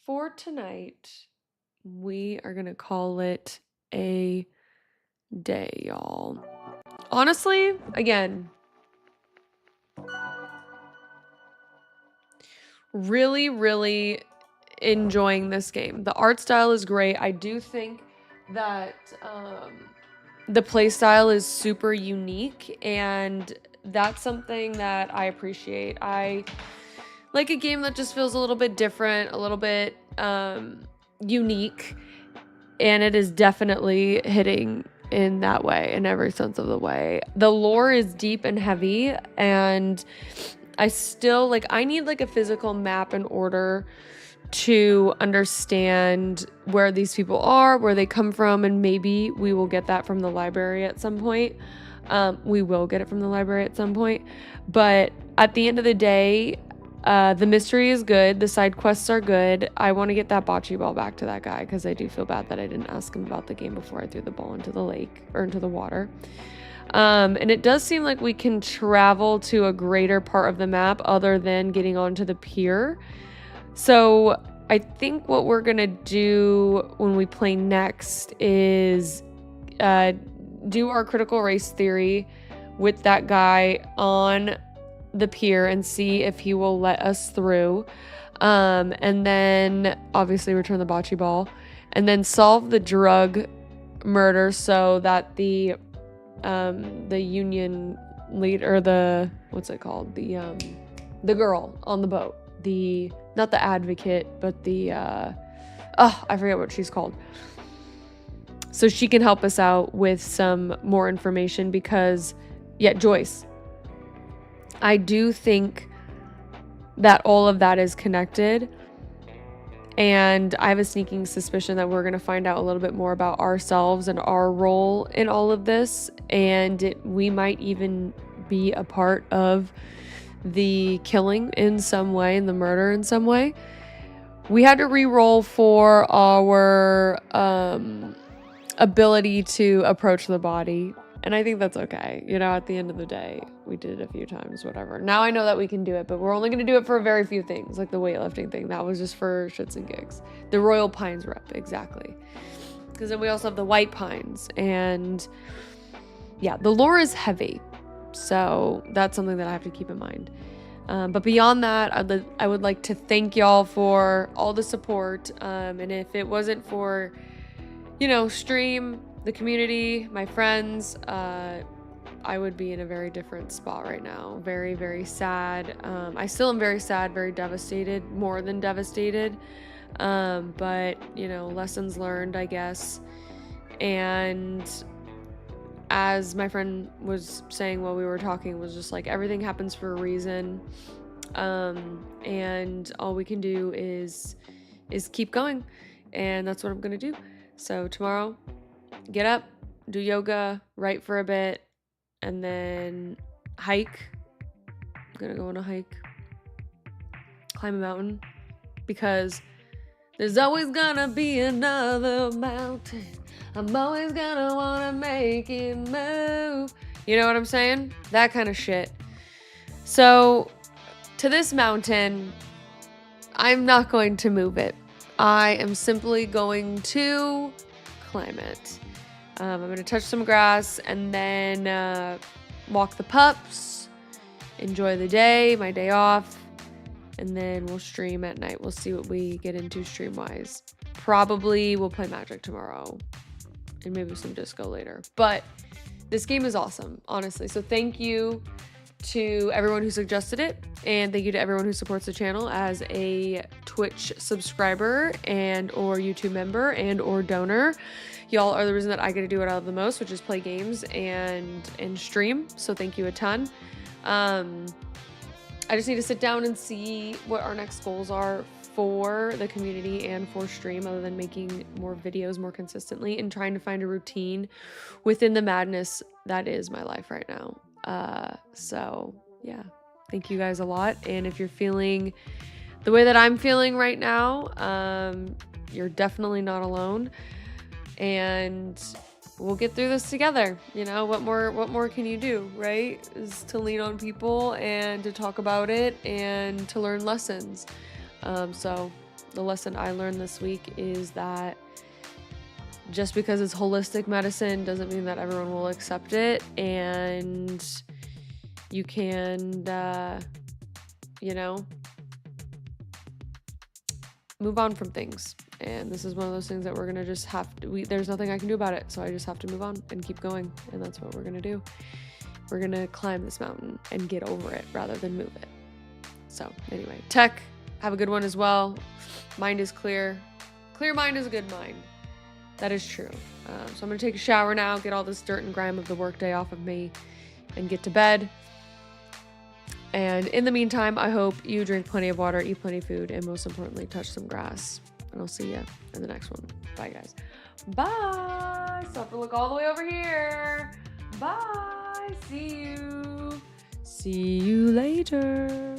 for tonight, we are gonna call it a day, y'all. Honestly, again, really enjoying this game. The art style is great. I do think that the play style is super unique, and that's something that I appreciate. I like a game that just feels a little bit different, a little bit unique, and it is definitely hitting in that way, in every sense of the way. The lore is deep and heavy, and I still I need a physical map in order to understand where these people are, where they come from, and maybe we will get that from the library at some point. We will get it from the library at some point, but at the end of the day, the mystery is good. The side quests are good. I want to get that bocce ball back to that guy because I do feel bad that I didn't ask him about the game before I threw the ball into the lake or into the water. And it does seem like we can travel to a greater part of the map other than getting onto the pier. So I think what we're going to do when we play next is do our critical race theory with that guy on the pier and see if he will let us through. And then obviously return the bocce ball and then solve the drug murder so that the union leader, or the, what's it called? The girl on the boat, not the advocate, but the, I forget what she's called. So she can help us out with some more information because, yeah, Joyce. I do think that all of that is connected. And I have a sneaking suspicion that we're going to find out a little bit more about ourselves and our role in all of this. And we might even be a part of the killing in some way, and the murder in some way. We had to re-roll for our ability to approach the body. And I think that's okay. You know, at the end of the day, we did it a few times, whatever. Now I know that we can do it, but we're only going to do it for very few things, like the weightlifting thing. That was just for shits and gigs. The Royal Pines rep, exactly. Because then we also have the White Pines. And yeah, the lore is heavy. So that's something that I have to keep in mind. But beyond that, I would like to thank y'all for all the support. And if it wasn't for, you know, stream, the community, my friends, I would be in a very different spot right now. Very, very sad. I still am very sad, very devastated, more than devastated. But, you know, lessons learned, I guess. And as my friend was saying while we were talking, was just like, everything happens for a reason. And all we can do is keep going. And that's what I'm going to do. So tomorrow, get up, do yoga, write for a bit, and then hike. I'm gonna go on a hike, climb a mountain, because there's always gonna be another mountain. I'm always gonna wanna make it move. You know what I'm saying? That kind of shit. So, to this mountain, I'm not going to move it. I am simply going to climb it. I'm going to touch some grass and then walk the pups, enjoy the day, my day off, and then we'll stream at night. We'll see what we get into stream-wise. Probably we'll play Magic tomorrow and maybe some disco later. But this game is awesome, honestly. So thank you to everyone who suggested it, and thank you to everyone who supports the channel as a Twitch subscriber and or YouTube member and or donor. Y'all are the reason that I get to do what I love the most, which is play games and stream. So thank you a ton. I just need to sit down and see what our next goals are for the community and for stream, other than making more videos more consistently and trying to find a routine within the madness that is my life right now. So yeah, thank you guys a lot. And if you're feeling the way that I'm feeling right now, you're definitely not alone. And we'll get through this together. You know, what more can you do, right? Is to lean on people and to talk about it and to learn lessons. So the lesson I learned this week is that just because it's holistic medicine doesn't mean that everyone will accept it, and you can, you know, move on from things. And this is one of those things that we're gonna just have to, there's nothing I can do about it, so I just have to move on and keep going, and that's what we're gonna do. We're gonna climb this mountain and get over it rather than move it. So anyway, tech, have a good one as well. Mind is clear. Clear mind is a good mind. That is true. So I'm gonna take a shower now, get all this dirt and grime of the workday off of me, and get to bed. And in the meantime, I hope you drink plenty of water, eat plenty of food, and most importantly, touch some grass. And I'll see you in the next one. Bye, guys. Bye. So I have to look all the way over here. Bye. See you. See you later.